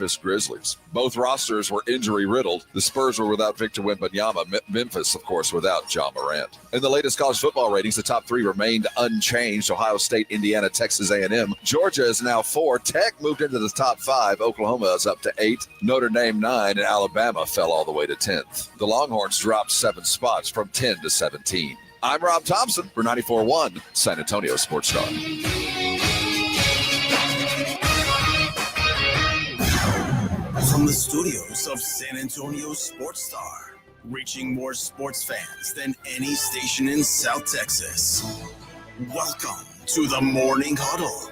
Grizzlies. Both rosters were injury-riddled. The Spurs were without Victor Wembanyama. Memphis, of course, without Ja Morant. In the latest college football ratings, the top three remained unchanged. Ohio State, Indiana, Texas A&M. Georgia is now 4. Tech moved into the top 5. Oklahoma is up to 8. Notre Dame 9, and Alabama fell all the way to 10th. The Longhorns dropped 7 spots from 10 to 17. I'm Rob Thompson for 94.1 San Antonio Sports Star. From the studios of San Antonio Sports Star, reaching more sports fans than any station in South Texas. Welcome to the Morning Huddle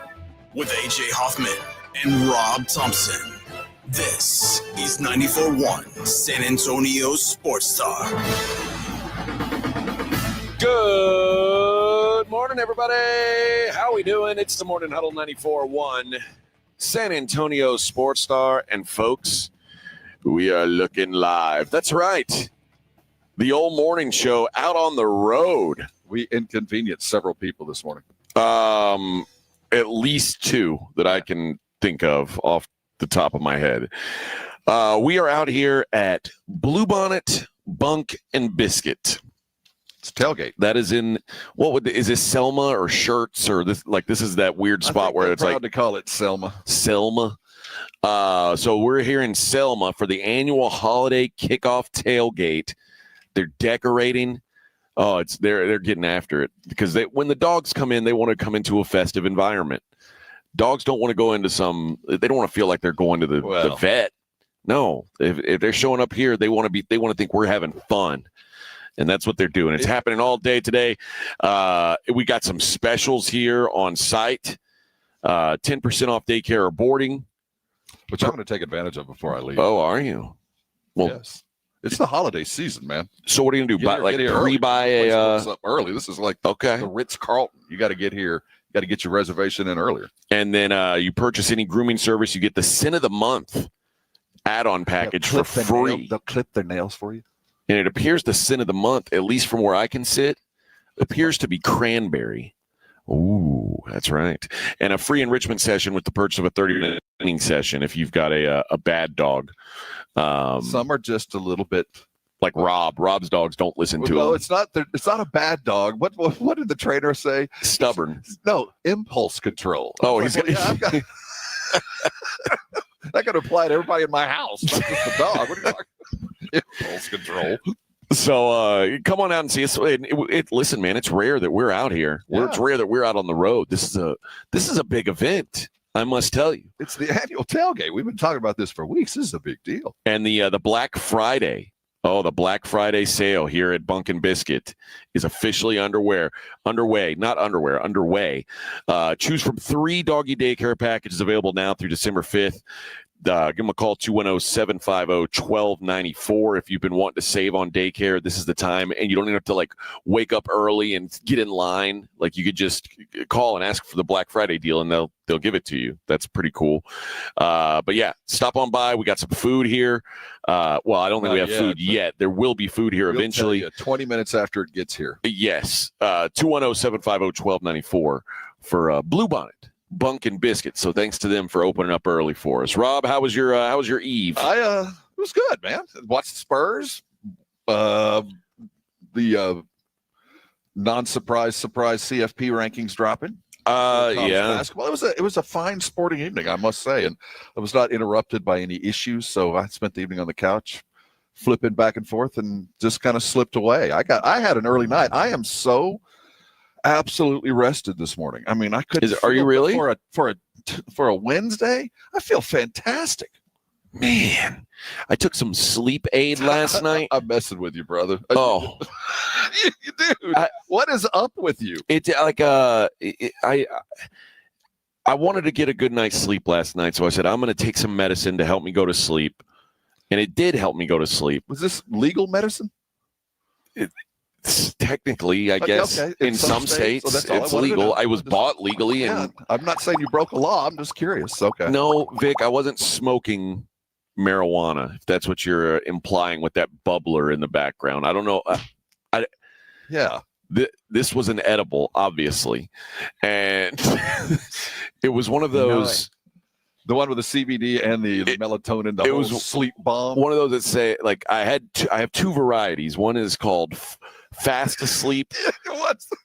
with AJ Hoffman and Rob Thompson. This is 94.1 San Antonio Sports Star. Good morning, everybody. How we doing? It's the Morning Huddle 94.1 San Antonio Sports Star. And folks, we are looking live. That's right. The old morning show out on the road. We inconvenienced several people this morning. At least 2 that I can think of off the top of my head. We are out here at Bluebonnet Bunk and Biscuit. It's a tailgate. That is in is this Selma or Shirts or this? Like this is that weird spot where it's proud to call it Selma. Selma. So we're here in Selma for the annual holiday kickoff tailgate. They're decorating. Oh, they're getting after it because when the dogs come in, they want to come into a festive environment. Dogs don't want to go into they don't want to feel like they're going to the vet. No, if they're showing up here, they want to think we're having fun. And that's what they're doing. It's happening all day today. We got some specials here on site. 10% off daycare or boarding. Which I'm going to take advantage of before I leave. Oh, are you? Well, yes. It's the holiday season, man. So what are you going to do? Pre-buy a... early. This is like the Ritz-Carlton. You got to get here. You got to get your reservation in earlier. And then you purchase any grooming service, you get the Sin of the Month add-on package for free. They'll clip their nails for you. And it appears the Sin of the Month, at least from where I can sit, appears to be cranberry. Ooh, that's right. And a free enrichment session with the purchase of a 30-minute training session if you've got a bad dog. Some are just a little bit like Rob. Rob's dogs don't listen to him. No, it's not a bad dog. What did the trainer say? Stubborn. No, impulse control. Oh, he's got. That could apply to everybody in my house, not just the dog. What are you talking? Impulse control. So come on out and see us. Listen, man, it's rare that we're out here. Yeah. It's rare that we're out on the road. This is a big event, I must tell you. It's the annual tailgate. We've been talking about this for weeks. This is a big deal. And the Black Friday. Oh, the Black Friday sale here at Bunk and Biscuit is officially underway. Choose from 3 doggy daycare packages available now through December 5th. Give them a call, 210-750-1294. If you've been wanting to save on daycare, this is the time. And you don't even have to wake up early and get in line. Like you could just call and ask for the Black Friday deal and they'll give it to you. That's pretty cool. But yeah, stop on by. We got some food here. I don't think we have food yet. There will be food here eventually. 20 minutes after it gets here. Yes. 210-750-1294 for Bluebonnet Bunk and Biscuit. So thanks to them for opening up early for us. Rob, how was your eve? It was good, man. Watched the Spurs. The non-surprise CFP rankings dropping. Yeah. Basketball. It was a fine sporting evening, I must say, and I was not interrupted by any issues. So I spent the evening on the couch, flipping back and forth, and just kind of slipped away. I had an early night. I am so absolutely rested this morning. I mean, I couldn't. Are you really for a Wednesday? I feel fantastic, man. I took some sleep aid last night. I'm messing with you, brother. Oh, dude, what is up with you? It's like I wanted to get a good night's sleep last night, so I said I'm going to take some medicine to help me go to sleep, and it did help me go to sleep. Was this legal medicine? Technically, I guess in some states it's legal. I was bought legally, and I'm not saying you broke a law. I'm just curious. Okay. No, Vic, I wasn't smoking marijuana. If that's what you're implying with that bubbler in the background, I don't know. This was an edible, obviously, and it was one of those. The one with the CBD and the melatonin, the whole sleep bomb. One of those that say, like, I have two varieties. One is called Fast Asleep,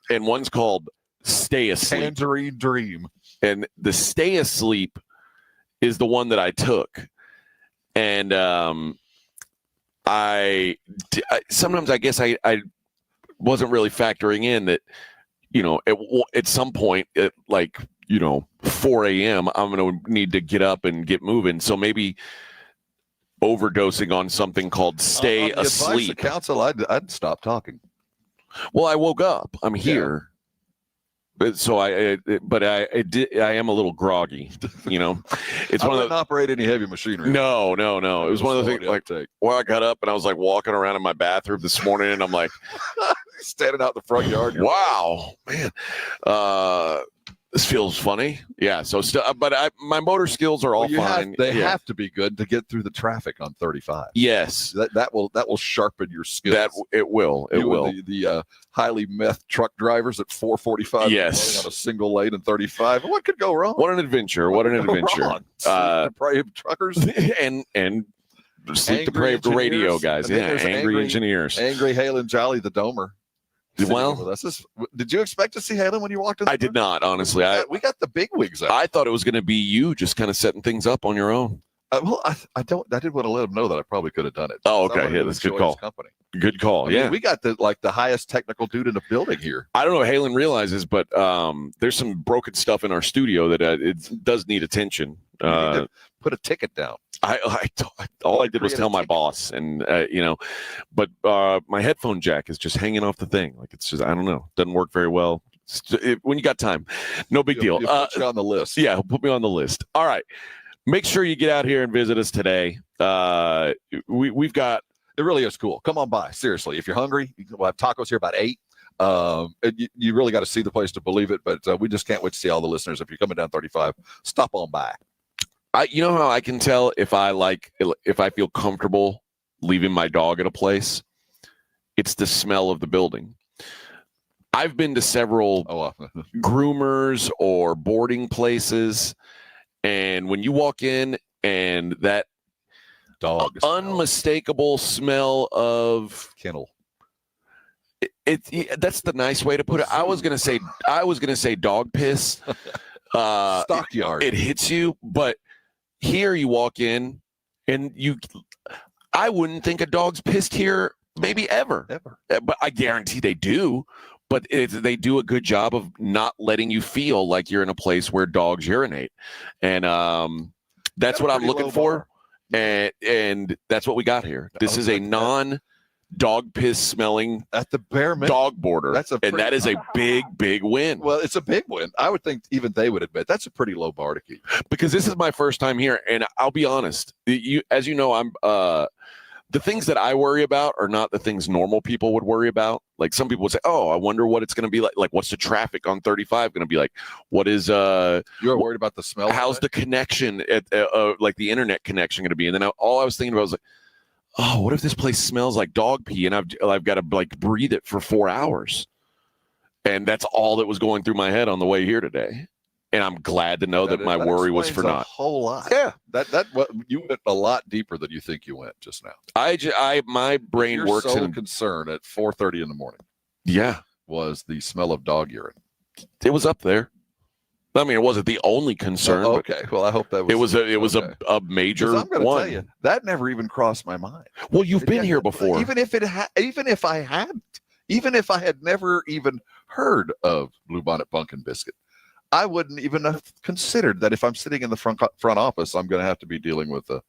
and one's called Stay Asleep. Tangerine Dream. And the Stay Asleep is the one that I took. And I sometimes I guess I wasn't really factoring in that, at some point at 4 a.m. I'm going to need to get up and get moving. So maybe overdosing on something called Stay Asleep. Advice of counsel, I'd stop talking. Well, I woke up. I'm here. So I am a little groggy, It's I wouldn't operate any heavy machinery. No. It was one of the things I got up and I was like walking around in my bathroom this morning and I'm like standing out in the front yard. Wow, man. This feels funny. Yeah. So, my motor skills are all fine. They have to be good to get through the traffic on 35. Yes. That will sharpen your skills. It will. The highly meth truck drivers at 4:45. Yes. On a single lane in 35. What could go wrong? What an adventure. Depraved truckers and sleep depraved radio guys. Yeah. Angry engineers. Angry Halen Jolly the Domer. Well, did you expect to see Halen when you walked in? I did not, honestly. We got the big wigs out. I thought it was going to be you just kind of setting things up on your own. I did want to let him know that I probably could have done it. Oh, okay. Yeah, that's a good call. Company. Good call. Yeah. We got the highest technical dude in the building here. I don't know if Halen realizes, but there's some broken stuff in our studio that it does need attention. You need to put a ticket down. All I did was tell my boss, and but my headphone jack is just hanging off the thing. Like, it's just, I don't know, doesn't work very well. When you got time, no big deal. You'll put you on the list. Yeah, put me on the list. All right, make sure you get out here and visit us today. We've got. It really is cool. Come on by. Seriously, if you're hungry, we'll have tacos here about 8. You really got to see the place to believe it. But we just can't wait to see all the listeners. If you're coming down 35, stop on by. You know how I can tell if I feel comfortable leaving my dog at a place? It's the smell of the building. I've been to several groomers or boarding places, and when you walk in and that dog unmistakable smell of kennel. That's the nice way to put it. I was gonna say dog piss. Stockyard. It hits you, but here you walk in and I wouldn't think a dog's pissed here maybe ever. But I guarantee they do. But they do a good job of not letting you feel like you're in a place where dogs urinate. And that's what I'm looking for. And that's what we got here. This is a non-dog piss smelling at the bare minimum dog border. That is a big win. Well, it's a big win. I would think even they would admit that's a pretty low bar to keep. Because this is my first time here, and I'll be honest. As you know, I'm the things that I worry about are not the things normal people would worry about. Like, some people would say, "Oh, I wonder what it's going to be like. Like, what's the traffic on 35 going to be like? What is You're worried about the smell? How's the connection at like the internet connection going to be?" And then all I was thinking about was like, "Oh, what if this place smells like dog pee and I've got to like breathe it for 4 hours?" And that's all that was going through my head on the way here today. And I'm glad to know that my worry was for naught. A whole lot. Yeah, you went a lot deeper than you think you went just now. My brain Your works sole in concern at 4:30 in the morning. Yeah, was the smell of dog urine. It was up there. I mean, it wasn't the only concern. Okay, well, I hope that was. It was a major I'm gonna one. tell you, that never even crossed my mind. Well, you've been here before. Even if I had never even heard of Bluebonnet Pumpkin Biscuit, I wouldn't even have considered that if I'm sitting in the front office, I'm going to have to be dealing with a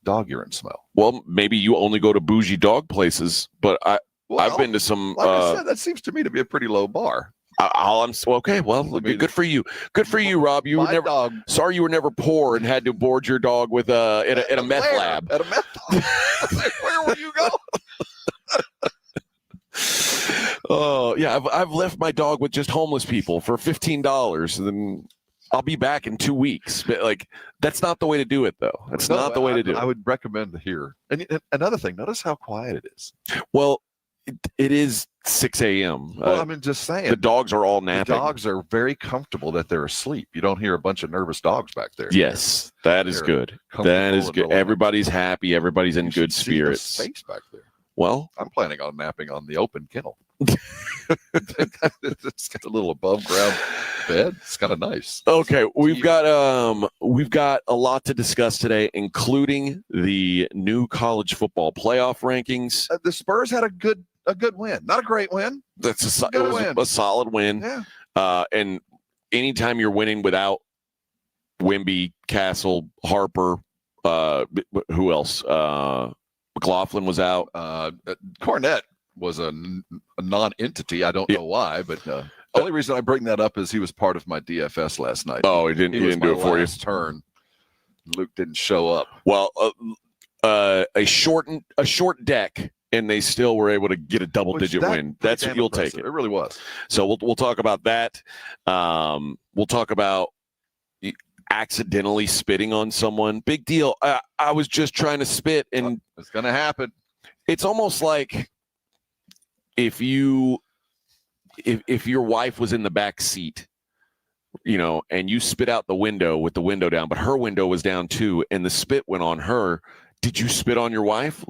dog urine smell. Well, maybe you only go to bougie dog places, but I've been to some. Like I said, that seems to me to be a pretty low bar. Okay. Well, good for you. Good for you, Rob. You were never. Sorry, you were never poor and had to board your dog with at a meth lab. At a meth lab. Where will you go? Oh yeah, I've left my dog with just homeless people for $15, and then I'll be back in 2 weeks. But like, that's not the way to do it, though. That's not the way to do it. I would recommend here. And another thing, notice how quiet it is. Well, it is 6 a.m. Well, I mean, just saying. The dogs are all The napping. dogs are very comfortable that they're asleep. You don't hear a bunch of nervous dogs back there. Yes, that is good. That is good. Everybody's happy. Everybody's in good spirits. Space back there. Well, I'm planning on napping on the open kennel. It's got a little above ground bed. It's kind of nice. Okay, we've got a lot to discuss today, including the new college football playoff rankings. The Spurs had a good win, not a great win. It was a solid win. Yeah. And anytime you're winning without Wemby, Castle, Harper, who else? McLaughlin was out. Cornette was a non-entity. I don't know why, but the only reason I bring that up is he was part of my DFS last night. Oh, he didn't do it for you. Turn. Luke didn't show up. Well, a short deck, and they still were able to get a double-digit win. That's what you'll take it. It really was. So we'll talk about that. We'll talk about accidentally spitting on someone. Big deal. I was just trying to spit, and it's going to happen. It's almost like if your wife was in the back seat, and you spit out the window with the window down, but her window was down too, and the spit went on her. Did you spit on your wife?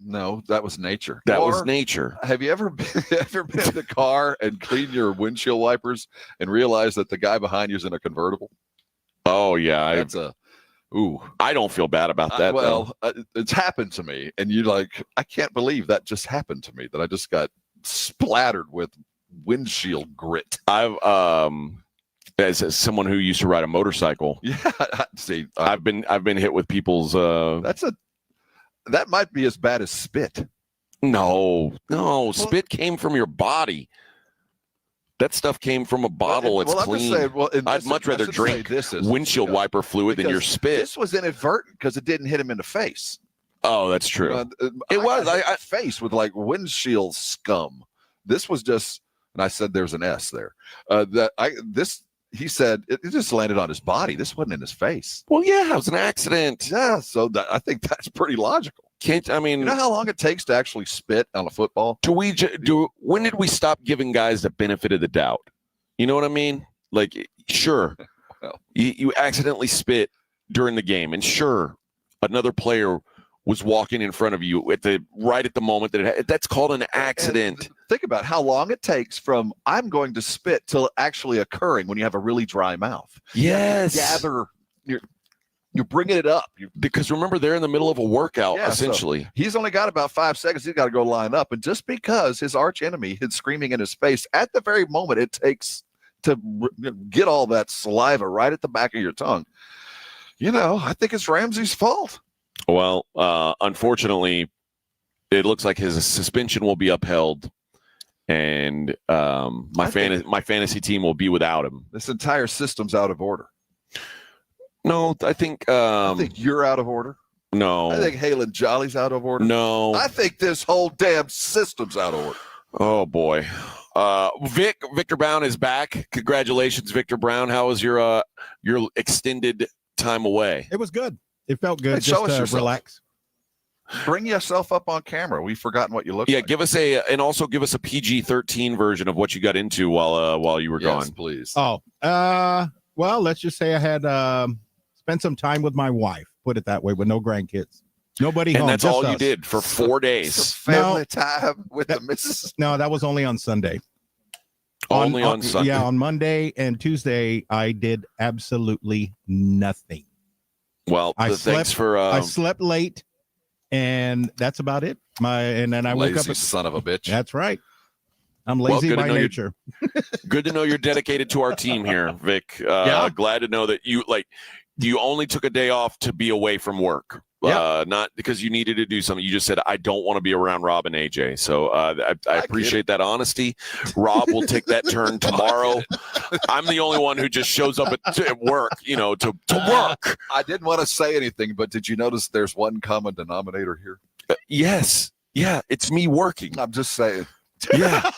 No, that was nature. That was nature. Have you ever been in the car and cleaned your windshield wipers and realized that the guy behind you is in a convertible? Oh yeah, that's I don't feel bad about that. It's happened to me, and you're like, I can't believe that just happened to me. That I just got splattered with windshield grit. I've as someone who used to ride a motorcycle. Yeah, see, I've been hit with people's. That might be as bad as spit. No, spit came from your body. That stuff came from a bottle. It's clean. I'd much rather drink windshield wiper fluid than your spit. This was inadvertent because it didn't hit him in the face. Oh, that's true. It was. I face with windshield scum. This was just, and I said there's an S there. He said it just landed on his body. This wasn't in his face. Well, yeah, it was an accident. Yeah, so I think that's pretty logical. You know how long it takes to actually spit on a football? When did we stop giving guys the benefit of the doubt? You know what I mean? Sure, you accidentally spit during the game, and sure, another player was walking in front of you right at the moment that's called an accident. And think about how long it takes from I'm going to spit till actually occurring when you have a really dry mouth. Yes. You're bringing it up. Because remember, they're in the middle of a workout, essentially. So he's only got about 5 seconds. He's got to go line up. And just because his arch enemy is screaming in his face at the very moment it takes to get all that saliva right at the back of your tongue, I think it's Ramsey's fault. Well, unfortunately, it looks like his suspension will be upheld, and my fantasy team will be without him. This entire system's out of order. No, I think you're out of order. No, I think Halen Jolly's out of order. No, I think this whole damn system's out of order. Oh boy, Victor Brown is back. Congratulations, Victor Brown. How was your extended time away? It was good. It felt good. Hey, just relax. Bring yourself up on camera. We've forgotten what you look like. Yeah, give us a PG-13 version of what you got into while you were gone. Please. Oh, well, let's just say I had spent some time with my wife. Put it that way, with no grandkids, nobody home. And that's all you did for 4 days. Family time with the missus. No, that was only on Sunday. Only on Sunday. Yeah, on Monday and Tuesday, I did absolutely nothing. Well, I slept late, and that's about it. And then I woke up. Son of a bitch. That's right. I'm lazy by nature. Good to know you're dedicated to our team here, Vic. Glad to know that you only took a day off to be away from work. Not because you needed to do something. You just said, I don't want to be around Rob and AJ. So I appreciate that honesty. Rob will take that turn tomorrow. I'm the only one who just shows up at work, to work. I didn't want to say anything, but did you notice there's one common denominator here? Yes. Yeah, it's me working. I'm just saying. Yeah.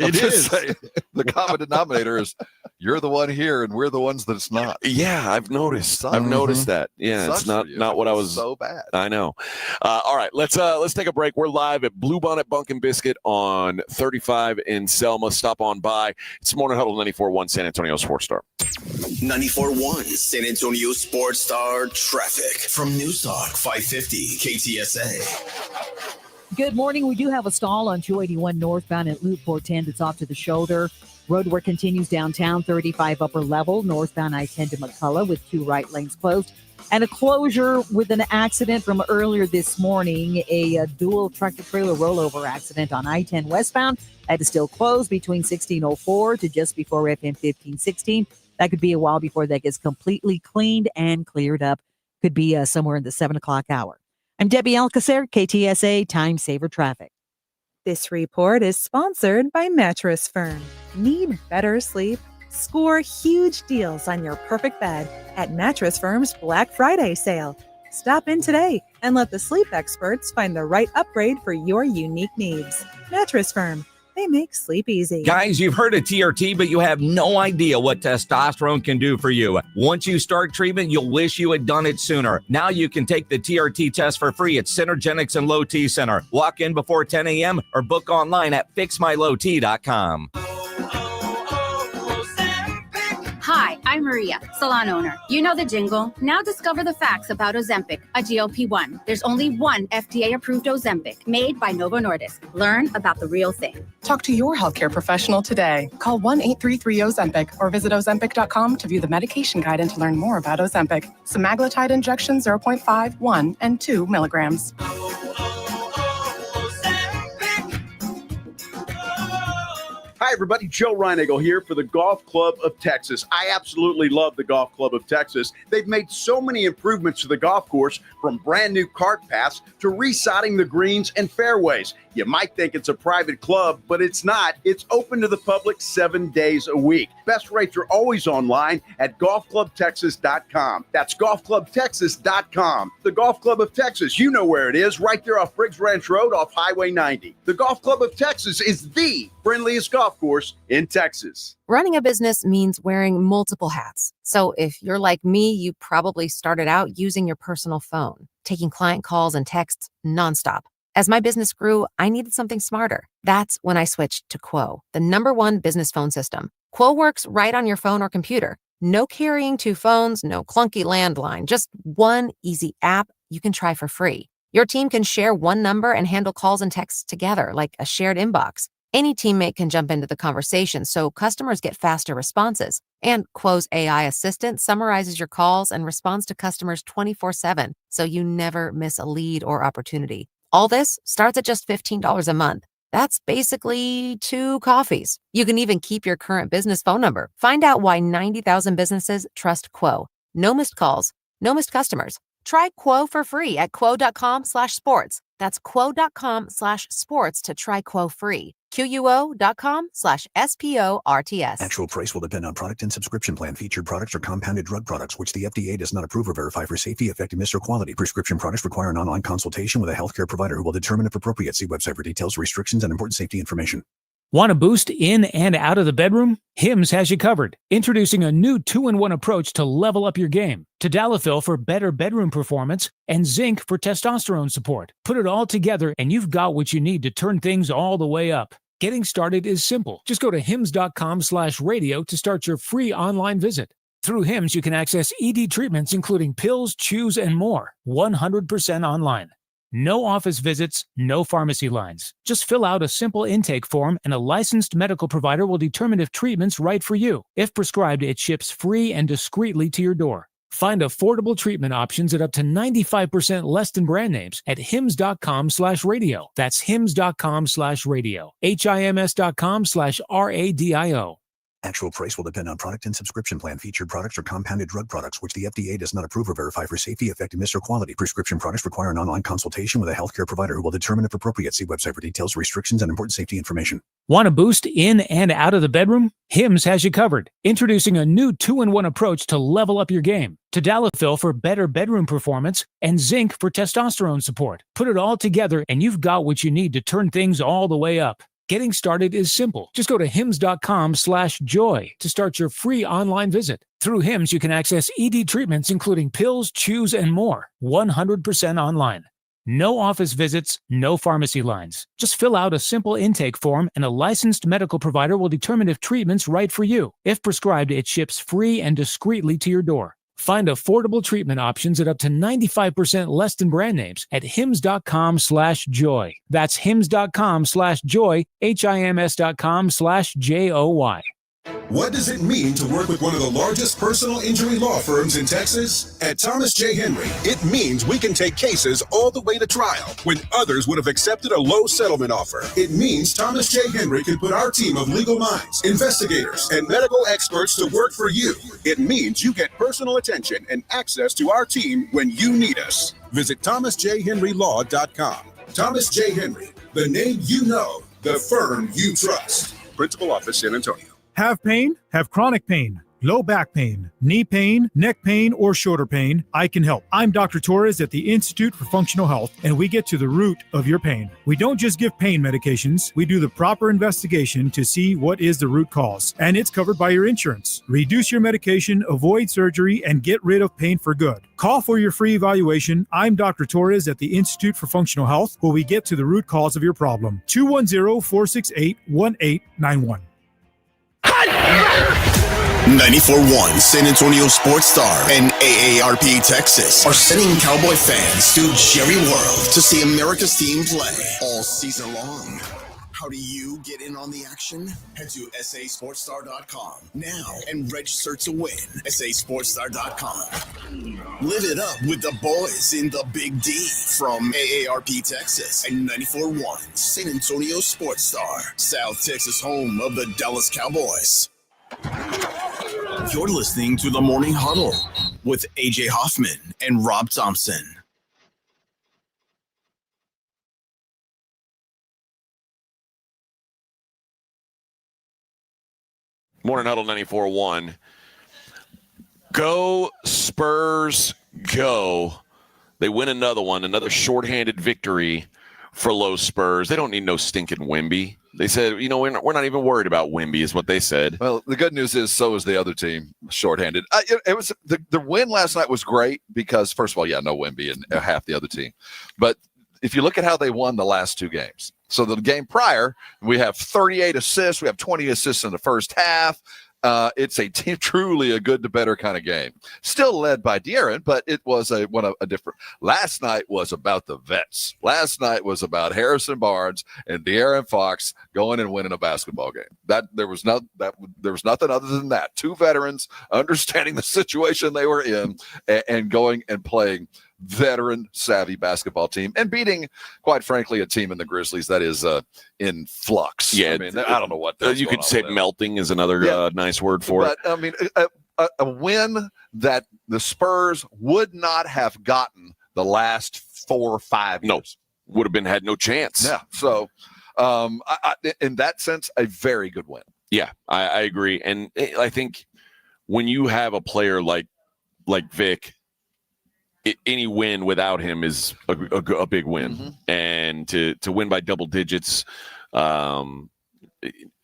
I'm It just is. saying, the common denominator is you're the one here and we're the ones that it's not. Yeah, I've noticed. Sucks. I've noticed that. Yeah, Sucks it's not for you. not what I was. So bad. I know. All right, let's take a break. We're live at Bluebonnet Bunkin' Biscuit on 35 in Selma. Stop on by. It's Morning Huddle 94.1 San Antonio Sports Star. 94.1 San Antonio Sports Star traffic from News Talk 550 KTSA. Good morning. We do have a stall on 281 northbound at Loop 410 that's off to the shoulder. Roadwork continues downtown, 35 upper level, northbound I-10 to McCullough with 2 right lanes closed. And a closure with an accident from earlier this morning, a dual tractor-trailer rollover accident on I-10 westbound. That is still closed between 1604 to just before FM 1516. That could be a while before that gets completely cleaned and cleared up. Could be somewhere in the 7 o'clock hour. I'm Debbie Alcacer, KTSA Time Saver Traffic. This report is sponsored by Mattress Firm. Need better sleep? Score huge deals on your perfect bed at Mattress Firm's Black Friday sale. Stop in today and let the sleep experts find the right upgrade for your unique needs. Mattress Firm. They make sleep easy. Guys, you've heard of TRT, but you have no idea what testosterone can do for you. Once you start treatment, you'll wish you had done it sooner. Now you can take the TRT test for free at Synergenics and Low T Center. Walk in before 10 a.m. or book online at fixmylowt.com. Hi, I'm Maria, salon owner. You know the jingle. Now discover the facts about Ozempic, a GLP-1. There's only one FDA-approved Ozempic made by Novo Nordisk. Learn about the real thing. Talk to your healthcare professional today. Call 1-833-OZEMPIC or visit Ozempic.com to view the medication guide and to learn more about Ozempic. Semaglutide injection 0.5, 1, and 2 milligrams. Hi, everybody. Joe Reinagle here for the Golf Club of Texas. I absolutely love the Golf Club of Texas. They've made so many improvements to the golf course, from brand new cart paths to resodding the greens and fairways. You might think it's a private club, but it's not. It's open to the public 7 days a week. Best rates are always online at golfclubtexas.com. That's golfclubtexas.com. The Golf Club of Texas, you know where it is, right there off Briggs Ranch Road off Highway 90. The Golf Club of Texas is the friendliest golf course in Texas. Running a business means wearing multiple hats. So if you're like me, you probably started out using your personal phone, taking client calls and texts nonstop. As my business grew, I needed something smarter. That's when I switched to Quo, the #1 business phone system. Quo works right on your phone or computer. No carrying 2 phones, no clunky landline, just one easy app you can try for free. Your team can share one number and handle calls and texts together like a shared inbox. Any teammate can jump into the conversation, so customers get faster responses. And Quo's AI assistant summarizes your calls and responds to customers 24/7, so you never miss a lead or opportunity. All this starts at just $15 a month. That's basically 2 coffees. You can even keep your current business phone number. Find out why 90,000 businesses trust Quo. No missed calls, no missed customers. Try Quo for free at quo.com/sports. That's quo.com/sports to try Quo free. QUO.com/SPORTS. Actual price will depend on product and subscription plan. Featured products are compounded drug products, which the FDA does not approve or verify for safety, effectiveness, or quality. Prescription products require an online consultation with a healthcare provider who will determine if appropriate. See website for details, restrictions, and important safety information. Want a boost in and out of the bedroom? Hims has you covered. Introducing a new 2-in-1 approach to level up your game. Tadalafil for better bedroom performance and zinc for testosterone support. Put it all together and you've got what you need to turn things all the way up. Getting started is simple. Just go to hims.com/radio to start your free online visit. Through Hims, you can access ED treatments including pills, chews, and more. 100% online. No office visits, no pharmacy lines. Just fill out a simple intake form and a licensed medical provider will determine if treatment's right for you. If prescribed, it ships free and discreetly to your door. Find affordable treatment options at up to 95% less than brand names at hims.com/radio. That's hims.com/radio. HIMS.com/RADIO. Actual price will depend on product and subscription plan. Featured products are compounded drug products, which the FDA does not approve or verify for safety, effectiveness, or quality. Prescription products require an online consultation with a healthcare provider who will determine if appropriate. See website for details, restrictions, and important safety information. Want a boost in and out of the bedroom? Hims has you covered. Introducing a new 2-in-1 approach to level up your game. Tadalafil for better bedroom performance and zinc for testosterone support. Put it all together and you've got what you need to turn things all the way up. Getting started is simple. Just go to hims.com/joy to start your free online visit. Through Hims, you can access ED treatments including pills, chews, and more, 100% online. No office visits, no pharmacy lines. Just fill out a simple intake form and a licensed medical provider will determine if treatment's right for you. If prescribed, it ships free and discreetly to your door. Find affordable treatment options at up to 95% less than brand names at hims.com/joy. That's hims.com/joy, hims.com/joy. What does it mean to work with one of the largest personal injury law firms in Texas? At Thomas J. Henry, it means we can take cases all the way to trial when others would have accepted a low settlement offer. It means Thomas J. Henry can put our team of legal minds, investigators, and medical experts to work for you. It means you get personal attention and access to our team when you need us. Visit thomasjhenrylaw.com. Thomas J. Henry, the name you know, the firm you trust. Principal Office, San Antonio. Have pain? Have chronic pain, low back pain, knee pain, neck pain, or shoulder pain? I can help. I'm Dr. Torres at the Institute for Functional Health, and we get to the root of your pain. We don't just give pain medications. We do the proper investigation to see what is the root cause, and it's covered by your insurance. Reduce your medication, avoid surgery, and get rid of pain for good. Call for your free evaluation. I'm Dr. Torres at the Institute for Functional Health, where we get to the root cause of your problem. 210-468-1891. 94.1 San Antonio Sports Star and AARP Texas are sending Cowboy fans to Jerry World to see America's team play all season long. How do you get in on the action? Head to sasportstar.com now and register to win. sasportstar.com. Live it up with the boys in the Big D from AARP Texas and 94.1 San Antonio Sports Star, South Texas home of the Dallas Cowboys. You're listening to the Morning Huddle with AJ Hoffman and Rob Thompson. Morning Huddle 94.1. Go Spurs, go. They win another one, another shorthanded victory for Low Spurs. They don't need no stinking Wemby. They said, we're not even worried about Wemby is what they said. Well, the good news is so is the other team shorthanded. It was the win last night was great because, first of all, no Wemby and half the other team. But if you look at how they won the last two games, so the game prior, we have 38 assists. We have 20 assists in the first half. It's a truly a good to better kind of game. Still led by De'Aaron, but it was a different. Last night was about the vets. Last night was about Harrison Barnes and De'Aaron Fox going and winning a basketball game. There was nothing other than that. Two veterans understanding the situation they were in and going and playing veteran savvy basketball team and beating, quite frankly, a team in the Grizzlies that is in flux. Yeah, I don't know what you could say. Melting is another nice word for it. I mean, a win that the Spurs would not have gotten the last 4 or 5 years. No, would have had no chance. Yeah. So, in that sense, a very good win. Yeah, I agree, and I think when you have a player like Vic, any win without him is a big win. Mm-hmm. And to win by double digits, no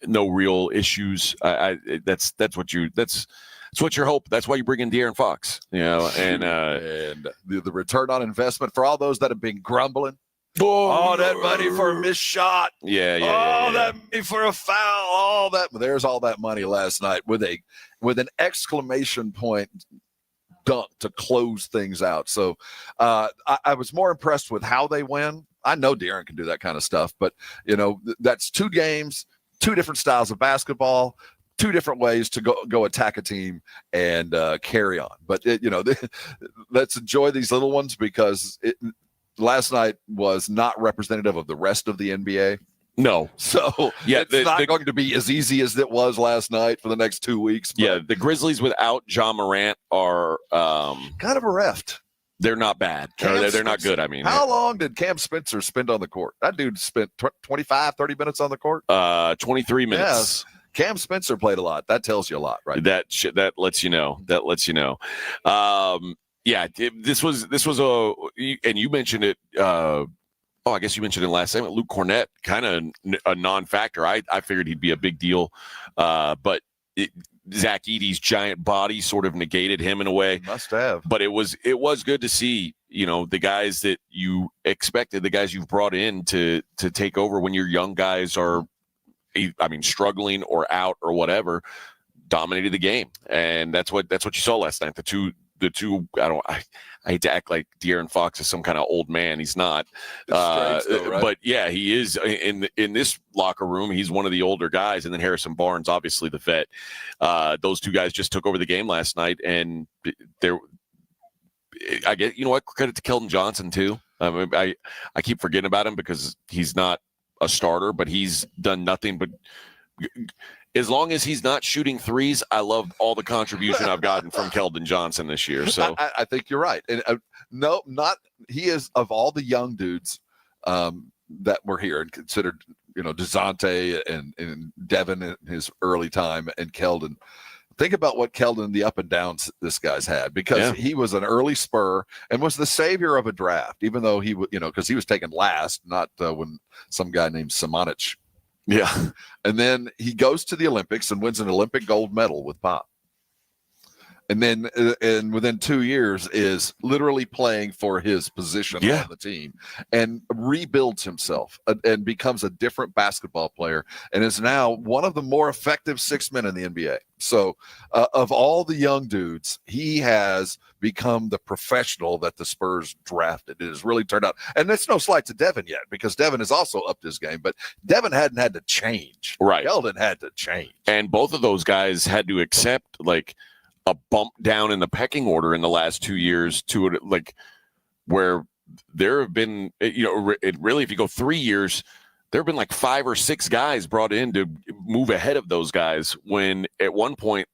real issues. That's what you hope. That's why you bring in De'Aaron Fox, and the return on investment for all those that have been grumbling. Oh, that money for a missed shot. Yeah. That money for a foul. All that. There's all that money last night with an exclamation point dunk to close things out. So I was more impressed with how they win. I know De'Aaron can do that kind of stuff, but that's 2 games, 2 different styles of basketball, 2 different ways to go attack a team and carry on. But let's enjoy these little ones because last night was not representative of the rest of the NBA. No. So it's not going to be as easy as it was last night for the next 2 weeks. Yeah, the Grizzlies without John Morant are kind of bereft. They're not bad. They're not good. I mean, how long did Cam Spencer spend on the court? That dude spent 25, 30 minutes on the court. 23 minutes. Yes. Cam Spencer played a lot. That tells you a lot, right? That lets you know. Yeah, this was and you mentioned it Oh, I guess you mentioned it last segment. Luke Cornett, kind of a non-factor. I figured he'd be a big deal, but Zach Edey's giant body sort of negated him in a way. Must have. But it was good to see, the guys that you expected, the guys you've brought in to take over when your young guys are, struggling or out or whatever, dominated the game, and that's what you saw last night. The two. I hate to act like De'Aaron Fox is some kind of old man. He's not. Strange though, right? But yeah, he is in this locker room. He's one of the older guys, and then Harrison Barnes, obviously the vet. Those two guys just took over the game last night, and I get, credit to Keldon Johnson too. I keep forgetting about him because he's not a starter, but he's done nothing but. As long as he's not shooting threes, I love all the contribution I've gotten from Keldon Johnson this year. So I think you're right. And he is, of all the young dudes that were here and considered, DeJounte and Devin in his early time, and Keldon. Think about what Keldon, the up and downs this guy's had, because he was an early Spur and was the savior of a draft, even though he, because he was taken last, not when some guy named Samanich. Yeah. And then he goes to the Olympics and wins an Olympic gold medal with Pop. And then within 2 years is literally playing for his position on the team, and rebuilds himself and becomes a different basketball player, and is now one of the more effective 6 men in the NBA. So of all the young dudes, he has become the professional that the Spurs drafted. It has really turned out. And it's no slight to Devin yet, because Devin has also upped his game, but Devin hadn't had to change. Right. Keldon had to change. And both of those guys had to accept a bump down in the pecking order in the last 2 years to where there have been, really, if you go 3 years, there have been 5 or 6 guys brought in to move ahead of those guys, when at one point,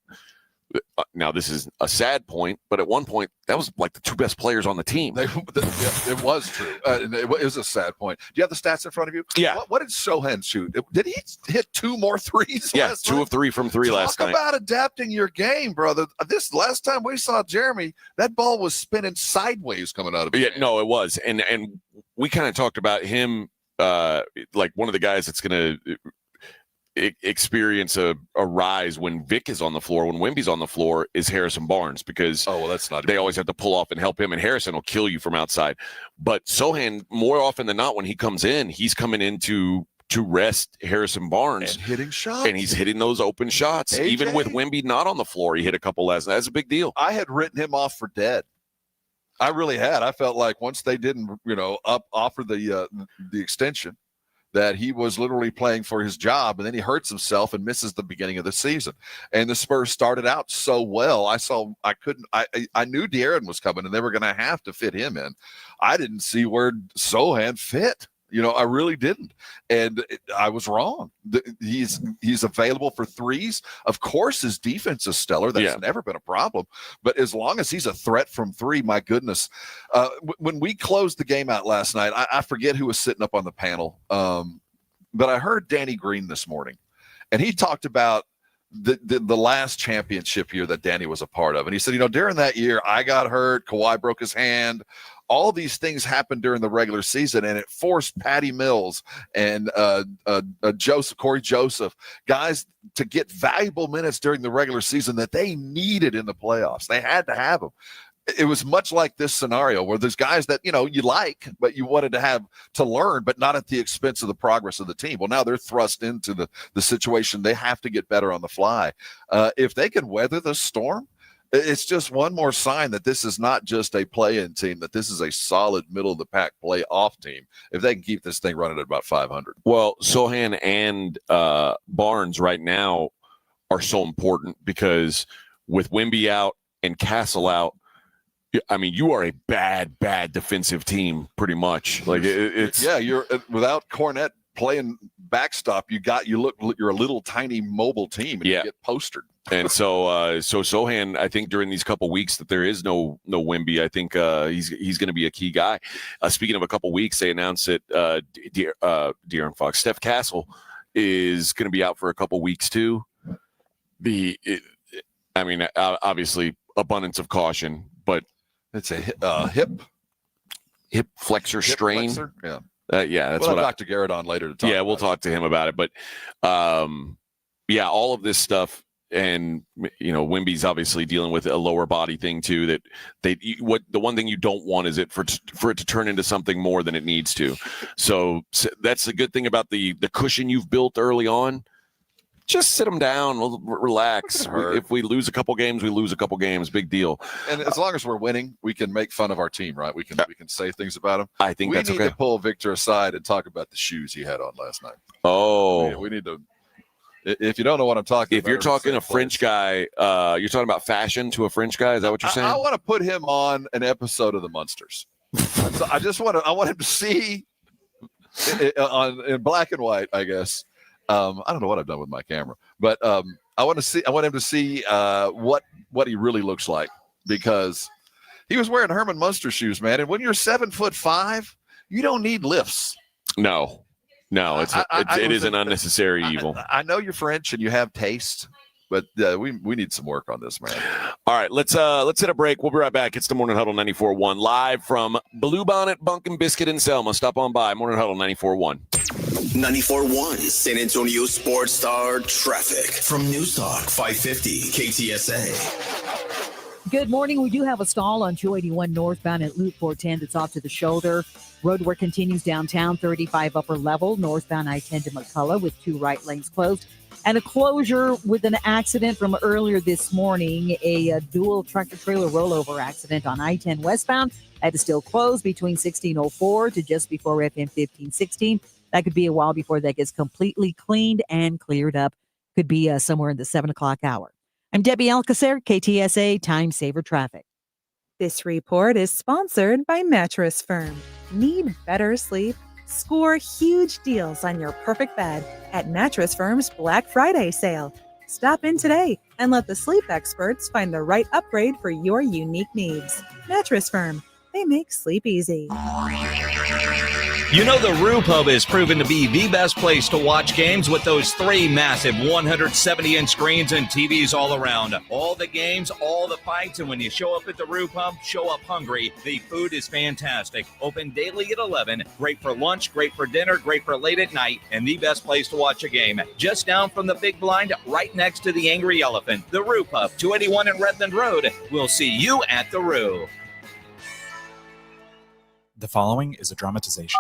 now this is a sad point, but at one point that was the 2 best players on the team. It was true. It was a sad point. Do you have the stats in front of you? Yeah. What did Sohan shoot? Did he hit 2 more threes? Yeah, last 2 night? of 3 from 3 last night. Talk about adapting your game, brother. This last time we saw Jeremy, that ball was spinning sideways coming out of his hand. No, it was. And we kind of talked about him, one of the guys that's going to experience a rise when Vic is on the floor, when Wemby's on the floor, is Harrison Barnes, because that's not they always have to pull off and help him, and Harrison will kill you from outside. But Sohan, more often than not, when he comes in, he's coming in to rest Harrison Barnes and hitting shots, and he's hitting those open shots. AJ. Even with Wemby not on the floor, he hit a couple last night. That's a big deal. I had written him off for dead. I really had. I felt like once they didn't, offer the extension, that he was literally playing for his job, and then he hurts himself and misses the beginning of the season. And the Spurs started out so well. I knew De'Aaron was coming, and they were going to have to fit him in. I didn't see where Sohan fit. I really didn't. And I was wrong. He's available for threes. Of course, his defense is stellar. That's never been a problem. But as long as he's a threat from 3, my goodness. When we closed the game out last night, I forget who was sitting up on the panel, but I heard Danny Green this morning, and he talked about the last championship year that Danny was a part of. And he said, during that year, I got hurt. Kawhi broke his hand. All these things happened during the regular season, and it forced Patty Mills and Corey Joseph, guys, to get valuable minutes during the regular season that they needed in the playoffs. They had to have them. It was much like this scenario where there's guys that, you like, but you wanted to have to learn, but not at the expense of the progress of the team. Well, now they're thrust into the situation. They have to get better on the fly. If they can weather the storm, it's just one more sign that this is not just a play-in team, that this is a solid middle-of-the-pack playoff team, if they can keep this thing running at about 500. Well, Sohan and Barnes right now are so important, because with Wemby out and Castle out, you are a bad defensive team, pretty much. You're without Cornett playing backstop. You're a little tiny mobile team, and you get postered. And so Sohan, I think during these couple weeks that there is no Wemby, I think he's going to be a key guy. Speaking of a couple weeks, they announced that De'Aaron Fox, Steph Castle, is going to be out for a couple weeks too. Obviously, abundance of caution, but it's a hip flexor strain. Flexor? Yeah. Yeah, that's we'll what have Dr. Garrett on later to talk. Yeah, we'll talk to him about it. But yeah, all of this stuff, and Wemby's obviously dealing with a lower body thing too. That the one thing you don't want is for it to turn into something more than it needs to. So that's the good thing about the cushion you've built early on. Just sit them down, relax. If we lose a couple games, we lose a couple games. Big deal. And as long as we're winning, we can make fun of our team, right? We can say things about them. I think that's okay. We need to pull Victor aside and talk about the shoes he had on last night. Oh, we need to. If you don't know what I'm talking about, if you're talking a French guy, you're talking about fashion to a French guy. Is that what you're saying? I want to put him on an episode of the Munsters. So I want him to see in black and white, I guess. I don't know what I've done with my camera, but I want him to see what he really looks like, because he was wearing Herman Munster shoes, man. And when you're 7'5", you don't need lifts. No, it is an unnecessary evil. I know you're French and you have taste, but we need some work on this, man. All right, let's hit a break. We'll be right back. It's the Morning Huddle 94.1 live from Bluebonnet Bunk and Biscuit in Selma. Stop on by. Morning Huddle 94.1. 94.1 San Antonio Sports Star traffic from News Talk 550 KTSA. Good morning. We do have a stall on 281 northbound at Loop 410 that's off to the shoulder. Road work continues downtown, 35 upper level, northbound I-10 to McCullough with 2 right lanes closed. And a closure with an accident from earlier this morning, a dual tractor-trailer rollover accident on I-10 westbound. That is still closed between 1604 to just before FM 1516. That could be a while before that gets completely cleaned and cleared up. Could be somewhere in the 7 o'clock hour. I'm Debbie Alcacer, KTSA Time Saver Traffic. This report is sponsored by Mattress Firm. Need better sleep? Score huge deals on your perfect bed at Mattress Firm's Black Friday sale. Stop in today and let the sleep experts find the right upgrade for your unique needs. Mattress Firm. They make sleep easy. You know the Roo Pub is proven to be the best place to watch games with those 3 massive 170-inch screens and TVs all around. All the games, all the fights, and when you show up at the Roo Pub, show up hungry. The food is fantastic. Open daily at 11. Great for lunch, great for dinner, great for late at night, and the best place to watch a game. Just down from the big blind, right next to the Angry Elephant. The Roo Pub, 281 in Redland Road. We'll see you at the Roo. The following is a dramatization.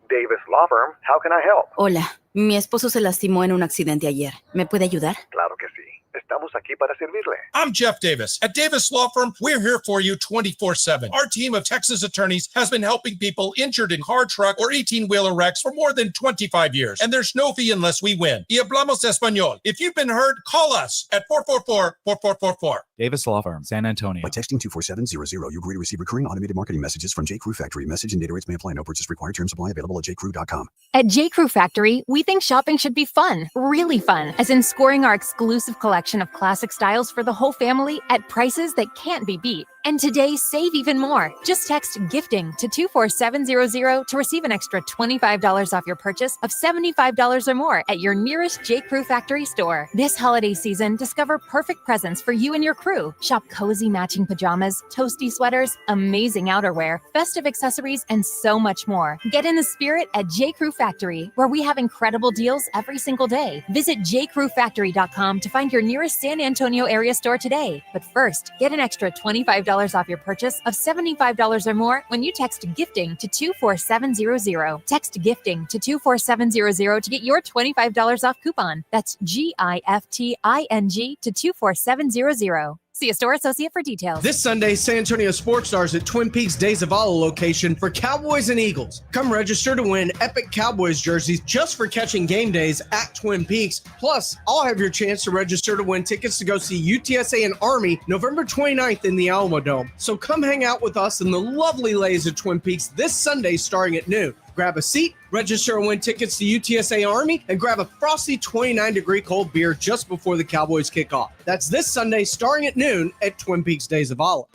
Davis Law Firm, how can I help? Hola, mi esposo se lastimó en un accidente ayer. ¿Me puede ayudar? Claro que sí. Estamos aquí para servirle. I'm Jeff Davis. At Davis Law Firm, we're here for you 24/7. Our team of Texas attorneys has been helping people injured in car, truck, or 18-wheeler wrecks for more than 25 years. And there's no fee unless we win. Y hablamos español. If you've been hurt, call us at 444-4444. Davis Law Firm, San Antonio. By texting 24700, you agree to receive recurring automated marketing messages from J. Crew Factory. Message and data rates may apply. No purchase required. Terms apply. Available at jcrew.com. At J. Crew Factory, we think shopping should be fun, really fun, as in scoring our exclusive collection of classic styles for the whole family at prices that can't be beat. And today, save even more. Just text GIFTING to 24700 to receive an extra $25 off your purchase of $75 or more at your nearest J. Crew Factory store. This holiday season, discover perfect presents for you and your crew. Shop cozy matching pajamas, toasty sweaters, amazing outerwear, festive accessories, and so much more. Get in the spirit at J. Crew Factory, where we have incredible deals every single day. Visit jcrewfactory.com to find your nearest San Antonio area store today. But first, get an extra $25 off your purchase of $75 or more when you text GIFTING to 24700. Text GIFTING to 24700 to get your $25 off coupon. That's GIFTING to 24700. See a store associate for details. This Sunday, San Antonio Sports Stars at Twin Peaks Days of Valor location for Cowboys and Eagles. Come register to win epic Cowboys jerseys just for catching game days at Twin Peaks. Plus, I'll have your chance to register to win tickets to go see UTSA and Army November 29th in the Alamo Dome. So come hang out with us in the lovely lays of Twin Peaks this Sunday starting at noon. Grab a seat, register and win tickets to UTSA Army, and grab a frosty 29-degree cold beer just before the Cowboys kick off. That's this Sunday starting at noon at Twin Peaks Days of Olive.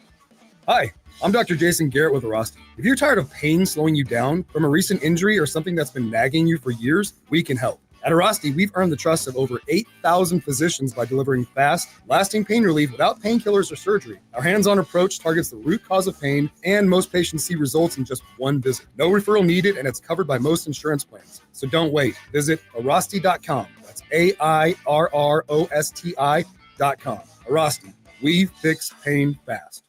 Hi, I'm Dr. Jason Garrett with Rosti. If you're tired of pain slowing you down from a recent injury or something that's been nagging you for years, we can help. At Arasti, we've earned the trust of over 8,000 physicians by delivering fast, lasting pain relief without painkillers or surgery. Our hands-on approach targets the root cause of pain, and most patients see results in just one visit. No referral needed, and it's covered by most insurance plans. So don't wait. Visit Arasti.com. That's AIRROSTI.com. Arasti, we fix pain fast.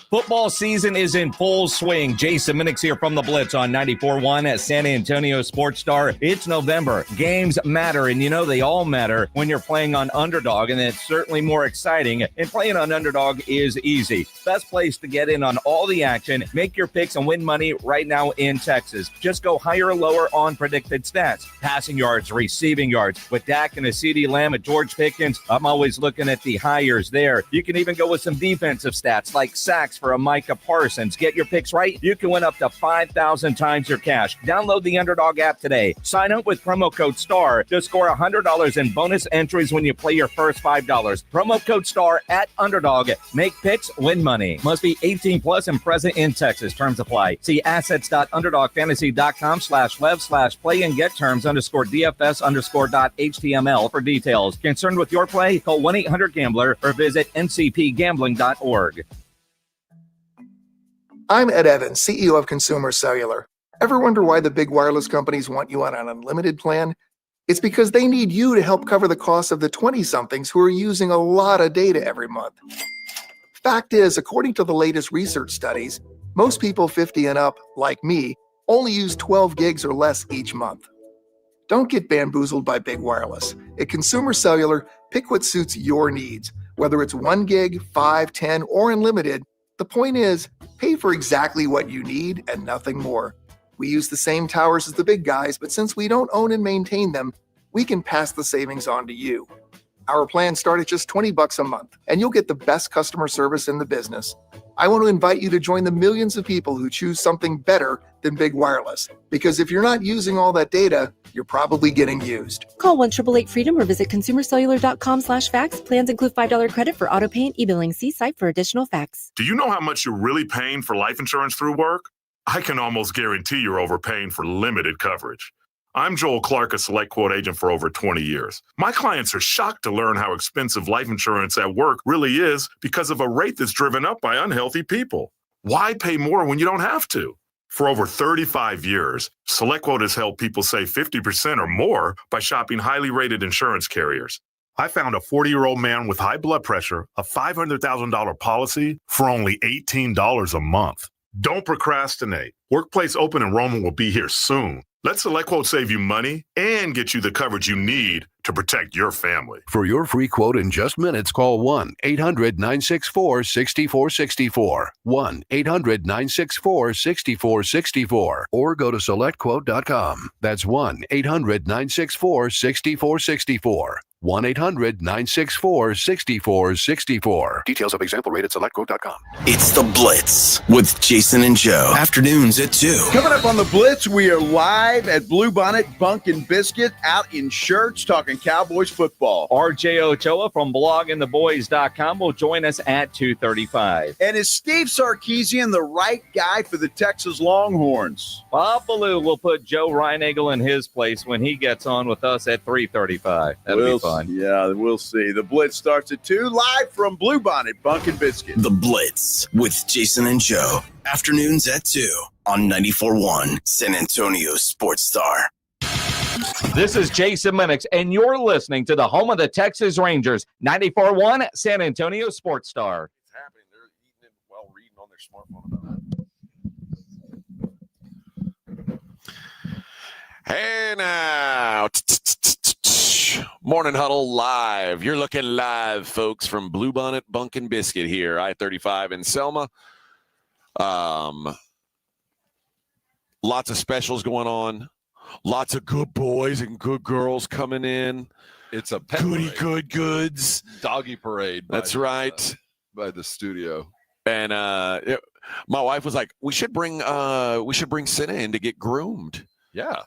Football season is in full swing. Jason Minix here from the Blitz on 94.1 at San Antonio Sports Star. It's November. Games matter, and you know they all matter when you're playing on Underdog, and it's certainly more exciting. And playing on Underdog is easy. Best place to get in on all the action. Make your picks and win money right now in Texas. Just go higher or lower on predicted stats. Passing yards, receiving yards. With Dak and a CeeDee Lamb at George Pickens, I'm always looking at the hires there. You can even go with some defensive stats like sacks for a Micah Parsons. Get your picks right. You can win up to 5,000 times your cash. Download the Underdog app today. Sign up with promo code STAR to score $100 in bonus entries when you play your first $5. Promo code STAR at Underdog. Make picks, win money. Must be 18 plus and present in Texas. Terms apply. See assets.underdogfantasy.com/web/play and get terms _DFS_.html for details. Concerned with your play? Call 1-800-GAMBLER or visit ncpgambling.org. I'm Ed Evans, CEO of Consumer Cellular. Ever wonder why the big wireless companies want you on an unlimited plan? It's because they need you to help cover the cost of the 20-somethings who are using a lot of data every month. Fact is, according to the latest research studies, most people 50 and up, like me, only use 12 gigs or less each month. Don't get bamboozled by big wireless. At Consumer Cellular, pick what suits your needs. Whether it's 1 gig, 5, 10, or unlimited, the point is, pay for exactly what you need and nothing more. We use the same towers as the big guys, but since we don't own and maintain them, we can pass the savings on to you. Our plans start at just $20 a month, and you'll get the best customer service in the business. I want to invite you to join the millions of people who choose something better than big wireless. Because if you're not using all that data, you're probably getting used. Call 1-888-FREEDOM or visit consumercellular.com/facts. Plans include $5 credit for auto pay and e-billing. See site for additional facts. Do you know how much you're really paying for life insurance through work? I can almost guarantee you're overpaying for limited coverage. I'm Joel Clark, a Select Quote agent for over 20 years. My clients are shocked to learn how expensive life insurance at work really is because of a rate that's driven up by unhealthy people. Why pay more when you don't have to? For over 35 years, Select Quote has helped people save 50% or more by shopping highly rated insurance carriers. I found a 40-year-old man with high blood pressure, a $500,000 policy for only $18 a month. Don't procrastinate. Workplace open enrollment will be here soon. Let Select Quote save you money and get you the coverage you need to protect your family. For your free quote in just minutes, call 1-800-964-6464. 1-800-964-6464. Or go to selectquote.com. That's 1-800-964-6464. 1-800-964-6464. Details of example rate at selectquote.com. It's The Blitz with Jason and Joe. Afternoons at 2. Coming up on The Blitz, we are live at Bluebonnet Bunk and Biscuit out in shirts talking Cowboys football. RJ Ochoa from bloggingtheboys.com will join us at 2:35. And is Steve Sarkisian the right guy for the Texas Longhorns? Bob Ballou will put Joe Reinagle in his place when he gets on with us at 3:35. That'll be fun. Yeah, we'll see. The Blitz starts at 2, live from Bluebonnet Bunk and Biscuit. The Blitz with Jason and Joe. Afternoons at 2 on 94.1 San Antonio Sports Star. This is Jason Minix, and you're listening to the home of the Texas Rangers, 94.1 San Antonio Sports Star. It's happening. They're eating it while reading on their smartphone about it. Hey now. Morning Huddle live. You're looking live, folks, from Bluebonnet Bunk and Biscuit here, I-35 in Selma. Lots of specials going on. Lots of good boys and good girls coming in. It's a pet goody parade. good goods. Doggy parade. That's right. By the studio. And my wife was like, we should bring Senna in to get groomed. Yeah.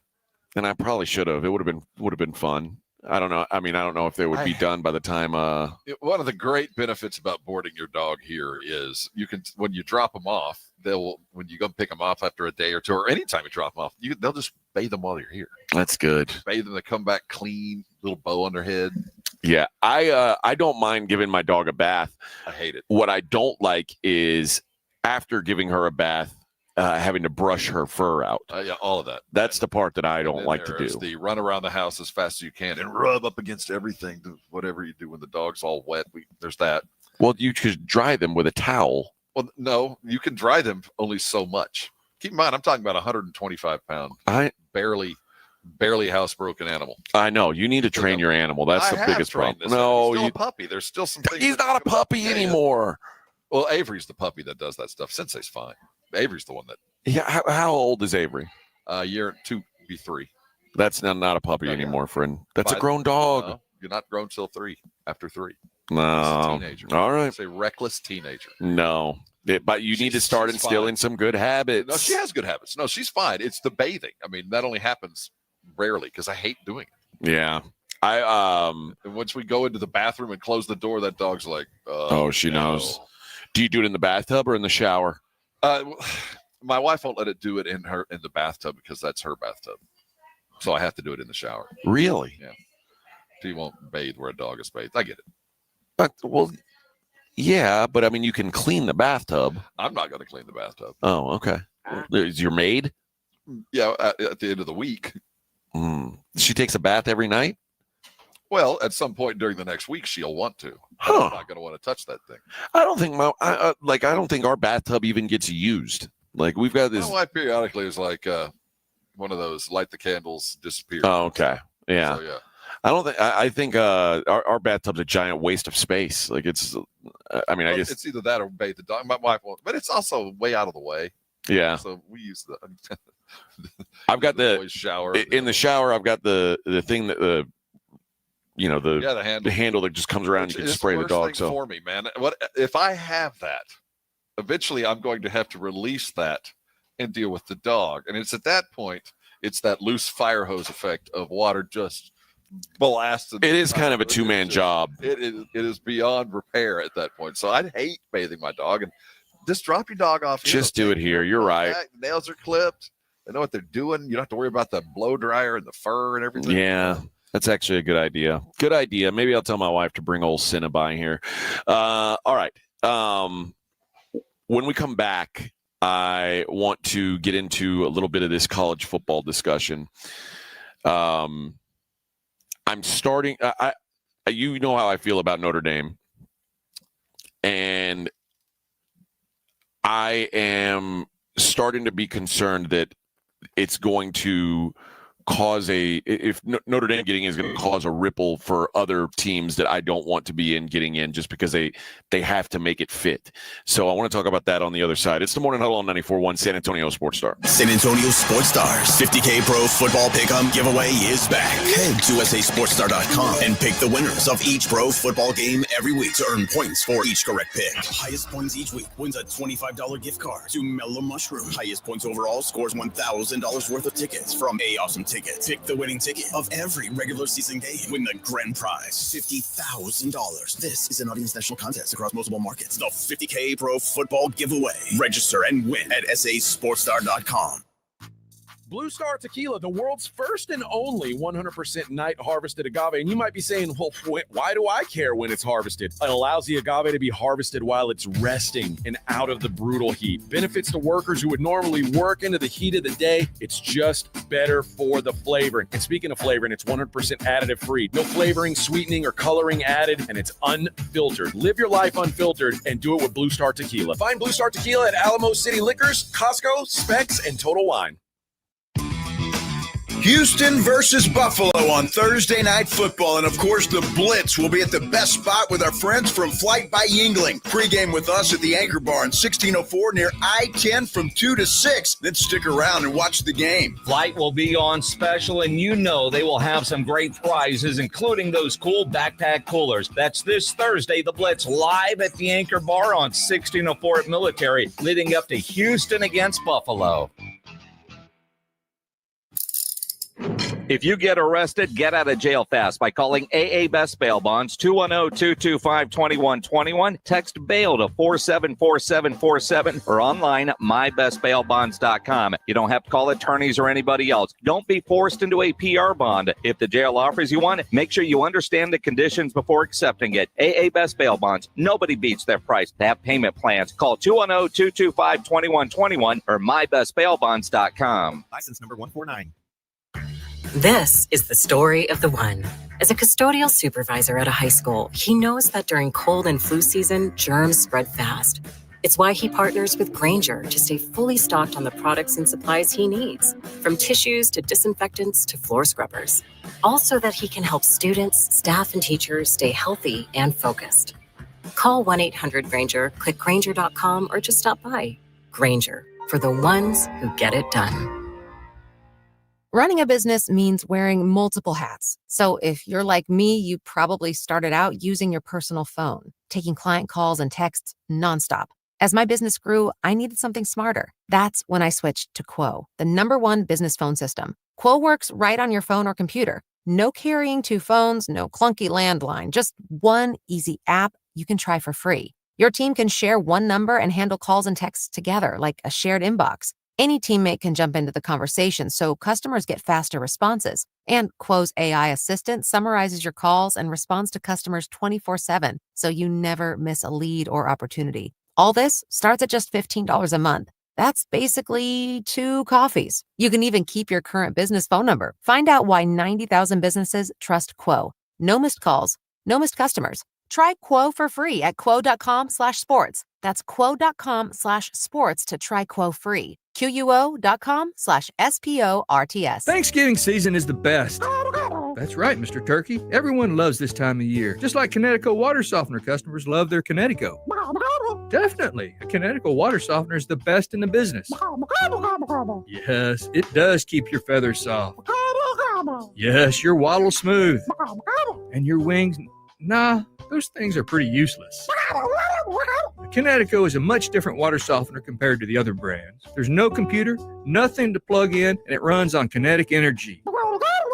And I probably should have. It would have been fun. I don't know. I mean, I don't know if they would be done by the time. One of the great benefits about boarding your dog here is you can, when you drop them off, when you go pick them off after a day or two, or anytime you drop them off, they'll just bathe them while you're here. That's good. Bathe them, they come back clean, little bow on their head. Yeah, I don't mind giving my dog a bath. I hate it. What I don't like is after giving her a bath, having to brush her fur out. Yeah, all of that. That's the part that I don't like to do. The run around the house as fast as you can and rub up against everything, whatever you do when the dog's all wet. There's that. Well, you could dry them with a towel. Well, no, you can dry them only so much. Keep in mind, I'm talking about 125-pound, barely housebroken animal. I know. You need to train your animal. That's the biggest problem. No, he's still a puppy. There's still some things. He's not a puppy anymore. Well, Avery's the puppy that does that stuff. Sensei's fine. Avery's the one that. Yeah. How old is Avery? Year 2, be 3. That's not a puppy anymore, friend. That's a grown dog. No, you're not grown till 3. After 3. No. It's a teenager. All right. It's a reckless teenager. No. But you need to start instilling some good habits. No, she has good habits. No, she's fine. It's the bathing. I mean, that only happens rarely because I hate doing it. Yeah. And once we go into the bathroom and close the door, that dog's like, she knows. Do you do it in the bathtub or in the shower? My wife won't let it do it in the bathtub because that's her bathtub. So I have to do it in the shower. Really? Yeah. She won't bathe where a dog is bathed. I get it. But yeah, but I mean, you can clean the bathtub. I'm not going to clean the bathtub. Oh, okay. Is your maid? Yeah, at the end of the week. She takes a bath every night? Well, at some point during the next week, she'll want to. I'm not going to want to touch that thing. I don't think I don't think our bathtub even gets used. Like we've got this. My wife periodically is like one of those light the candles, disappear. Oh, okay. Yeah. So, yeah. I think our bathtub's a giant waste of space. Like it's, I mean, I guess it's either that or bathe the dog. My wife won't, but it's also way out of the way. Yeah. So we use the. I've got the shower in the shower. I've got the thing that the handle that just comes around and you can spray the dog. So for me, man, what if I have that? Eventually, I'm going to have to release that and deal with the dog, and it's at that point, it's that loose fire hose effect of water just blasted. It is kind of a 2-man job. It is beyond repair at that point. So I'd hate bathing my dog, and just drop your dog off. Just do it here. You're right. Nails are clipped. They know what they're doing. You don't have to worry about the blow dryer and the fur and everything. Yeah. That's actually a good idea. Good idea. Maybe I'll tell my wife to bring old Cinna by here. All right. When we come back, I want to get into a little bit of this college football discussion. I'm starting. You know how I feel about Notre Dame, and I am starting to be concerned that it's going to cause if Notre Dame getting in is going to cause a ripple for other teams that I don't want to be in getting in just because they have to make it fit. So I want to talk about that on the other side. It's the Morning Huddle on 94.1 San Antonio Sports Star. San Antonio Sports Stars 50K Pro Football Pick'em giveaway is back. Head to sasportstar.com and pick the winners of each pro football game every week to earn points for each correct pick. Highest points each week wins a $25 gift card to Mellow Mushroom. Highest points overall scores $1,000 worth of tickets from A Awesome Tickets. Pick the winning ticket of every regular season game. Win the grand prize, $50,000. This is an Audience National contest across multiple markets. The 50K Pro Football Giveaway. Register and win at sasportstar.com. Blue Star Tequila, the world's first and only 100% night harvested agave. And you might be saying, well, why do I care when it's harvested? It allows the agave to be harvested while it's resting and out of the brutal heat. Benefits to workers who would normally work into the heat of the day. It's just better for the flavoring. And speaking of flavoring, it's 100% additive free. No flavoring, sweetening, or coloring added, and it's unfiltered. Live your life unfiltered and do it with Blue Star Tequila. Find Blue Star Tequila at Alamo City Liquors, Costco, Specs, and Total Wine. Houston versus Buffalo on Thursday Night Football. And, of course, the Blitz will be at the best spot with our friends from Flight by Yingling. Pre-game with us at the Anchor Bar in 1604 near I-10 from 2 to 6. Then stick around and watch the game. Flight will be on special, and you know they will have some great prizes, including those cool backpack coolers. That's this Thursday, the Blitz live at the Anchor Bar on 1604 at Military, leading up to Houston against Buffalo. If you get arrested, get out of jail fast by calling AA Best Bail Bonds, 210-225-2121. Text bail to 474747 or online mybestbailbonds.com. You don't have to call attorneys or anybody else. Don't be forced into a PR bond. If the jail offers you one, make sure you understand the conditions before accepting it. AA Best Bail Bonds. Nobody beats their price. They have payment plans. Call 210-225-2121 or mybestbailbonds.com. License number 149. This is the story of the one. As a custodial supervisor at a high school, he knows that during cold and flu season, germs spread fast. It's why he partners with Grainger to stay fully stocked on the products and supplies he needs, from tissues to disinfectants to floor scrubbers. All so that he can help students, staff, and teachers stay healthy and focused. Call 1-800-GRAINGER, click Grainger.com, or just stop by. Grainger, for the ones who get it done. Running a business means wearing multiple hats. So if you're like me, you probably started out using your personal phone, taking client calls and texts nonstop. As my business grew, I needed something smarter. That's when I switched to Quo, the #1 business phone system. Quo works right on your phone or computer. No carrying 2 phones, no clunky landline, just one easy app you can try for free. Your team can share one number and handle calls and texts together like a shared inbox. Any teammate can jump into the conversation, so customers get faster responses. And Quo's AI assistant summarizes your calls and responds to customers 24/7, so you never miss a lead or opportunity. All this starts at just $15 a month. That's basically 2 coffees. You can even keep your current business phone number. Find out why 90,000 businesses trust Quo. No missed calls, no missed customers. Try Quo for free at quo.com/sports. That's quo.com/sports to try Quo free. QUO.com/SPORTS. Thanksgiving season is the best. That's right, Mr. Turkey. Everyone loves this time of year. Just like Connecticut water softener customers love their Connecticut. Definitely. A Connecticut water softener is the best in the business. Yes, it does keep your feathers soft. Yes, your waddle smooth. And your wings, nah, those things are pretty useless. Connecticut is a much different water softener compared to the other brands. There's no computer, nothing to plug in, and it runs on kinetic energy.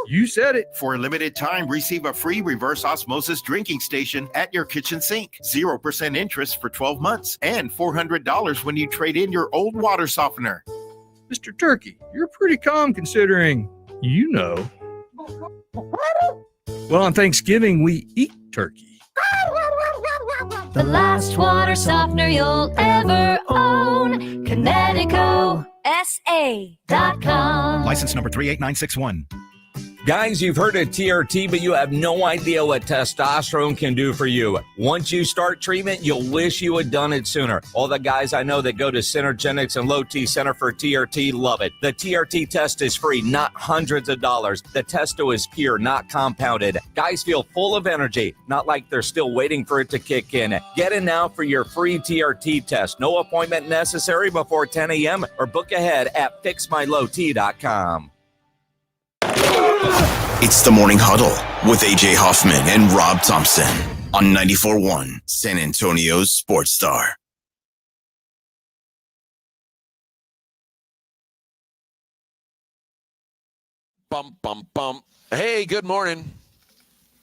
You said it. For a limited time, receive a free reverse osmosis drinking station at your kitchen sink. 0% interest for 12 months and $400 when you trade in your old water softener. Mr. Turkey, you're pretty calm considering, you know. Well, on Thanksgiving, we eat turkey. The last water softener you'll ever own. ConnecticutSA.com. License number 38961. Guys, you've heard of TRT, but you have no idea what testosterone can do for you. Once you start treatment, you'll wish you had done it sooner. All the guys I know that go to Synergenics and Low T Center for TRT love it. The TRT test is free, not hundreds of dollars. The testo is pure, not compounded. Guys feel full of energy, not like they're still waiting for it to kick in. Get in now for your free TRT test. No appointment necessary before 10 a.m. or book ahead at fixmylowt.com. It's the Morning Huddle with AJ Hoffman and Rob Thompson on 94.1 San Antonio's Sports Star. Bum, bum, bum. Hey, good morning.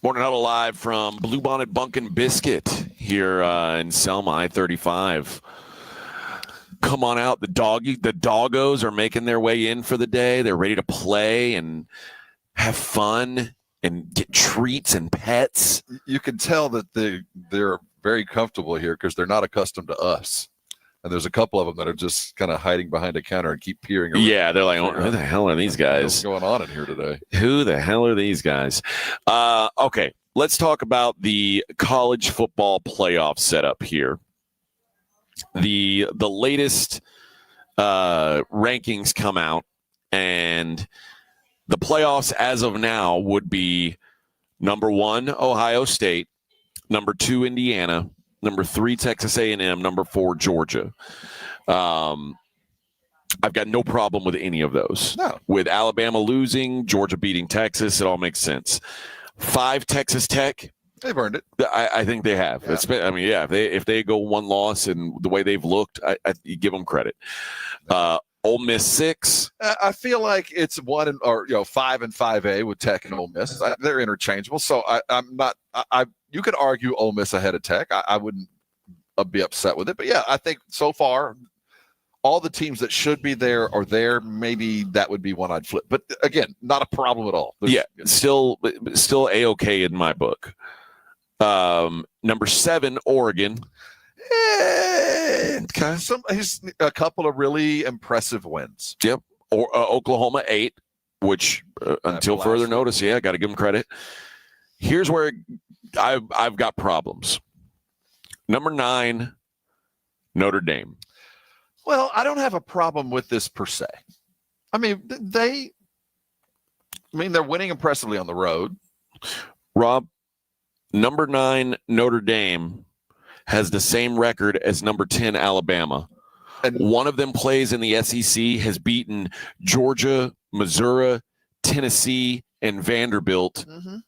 Morning Huddle live from Bluebonnet Bunkin' Biscuit here in Selma, I-35. Come on out. The doggos are making their way in for the day. They're ready to play and have fun and get treats and pets. You can tell that they're very comfortable here because they're not accustomed to us. And there's a couple of them that are just kind of hiding behind a counter and keep peering around. Yeah, they're like, who the hell are these guys? What's going on in here today? Who the hell are these guys? Okay, let's talk about the college football playoff setup here. The latest rankings come out, and the playoffs as of now would be number 1, Ohio State, number 2, Indiana, number 3, Texas A&M, number 4, Georgia. I've got no problem with any of those. No. With Alabama losing, Georgia beating Texas, it all makes sense. 5, Texas Tech. They've earned it. I think they have. Yeah. If they go one loss and the way they've looked, you give them credit. Ole Miss 6. I feel like it's 1 and 5 and 5A with Tech and Ole Miss. They're interchangeable. So I'm not. You could argue Ole Miss ahead of Tech. I wouldn't be upset with it. But yeah, I think so far all the teams that should be there are there. Maybe that would be one I'd flip. But again, not a problem at all. Still A-okay in my book. Number 7, Oregon. He's a couple of really impressive wins. Yep. Or Oklahoma 8, which until further notice, got to give them credit. Here's where I've got problems. Number 9, Notre Dame. Well, I don't have a problem with this per se. I mean, they're winning impressively on the road. Rob, number 9, Notre Dame has the same record as number 10, Alabama. And one of them plays in the SEC, has beaten Georgia, Missouri, Tennessee, and Vanderbilt. Mm-hmm.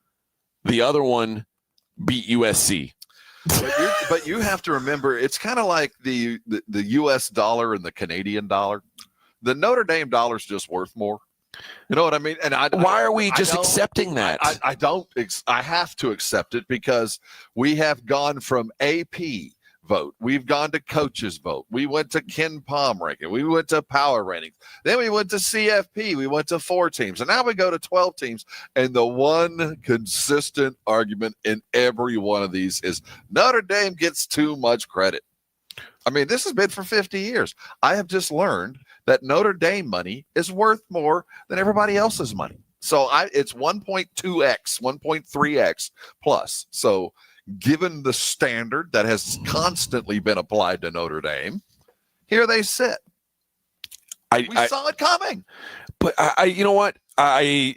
The other one beat USC. But you have to remember, it's kind of like the U.S. dollar and the Canadian dollar. The Notre Dame dollar is just worth more. You know what I mean? And why are we just accepting that? I don't. I have to accept it because we have gone from AP vote. We've gone to coaches vote. We went to Ken Palm ranking. We went to power ratings. Then we went to CFP. We went to 4 teams. And now we go to 12 teams. And the one consistent argument in every one of these is Notre Dame gets too much credit. I mean, this has been for 50 years. I have just learned that Notre Dame money is worth more than everybody else's money. So it's 1.2x, 1.3x plus. So given the standard that has constantly been applied to Notre Dame, here they sit. We saw it coming. But you know what? I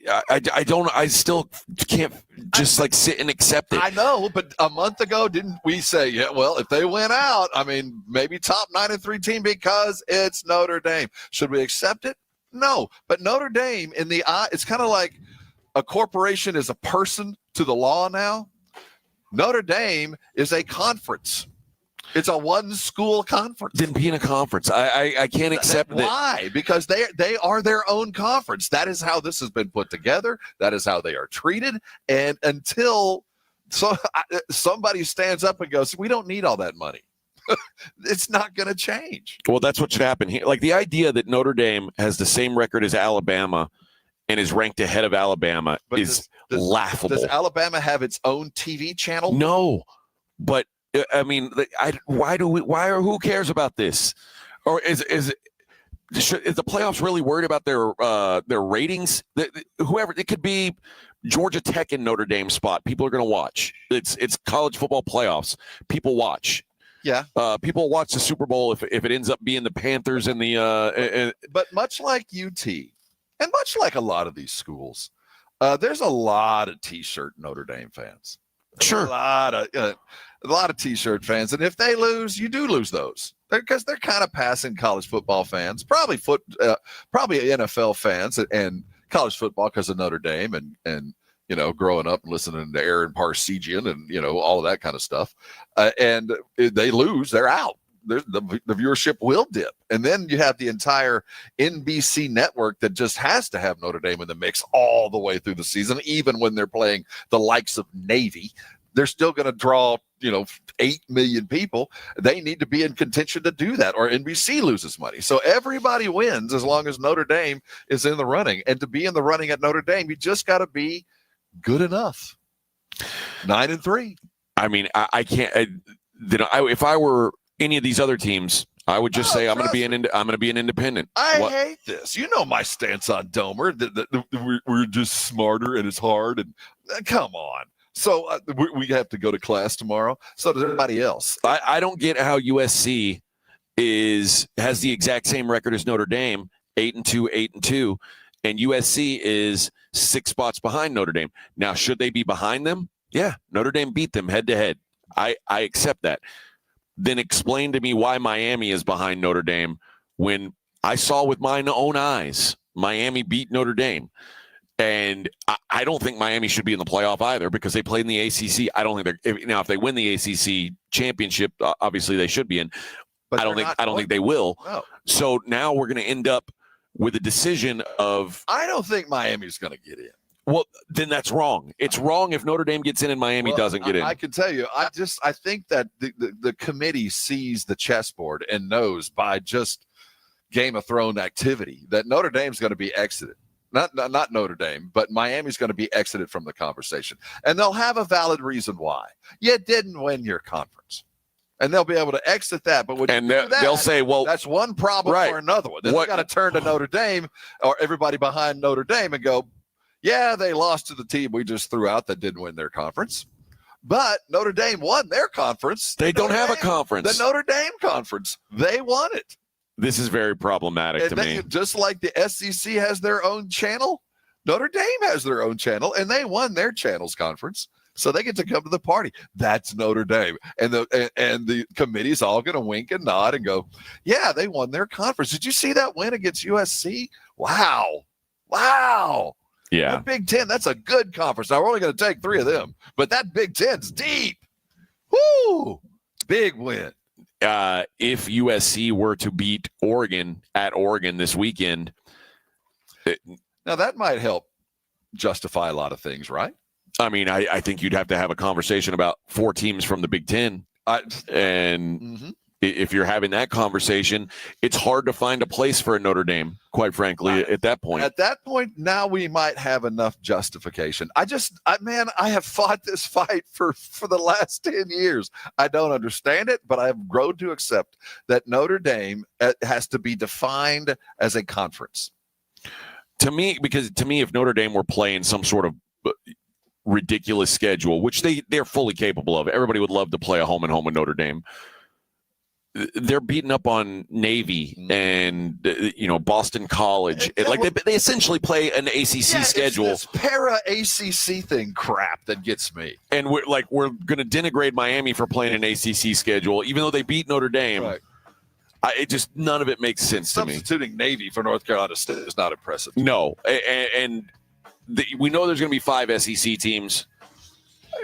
still can't just sit and accept it. I know, but a month ago, didn't we say, yeah, well, if they went out, I mean, maybe top 9-3 team because it's Notre Dame. Should we accept it? No. But Notre Dame, in the eye, it's kind of like a corporation is a person to the law now. Notre Dame is a conference. It's a one-school conference. Then being a conference, I can't accept that. Why? Because they are their own conference. That is how this has been put together. That is how they are treated. And until somebody stands up and goes, we don't need all that money, it's not going to change. Well, that's what should happen here. Like the idea that Notre Dame has the same record as Alabama and is ranked ahead of Alabama is laughable. Does Alabama have its own TV channel? No, but I mean, who cares about this? Or is the playoffs really worried about their ratings? Whoever, it could be Georgia Tech and Notre Dame spot. People are going to watch. It's college football playoffs. People watch. Yeah. People watch the Super Bowl if it ends up being the Panthers and the. But much like UT, and much like a lot of these schools, there's a lot of T-shirt Notre Dame fans. Sure. A lot of T-shirt fans, and if they lose, you do lose those because they're kind of passing college football fans, probably NFL fans, and college football because of Notre Dame and growing up and listening to Aaron Parsegian and all of that kind of stuff, and if they lose, they're out. The viewership will dip, and then you have the entire NBC network that just has to have Notre Dame in the mix all the way through the season, even when they're playing the likes of Navy. They're still going to draw 8 million people. They need to be in contention to do that, or NBC loses money. So everybody wins as long as Notre Dame is in the running. And to be in the running at Notre Dame, you just got to be good enough. 9-3. I mean, I can't. If I were any of these other teams, I would just say I'm going to be an independent. I hate this. You know my stance on Domer. We're just smarter and it's hard. And come on. So we have to go to class tomorrow. So does everybody else. I don't get how USC has the exact same record as Notre Dame, 8-2, 8-2, and USC is 6 spots behind Notre Dame. Now, should they be behind them? Yeah, Notre Dame beat them head to head. I accept that. Then explain to me why Miami is behind Notre Dame when I saw with my own eyes Miami beat Notre Dame. And I don't think Miami should be in the playoff either because they played in the ACC. I don't think if they win the ACC championship, obviously they should be in. But I don't think they will. No. So now we're going to end up with a decision of. I don't think Miami's going to get in. Well, then that's wrong. It's wrong if Notre Dame gets in and Miami doesn't get in. I can tell you, I think that the committee sees the chessboard and knows by just Game of Thrones activity that Notre Dame's going to be exited. Not Notre Dame, but Miami's going to be exited from the conversation. And they'll have a valid reason why. You didn't win your conference. And they'll be able to exit that. But when they'll say, well, that's one problem or another one. Then they got to turn to Notre Dame or everybody behind Notre Dame and go, yeah, they lost to the team we just threw out that didn't win their conference. But Notre Dame won their conference. They don't have a conference. The Notre Dame conference. They won it. This is very problematic to me. Just like the SEC has their own channel, Notre Dame has their own channel, and they won their channels conference. So they get to come to the party. That's Notre Dame. And the committee's all going to wink and nod and go, yeah, they won their conference. Did you see that win against USC? Wow. Yeah. The Big Ten, that's a good conference. Now, we're only going to take 3 of them, but that Big Ten's deep. Woo! Big win. If USC were to beat Oregon at Oregon this weekend. Now, that might help justify a lot of things, right? I mean, I think you'd have to have a conversation about 4 teams from the Big Ten. If you're having that conversation, it's hard to find a place for a Notre Dame, quite frankly, at that point. At that point, now we might have enough justification. I have fought this fight for the last 10 years. I don't understand it, but I've grown to accept that Notre Dame has to be defined as a conference. To me, if Notre Dame were playing some sort of ridiculous schedule, which they're fully capable of, everybody would love to play a home and home with Notre Dame. They're beating up on Navy and Boston College. They essentially play an ACC schedule. It's this para ACC thing crap that gets me. And we're going to denigrate Miami for playing an ACC schedule, even though they beat Notre Dame. Right. None of it makes sense to me. Substituting Navy for North Carolina State is not impressive. No, and we know there's going to be 5 SEC teams.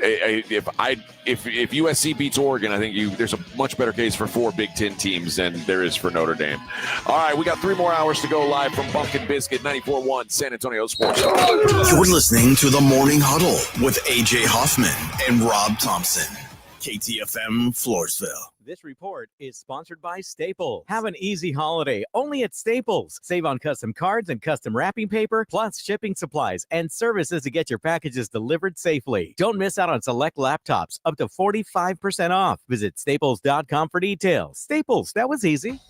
If USC beats Oregon, I think there's a much better case for 4 Big Ten teams than there is for Notre Dame. All right, we got 3 more hours to go live from Pumpkin Biscuit 94.1 San Antonio Sports. You're listening to the Morning Huddle with AJ Hoffman and Rob Thompson. KTFM Floresville. This report is sponsored by Staples. Have an easy holiday only at Staples. Save on custom cards and custom wrapping paper, plus shipping supplies and services to get your packages delivered safely. Don't miss out on select laptops, up to 45% off. Visit staples.com for details. Staples, that was easy.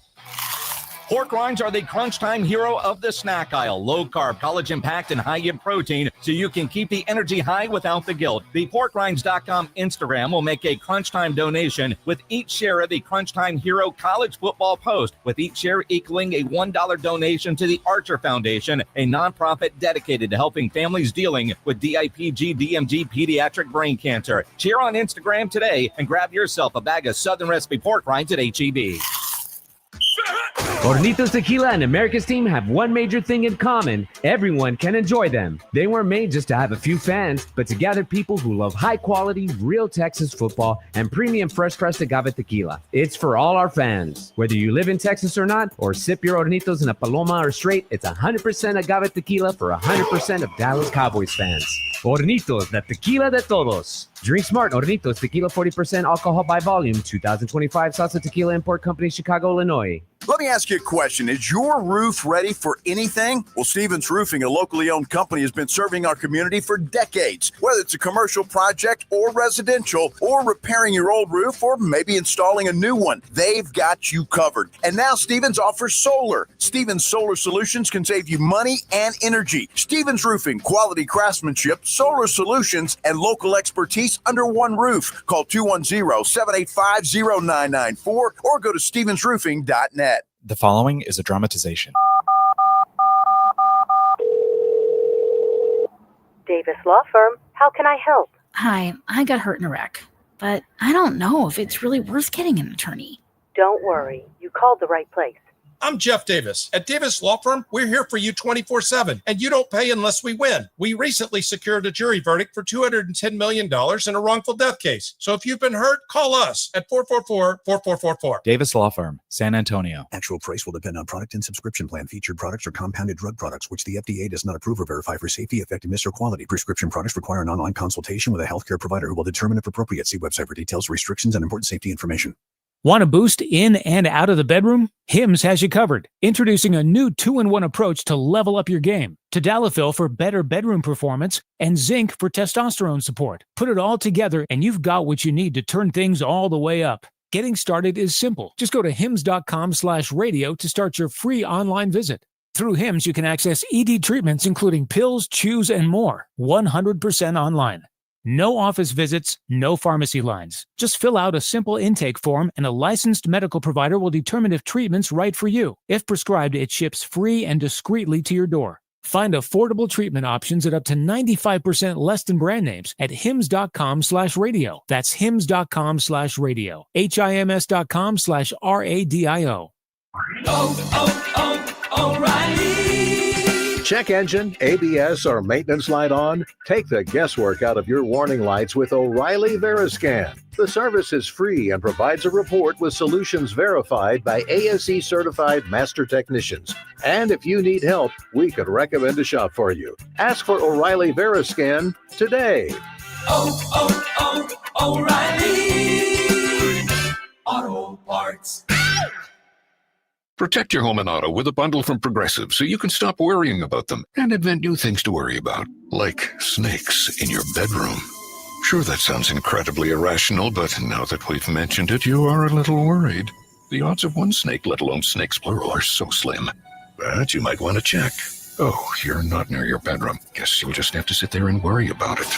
Pork rinds are the crunch time hero of the snack aisle. Low carb, collagen packed, and high in protein, so you can keep the energy high without the guilt. The porkrinds.com Instagram will make a crunch time donation with each share of the Crunch Time Hero College Football Post, with each share equaling a $1 donation to the Archer Foundation, a nonprofit dedicated to helping families dealing with DIPG, DMG, pediatric brain cancer. Share on Instagram today and grab yourself a bag of Southern Recipe pork rinds at HEB. Hornitos Tequila and America's team have one major thing in common. Everyone can enjoy them. They weren't made just to have a few fans, but to gather people who love high-quality, real Texas football and premium fresh-pressed agave tequila. It's for all our fans. Whether you live in Texas or not, or sip your Hornitos in a Paloma or straight, it's 100% agave tequila for 100% of Dallas Cowboys fans. Hornitos, the tequila de todos. Drink smart. Hornitos Tequila, 40% alcohol by volume. 2025 Salsa Tequila Import Company, Chicago, Illinois. Let me ask you a question. Is your roof ready for anything? Well, Stevens Roofing, a locally owned company, has been serving our community for decades. Whether it's a commercial project or residential, or repairing your old roof, or maybe installing a new one, they've got you covered. And now Stevens offers solar. Stevens Solar Solutions can save you money and energy. Stevens Roofing, quality craftsmanship, solar solutions, and local expertise under one roof. Call 210-785-0994 or go to stevensroofing.net. The following is a dramatization. Davis Law Firm, how can I help? Hi, I got hurt in a wreck, but I don't know if it's really worth getting an attorney. Don't worry, you called the right place. I'm Jeff Davis. At Davis Law Firm, we're here for you 24/7, and you don't pay unless we win. We recently secured a jury verdict for $210 million in a wrongful death case. So if you've been hurt, call us at 444-4444. Davis Law Firm, San Antonio. Actual price will depend on product and subscription plan. Featured products are compounded drug products, which the FDA does not approve or verify for safety, effectiveness, or quality. Prescription products require an online consultation with a healthcare provider who will determine if appropriate. See website for details, restrictions, and important safety information. Want a boost in and out of the bedroom? Hims has you covered. Introducing a new 2-in-1 approach to level up your game. Tadalafil for better bedroom performance and zinc for testosterone support. Put it all together and you've got what you need to turn things all the way up. Getting started is simple. Just go to hims.com/radio to start your free online visit. Through Hims, you can access ED treatments including pills, chews, and more. 100% online. No office visits, no pharmacy lines. Just fill out a simple intake form and a licensed medical provider will determine if treatment's right for you. If prescribed, it ships free and discreetly to your door. Find affordable treatment options at up to 95% less than brand names at hims.com/radio. That's hims.com/radio. HIMS.com/RADIO. O'Reilly. Check engine, ABS, or maintenance light on? Take the guesswork out of your warning lights with O'Reilly Veriscan. The service is free and provides a report with solutions verified by ASE certified master technicians. And if you need help, we could recommend a shop for you. Ask for O'Reilly Veriscan today. O'Reilly Auto Parts. Protect your home and auto with a bundle from Progressive so you can stop worrying about them and invent new things to worry about, like snakes in your bedroom. Sure, that sounds incredibly irrational, but now that we've mentioned it, you are a little worried. The odds of one snake, let alone snakes plural, are so slim. But you might want to check. Oh, you're not near your bedroom. Guess you'll just have to sit there and worry about it.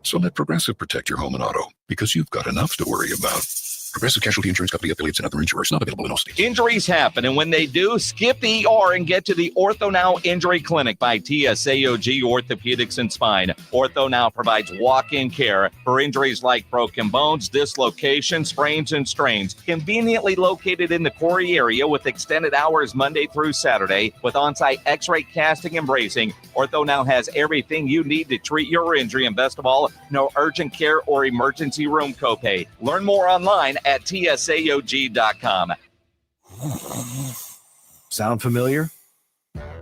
So let Progressive protect your home and auto, because you've got enough to worry about. Progressive Casualty Insurance Company affiliates and other insurers not available in all states. Injuries happen, and when they do, skip the ER and get to the Ortho Now Injury Clinic by TSAOG Orthopedics and Spine. Ortho Now provides walk-in care for injuries like broken bones, dislocations, sprains, and strains. Conveniently located in the Quarry area with extended hours Monday through Saturday with on-site x-ray casting and bracing, Ortho Now has everything you need to treat your injury, and best of all, no urgent care or emergency room copay. Learn more online at tsaog.com. Sound familiar?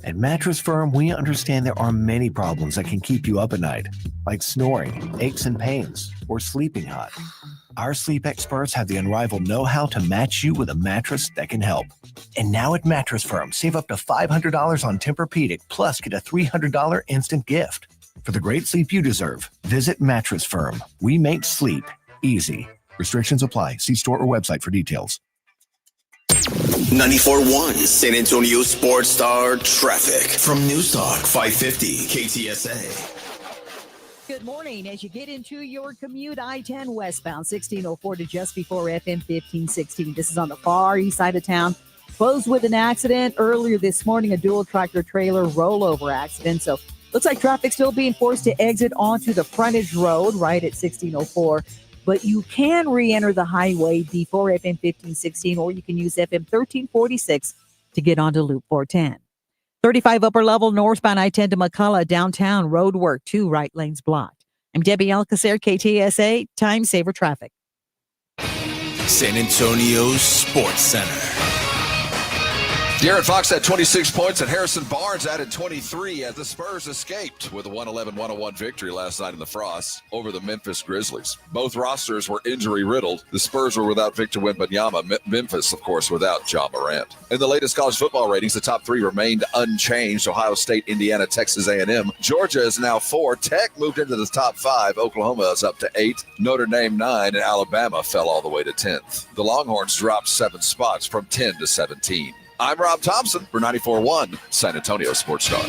At Mattress Firm, we understand there are many problems that can keep you up at night, like snoring, aches and pains, or sleeping hot. Our sleep experts have the unrivaled know-how to match you with a mattress that can help. And now at Mattress Firm, save up to $500 on Tempur-Pedic, plus get a $300 instant gift. For the great sleep you deserve, visit Mattress Firm. We make sleep easy. Restrictions apply. See store or website for details. 94.1 San Antonio Sports Star traffic from News Talk 550 KTSA. Good morning. As you get into your commute, I-10 westbound, 1604 to just before FM 1516. This is on the far east side of town. Closed with an accident earlier this morning, a dual tractor trailer rollover accident. So looks like traffic still being forced to exit onto the frontage road right at 1604. But you can re-enter the highway before FM 1516, or you can use FM 1346 to get onto Loop 410. 35 upper level northbound I-10 to McCullough, downtown road work, 2 right lanes blocked. I'm Debbie Alcacer, KTSA, Time Saver Traffic. San Antonio Sports Center. De'Aaron Fox had 26 points and Harrison Barnes added 23 as the Spurs escaped with a 111-101 victory last night in the Frost over the Memphis Grizzlies. Both rosters were injury-riddled. The Spurs were without Victor Wembanyama. Memphis, of course, without Ja Morant. In the latest college football ratings, the top 3 remained unchanged. Ohio State, Indiana, Texas A&M. Georgia is now 4. Tech moved into the top 5. Oklahoma is up to 8. Notre Dame 9, and Alabama fell all the way to 10th. The Longhorns dropped 7 spots from 10 to 17. I'm Rob Thompson for 94.1 San Antonio Sports Star.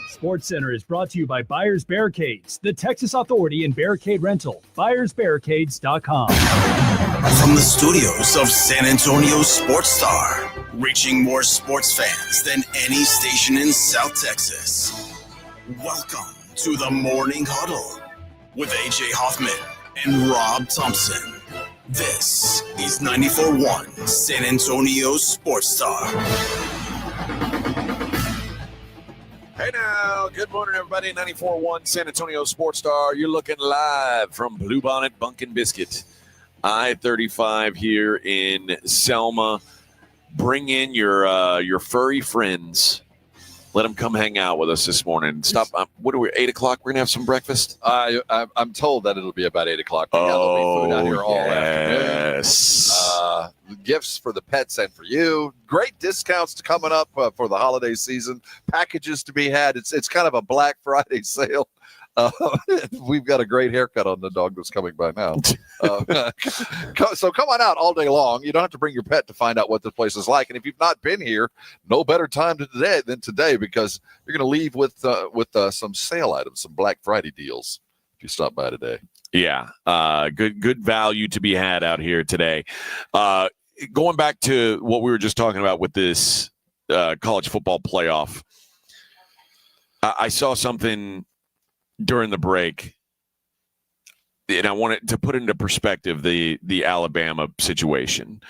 Sports Center is brought to you by Buyers Barricades, the Texas authority in barricade rental. BuyersBarricades.com. From the studios of San Antonio Sports Star, reaching more sports fans than any station in South Texas. Welcome to the Morning Huddle with AJ Hoffman and Rob Thompson. This is 94.1 San Antonio Sports Star. Hey now, good morning, everybody. 94.1 San Antonio Sports Star. You're looking live from Bluebonnet Bunkin' Biscuit. I-35 here in Selma. Bring in your furry friends. Let them come hang out with us this morning. Stop. What are we? 8 o'clock. We're gonna have some breakfast. I'm told that it'll be about 8 o'clock. We got food out here all afternoon. Gifts for the pets and for you. Great discounts coming up for the holiday season. Packages to be had. It's kind of a Black Friday sale. We've got a great haircut on the dog that's coming by now. So come on out all day long. You don't have to bring your pet to find out what the place is like. And if you've not been here, no better time than today because you're going to leave with some sale items, some Black Friday deals if you stop by today. Yeah, good value to be had out here today. Going back to what we were just talking about with this college football playoff, I saw something during the break, and I wanted to put into perspective the Alabama situation.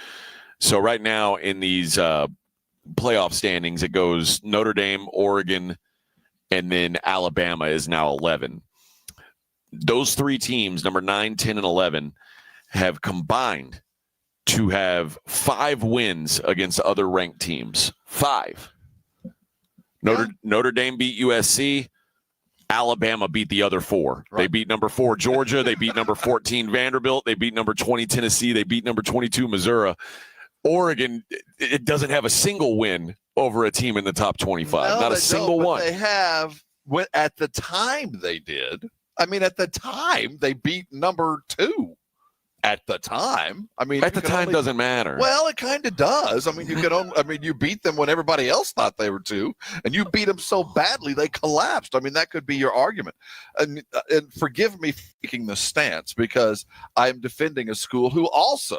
So right now in these playoff standings, it goes Notre Dame, Oregon, and then Alabama is now 11. Those three teams, number 9, 10, and 11, have combined to have 5 wins against other ranked teams. 5. Notre Dame beat USC. Alabama beat the other 4. Right. They beat number 4 Georgia. They beat number 14 Vanderbilt. They beat number 20 Tennessee. They beat number 22 Missouri. Oregon, it doesn't have a single win over a team in the top 25. Not a single one. They have. At the time they did. I mean, at the time they beat number 2. At the time, I mean, at the time doesn't matter. Well, it kind of does. I mean, you beat them when everybody else thought they were 2, and you beat them so badly they collapsed. I mean, that could be your argument. And forgive me for taking the stance because I am defending a school who also,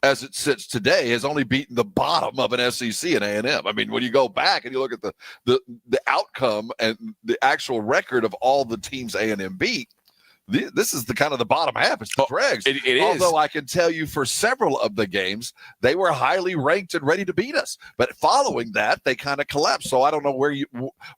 as it sits today, has only beaten the bottom of an SEC and A&M. I mean, when you go back and you look at the outcome and the actual record of all the teams A&M beat. This is the kind of the bottom half. It's the dregs. It is. Although I can tell you for several of the games, they were highly ranked and ready to beat us. But following that, they kind of collapsed. So I don't know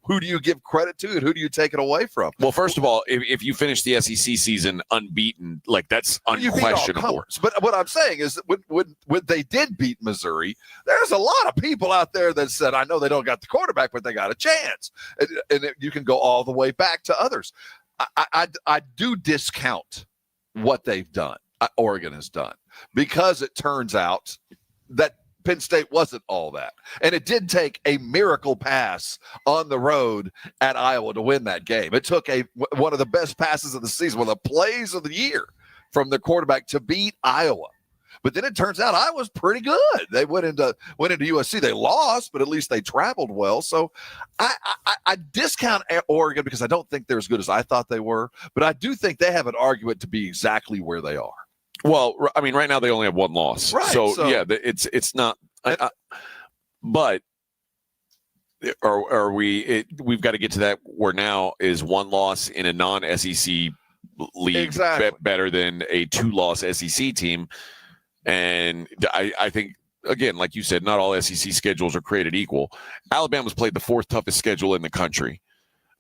who do you give credit to and who do you take it away from? Well, first of all, if you finish the SEC season unbeaten, like that's unquestionable. But what I'm saying is that when they did beat Missouri, there's a lot of people out there that said, I know they don't got the quarterback, but they got a chance. And you can go all the way back to others. I do discount what they've done, Oregon has done, because it turns out that Penn State wasn't all that. And it did take a miracle pass on the road at Iowa to win that game. It took one of the best passes of the season, one of the plays of the year from the quarterback to beat Iowa. But then it turns out I was pretty good. They went into USC. They lost, but at least they traveled well. So I discount Oregon because I don't think they're as good as I thought they were. But I do think they have an argument to be exactly where they are. Well, I mean, right now they only have 1 loss. Right. So yeah, it's not. But are we? We've got to get to that where now is 1 loss in a non-SEC league better than a 2-loss SEC team. And I think, again, like you said, not all SEC schedules are created equal. Alabama's played the 4th toughest schedule in the country.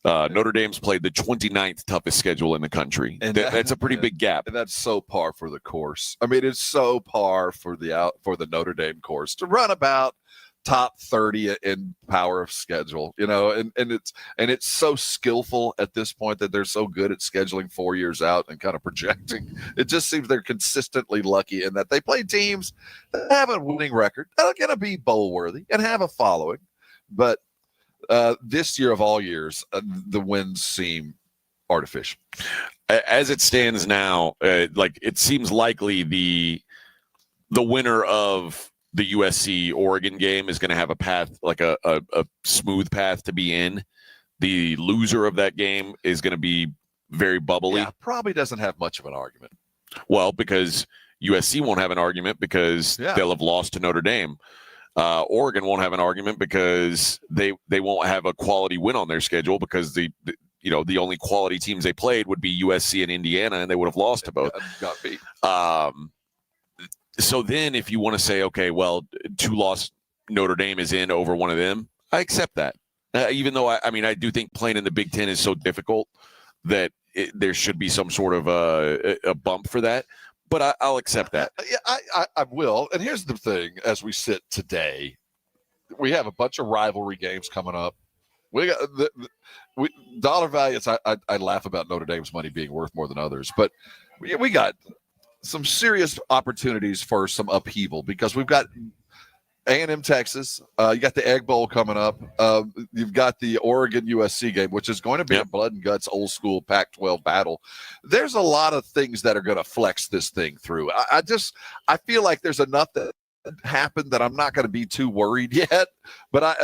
Notre Dame's played the 29th toughest schedule in the country. And that's a pretty big gap. And that's so par for the course. I mean, it's so par for the Notre Dame course to run about top 30 in power of schedule, and it's so skillful at this point that they're so good at scheduling 4 years out and kind of projecting. It just seems they're consistently lucky in that they play teams that have a winning record that are going to be bowl worthy and have a following. But this year of all years, the wins seem artificial. As it stands now, it seems likely the winner of the USC Oregon game is going to have a path, like a smooth path to be in. The loser of that game is going to be very bubbly. Yeah, probably doesn't have much of an argument. Well, because USC won't have an argument because they'll have lost to Notre Dame. Oregon won't have an argument because they won't have a quality win on their schedule because the only quality teams they played would be USC and Indiana, and they would have lost to both. Got beat. So then if you want to say, okay, well, 2-loss Notre Dame is in over one of them, I accept that. Even though, I do think playing in the Big Ten is so difficult that there should be some sort of a bump for that. But I'll accept that. Yeah, I will. And here's the thing. As we sit today, we have a bunch of rivalry games coming up. We got dollar values. I laugh about Notre Dame's money being worth more than others. But we got some serious opportunities for some upheaval because we've got A&M Texas. You got the Egg Bowl coming up. You've got the Oregon USC game, which is going to be a blood and guts, old school Pac-12 battle. There's a lot of things that are going to flex this thing through. I feel like there's enough that happened that I'm not going to be too worried yet. But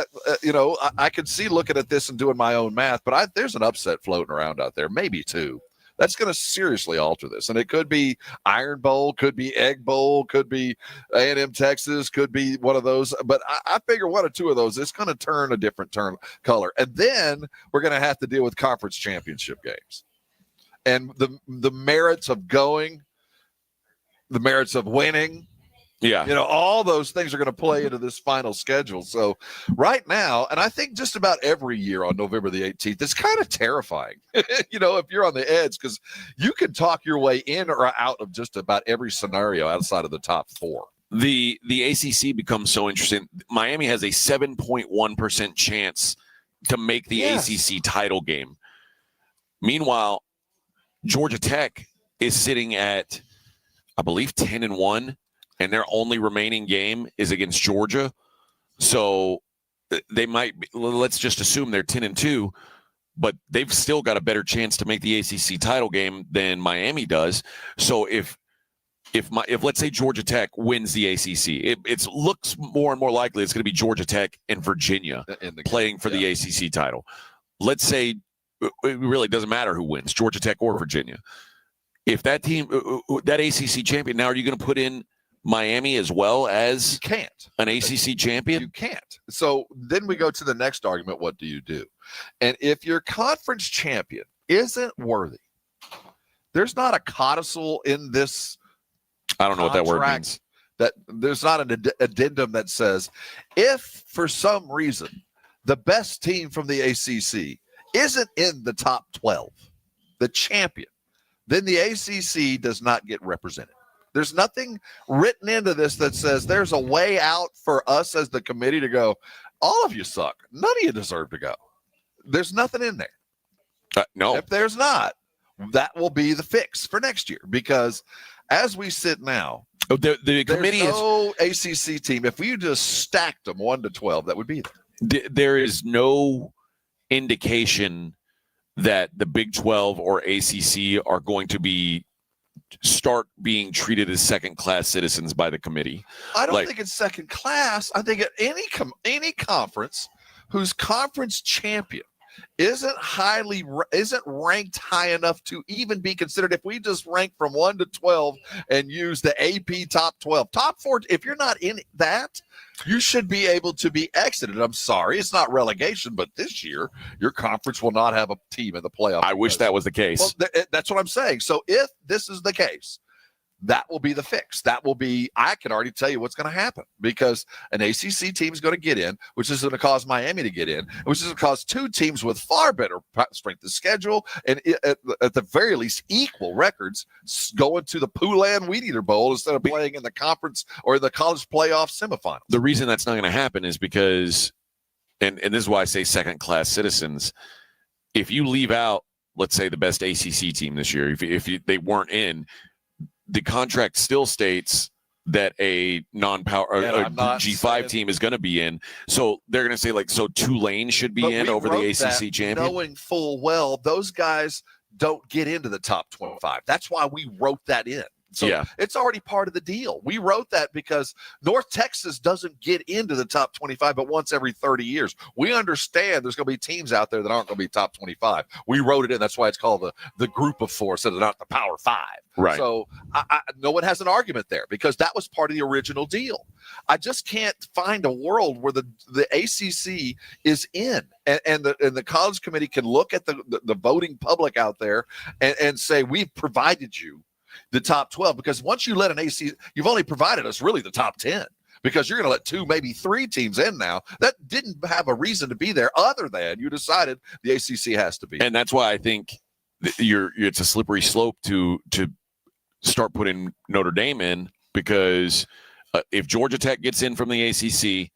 I could see looking at this and doing my own math. But there's an upset floating around out there, maybe two. That's going to seriously alter this. And it could be Iron Bowl, could be Egg Bowl, could be A&M Texas, could be one of those. But I figure one or two of those, it's going to turn a different color. And then we're going to have to deal with conference championship games. And the merits of going, the merits of winning, all those things are going to play into this final schedule. So right now, and I think just about every year on November the 18th, it's kind of terrifying, if you're on the edge, because you can talk your way in or out of just about every scenario outside of the top four. The ACC becomes so interesting. Miami has a 7.1% chance to make the ACC title game. Meanwhile, Georgia Tech is sitting at, I believe, 10-1. And their only remaining game is against Georgia. So they might be, let's just assume they're 10-2, but they've still got a better chance to make the ACC title game than Miami does. So if let's say Georgia Tech wins the ACC, it looks more and more likely it's going to be Georgia Tech and Virginia playing for the ACC title. Let's say it really doesn't matter who wins, Georgia Tech or Virginia. If that team, that ACC champion, now are you going to put in Miami as well as an ACC champion? You can't. So then we go to the next argument. What do you do? And if your conference champion isn't worthy, there's not a codicil in this. I don't know what that word means. That there's not an addendum that says if for some reason the best team from the ACC isn't in the top 12, the champion, then the ACC does not get represented. There's nothing written into this that says there's a way out for us as the committee to go, all of you suck. None of you deserve to go. There's nothing in there. No. If there's not, that will be the fix for next year. Because as we sit now, the committee there's no ACC team. If we just stacked them 1-12, that would be there. There is no indication that the Big 12 or ACC are going to start being treated as second-class citizens by the committee. I don't think it's second class. I think at any conference whose conference champion isn't ranked high enough to even be considered. If we just rank from 1-12 and use the AP top 12, top 4, if you're not in that, you should be able to be exited. I'm sorry, it's not relegation, but this year your conference will not have a team in the playoff. I wish that was the case. Well, that's what I'm saying. So if this is the case, that will be the fix. I can already tell you what's going to happen, because an ACC team is going to get in, which is going to cause Miami to get in, which is going to cause two teams with far better strength of schedule and at the very least equal records going to the Poulan Weed Eater Bowl instead of playing in the conference or the college playoff semifinals. The reason that's not going to happen is because, and this is why I say second-class citizens, if you leave out, let's say, the best ACC team this year, if they weren't in, the contract still states that a non-power G5 team is going to be in. So they're going to say, so Tulane should be in over the ACC champion. Knowing full well those guys don't get into the top 25. That's why we wrote that in. So it's already part of the deal. We wrote that because North Texas doesn't get into the top 25 but once every 30 years. We understand there's going to be teams out there that aren't going to be top 25. We wrote it in. That's why it's called the group of four, so they're not the Power Five. Right. So no one has an argument there because that was part of the original deal. I just can't find a world where the ACC is in and the college committee can look at the voting public out there and say, we've provided you the top 12, because once you let an AC, you've only provided us really the top 10, because you're going to let 2, maybe 3 teams in now that didn't have a reason to be there other than you decided the ACC has to be. And that's why I think it's a slippery slope to start putting Notre Dame in, because if Georgia Tech gets in from the ACC,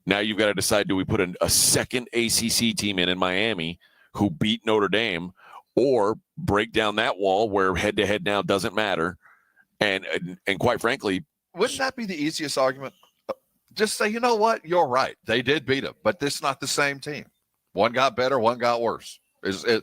now you've got to decide, do we put a second ACC team in Miami who beat Notre Dame, or break down that wall where head-to-head now doesn't matter? And quite frankly, wouldn't that be the easiest argument? Just say, you know what? You're right. They did beat them, but this is not the same team. One got better, one got worse. I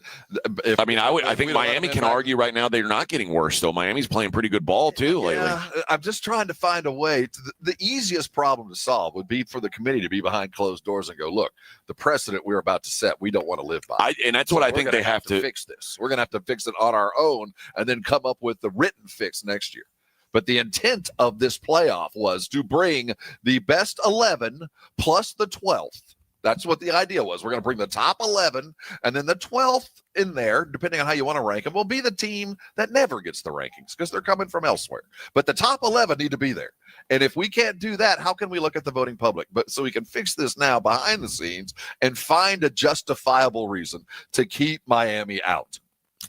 think Miami can argue right now they're not getting worse, though. Miami's playing pretty good ball, too, lately. I'm just trying to find a way. The easiest problem to solve would be for the committee to be behind closed doors and go, look, the precedent we're about to set, we don't want to live by. And that's what I think they have to fix this. We're going to have to fix it on our own and then come up with the written fix next year. But the intent of this playoff was to bring the best 11 plus the 12th. That's what the idea was. We're going to bring the top 11, and then the 12th in there, depending on how you want to rank them, will be the team that never gets the rankings because they're coming from elsewhere. But the top 11 need to be there. And if we can't do that, how can we look at the voting public? But so we can fix this now behind the scenes and find a justifiable reason to keep Miami out.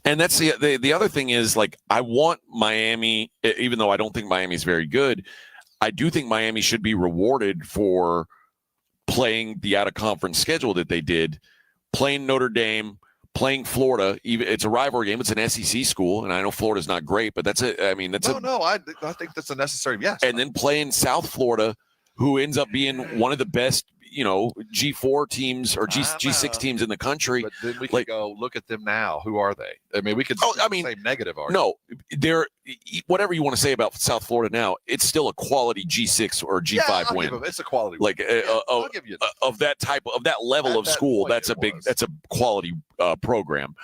And that's the other thing is, like, I want Miami, even though I don't think Miami's very good, I do think Miami should be rewarded for playing the out-of-conference schedule that they did, playing Notre Dame, playing Florida. It's a rivalry game. It's an SEC school, and I know Florida's not great, but that's it. I mean, I think that's a necessary yes. And then playing South Florida, who ends up being one of the best, G4 teams or G6 teams in the country. But then we can go look at them now. Who are they? I mean, we could say negative argument. No, they're whatever you want to say about South Florida now, it's still a quality G6 or G5 win. It's a quality win. I'll give you that. Of that type of that level of school, that's a quality program.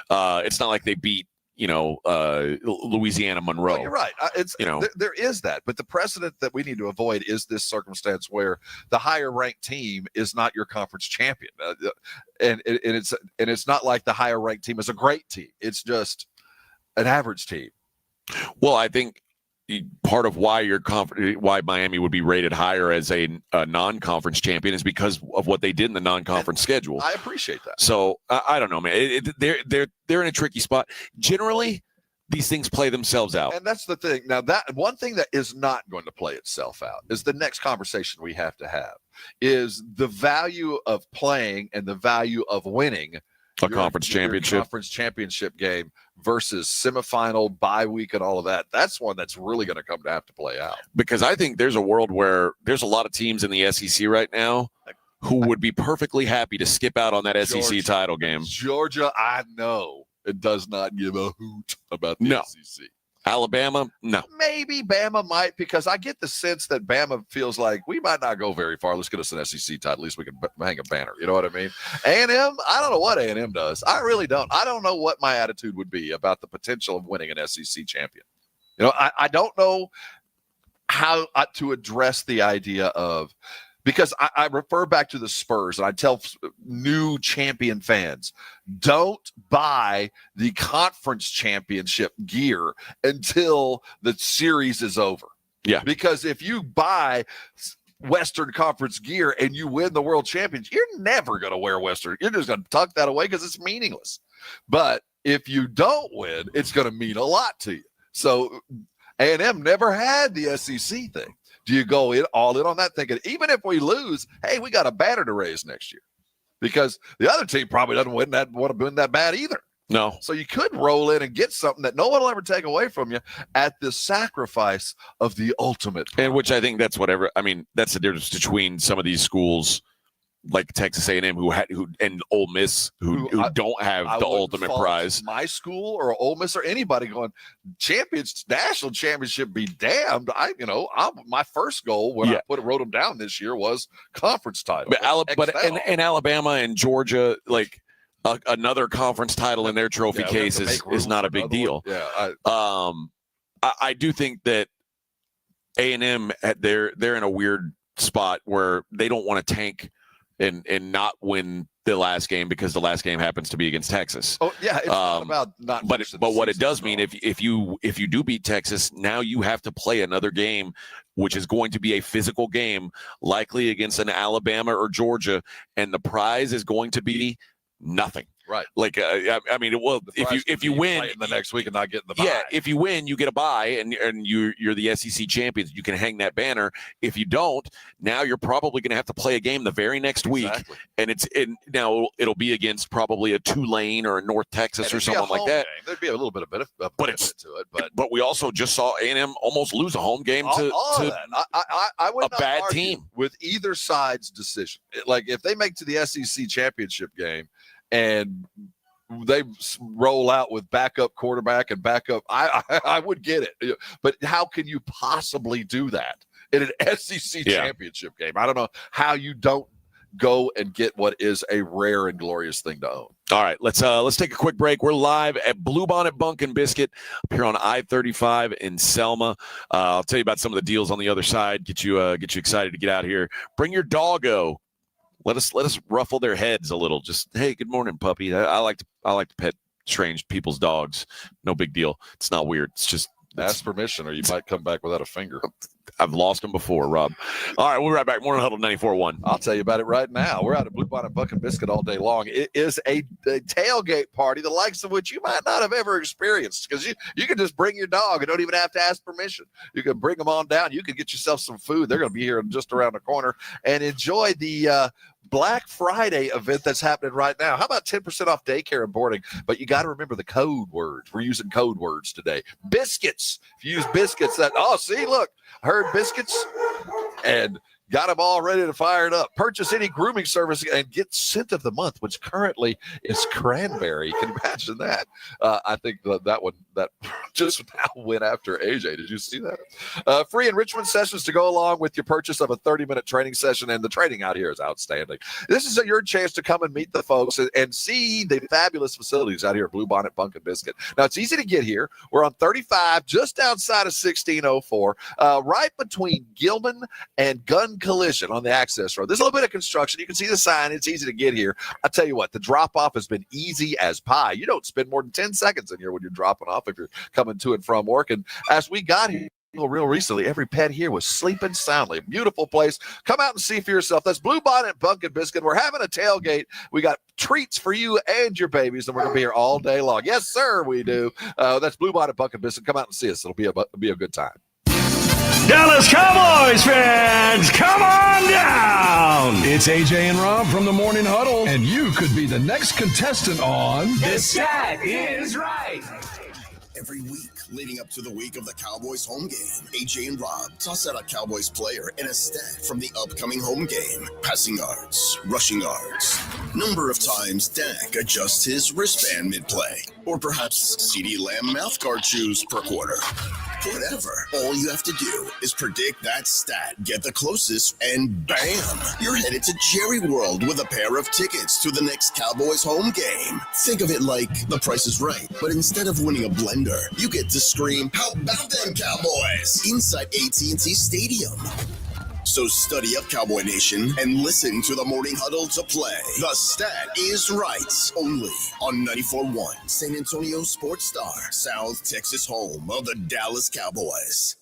It's not like they beat Louisiana Monroe. Well, you're right. There is that, but the precedent that we need to avoid is this circumstance where the higher ranked team is not your conference champion, and it's not like the higher ranked team is a great team. It's just an average team. Well, I think part of why why Miami would be rated higher as a non-conference champion is because of what they did in the non-conference schedule. I appreciate that. So I don't know, man. They're in a tricky spot. Generally, these things play themselves out. And that's the thing. Now, that one thing that is not going to play itself out is the next conversation we have to have is the value of playing and the value of winning a conference championship game versus semifinal, bye week, and all of that. That's one that's really going to have to play out. Because I think there's a world where there's a lot of teams in the SEC right now who would be perfectly happy to skip out on that SEC title game. Georgia, I know it does not give a hoot about the SEC. Alabama, no. Maybe Bama might, because I get the sense that Bama feels like we might not go very far. Let's get us an SEC title. At least we can hang a banner. You know what I mean? A&M, I don't know what A&M does. I really don't. I don't know what my attitude would be about the potential of winning an SEC champion. I don't know how to address the idea of, because I refer back to the Spurs, and I tell new champion fans, don't buy the conference championship gear until the series is over. Yeah. Because if you buy Western Conference gear and you win the world championship, you're never going to wear Western. You're just going to tuck that away because it's meaningless. But if you don't win, it's going to mean a lot to you. So A&M never had the SEC thing. Do you go all in on that thinking, even if we lose, hey, we got a banner to raise next year? Because the other team probably doesn't want to win that bad either. No. So you could roll in and get something that no one will ever take away from you at the sacrifice of the ultimate. And which I think that's the difference between some of these schools like Texas A&M and Ole Miss who don't have the ultimate prize. My school or Ole Miss or anybody going national championship be damned. My first goal when I wrote them down this year was conference title. But Alabama and Georgia, like another conference title in their trophy case is not a big deal. Yeah, I do think that A&M they're in a weird spot where they don't want to tank and not win the last game because the last game happens to be against Texas. Oh yeah, it's not about not. But what it does mean if you do beat Texas, now you have to play another game, which is going to be a physical game, likely against an Alabama or Georgia, and the prize is going to be nothing. Right. Like I mean, well, if you win the next week and not getting the bye. Yeah, if you win, you get a bye, and you're the SEC champions. You can hang that banner. If you don't, now you're probably going to have to play a game the very next week, and now it'll be against probably a Tulane or a North Texas or someone like that. Game. There'd be a little bit of benefit to it, but we also just saw A&M almost lose a home game to I would a not bad argue team with either side's decision. Like if they make to the SEC championship game and they roll out with backup quarterback and backup, I would get it. But how can you possibly do that in an SEC championship game? I don't know how you don't go and get what is a rare and glorious thing to own. All right, let's take a quick break. We're live at Bluebonnet Bunk and Biscuit up here on I-35 in Selma. I'll tell you about some of the deals on the other side. Get you excited to get out here. Bring your doggo. Let us ruffle their heads a little. Just, hey, good morning, puppy. I like to pet strange people's dogs. No big deal. It's not weird. It's just ask permission, or you might come back without a finger. I've lost them before, Rob. All right, we'll be right back. Morning Huddle 94.1. I'll tell you about it right now. We're out at Bluebonnet Bunk and Biscuit all day long. It is a tailgate party, the likes of which you might not have ever experienced, because you can just bring your dog and don't even have to ask permission. You can bring them on down. You can get yourself some food. They're going to be here just around the corner, and enjoy the Black Friday event that's happening right now. How about 10% off daycare and boarding? But you got to remember the code words. We're using code words today. Biscuits. If you use biscuits, look, heard biscuits and got them all ready to fire it up. Purchase any grooming service and get scent of the month, which currently is cranberry. Can you imagine that? I think that one that just now went after AJ. Did you see that? Free enrichment sessions to go along with your purchase of a 30-minute training session, and the training out here is outstanding. This is your chance to come and meet the folks and see the fabulous facilities out here at Bluebonnet Bunk and Biscuit. Now, it's easy to get here. We're on 35, just outside of 1604, right between Gilman and Gun Collision on the access road. There's a little bit of construction. You can see the sign. It's easy to get here. I tell you what, the drop-off has been easy as pie. You don't spend more than 10 seconds in here when you're dropping off if you're coming to and from work. And as we got here real recently, every pet here was sleeping soundly. Beautiful place. Come out and see for yourself. That's Bluebonnet Bunk and Biscuit. We're having a tailgate. We got treats for you and your babies, and we're going to be here all day long. Yes, sir, we do. That's Bluebonnet Bunk and Biscuit. Come out and see us. It'll be a good time. Dallas Cowboys fans, come on down! It's AJ and Rob from the Morning Huddle, and you could be the next contestant on The Stat Is Right. Every week leading up to the week of the Cowboys home game, AJ and Rob toss out a Cowboys player and a stat from the upcoming home game. Passing yards, rushing yards, number of times Dak adjusts his wristband mid-play, or perhaps CeeDee Lamb mouthguard chews per quarter. Whatever. All you have to do is predict that stat, get the closest, and bam! You're headed to Jerry World with a pair of tickets to the next Cowboys home game. Think of it like The Price is Right, but instead of winning a blender, you get to scream, "How about them Cowboys?" inside AT&T Stadium. So study up, Cowboy Nation, and listen to the Morning Huddle to play. The Stat Is Right, only on 94.1 San Antonio Sports Star, South Texas home of the Dallas Cowboys.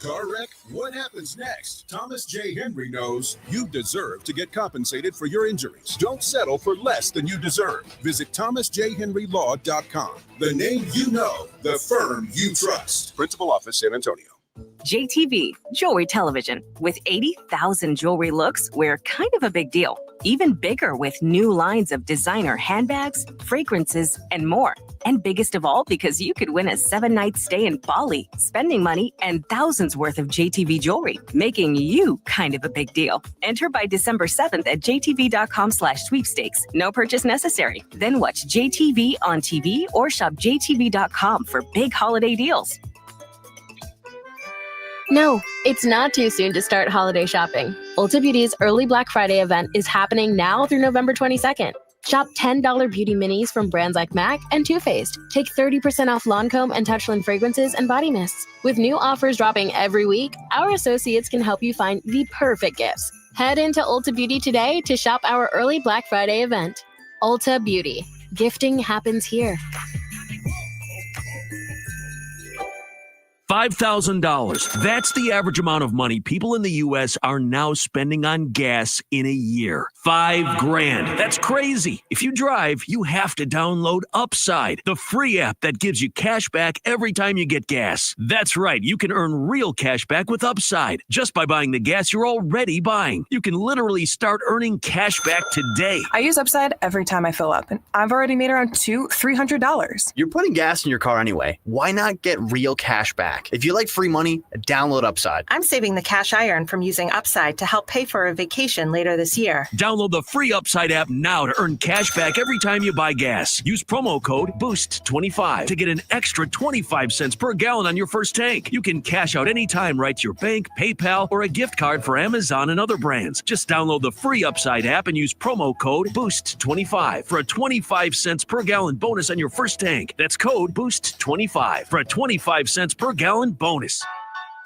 Car wreck? What happens next? Thomas J. Henry knows you deserve to get compensated for your injuries. Don't settle for less than you deserve. Visit thomasjhenrylaw.com. The name you know, the firm you trust. Principal Office, San Antonio. JTV, Jewelry Television. With 80,000 jewelry looks, we're kind of a big deal. Even bigger with new lines of designer handbags, fragrances, and more. And biggest of all, because you could win a 7-night stay in Bali, spending money, and thousands worth of JTV jewelry, making you kind of a big deal. Enter by December 7th at jtv.com/sweepstakes. No purchase necessary. Then watch JTV on TV or shop jtv.com for big holiday deals. No, it's not too soon to start holiday shopping. Ulta Beauty's early Black Friday event is happening now through November 22nd. Shop $10 beauty minis from brands like MAC and Too Faced. Take 30% off Lancome and Touchland fragrances and body mists. With new offers dropping every week, our associates can help you find the perfect gifts. Head into Ulta Beauty today to shop our early Black Friday event. Ulta Beauty. Gifting happens here. $5,000. That's the average amount of money people in the U.S. are now spending on gas in a year. $5,000. That's crazy. If you drive, you have to download Upside, the free app that gives you cash back every time you get gas. That's right. You can earn real cash back with Upside just by buying the gas you're already buying. You can literally start earning cash back today. I use Upside every time I fill up, and I've already made around $300. You're putting gas in your car anyway. Why not get real cash back? If you like free money, download Upside. I'm saving the cash I earn from using Upside to help pay for a vacation later this year. Download the free Upside app now to earn cash back every time you buy gas. Use promo code BOOST25 to get an extra 25 cents per gallon on your first tank. You can cash out anytime right to your bank, PayPal, or a gift card for Amazon and other brands. Just download the free Upside app and use promo code BOOST25 for a 25 cents per gallon bonus on your first tank. That's code BOOST25 for a 25 cents per gallon bonus.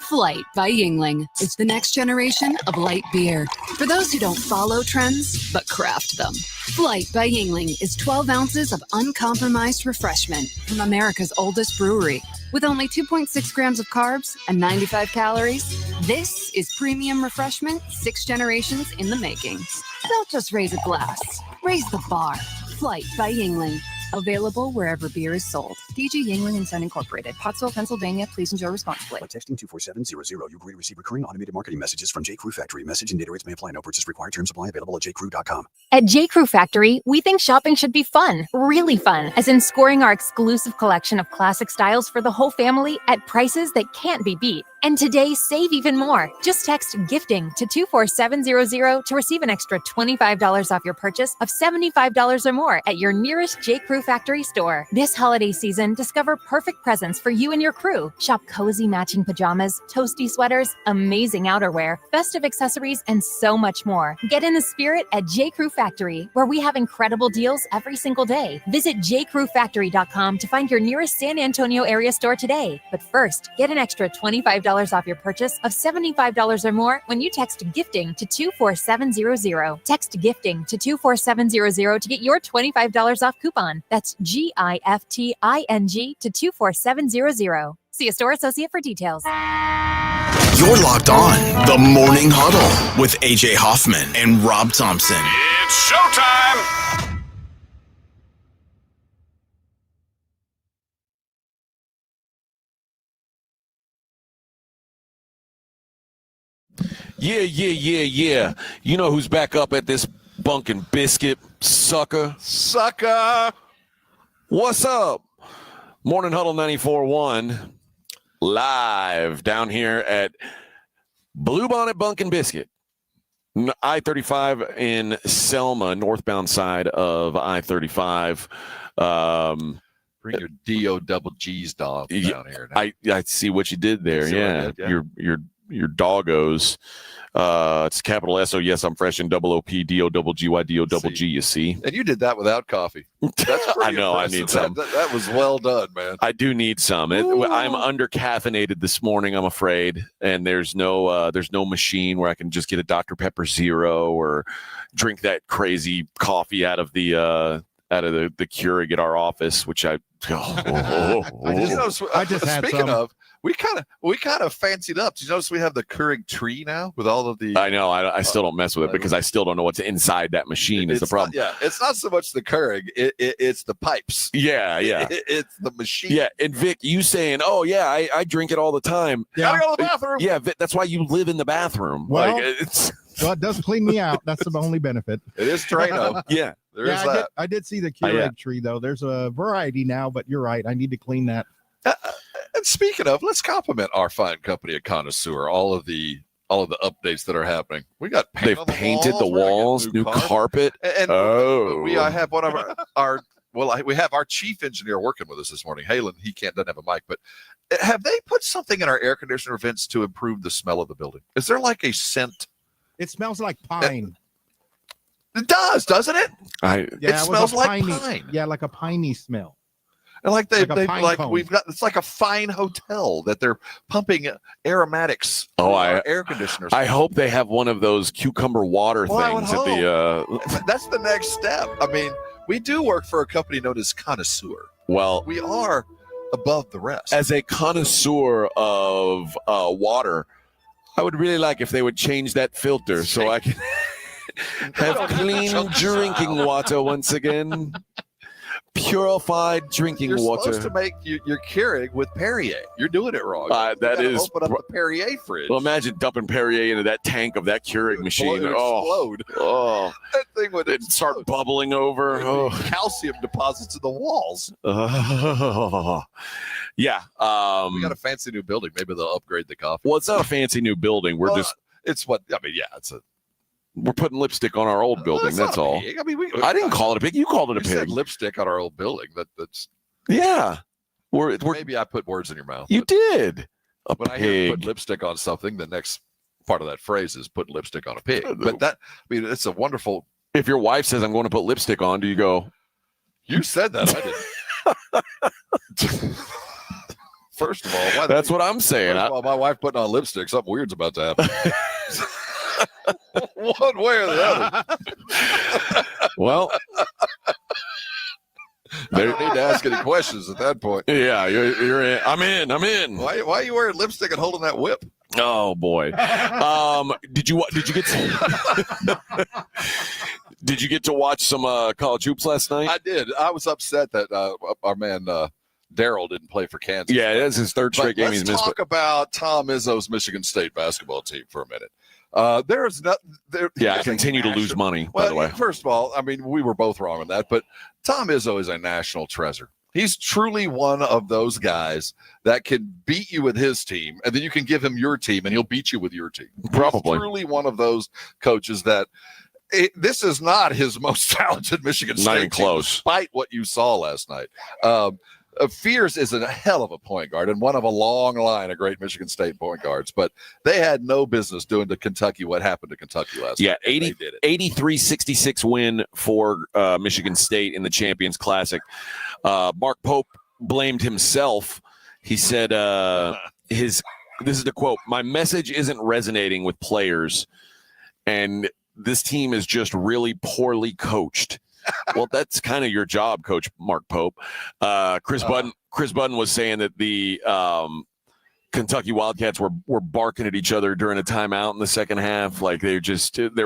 Flight by Yingling is the next generation of light beer. For those who don't follow trends, but craft them. Flight by Yingling is 12 ounces of uncompromised refreshment from America's oldest brewery. With only 2.6 grams of carbs and 95 calories, this is premium refreshment 6 generations in the making. Don't just raise a glass, raise the bar. Flight by Yingling. Available wherever beer is sold. DG Yingling and Son Incorporated, Pottsville, Pennsylvania. Please enjoy responsibly. By texting 24700, you agree to receive recurring automated marketing messages from J. Crew Factory. Message and data rates may apply. No purchase required. Terms apply. Available at jcrew.com. At J. Crew Factory, we think shopping should be fun, really fun, as in scoring our exclusive collection of classic styles for the whole family at prices that can't be beat. And today, save even more. Just text GIFTING to 24700 to receive an extra $25 off your purchase of $75 or more at your nearest J. Crew Factory store. This holiday season, discover perfect presents for you and your crew. Shop cozy matching pajamas, toasty sweaters, amazing outerwear, festive accessories, and so much more. Get in the spirit at J. Crew Factory, where we have incredible deals every single day. Visit jcrewfactory.com to find your nearest San Antonio area store today. But first, get an extra $25 off your purchase of $75 or more when you text GIFTING to 24700. Text GIFTING to 24700 to get your $25 off coupon. That's GIFTING to 24700. See a store associate for details. You're locked on the Morning Huddle with AJ Hoffman and Rob Thompson. It's showtime! Yeah. You know who's back up at this bunkin' biscuit, sucker? Sucker! What's up? Morning Huddle 94.1, live down here at Blue Bonnet Bunkin' Biscuit. I-35 in Selma, northbound side of I-35. Bring your D-O double G's dog down here now. I see what you did there. Yeah. Your doggos. It's capital S. Oh, yes, I'm fresh in O-P, D-O-double-G-Y, D-O-double-G, you see. And you did that without coffee. That's I know, impressive. I need some. That was well done, man. I do need some. I'm under caffeinated this morning, I'm afraid, and there's no machine where I can just get a Dr. Pepper Zero or drink that crazy coffee out of the Keurig at our office, which I just had speaking some. Of, we kind of fancied up. Did you notice we have the Keurig tree now with all of the? I know. I still don't mess with it because I still don't know what's inside that machine. Is the problem? It's not so much the Keurig. It's the pipes. Yeah. It's the machine. Yeah, and Vic, you saying, "Oh yeah, I drink it all the time." Gotta go to the bathroom. Yeah, Vic, that's why you live in the bathroom. Well, well, it does clean me out. That's the only benefit. It is Trano. Yeah. There is that. I did see the Keurig tree, though. There's a variety now, but you're right. I need to clean that. And speaking of, let's compliment our fine company at Connoisseur. All of the updates that are happening. We got paint on the painted the walls, new carpet. And I have one of we have our chief engineer working with us this morning. Halen, he doesn't have a mic, but have they put something in our air conditioner vents to improve the smell of the building? Is there like a scent? It smells like pine. It does, doesn't it? It smells like pine. Yeah, like a piney smell. And like we've got, it's like a fine hotel that they're pumping aromatics. Air conditioners. I hope they have one of those cucumber water things at the. That's the next step. I mean, we do work for a company known as Connoisseur. Well, we are above the rest. As a connoisseur of water, I would really like if they would change that filter so I can have clean drinking water once again. Purified drinking You're water. supposed to make your Keurig with Perrier. You're doing it wrong. That is. Open up the Perrier fridge. Well, imagine dumping Perrier into that tank of that Keurig machine. It would explode. Oh, that thing would start bubbling over. Oh. Calcium deposits in the walls. Yeah. We got a fancy new building. Maybe they'll upgrade the coffee. Well, it's not a fancy new building. It's what I mean. Yeah, we're putting lipstick on our old building. That's all. I mean, I didn't call it a pig. You called it a pig. Said lipstick on our old building. That's. Yeah. Maybe I put words in your mouth. You did. When I hear put lipstick on something, the next part of that phrase is put lipstick on a pig. But it's a wonderful. If your wife says I'm going to put lipstick on, do you go? You said that. I didn't. First of all, that's what I'm saying. First of all, my wife putting on lipstick, something weird's about to happen. One way or the other. Well, I don't need to ask any questions at that point. Yeah, you're in. I'm in. Why are you wearing lipstick and holding that whip? Oh boy. Did you get did you get to watch some college hoops last night? I did. I was upset that our man Daryl didn't play for Kansas. Yeah, that's his third straight game he's missed. Let's talk about Tom Izzo's Michigan State basketball team for a minute. I continue to lose money, by the way. First of all, I mean, we were both wrong on that, but Tom Izzo is a national treasure. He's truly one of those guys that can beat you with his team, and then you can give him your team, and he'll beat you with your team. Probably. He's truly one of those coaches that this is not his most talented Michigan State not even team, close. despite what you saw last night. Fears is a hell of a point guard and one of a long line of great Michigan State point guards, but they had no business doing to Kentucky what happened to Kentucky last night. Yeah, 83-66 win for Michigan State in the Champions Classic. Mark Pope blamed himself. He said, this is the quote, "My message isn't resonating with players, and this team is just really poorly coached." Well, that's kind of your job, Coach Mark Pope. Chris Budden was saying that the Kentucky Wildcats were barking at each other during a timeout in the second half. Like they're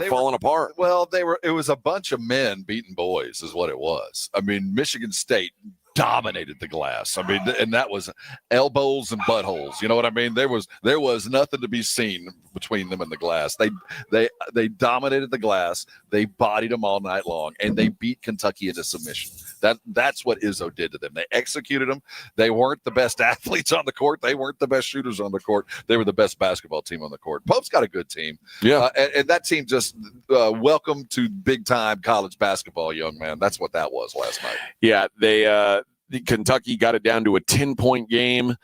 falling apart. Well, it was a bunch of men beating boys is what it was. I mean, Michigan State dominated the glass. I mean, and that was elbows and buttholes. You know what I mean? There was nothing to be seen between them and the glass. They dominated the glass. They bodied them all night long, and they beat Kentucky into submission. That's what Izzo did to them. They executed them. They weren't the best athletes on the court. They weren't the best shooters on the court. They were the best basketball team on the court. Pope's got a good team. Yeah, and that team just welcome to big time college basketball, young man. That's what that was last night. Yeah, Kentucky got it down to a 10-point game,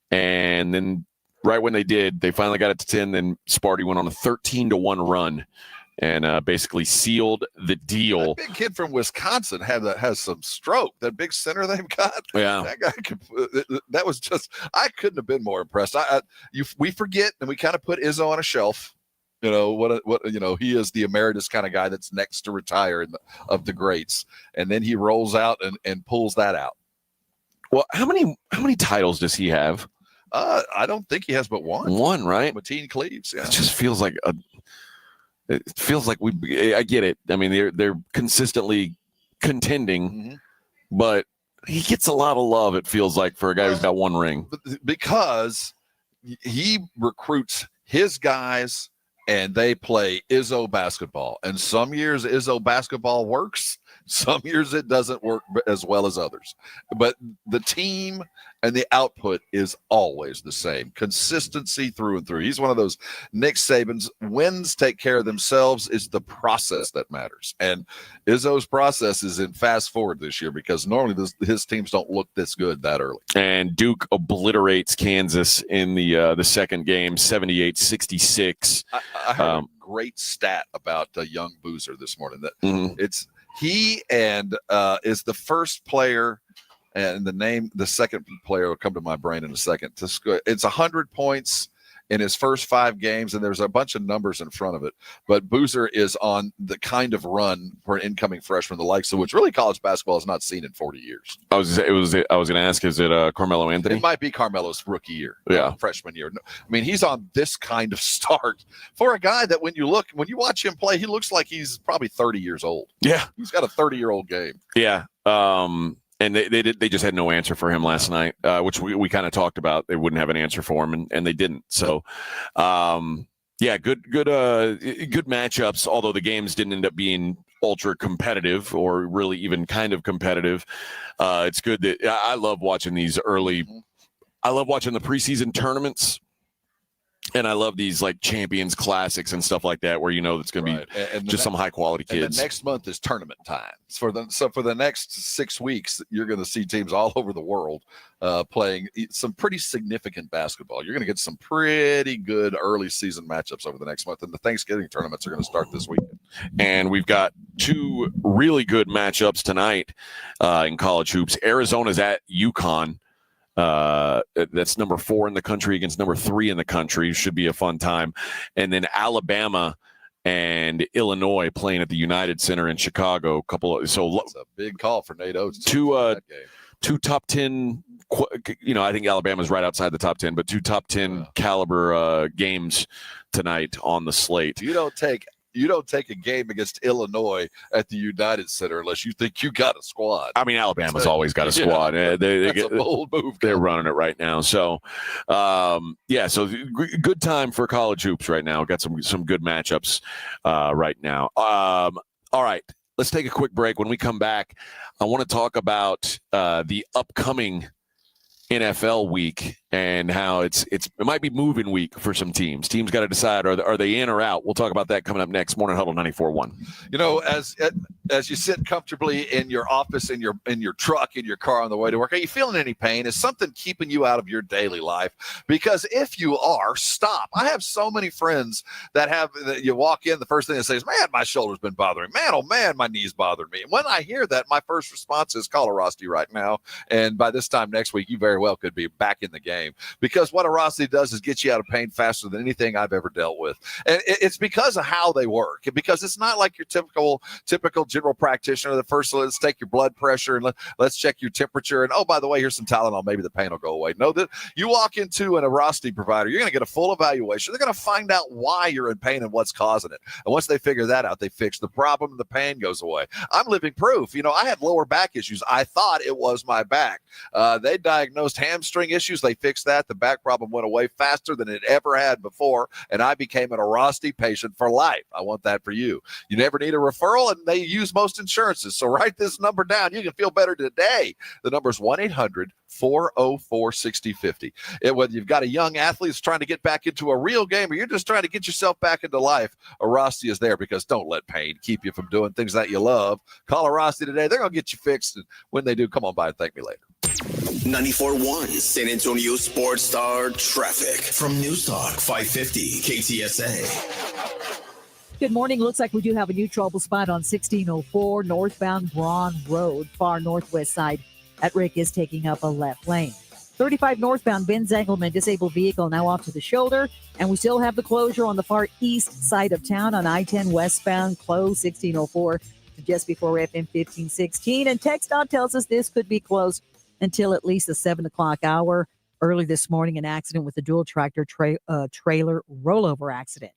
and then right when they did, they finally got it to 10. Then Sparty went on a 13-1 run and basically sealed the deal. That big kid from Wisconsin has some stroke. That big center they've got. Yeah, that guy that was just. I couldn't have been more impressed. We forget and we kind of put Izzo on a shelf. You know what? You know, he is the emeritus kind of guy that's next to retire of the greats, and then he rolls out and pulls that out. Well, how many titles does he have? I don't think he has but one. One, right? Mateen Cleaves. Yeah. It just feels like I get it. I mean, they're consistently contending, but he gets a lot of love. It feels like for a guy who's got one ring because he recruits his guys and they play Izzo basketball. And some years Izzo basketball works. Some years it doesn't work as well as others, but the team and the output is always the same. Consistency through and through. He's one of those Nick Saban's. Wins take care of themselves. It's the process that matters. And Izzo's process is in fast forward this year because normally his teams don't look this good that early. And Duke obliterates Kansas in the second game, 78-66. I heard a great stat about young Boozer this morning that it's he and is the first player and the second player will come to my brain in a second. It's 100 points in his first 5 games, and there's a bunch of numbers in front of it. But Boozer is on the kind of run for an incoming freshman, the likes of which really college basketball has not seen in 40 years. I was going to ask, is it Carmelo Anthony? It might be Carmelo's rookie year, freshman year. I mean, he's on this kind of start for a guy that when you watch him play, he looks like he's probably 30 years old. Yeah, he's got a 30-year-old game. Yeah. And they just had no answer for him last night, which we kind of talked about. They wouldn't have an answer for him, and they didn't. So, good matchups. Although the games didn't end up being ultra competitive or really even kind of competitive. It's good that I love watching these early. I love watching the preseason tournaments. And I love these like Champions Classics and stuff like that, where it's going to be just some high quality kids. And the next month is tournament time. So for the next 6 weeks, you're going to see teams all over the world playing some pretty significant basketball. You're going to get some pretty good early season matchups over the next month, and the Thanksgiving tournaments are going to start this weekend. And we've got 2 really good matchups tonight in college hoops. Arizona's at UConn. That's number 4 in the country against number 3 in the country. Should be a fun time. And then Alabama and Illinois playing at the United Center in Chicago. It's a big call for Nate Oates. 2 top 10. I think Alabama's right outside the top 10, but 2 top 10 caliber games tonight on the slate. You don't take a game against Illinois at the United Center unless you think you got a squad. I mean, Alabama's always got a squad. That's a bold move. They're running it right now. So, so good time for college hoops right now. Got some good matchups right now. All right, let's take a quick break. When we come back, I want to talk about the upcoming NFL week and how it might be moving week for some teams. Teams got to decide, are they in or out? We'll talk about that coming up next. Morning Huddle 94.1. As you sit comfortably in your office, in your truck, in your car on the way to work, are you feeling any pain? Is something keeping you out of your daily life? Because if you are, stop. I have so many friends that you walk in, the first thing they say is, man, my shoulder's been bothering me. Man, oh man, my knee's bothering me. And when I hear that, my first response is call a Rusty right now. And by this time next week, you very well could be back in the game, because what a Rusty does is get you out of pain faster than anything I've ever dealt with. And it's because of how they work, because it's not like your typical general practitioner. The first, let's take your blood pressure and let's check your temperature. And oh, by the way, here's some Tylenol. Maybe the pain will go away. No, that you walk into an Arasti provider, you're going to get a full evaluation. They're going to find out why you're in pain and what's causing it. And once they figure that out, they fix the problem and the pain goes away. I'm living proof. I had lower back issues. I thought it was my back. They diagnosed hamstring issues. They fixed that. The back problem went away faster than it ever had before. And I became an Arasti patient for life. I want that for you. You never need a referral, and they use most insurances. So write this number down. You can feel better today. The number is 1-800-404-6050. Whether you've got a young athlete who's trying to get back into a real game, or you're just trying to get yourself back into life, Arasti is there, because don't let pain keep you from doing things that you love. Call Arasti today. They're going to get you fixed. And when they do, come on by and thank me later. 94.1 San Antonio Sports Star traffic from News Talk 550 KTSA. Good morning. Looks like we do have a new trouble spot on 1604 northbound Braun Road, far northwest side. At Rick is taking up a left lane. 35 northbound Ben Zengelman, disabled vehicle now off to the shoulder. And we still have the closure on the far east side of town on I-10 westbound, closed 1604 to just before FM 1516. And TxDOT tells us this could be closed until at least the 7 o'clock hour. Early this morning, an accident with a dual tractor trailer rollover accident.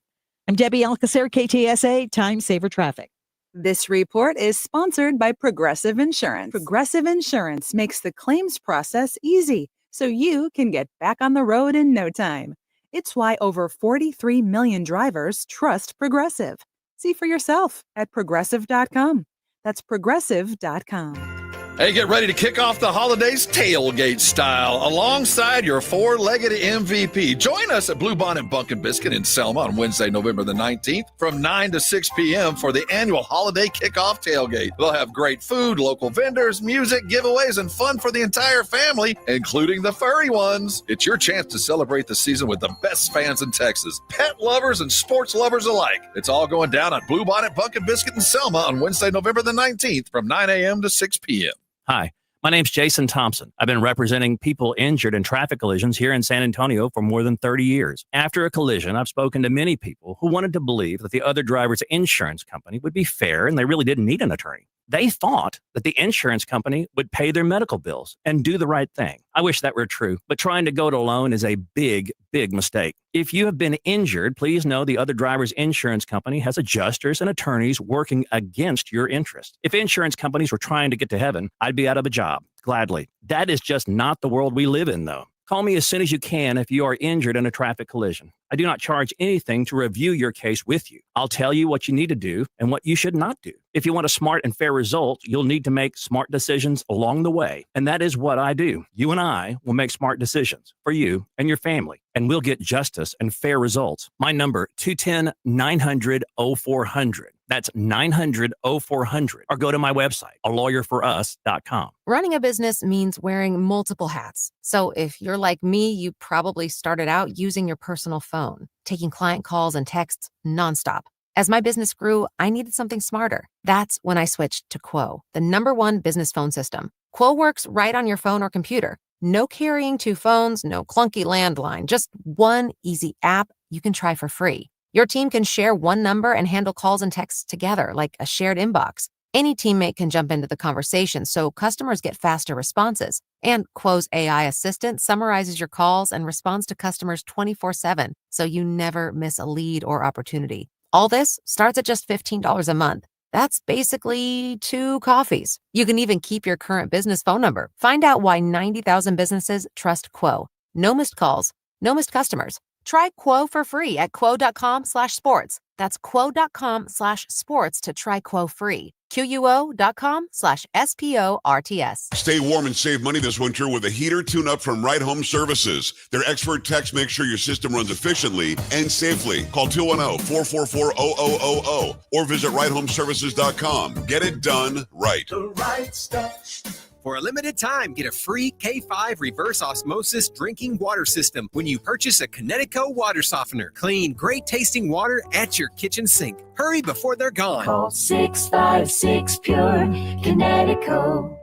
I'm Debbie Alcacer, KTSA, Time Saver Traffic. This report is sponsored by Progressive Insurance. Progressive Insurance makes the claims process easy, so you can get back on the road in no time. It's why over 43 million drivers trust Progressive. See for yourself at Progressive.com. That's Progressive.com. Hey, get ready to kick off the holidays tailgate style alongside your four-legged MVP. Join us at Blue Bonnet Bunkin' Biscuit in Selma on Wednesday, November the 19th from 9 to 6 p.m. for the annual holiday kickoff tailgate. They'll have great food, local vendors, music, giveaways, and fun for the entire family, including the furry ones. It's your chance to celebrate the season with the best fans in Texas, pet lovers and sports lovers alike. It's all going down at Blue Bonnet Bunkin' Biscuit in Selma on Wednesday, November the 19th from 9 a.m. to 6 p.m. Hi, My name's Jason Thompson. I've been representing people injured in traffic collisions here in San Antonio for more than 30 years. After a collision, I've spoken to many people who wanted to believe that the other driver's insurance company would be fair and they really didn't need an attorney. They thought that the insurance company would pay their medical bills and do the right thing. I wish that were true, but trying to go it alone is a big, big mistake. If you have been injured, please know the other driver's insurance company has adjusters and attorneys working against your interest. If insurance companies were trying to get to heaven, I'd be out of a job, gladly. That is just not the world we live in, though. Call me as soon as you can if you are injured in a traffic collision. I do not charge anything to review your case with you. I'll tell you what you need to do and what you should not do. If you want a smart and fair result, you'll need to make smart decisions along the way. And that is what I do. You and I will make smart decisions for you and your family, and we'll get justice and fair results. My number, 210-900-0400. That's 900-0400. Or go to my website, alawyerforus.com. Running a business means wearing multiple hats. So if you're like me, you probably started out using your personal phone, taking client calls and texts nonstop. As my business grew, I needed something smarter. That's when I switched to Quo, the #1 business phone system. Quo works right on your phone or computer. No carrying 2 phones, no clunky landline, just one easy app you can try for free. Your team can share one number and handle calls and texts together like a shared inbox. Any teammate can jump into the conversation so customers get faster responses. And Quo's AI assistant summarizes your calls and responds to customers 24/7, so you never miss a lead or opportunity. All this starts at just $15 a month. That's basically 2 coffees. You can even keep your current business phone number. Find out why 90,000 businesses trust Quo. No missed calls, no missed customers. Try Quo for free at quo.com/sports. That's quo.com/sports to try Quo free. QUO.com/SPORTS. Stay warm and save money this winter with a heater tune-up from Right Home Services. Their expert techs make sure your system runs efficiently and safely. Call 210-444-0000 or visit righthomeservices.com. Get it done right. The right stuff. For a limited time, get a free K5 reverse osmosis drinking water system when you purchase a Connecticut water softener. Clean, great tasting water at your kitchen sink. Hurry before they're gone. Call 656-PURE, Connecticut.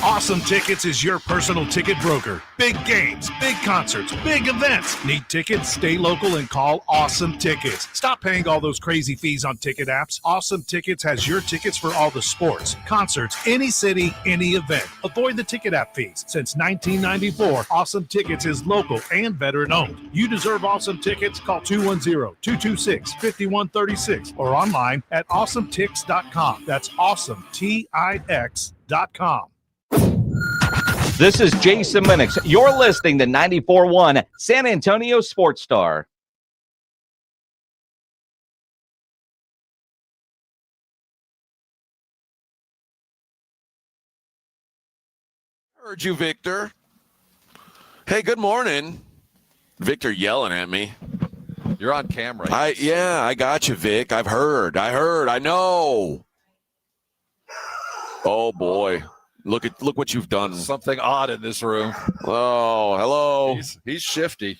Awesome Tickets is your personal ticket broker. Big games, big concerts, big events. Need tickets? Stay local and call Awesome Tickets. Stop paying all those crazy fees on ticket apps. Awesome Tickets has your tickets for all the sports, concerts, any city, any event. Avoid the ticket app fees. Since 1994, Awesome Tickets is local and veteran-owned. You deserve Awesome Tickets. Call 210-226-5136 or online at awesometix.com. That's awesometix.com. This is Jason Minix. You're listening to 94.1 San Antonio Sports Star. Heard you, Victor. Hey, good morning. Victor yelling at me. You're on camera. I got you, Vic. I know. Oh boy. Look what you've done. Something odd in this room. Oh, hello. He's shifty.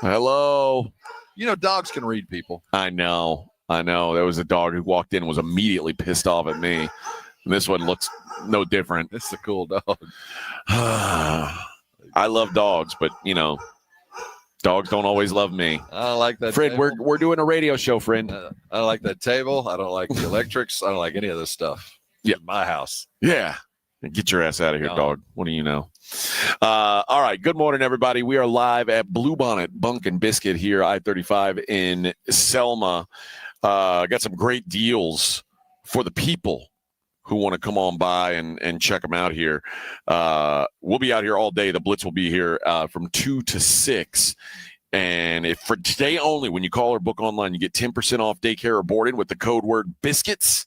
Hello. You know, dogs can read people. I know. There was a dog who walked in and was immediately pissed off at me. And this one looks no different. It's a cool dog. I love dogs, but dogs don't always love me. I don't like that. Fred, table. we're doing a radio show, friend. I don't like that table. I don't like the electrics. I don't like any of this stuff. Yeah, my house. Yeah. Get your ass out of here, dog. What do you know? All right. Good morning, everybody. We are live at Bluebonnet Bunk and Biscuit here, I-35 in Selma. Got some great deals for the people who want to come on by and check them out here. We'll be out here all day. The Blitz will be here from 2 to 6. And if for today only, when you call or book online, you get 10% off daycare or boarding with the code word biscuits.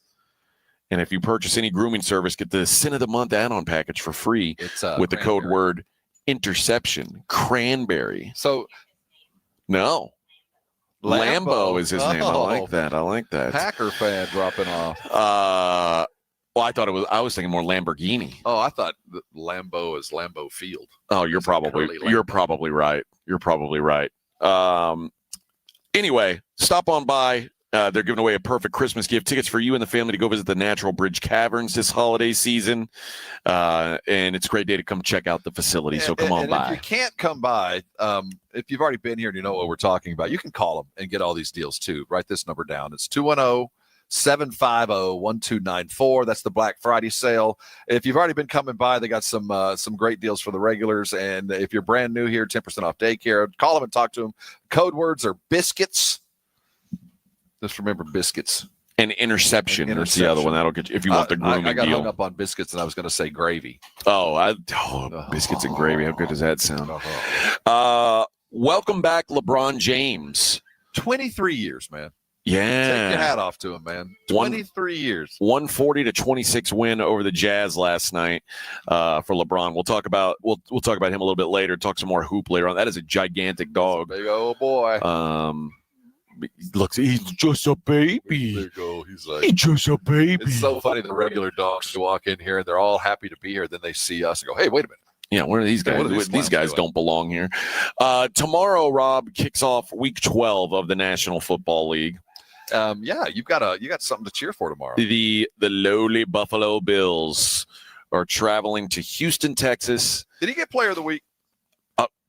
And if you purchase any grooming service, get the Sin of the Month add-on package for free with the code word interception. Cranberry. So, no. Lambo is his name. I like that. Packer fan dropping off. Well, I was thinking more Lamborghini. Oh, I thought Lambo is Lambeau Field. Oh, you're probably right. Anyway, stop on by. They're giving away a perfect Christmas gift, tickets for you and the family to go visit the Natural Bridge Caverns this holiday season. And it's a great day to come check out the facility. So come on by. If you can't come by, if you've already been here and you know what we're talking about, you can call them and get all these deals too. Write this number down. It's 210-750-1294. That's the Black Friday sale. If you've already been coming by, they got some great deals for the regulars. And if you're brand new here, 10% off daycare. Call them and talk to them. Code words are biscuits. Just remember biscuits. And interception. That's the other one. That'll get you if you want the grooming I got deal. hung up on biscuits, and I was going to say gravy. Biscuits and gravy. How good does that sound? Welcome back, LeBron James. 23 years, man. Yeah. Take your hat off to him, man. 23 years. 140-26 win over the Jazz last night for LeBron. We'll talk about him a little bit later. Talk some more hoop later on. That is a gigantic dog. Big old boy. Looks, he's just a baby. There you go. He's just a baby. It's so funny. The regular dogs walk in here and they're all happy to be here. Then they see us and go, "Hey, wait a minute. Yeah, what are these guys? These guys don't belong here." Tomorrow, Rob, kicks off Week 12 of the National Football League. Yeah, you got something to cheer for tomorrow. The lowly Buffalo Bills are traveling to Houston, Texas. Did he get Player of the Week?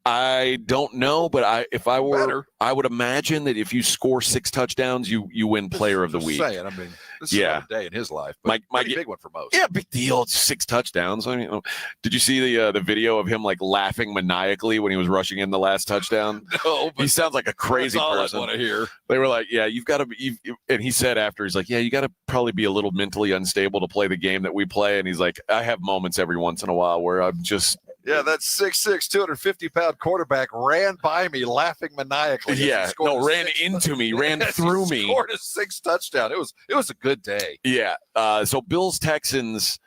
I don't know, but I would imagine that if you score 6 touchdowns, you win Player of the Week. Saying, I mean, this is a day in his life, but pretty big one for most. Yeah, big deal. It's 6 touchdowns. I mean, did you see the video of him like laughing maniacally when he was rushing in the last touchdown? No, he sounds like a crazy person. I want to hear. They were like, "Yeah, you've got to be," and he said after, he's like, "Yeah, you got to probably be a little mentally unstable to play the game that we play." And he's like, "I have moments every once in a while where I'm just." Yeah, that 6'6", 250-pound quarterback ran by me laughing maniacally. Yeah, ran into me, ran through me. Scored a 6 touchdown. It was a good day. Yeah. So Bills Texans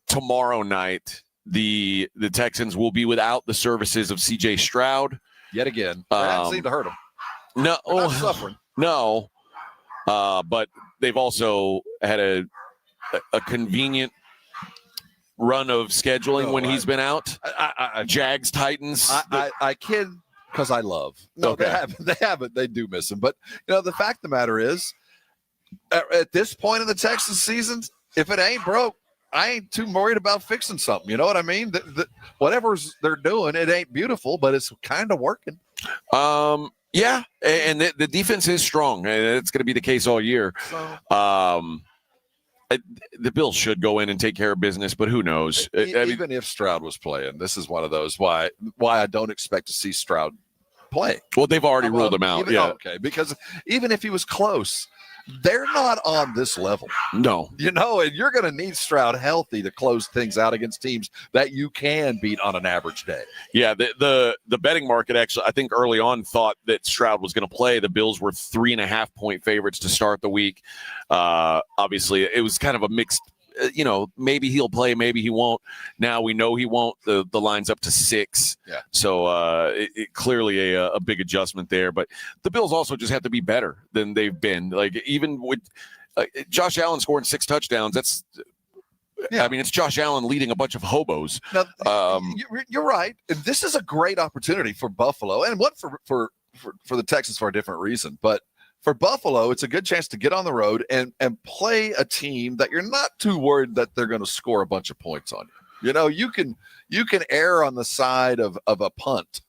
tomorrow night. The Texans will be without the services of C.J. Stroud yet again. That seemed to hurt him. No, not suffering. No, but they've also had a convenient run of scheduling when he's been out. Jags, Titans. I kid because I love. No, okay. They haven't. They do miss him. But the fact of the matter is, at this point in the Texans season, if it ain't broke, I ain't too worried about fixing something. You know what I mean? Whatever they're doing, it ain't beautiful, but it's kind of working. Yeah, and the defense is strong, and it's going to be the case all year. The Bills should go in and take care of business, but who knows? Even if Stroud was playing, this is one of those why I don't expect to see Stroud play. Well, they've already ruled him out. Okay, because even if he was close, they're not on this level. No. And you're going to need Stroud healthy to close things out against teams that you can beat on an average day. Yeah, the betting market actually, I think early on thought that Stroud was going to play. The Bills were 3.5-point favorites to start the week. Obviously, it was kind of a mixed, maybe he'll play, maybe he won't. Now we know he won't. The line's up to 6. Yeah. So it clearly a big adjustment there. But the Bills also just have to be better than they've been. Like even with Josh Allen scoring 6 touchdowns, that's I mean, it's Josh Allen leading a bunch of hobos. Now, you're right. And this is a great opportunity for Buffalo, and what for the Texans for a different reason. But for Buffalo, it's a good chance to get on the road and play a team that you're not too worried that they're going to score a bunch of points on you. You can err on the side of a punt,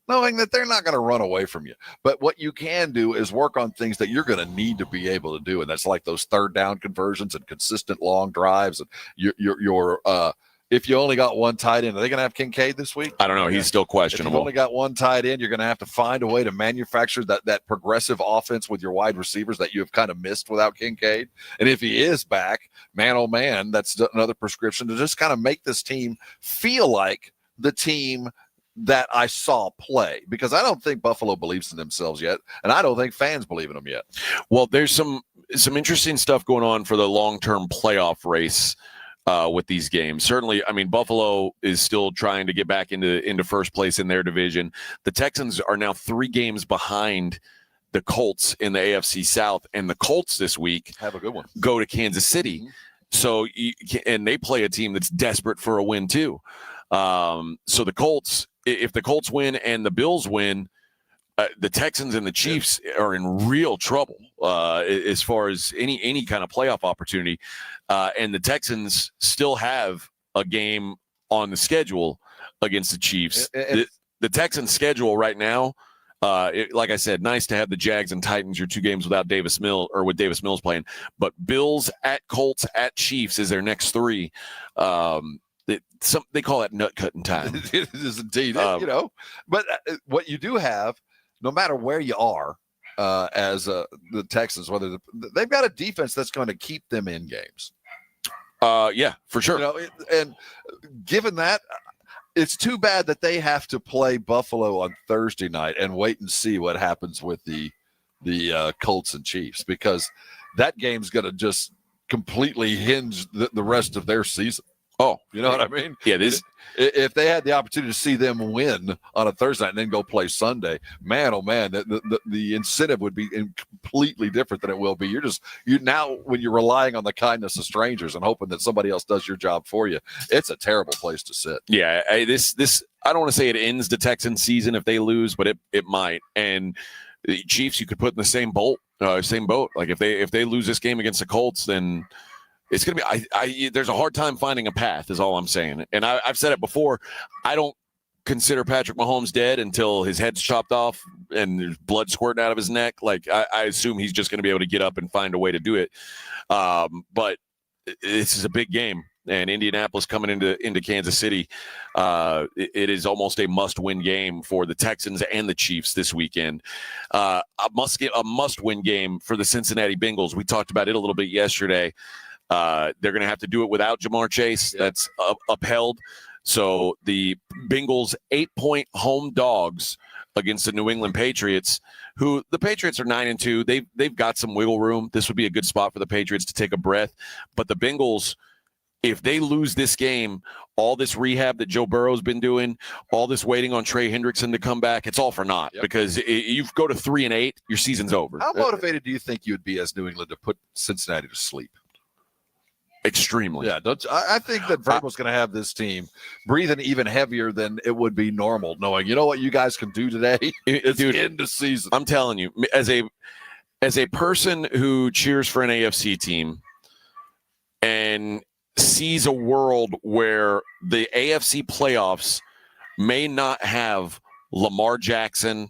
knowing that they're not going to run away from you. But what you can do is work on things that you're going to need to be able to do, and that's like those third down conversions and consistent long drives. And your if you only got one tight end, are they going to have Kincaid this week? I don't know. He's still questionable. If you've only got one tight end, you're going to have to find a way to manufacture that progressive offense with your wide receivers that you have kind of missed without Kincaid. And if he is back, man, oh man, that's another prescription to just kind of make this team feel like the team that I saw play, because I don't think Buffalo believes in themselves yet, and I don't think fans believe in them yet. Well, there's some interesting stuff going on for the long-term playoff race with these games. Certainly, I mean, Buffalo is still trying to get back into first place in their division. The Texans are now 3 games behind the Colts in the AFC South, and the Colts this week have a good one. Go to Kansas City. Mm-hmm. So, and they play a team that's desperate for a win too. So the Colts, if the Colts win and the Bills win, the Texans and the Chiefs are in real trouble as far as any kind of playoff opportunity. And the Texans still have a game on the schedule against the Chiefs. The Texans' schedule right now, like I said, nice to have the Jags and Titans, your 2 games without Davis Mills or with Davis Mills playing. But Bills at Colts at Chiefs is their next 3. They call that nut cutting time. It is indeed, But what you do have, no matter where you are, as the Texans, they've got a defense that's going to keep them in games. Yeah, for sure. And given that, it's too bad that they have to play Buffalo on Thursday night and wait and see what happens with the Colts and Chiefs, because that game's going to just completely hinge the rest of their season. Oh, you know what I mean? Yeah, if they had the opportunity to see them win on a Thursday night and then go play Sunday, man, oh man, the incentive would be completely different than it will be. You now, when you're relying on the kindness of strangers and hoping that somebody else does your job for you, it's a terrible place to sit. Yeah, this I don't want to say it ends the Texans season if they lose, but it might. And the Chiefs, you could put in the same boat. Like if they lose this game against the Colts, then it's going to be there's a hard time finding a path is all I'm saying. And I've said it before. I don't consider Patrick Mahomes dead until his head's chopped off and there's blood squirting out of his neck. Like I assume he's just going to be able to get up and find a way to do it. But this is a big game. And Indianapolis coming into Kansas City, it is almost a must-win game for the Texans and the Chiefs this weekend. A must-win game for the Cincinnati Bengals. We talked about it a little bit yesterday. They're going to have to do it without Jamar Chase. That's upheld. So the Bengals 8-point home dogs against the New England Patriots, who the Patriots are 9-2. They've got some wiggle room. This would be a good spot for the Patriots to take a breath. But the Bengals, if they lose this game, all this rehab that Joe Burrow's been doing, all this waiting on Trey Hendrickson to come back, it's all for naught. Yep. Because you go to 3-8, your season's over. How motivated do you think you'd be as New England to put Cincinnati to sleep? Extremely. Yeah, I think that Vrabel's going to have this team breathing even heavier than it would be normal, knowing, you know what you guys can do today? It's the end of season. I'm telling you, as a person who cheers for an AFC team and sees a world where the AFC playoffs may not have Lamar Jackson,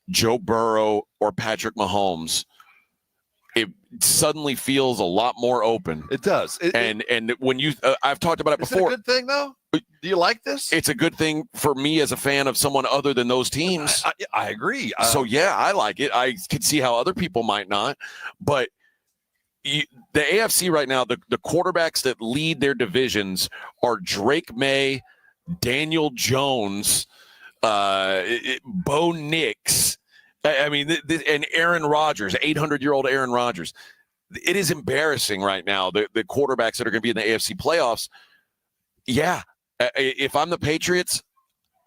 Joe Burrow, or Patrick Mahomes, it suddenly feels a lot more open. It does. And when you, I've talked about it before. Is it a good thing, though? Do you like this? It's a good thing for me as a fan of someone other than those teams. I agree. So, yeah, I like it. I could see how other people might not. But the AFC right now, the quarterbacks that lead their divisions are Drake May, Daniel Jones, Bo Nix. I mean, and Aaron Rodgers, 800-year-old Aaron Rodgers. It is embarrassing right now, the quarterbacks that are going to be in the AFC playoffs. Yeah, if I'm the Patriots,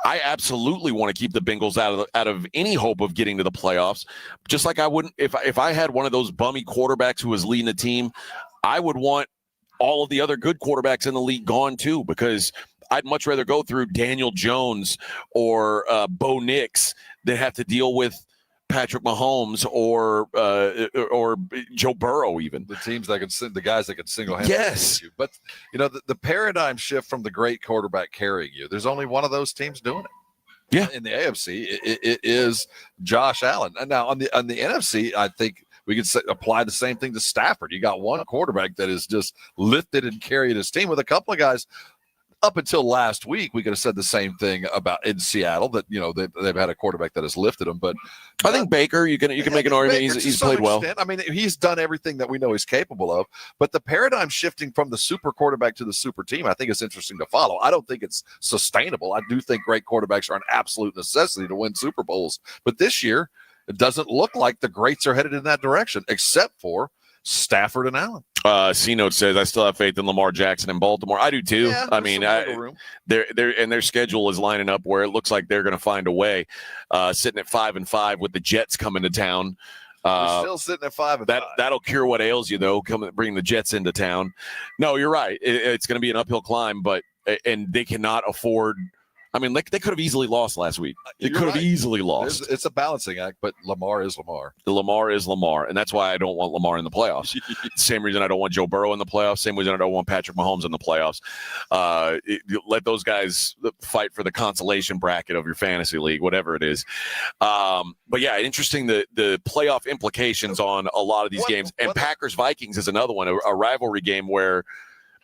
I absolutely want to keep the Bengals out of any hope of getting to the playoffs. Just like I wouldn't, if I had one of those bummy quarterbacks who was leading the team, I would want all of the other good quarterbacks in the league gone too, because I'd much rather go through Daniel Jones or Bo Nix than have to deal with Patrick Mahomes or Joe Burrow, even the teams that can, the guys that can single-handedly. Yes, you. But the paradigm shift from the great quarterback carrying you. There's only one of those teams doing it. Yeah, in the AFC, it is Josh Allen. And now on the NFC, I think we could apply the same thing to Stafford. You got one quarterback that is just lifted and carried his team, with a couple of guys. Up until last week, we could have said the same thing about in Seattle, that they've had a quarterback that has lifted them. But I think Baker, you can make an argument he's played well. I mean, he's done everything that we know he's capable of. But the paradigm shifting from the super quarterback to the super team, I think is interesting to follow. I don't think it's sustainable. I do think great quarterbacks are an absolute necessity to win Super Bowls. But this year, it doesn't look like the greats are headed in that direction, except for Stafford and Allen. C-Note says, I still have faith in Lamar Jackson in Baltimore. I do too. Yeah, I mean, their schedule is lining up where it looks like they're going to find a way. Sitting at 5-5 with the Jets coming to town. We're still sitting at 5-5. That'll cure what ails you, though. Bring the Jets into town. No, you're right. It's going to be an uphill climb, and they cannot afford I mean, they could have easily lost last week. They could have right. easily lost. It's a balancing act, but Lamar is Lamar. Lamar is Lamar, and that's why I don't want Lamar in the playoffs. Same reason I don't want Joe Burrow in the playoffs. Same reason I don't want Patrick Mahomes in the playoffs. Let those guys fight for the consolation bracket of your fantasy league, whatever it is. But yeah, interesting the playoff implications on a lot of these games. And Packers-Vikings is another one, a rivalry game where,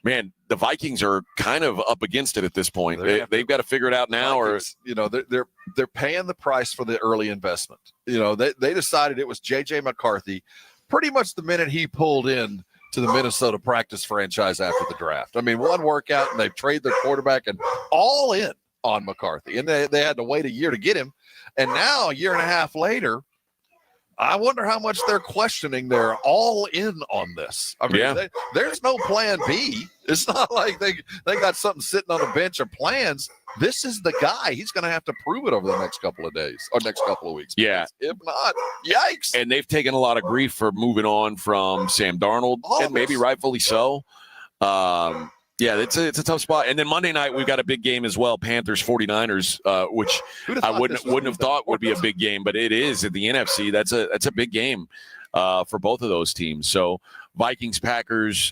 man, the Vikings are kind of up against it at this point. They've got to figure it out now, Vikings, they're paying the price for the early investment. They decided it was J.J. McCarthy pretty much the minute he pulled in to the Minnesota practice franchise after the draft. I mean, one workout and they've traded their quarterback and all in on McCarthy, and they had to wait a year to get him. And now, a year and a half later, I wonder how much they're questioning they're all in on this. I mean, there's no plan B. It's not like they got something sitting on the bench or plans. This is the guy. He's going to have to prove it over the next couple of days or next couple of weeks. Yeah. If not, yikes. And they've taken a lot of grief for moving on from Sam Darnold, and maybe rightfully so. Yeah, it's a tough spot. And then Monday night, we've got a big game as well, Panthers-49ers, which I wouldn't have thought would be a big game, but it is at the NFC. That's a big game for both of those teams. So Vikings-Packers,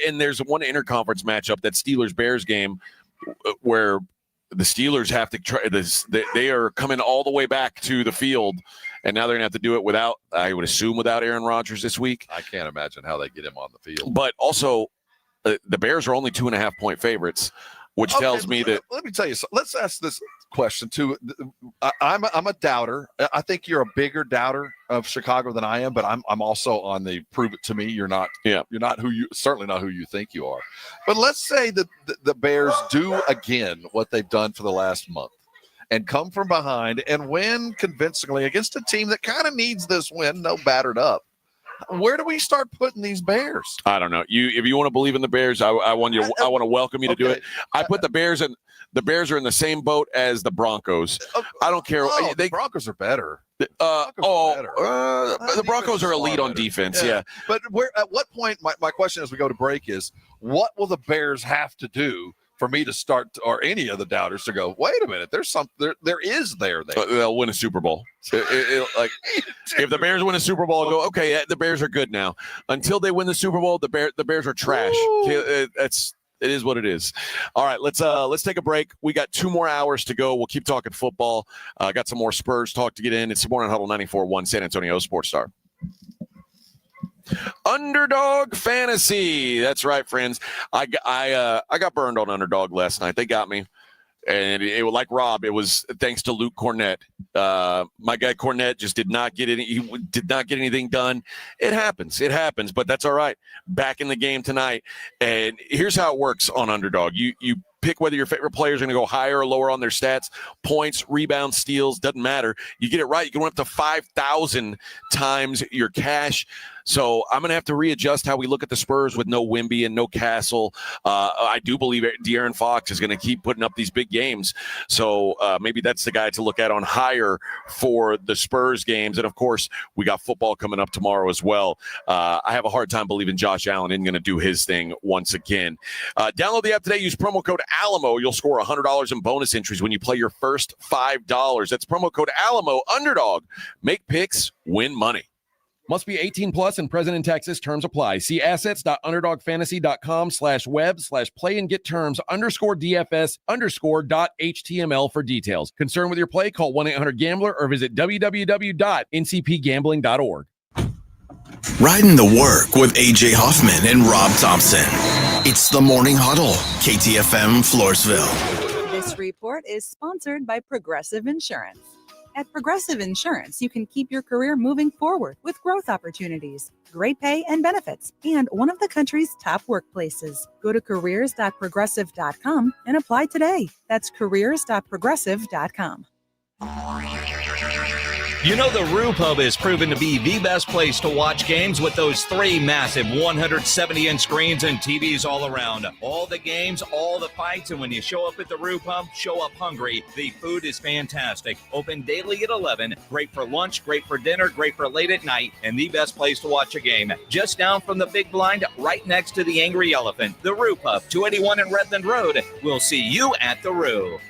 and there's one interconference matchup, that Steelers-Bears game, where the Steelers have to try this. They are coming all the way back to the field, and now they're going to have to do it without, I would assume, without Aaron Rodgers this week. I can't imagine how they get him on the field. But also, the Bears are only 2.5-point favorites, which tells me that. Let me tell you something. Let's ask this question too. I'm a doubter. I think you're a bigger doubter of Chicago than I am, but I'm also on the prove it to me. You're not. Yeah. You're not certainly not who you think you are. But let's say that the Bears do again what they've done for the last month and come from behind and win convincingly against a team that kind of needs this win, no battered up. Where do we start putting these Bears? I don't know. If you want to believe in the Bears, I want to welcome you to do it. I put the Bears are in the same boat as the Broncos. I don't care. The Broncos are better. The Broncos are elite on defense. Yeah. But at what point? My question as we go to break is, what will the Bears have to do for me to start, or any of the doubters to go, wait a minute, there's something there is there. They'll win a Super Bowl. If the Bears win a Super Bowl, I'll go, okay, the Bears are good now. Until they win the Super Bowl, the Bears are trash. It is what it is. All right, let's take a break. We got 2 more hours to go. We'll keep talking football. Got some more Spurs talk to get in. It's the Morning Huddle 94.1 San Antonio Sports Star. Underdog Fantasy. That's right, friends. I got burned on Underdog last night. They got me. And it was like Rob. It was thanks to Luke Cornett. My guy Cornett just did not get anything done. It happens, but that's all right. Back in the game tonight. And here's how it works on Underdog. You pick whether your favorite players are going to go higher or lower on their stats, points, rebounds, steals, doesn't matter. You get it right, you can win up to 5,000 times your cash. So I'm going to have to readjust how we look at the Spurs with no Wemby and no Castle. I do believe De'Aaron Fox is going to keep putting up these big games. So maybe that's the guy to look at on higher for the Spurs games. And, of course, we got football coming up tomorrow as well. I have a hard time believing Josh Allen isn't going to do his thing once again. Download the app today. Use promo code Alamo. You'll score $100 in bonus entries when you play your first $5. That's promo code Alamo. Underdog. Make picks, win money. Must be 18 plus and present in Texas. Terms apply. See assets.underdogfantasy.com/web/play and get terms _DFS_.html for details. Concerned with your play? Call 1-800-GAMBLER or visit www.ncpgambling.org. Riding the work with AJ Hoffman and Rob Thompson. It's the Morning Huddle, KTFM Floresville. This report is sponsored by Progressive Insurance. At Progressive Insurance, you can keep your career moving forward with growth opportunities, great pay and benefits, and one of the country's top workplaces. Go to careers.progressive.com and apply today. That's careers.progressive.com. You know, the Roo Pub is proven to be the best place to watch games with those 3 massive 170-inch screens and TVs all around. All the games, all the fights, and when you show up at the Roo Pub, show up hungry. The food is fantastic. Open daily at 11. Great for lunch, great for dinner, great for late at night, and the best place to watch a game. Just down from the big blind, right next to the Angry Elephant. The Roo Pub, 281 in Redland Road. We'll see you at the Roo.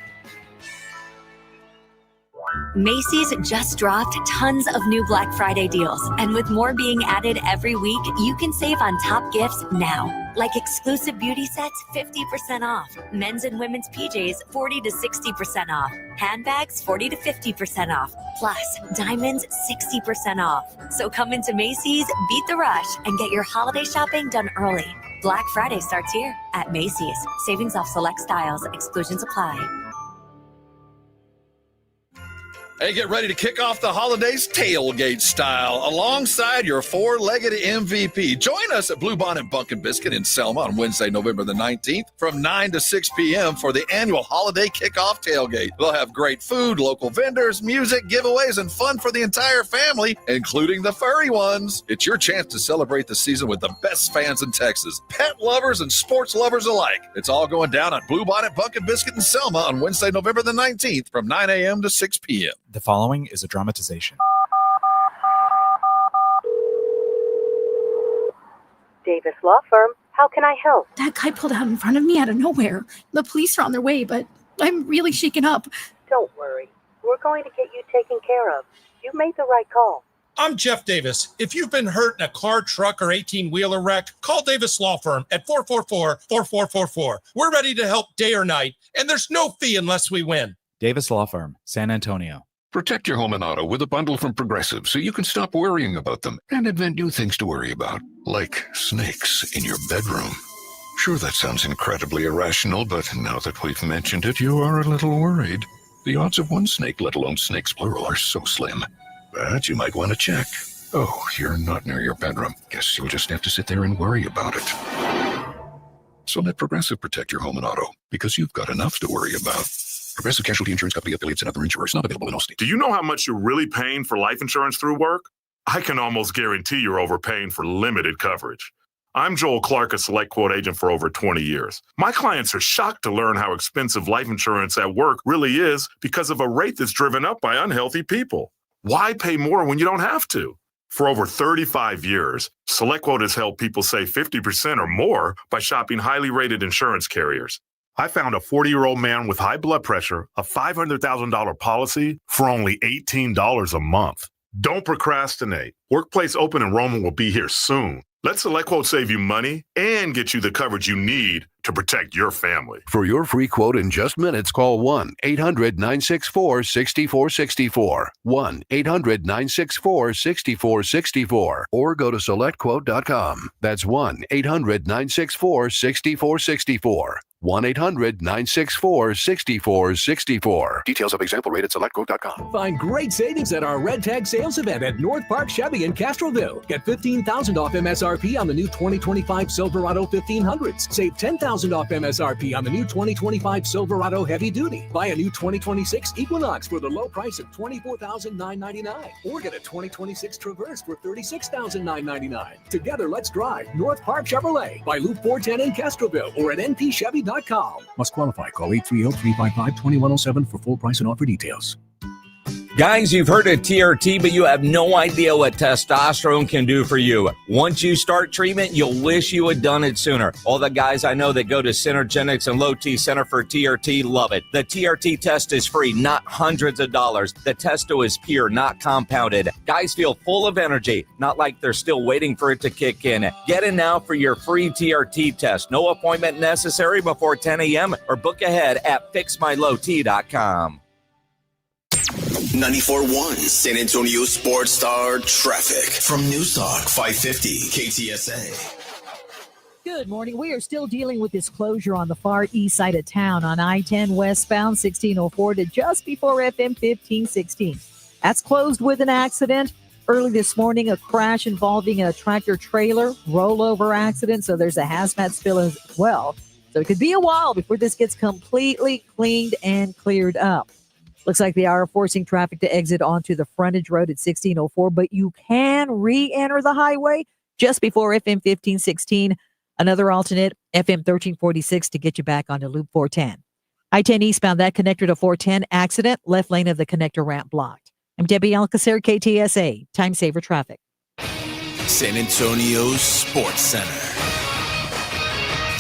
Macy's just dropped tons of new Black Friday deals. And with more being added every week, you can save on top gifts now. Like exclusive beauty sets, 50% off. Men's and women's PJs, 40 to 60% off. Handbags, 40 to 50% off. Plus, diamonds, 60% off. So come into Macy's, beat the rush, and get your holiday shopping done early. Black Friday starts here at Macy's. Savings off select styles. Exclusions apply. Hey, get ready to kick off the holidays tailgate style alongside your four-legged MVP. Join us at Blue Bonnet Bunkin' Biscuit in Selma on Wednesday, November the 19th from 9 to 6 p.m. for the annual holiday kickoff tailgate. They'll have great food, local vendors, music, giveaways, and fun for the entire family, including the furry ones. It's your chance to celebrate the season with the best fans in Texas, pet lovers and sports lovers alike. It's all going down at Blue Bonnet Bunkin' Biscuit in Selma on Wednesday, November the 19th from 9 a.m. to 6 p.m. The following is a dramatization. Davis Law Firm, how can I help? That guy pulled out in front of me out of nowhere. The police are on their way, but I'm really shaken up. Don't worry. We're going to get you taken care of. You made the right call. I'm Jeff Davis. If you've been hurt in a car, truck, or 18-wheeler wreck, call Davis Law Firm at 444-4444. We're ready to help day or night, and there's no fee unless we win. Davis Law Firm, San Antonio. Protect your home and auto with a bundle from Progressive so you can stop worrying about them and invent new things to worry about, like snakes in your bedroom. Sure, that sounds incredibly irrational, but now that we've mentioned it, you are a little worried. The odds of one snake, let alone snakes plural, are so slim. But you might want to check. Oh, you're not near your bedroom. Guess you'll just have to sit there and worry about it. So let Progressive protect your home and auto, because you've got enough to worry about. Progressive Casualty Insurance Company, affiliates, and other insurers. Not available in all states. Do you know how much you're really paying for life insurance through work? I can almost guarantee you're overpaying for limited coverage. I'm Joel Clark, a Select Quote agent for over 20 years. My clients are shocked to learn how expensive life insurance at work really is because of a rate that's driven up by unhealthy people. Why pay more when you don't have to? For over 35 years, SelectQuote has helped people save 50% or more by shopping highly rated insurance carriers. I found a 40-year-old man with high blood pressure, a $500,000 policy for only $18 a month. Don't procrastinate. Workplace open enrollment will be here soon. Let SelectQuote save you money and get you the coverage you need to protect your family. For your free quote in just minutes, call 1-800-964-6464. 1-800-964-6464. Or go to SelectQuote.com. That's 1-800-964-6464. 1-800-964-6464. Details of example rate at SelectQuote.com. Find great savings at our Red Tag sales event at North Park Chevy in Castroville. Get $15,000 off MSRP on the new 2025 Silverado 1500s. Save $10,000 off MSRP on the new 2025 Silverado Heavy Duty. Buy a new 2026 Equinox for the low price of $24,999. Or get a 2026 Traverse for $36,999. Together, let's drive North Park Chevrolet by Loop 410 in Castroville or at npchevy.com. Must qualify. Call 830-355-2107 for full price and offer details. Guys, you've heard of TRT, but you have no idea what testosterone can do for you. Once you start treatment, you'll wish you had done it sooner. All the guys I know that go to Synergenics and Low T Center for TRT love it. The TRT test is free, not hundreds of dollars. The testo is pure, not compounded. Guys feel full of energy, not like they're still waiting for it to kick in. Get in now for your free TRT test. No appointment necessary before 10 a.m. or book ahead at fixmylowt.com. 94.1 San Antonio Sports Star traffic from News Talk 550 KTSA. Good morning. We are still dealing with this closure on the far east side of town on I-10 westbound 1604 to just before FM 1516. That's closed with an accident. Early this morning, a crash involving a tractor trailer rollover accident. So there's a hazmat spill as well. So it could be a while before this gets completely cleaned and cleared up. Looks like they are forcing traffic to exit onto the frontage road at 1604, but you can re-enter the highway just before FM 1516. Another alternate, FM 1346, to get you back onto Loop 410. I-10 eastbound, that connector to 410, accident, left lane of the connector ramp blocked. I'm Debbie Alcacer, KTSA, Time Saver Traffic. San Antonio Sports Center.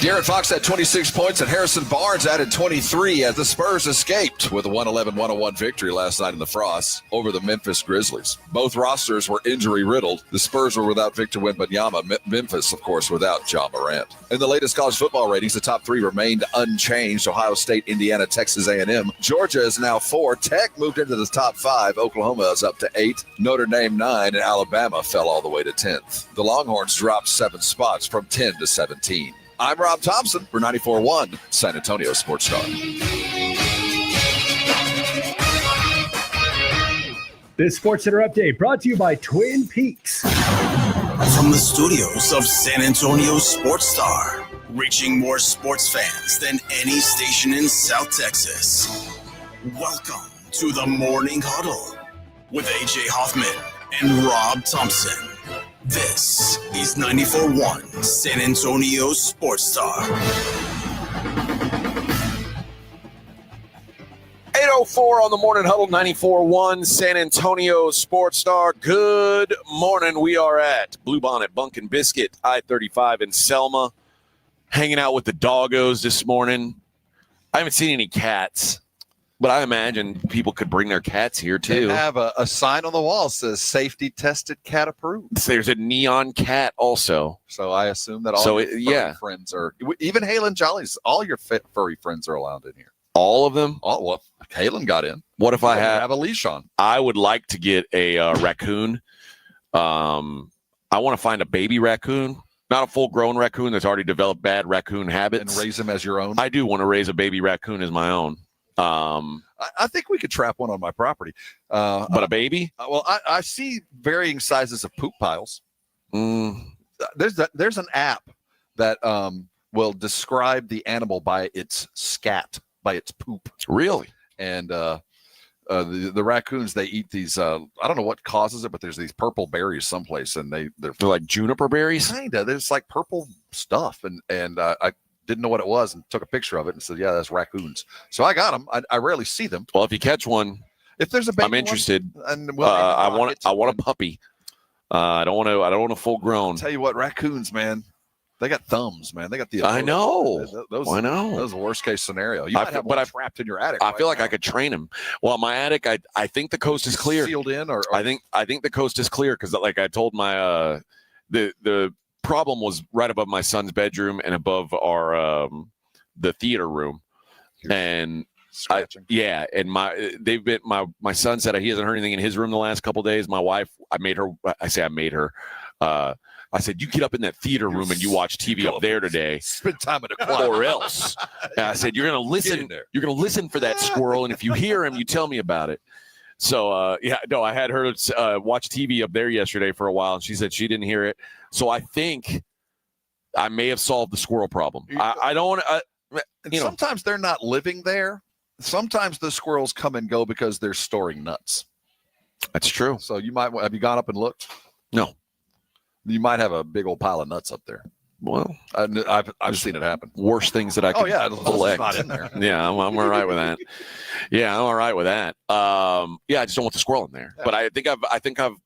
De'Aaron Fox had 26 points and Harrison Barnes added 23 as the Spurs escaped with a 111-101 victory last night in the Frost over the Memphis Grizzlies. Both rosters were injury-riddled. The Spurs were without Victor Wembanyama. Memphis, of course, without Ja Morant. In the latest college football ratings, the top three remained unchanged. Ohio State, Indiana, Texas A&M. Georgia is now 4. Tech moved into the top 5. Oklahoma is up to 8. Notre Dame 9, and Alabama fell all the way to 10th. The Longhorns dropped 7 spots from 10 to 17. I'm Rob Thompson for 94.1 San Antonio Sports Star. This Sports Center update brought to you by Twin Peaks. From the studios of San Antonio Sports Star, reaching more sports fans than any station in South Texas. Welcome to the Morning Huddle with AJ Hoffman and Rob Thompson. This is 94.1 San Antonio Sports Star. 8:04 on the Morning Huddle, 94.1 San Antonio Sports Star. Good morning. We are at Blue Bonnet Bunk and Biscuit, I-35 in Selma, hanging out with the doggos this morning. I haven't seen any cats, but I imagine people could bring their cats here, too. They have a sign on the wall that says safety tested, cat approved. There's a neon cat also. So I assume that all your furry friends are, even Halen Jolly's, all your furry friends are allowed in here. All of them? Oh, well, Halen got in. What if I have a leash on? I would like to get a raccoon. I want to find a baby raccoon, not a full-grown raccoon that's already developed bad raccoon habits. And raise them as your own? I do want to raise a baby raccoon as my own. I think we could trap one on my property. But a baby? Well, I see varying sizes of poop piles. There's an app that will describe the animal by its scat, by its poop. Really? And the raccoons, they eat these. I don't know what causes it, but there's these purple berries someplace, and they're like juniper berries. Kinda. There's like purple stuff, and I didn't know what it was and took a picture of it and said, yeah, that's raccoons. So I got them. I rarely see them. Well, if you catch one, if there's a baby I'm interested. And I want a puppy. I don't want a full grown. I'll tell you what, raccoons, man, they got thumbs, man. They got the. I know. I know. That was the worst case scenario. You might have one trapped in your attic. I feel like I could train him. Well, my attic, I think the coast is clear. Sealed in, or I think the coast is clear because, like I told my the problem was right above my son's bedroom and above our the theater room, and my son said he hasn't heard anything in his room the last couple of days. My wife, I said, you get up in that theater room and you watch TV up there today. Spend time in a quiet. Or else. And I said, you're gonna listen for that squirrel, and if you hear him, you tell me about it. So I had her watch TV up there yesterday for a while, and she said she didn't hear it. So I think I may have solved the squirrel problem. I don't. Sometimes they're not living there. Sometimes the squirrels come and go because they're storing nuts. That's true. So have you gone up and looked? No. You might have a big old pile of nuts up there. Well, I've seen it happen. Worst things that I can collect. Not in there. Yeah, I'm all right with that. Yeah, I'm all right with that. I just don't want the squirrel in there. Yeah. But I think I've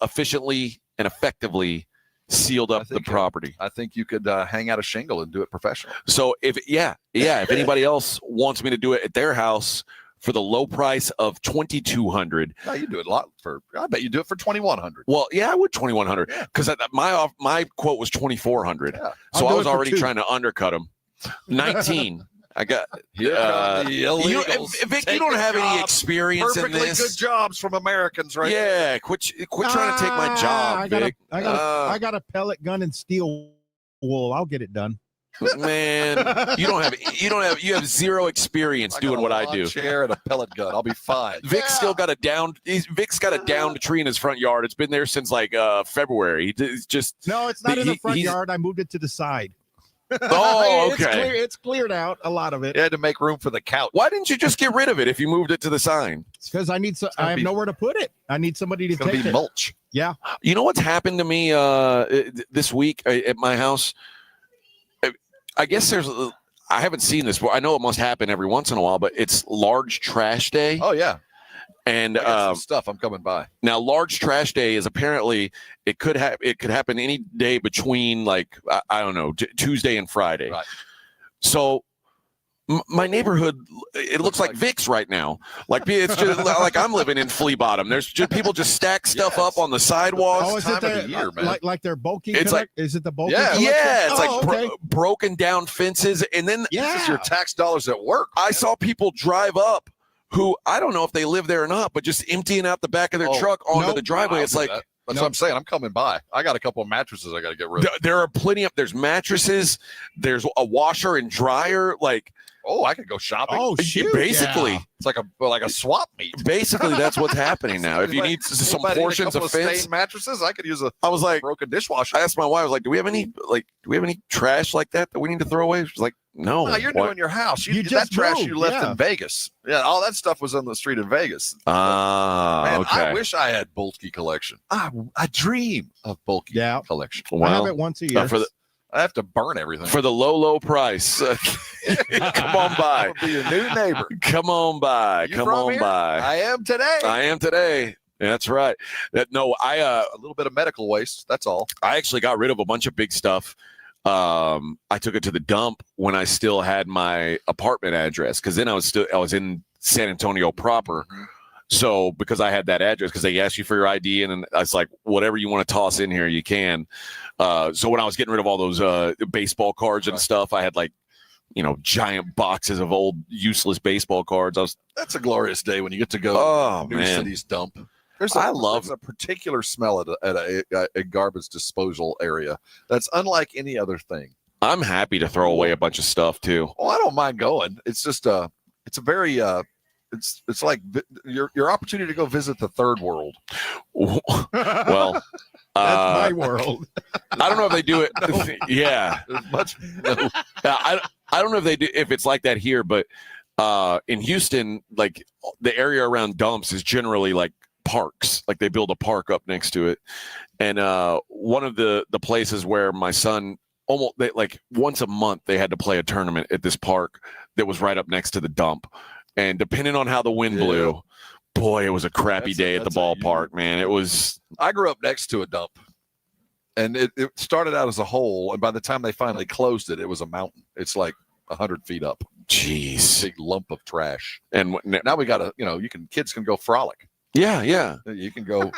efficiently and effectively sealed up the property. I think you could hang out a shingle and do it professionally. So if anybody else wants me to do it at their house for the low price of $2,200. No, you do it a lot I bet you do it for $2,100. Well, yeah, I would $2,100 because my quote was $2,400. Yeah. So I was already trying to undercut him. 19. I got the illegals. Vic, you don't have any experience in this. Perfectly good jobs from Americans, right? Yeah, quit trying to take my job, Vic. I got a pellet gun and steel wool. I'll get it done. Man, you have zero experience doing what I do. Chair and a pellet gun. I'll be fine. Vic's got a downed tree in his front yard. It's been there since like February. It's just no, it's not in the front yard. I moved it to the side. Oh, okay. It's cleared out a lot of it. You had to make room for the couch. Why didn't you just get rid of it if you moved it to the sign? Because I have nowhere to put it. I need somebody to take it. Mulch. Yeah. You know what's happened to me this week at my house? I guess I haven't seen this before. I know it must happen every once in a while, but it's large trash day. Oh, yeah. And stuff, I'm coming by. Now, large trash day is apparently it could happen any day between like I don't know Tuesday and Friday. Right. So my neighborhood, it looks like Vic's right now. Like it's just like I'm living in Flea Bottom. There's just people just stack stuff up on the sidewalks. Oh, is it Time of the year, man. like they're bulky? It's like is it the bulky? Yeah. collection? Yeah, it's Oh, like okay. broken down fences, and then This is your tax dollars at work. I saw people drive up who I don't know if they live there or not, but just emptying out the back of their truck onto the driveway. It's like that's what I'm saying. I'm coming by. I got a couple of mattresses I got to get rid of. there are plenty of. There's mattresses. There's a washer and dryer. Like. Oh, I could go shopping. Oh, shoot. Basically, it's like a swap meet. Basically, that's what's happening now. If you need some portions of fence mattresses, I could use I was like, broken dishwasher. I asked my wife, I was like, do we have any trash like that we need to throw away? She's like, no. No, you're doing your house. You just that trash moved, you left in Vegas. Yeah, all that stuff was on the street in Vegas. Man, okay. I wish I had bulky collection. I dream of bulky collection. I have it once a year. I have to burn everything for the low price. Come on by. I'll be your new neighbor. Come on by. You Come from on here? by. I am today. That's right. A little bit of medical waste. That's all. I actually got rid of a bunch of big stuff. I took it to the dump when I still had my apartment address, because then I was in San Antonio proper. Mm-hmm. So because I had that address, because they asked you for your ID, and I was like, whatever you want to toss in here, you can. So when I was getting rid of all those baseball cards and stuff, I had giant boxes of old useless baseball cards. That's a glorious day when you get to go to New City's dump. There's a particular smell at a garbage disposal area that's unlike any other thing. I'm happy to throw away a bunch of stuff too. Oh, I don't mind going. It's just it's a very it's like your opportunity to go visit the third world. Well, that's my world. I don't know if they do it. No. Yeah, I don't know if they do, if it's like that here, but in Houston, like the area around dumps is generally like parks. Like they build a park up next to it, and one of the places where my son once a month they had to play a tournament at this park that was right up next to the dump. And depending on how the wind blew, boy, it was a crappy day at the ballpark, man. It was. I grew up next to a dump, and it started out as a hole, and by the time they finally closed it, it was a mountain. It's like 100 feet up. Jeez, big lump of trash. And now we got kids can go frolic. Yeah, you can go.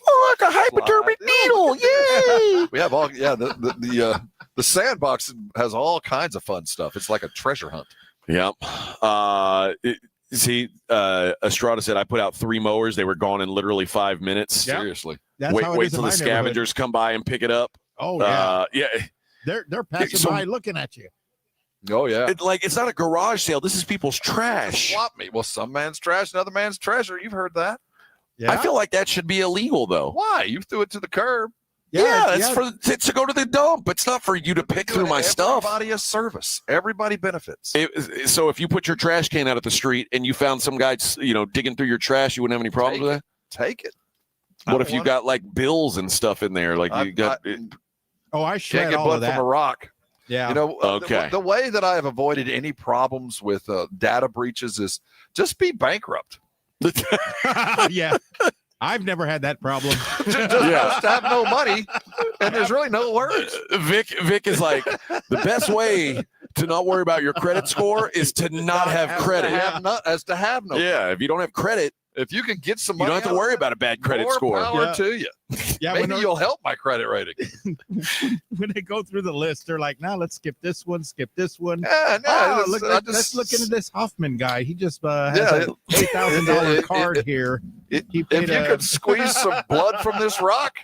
Oh, like a hypodermic needle! Yay! We have all the sandbox has all kinds of fun stuff. It's like a treasure hunt. Yep. Estrada said I put out 3 mowers. They were gone in literally 5 minutes. Yep. Seriously. Wait till the scavengers come by and pick it up. Oh yeah. Yeah. They're passing by looking at you. Oh yeah. It's not a garage sale. This is people's trash. Swap meet. Well, some man's trash, another man's treasure. You've heard that. Yeah. I feel like that should be illegal though. Why? You threw it to the curb. It's to go to the dump. It's not for you to pick through my stuff. Everybody a service. Everybody benefits. So if you put your trash can out at the street and you found some guy, digging through your trash, you wouldn't have any problem with that? Take it. What if you got like bills and stuff in there? Like you got. I shred can't get all blood of that. from a rock. Yeah. Okay. The way that I have avoided any problems with data breaches is just be bankrupt. Yeah. I've never had that problem. just have no money, and there's really no worries. Vic is like, the best way to not worry about your credit score is to not have credit. To have no. Yeah, if you don't have credit, if you can get some you money, don't have to worry about a bad credit score. Power to you. Yeah, maybe you'll help my credit rating. When they go through the list, they're like, "Now let's skip this one, skip this one." Yeah, let's look into this Hoffman guy. He just has an $8,000 card here. If you could squeeze some blood from this rock,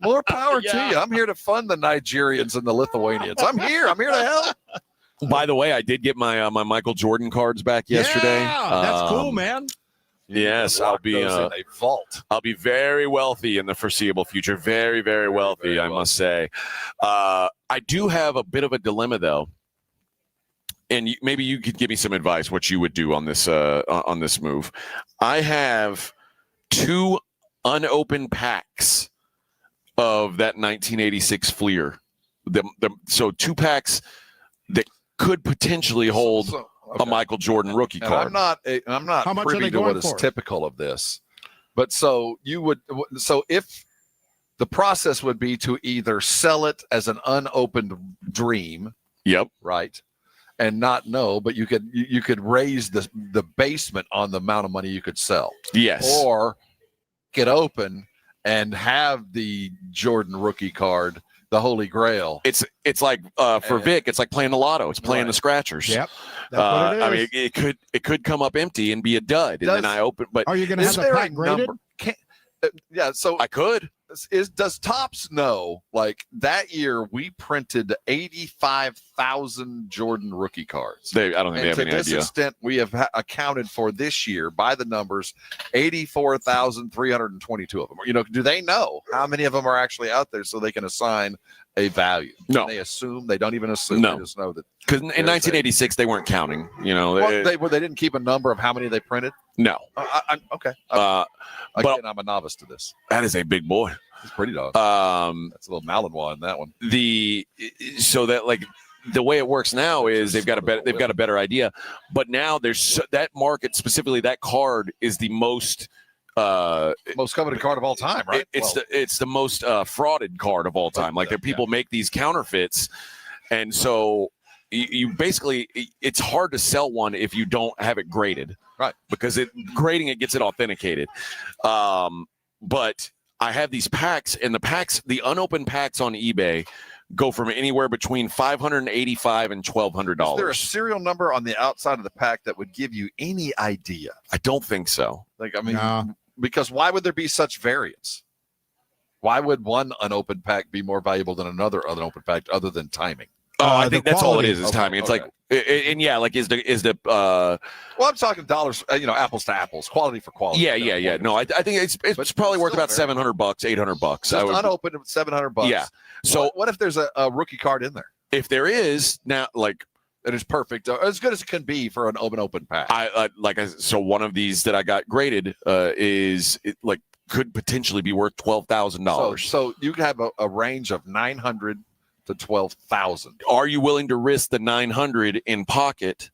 more power to you. I'm here to fund the Nigerians and the Lithuanians. I'm here to help. By the way, I did get my my Michael Jordan cards back yesterday. Yeah, that's cool, man. Yes, I'll be in a vault. I'll be very wealthy in the foreseeable future. Very, very wealthy, I must say. I do have a bit of a dilemma though, and maybe you could give me some advice what you would do on this move. I have 2 unopened packs of that 1986 Fleer. So 2 packs that could potentially hold a Michael Jordan rookie And card. I'm not How much are privy they to what going is for? typical of this. But so if the process would be to either sell it as an unopened dream, Yep. right, and not know, but you could raise the basement on the amount of money you could sell. Yes. Or get open and have the Jordan rookie card, the Holy Grail. It's like for Vic, it's like playing the lotto. It's playing the scratchers. Yep. That's what it is. I mean, it could come up empty and be a dud, and then I open. But Are you going to have the pack graded? Yeah, so I could. Does Topps know, like, that year we printed 85,000 Jordan rookie cards? I don't think they have any to this idea. extent, we have accounted for this year, by the numbers, 84,322 of them. You know, do they know how many of them are actually out there so they can assign a value? No. They assume. They don't even assume. No. They just know that. Because in 1986, they weren't counting. You know, Well, they didn't keep a number of how many they printed? no. Okay. But I'm a novice to this. that is a big boy. It's pretty dog. That's a little Malinois in that one. So that, like, the way it works now is they've got a better idea, but now there's that market, specifically that card, is the most coveted card of all time, right? It's the most frauded card of all time. Like, people make these counterfeits, and so you basically, it's hard to sell one if you don't have it graded, right? Because grading it gets it authenticated. But I have these packs, and the unopened packs on eBay go from anywhere between $585 and $1,200. Is there a serial number on the outside of the pack that would give you any idea? I don't think so. Because why would there be such variance? Why would one unopened pack be more valuable than another unopened pack other than timing? I think that's all it is timing. It's okay. Is the well, I'm talking dollars, apples to apples, quality for quality. Yeah. No, I think it's probably worth about $700, $800. Just unopened at $700. Yeah. So what if there's a rookie card in there? If there is, now, like, it is perfect, as good as it can be for an open pack. So one of these that I got graded could potentially be worth $12,000. So you have a range of 900 to 12,000. Are you willing to risk the 900 in pocket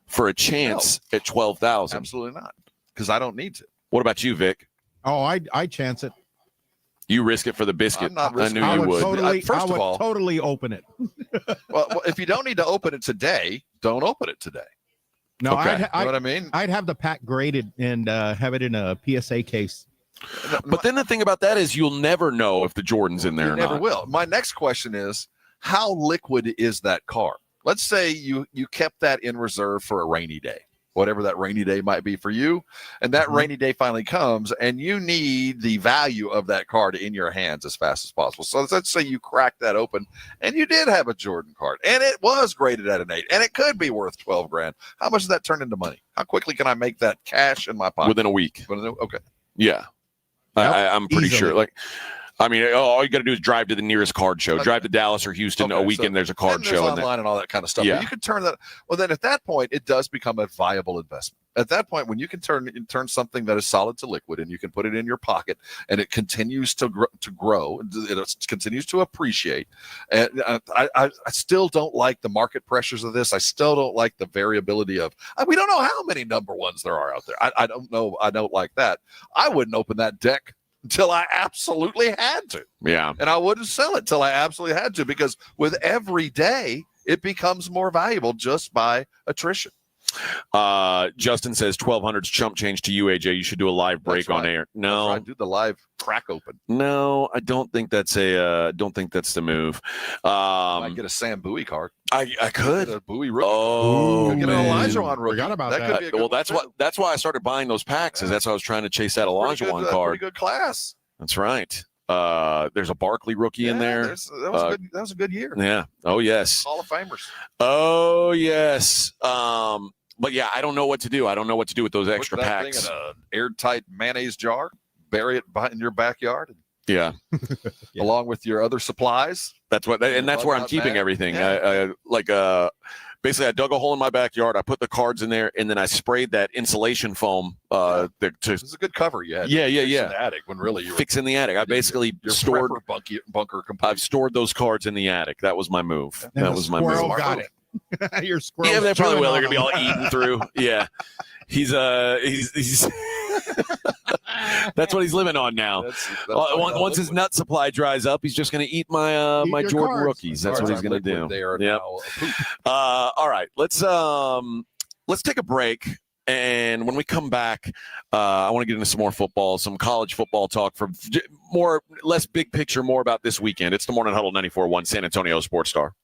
for a chance at 12,000? Absolutely not, because I don't need to. What about you, Vic? Oh, I chance it. You risk it for the biscuit. I'm not risking I knew you would. Totally, First of all, totally open it. well, if you don't need to open it today, don't open it today. No, Okay. You know what I mean? I'd have the pack graded and have it in a PSA case. But then the thing about that is you'll never know if the Jordan's in there You or never not. will. My next question is, how liquid is that card? Let's say you kept that in reserve for a rainy day, whatever that rainy day might be for you, and that rainy day finally comes, and you need the value of that card in your hands as fast as possible. So let's say you crack that open, and you did have a Jordan card, and it was graded at an 8, and it could be worth $12,000. How much does that turn into money? How quickly can I make that cash in my pocket? Within a week. Okay. Yeah. I'm pretty sure. Like, I mean, all you got to do is drive to the nearest card show. Drive to Dallas or Houston a weekend. There's a card show. Online and all that kind of stuff. Yeah. But you can turn that. Well, then at that point, it does become a viable investment. At that point, when you can turn something that is solid to liquid, and you can put it in your pocket, and it continues to grow, it continues to appreciate. And I still don't like the market pressures of this. I still don't like the variability of. We don't know how many number ones there are out there. I don't know. I don't like that. I wouldn't open that deck until I absolutely had to. Yeah. And I wouldn't sell it till I absolutely had to, because with every day, it becomes more valuable just by attrition. Justin says 1,200's chump change to you, AJ. You should do a live break on air. No, do the live crack open. No, I don't think that's the move. I get a Sam Bowie card. I could get a Bowie rookie. Oh, get an Olajuwon rookie. Forgot about that. Could be a good one. That's why I started buying those packs. Is that's why I was trying to chase that Olajuwon card. Pretty good class. That's right. There's a Barkley rookie in there. That was a good year. Yeah. Oh yes. Hall of Famers. Oh yes. But yeah, I don't know what to do. I don't know what to do with those extra Put that packs. thing in an airtight mayonnaise jar. Bury it in your backyard. Yeah. Along with your other supplies. That's what, and that's where I'm keeping everything. Yeah. Basically, I dug a hole in my backyard. I put the cards in there, and then I sprayed that insulation foam. This is a good cover you had. Yeah. In the attic when really you were fixing the attic. I basically stored bunker. I've stored those cards in the attic. That was my move. And that the was my squirrel move. got it. Your squirrel. Yeah, they probably will. They're gonna be all eaten through. Yeah, he's that's what he's living on now. Once his nut supply dries up, he's just gonna eat my my Jordan cards. rookies. That's what he's gonna do. They are Yep. now poop. All right, let's take a break. And when we come back, I want to get into some more football, some college football talk for less big picture, more about this weekend. It's the Morning Huddle 94.1 San Antonio Sports Star.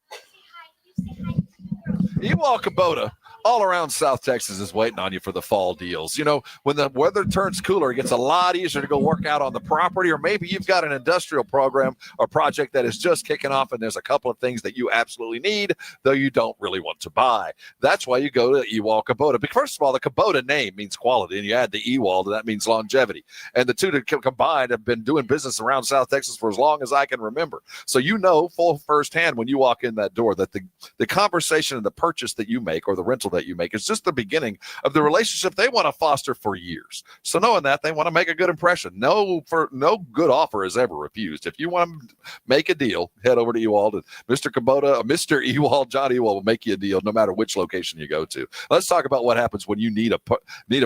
Ewald Kubota, all around South Texas, is waiting on you for the fall deals. You know, when the weather turns cooler, it gets a lot easier to go work out on the property, or maybe you've got an industrial program or project that is just kicking off, and there's a couple of things that you absolutely need, though you don't really want to buy. That's why you go to Ewald Kubota. But first of all, the Kubota name means quality, and you add the Ewald, and that means longevity. And the two combined have been doing business around South Texas for as long as I can remember. So you know full firsthand when you walk in that door that the conversation and the purchase that you make or the rental that you make is just the beginning of the relationship they want to foster for years. So knowing that, they want to make a good impression. No good offer is ever refused. If you want to make a deal, head over to Ewald, and Mr. Kubota, Mr. Ewald, John Ewald will make you a deal no matter which location you go to. Let's talk about what happens when you need a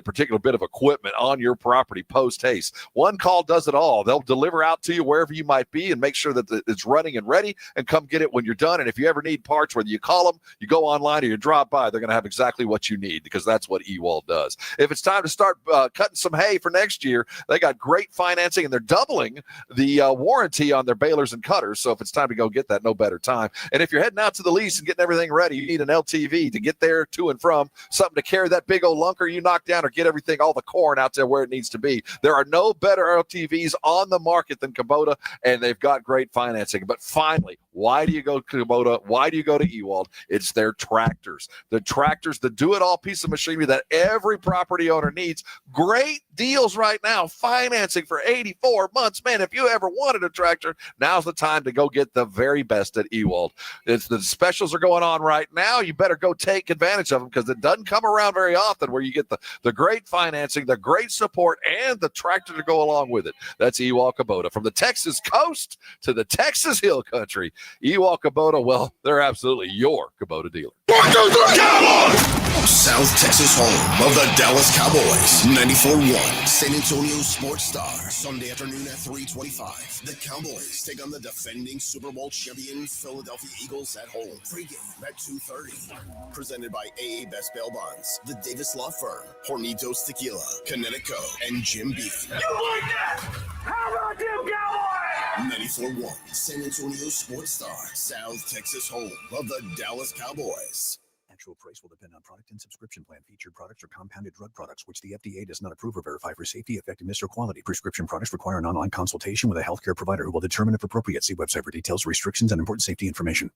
particular bit of equipment on your property post haste. One call does it all. They'll deliver out to you wherever you might be and make sure that it's running and ready, and come get it when you're done. And if you ever need parts, whether you call them, you go online, or you drop by, they're going to have exactly what you need, because that's what Ewald does. If it's time to start cutting some hay for next year, they got great financing, and they're doubling the warranty on their balers and cutters. So if it's time to go get that, no better time. And if you're heading out to the lease and getting everything ready, you need an LTV to get there to and from, something to carry that big old lunker you knock down, or get everything, all the corn out there where it needs to be. There are no better LTVs on the market than Kubota, and they've got great financing. But finally, why do you go to Kubota? Why do you go to Ewald? It's their tractors. The tractors, the do-it-all piece of machinery that every property owner needs. Great deals right now. Financing for 84 months. Man, if you ever wanted a tractor, now's the time to go get the very best at Ewald. The specials are going on right now. You better go take advantage of them, because it doesn't come around very often where you get the great financing, the great support, and the tractor to go along with it. That's Ewald Kubota. From the Texas coast to the Texas Hill Country, Ewald Kubota, well, they're absolutely your Kubota dealer. 1, 2, 3, Cowboys! South Texas home of the Dallas Cowboys. 94.1 San Antonio Sports Star. Sunday afternoon at 3:25. The Cowboys take on the defending Super Bowl champion Philadelphia Eagles at home. Pre-game at 2:30. Presented by AA Best Bail Bonds, the Davis Law Firm, Hornitos Tequila, Connecticut, and Jim Beam. You like that? How about them Cowboys? 94.1 San Antonio Sports Star. South Texas home of the Dallas Cowboys. Actual price will depend on product and subscription plan. Featured products are compounded drug products, which the FDA does not approve or verify for safety, effectiveness, or quality. Prescription products require an online consultation with a healthcare provider who will determine if appropriate. See website for details, restrictions, and important safety information.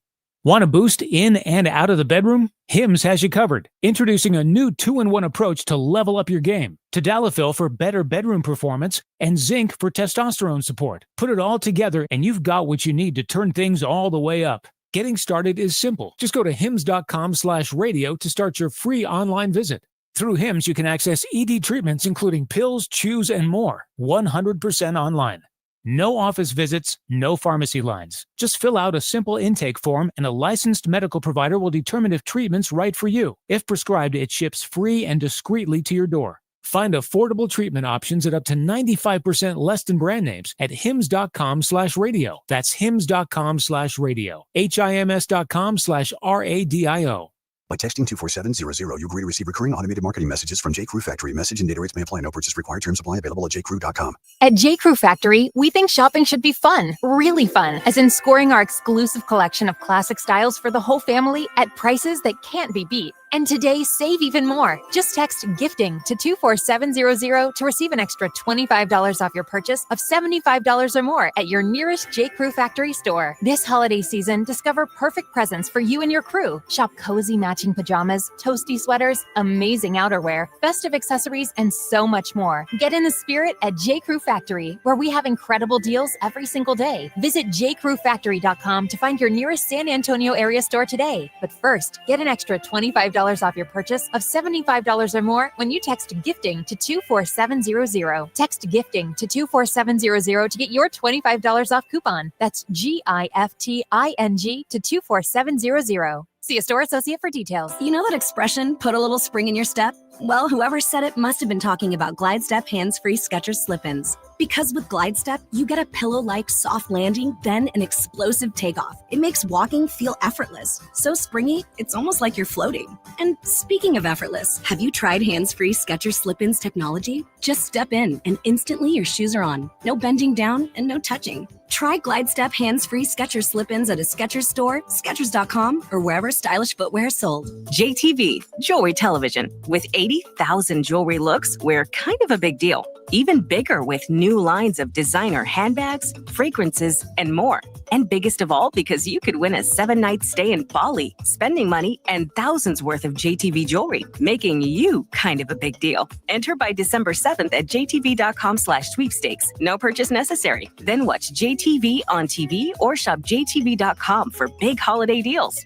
Want a boost in and out of the bedroom? Hims has you covered. Introducing a new 2-in-1 approach to level up your game. Tadalafil for better bedroom performance and zinc for testosterone support. Put it all together and you've got what you need to turn things all the way up. Getting started is simple. Just go to hims.com/radio to start your free online visit. Through Hims, you can access ED treatments, including pills, chews, and more, 100% online. No office visits, no pharmacy lines. Just fill out a simple intake form and a licensed medical provider will determine if treatment's right for you. If prescribed, it ships free and discreetly to your door. Find affordable treatment options at up to 95% less than brand names at hims.com/radio. That's hims.com/radio. HIMS.com/RADIO. By texting 24700, you agree to receive recurring automated marketing messages from J. Crew Factory. Message and data rates may apply. No purchase required. Terms apply. Available at jcrew.com. At J. Crew Factory, we think shopping should be fun, really fun, as in scoring our exclusive collection of classic styles for the whole family at prices that can't be beat. And today, save even more. Just text GIFTING to 24700 to receive an extra $25 off your purchase of $75 or more at your nearest J. Crew Factory store. This holiday season, discover perfect presents for you and your crew. Shop cozy matching pajamas, toasty sweaters, amazing outerwear, festive accessories, and so much more. Get in the spirit at J. Crew Factory, where we have incredible deals every single day. Visit jcrewfactory.com to find your nearest San Antonio area store today. But first, get an extra $25 off your purchase of $75 or more when you text GIFTING to 24700. Text GIFTING to 24700 to get your $25 off coupon. That's GIFTING to 24700. See a store associate for details. You know that expression, put a little spring in your step? Well, whoever said it must have been talking about Glide Step hands-free Skechers slip-ins. Because with Glide Step, you get a pillow-like soft landing, then an explosive takeoff. It makes walking feel effortless. So springy, it's almost like you're floating. And speaking of effortless, have you tried hands-free Skechers slip-ins technology? Just step in and instantly your shoes are on. No bending down and no touching. Try Glide Step hands-free Skechers slip-ins at a Skechers store, Skechers.com, or wherever stylish footwear is sold. JTV, Jewelry Television. With 80,000 jewelry looks, we're kind of a big deal. Even bigger with new lines of designer handbags, fragrances, and more. And biggest of all, because you could win a 7-night stay in Bali, spending money and thousands worth of JTV jewelry, making you kind of a big deal. Enter by December 7th at jtv.com/sweepstakes. No purchase necessary. Then watch JTV on TV or shop jtv.com for big holiday deals.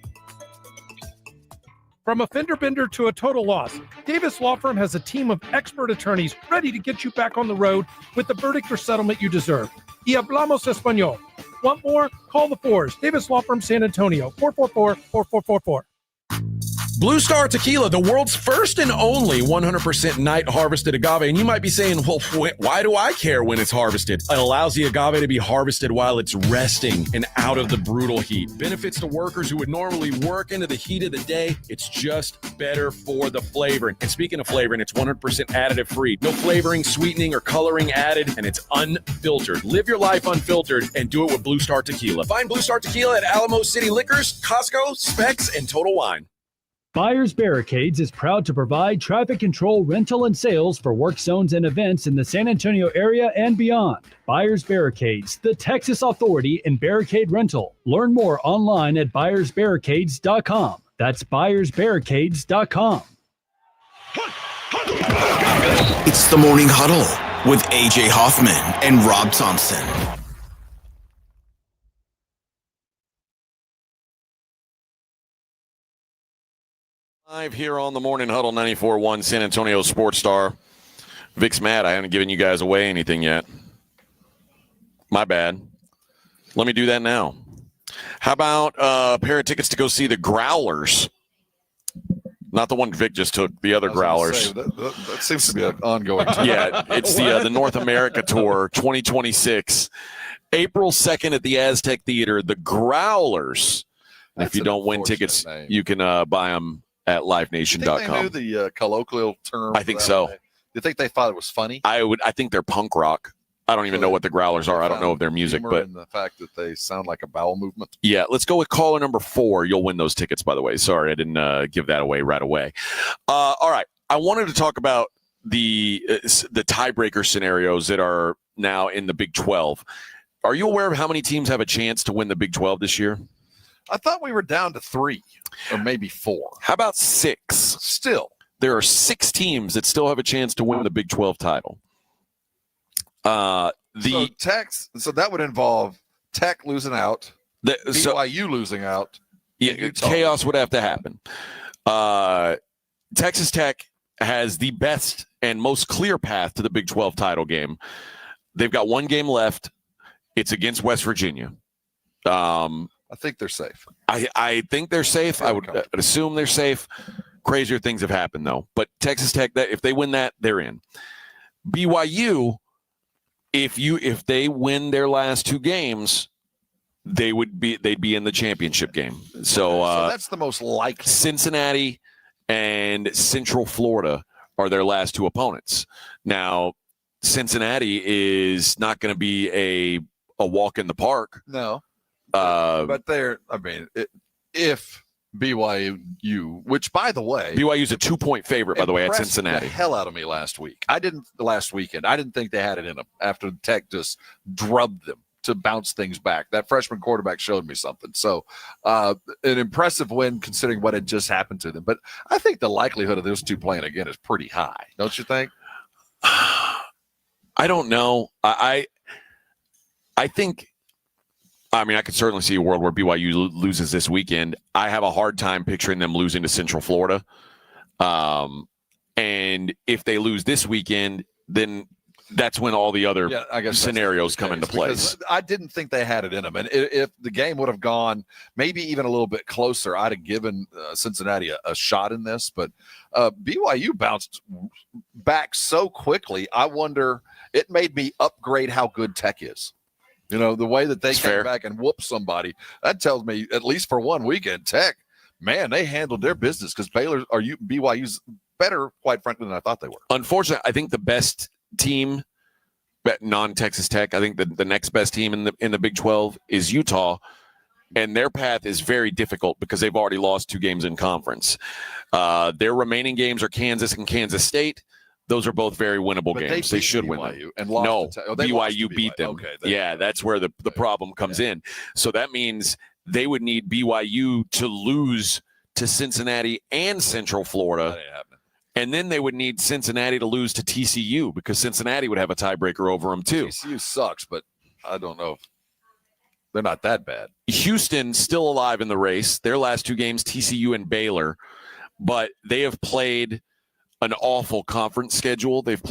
From a fender bender to a total loss, Davis Law Firm has a team of expert attorneys ready to get you back on the road with the verdict or settlement you deserve. Y hablamos español. Want more? Call the Fours. Davis Law Firm, San Antonio, 444-4444. Blue Star Tequila, the world's first and only 100% night harvested agave. And you might be saying, well, why do I care when it's harvested? It allows the agave to be harvested while it's resting and out of the brutal heat. Benefits to workers who would normally work into the heat of the day. It's just better for the flavoring. And speaking of flavoring, it's 100% additive free. No flavoring, sweetening, or coloring added, and it's unfiltered. Live your life unfiltered and do it with Blue Star Tequila. Find Blue Star Tequila at Alamo City Liquors, Costco, Specs, and Total Wine. Buyers Barricades is proud to provide traffic control, rental, and sales for work zones and events in the San Antonio area and beyond. Buyers Barricades, the Texas authority in barricade rental. Learn more online at buyersbarricades.com. That's buyersbarricades.com. It's the Morning Huddle with AJ Hoffman and Rob Thompson. Live here on the Morning Huddle, 94.1 San Antonio Sports Star. Vic's mad. I haven't given you guys away anything yet. My bad. Let me do that now. How about a pair of tickets to go see the Growlers? Not the one Vic just took, the other Growlers. That seems to be an ongoing tour. Yeah, it's the North America Tour 2026. April 2nd at the Aztec Theater, the Growlers. If you don't win tickets, you can buy them at livenation.com. They knew the colloquial term. I think so. Do you think they thought it was funny? I think they're punk rock. I don't even know what the Growlers are. I don't know of their music, but in the fact that they sound like a bowel movement. Yeah, let's go with caller number 4. You'll win those tickets, by the way. Sorry, I didn't give that away right away. All right, I wanted to talk about the tiebreaker scenarios that are now in the Big 12. Are you aware of how many teams have a chance to win the Big 12 this year? I thought we were down to 3 or maybe 4. How about 6? Still. There are 6 teams that still have a chance to win the Big 12 title. So that would involve Tech losing out, BYU losing out. Yeah, chaos would have to happen. Texas Tech has the best and most clear path to the Big 12 title game. They've got one game left. It's against West Virginia. I think they're safe. I think they're safe. I would assume they're safe. Crazier things have happened, though. But Texas Tech, if they win that, they're in. BYU, if they win their last 2 games, they'd be in the championship game. So that's the most likely. Cincinnati and Central Florida are their last 2 opponents. Now, Cincinnati is not going to be a walk in the park. No. But if BYU, which by the way, BYU's a 2-point favorite, by the way, at Cincinnati. The hell out of me last weekend. I didn't think they had it in them after Tech just drubbed them to bounce things back. That freshman quarterback showed me something. So an impressive win considering what had just happened to them. But I think the likelihood of those 2 playing again is pretty high. Don't you think? I don't know. I think. I mean, I could certainly see a world where BYU loses this weekend. I have a hard time picturing them losing to Central Florida. And if they lose this weekend, then that's when all the other I guess scenarios come into place. I didn't think they had it in them. And if the game would have gone maybe even a little bit closer, I'd have given Cincinnati a shot in this. But BYU bounced back so quickly. I wonder, it made me upgrade how good Tech is. You know, the way that they came back and whooped somebody, that tells me, at least for one weekend, Tech, man, they handled their business, because BYU's better, quite frankly, than I thought they were. Unfortunately, I think the best team, non-Texas Tech, I think the next best team in the Big 12 is Utah, and their path is very difficult because they've already lost 2 games in conference. Their remaining games are Kansas and Kansas State. Those are both very winnable games. They should win them. And lost BYU beat them. Okay, that's where the problem comes in. So that means they would need BYU to lose to Cincinnati and Central Florida. And then they would need Cincinnati to lose to TCU, because Cincinnati would have a tiebreaker over them too. TCU sucks, but I don't know. They're not that bad. Houston still alive in the race. Their last 2 games, TCU and Baylor, but they have played an awful conference schedule. They've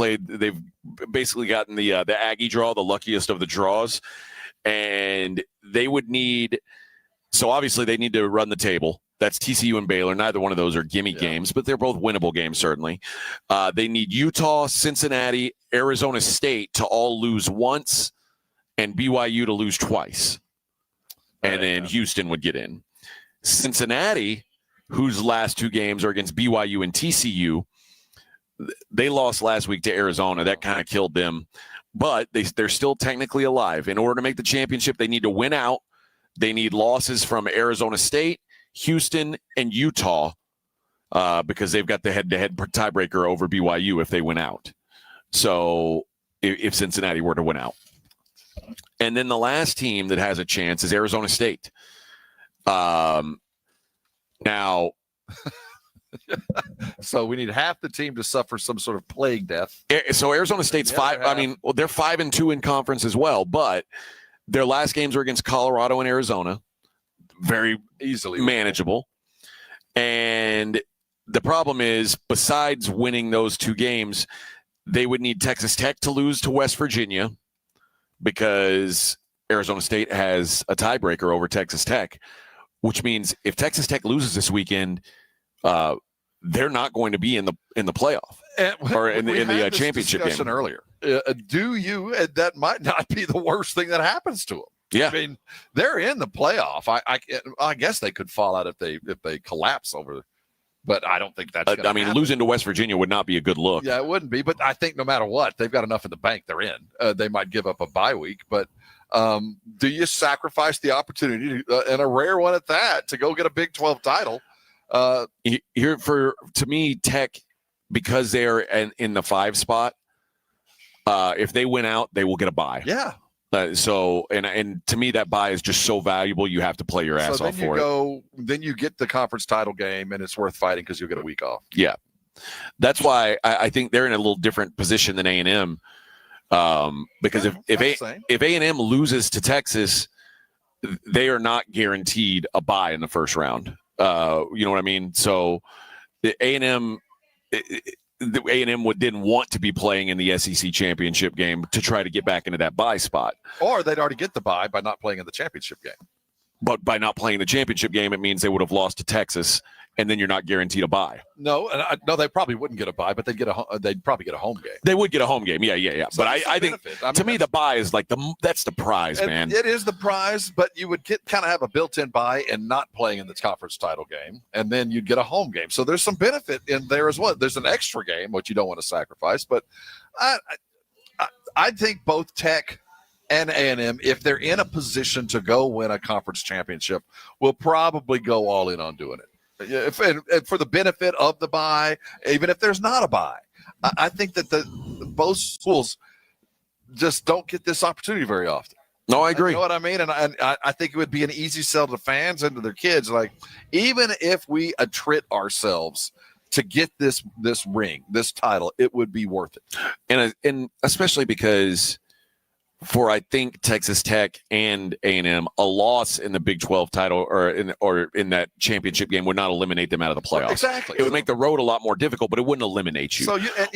basically gotten the Aggie draw, the luckiest of the draws, and they would need. So obviously they need to run the table. That's TCU and Baylor. Neither one of those are gimme games, but they're both winnable games, certainly. They need Utah, Cincinnati, Arizona State to all lose once, and BYU to lose twice. And then Houston would get in. Cincinnati, whose last 2 games are against BYU and TCU, they lost last week to Arizona. That kind of killed them. But they're still technically alive. In order to make the championship, they need to win out. They need losses from Arizona State, Houston, and Utah, because they've got the head-to-head tiebreaker over BYU if they win out. So if Cincinnati were to win out. And then the last team that has a chance is Arizona State. Now, so we need half the team to suffer some sort of plague death. So Arizona State's 5. I mean, they're 5-2 in conference as well, but their last games were against Colorado and Arizona. Very easily manageable. And the problem is, besides winning those 2 games, they would need Texas Tech to lose to West Virginia, because Arizona State has a tiebreaker over Texas Tech, which means if Texas Tech loses this weekend, they're not going to be in the playoff or in the championship game. Earlier, that might not be the worst thing that happens to them. Yeah, I mean, they're in the playoff. I guess they could fall out if they collapse over. But I don't think that's. I mean, happen. Losing to West Virginia would not be a good look. Yeah, it wouldn't be. But I think no matter what, they've got enough in the bank. They're in. They might give up a bye week, but do you sacrifice the opportunity, and a rare one at that, to go get a Big 12 title? Here, to me, Tech, because they're in the 5 spot, if they win out, they will get a bye. Yeah. So to me, that bye is just so valuable. You have to play your ass off for it. Then you get the conference title game, and it's worth fighting because you'll get a week off. Yeah, that's why I think they're in a little different position than A&M. Because if A&M loses to Texas, they are not guaranteed a bye in the first round. You know what I mean? So the A&M didn't want to be playing in the SEC championship game to try to get back into that bye spot. Or they'd already get the bye by not playing in the championship game. But by not playing the championship game, it means they would have lost to Texas, and then you're not guaranteed a bye. No, they probably wouldn't get a bye, but they'd probably get a home game. They would get a home game, yeah. So but I think to me the bye is like that's the prize, man. It is the prize, but you would kind of have a built-in bye and not playing in the conference title game, and then you'd get a home game. So there's some benefit in there as well. There's an extra game which you don't want to sacrifice, but I think both Tech and A&M, if they're in a position to go win a conference championship, will probably go all in on doing it. And for the benefit of the bye, even if there's not a bye, I think that both schools just don't get this opportunity very often. No, I agree. You know what I mean? And I think it would be an easy sell to fans and to their kids. Like, even if we attrit ourselves to get this ring, this title, it would be worth it. And especially because for, I think, Texas Tech and A&M, a loss in the Big 12 title or in that championship game would not eliminate them out of the playoffs. Exactly. It would make the road a lot more difficult, but it wouldn't eliminate you.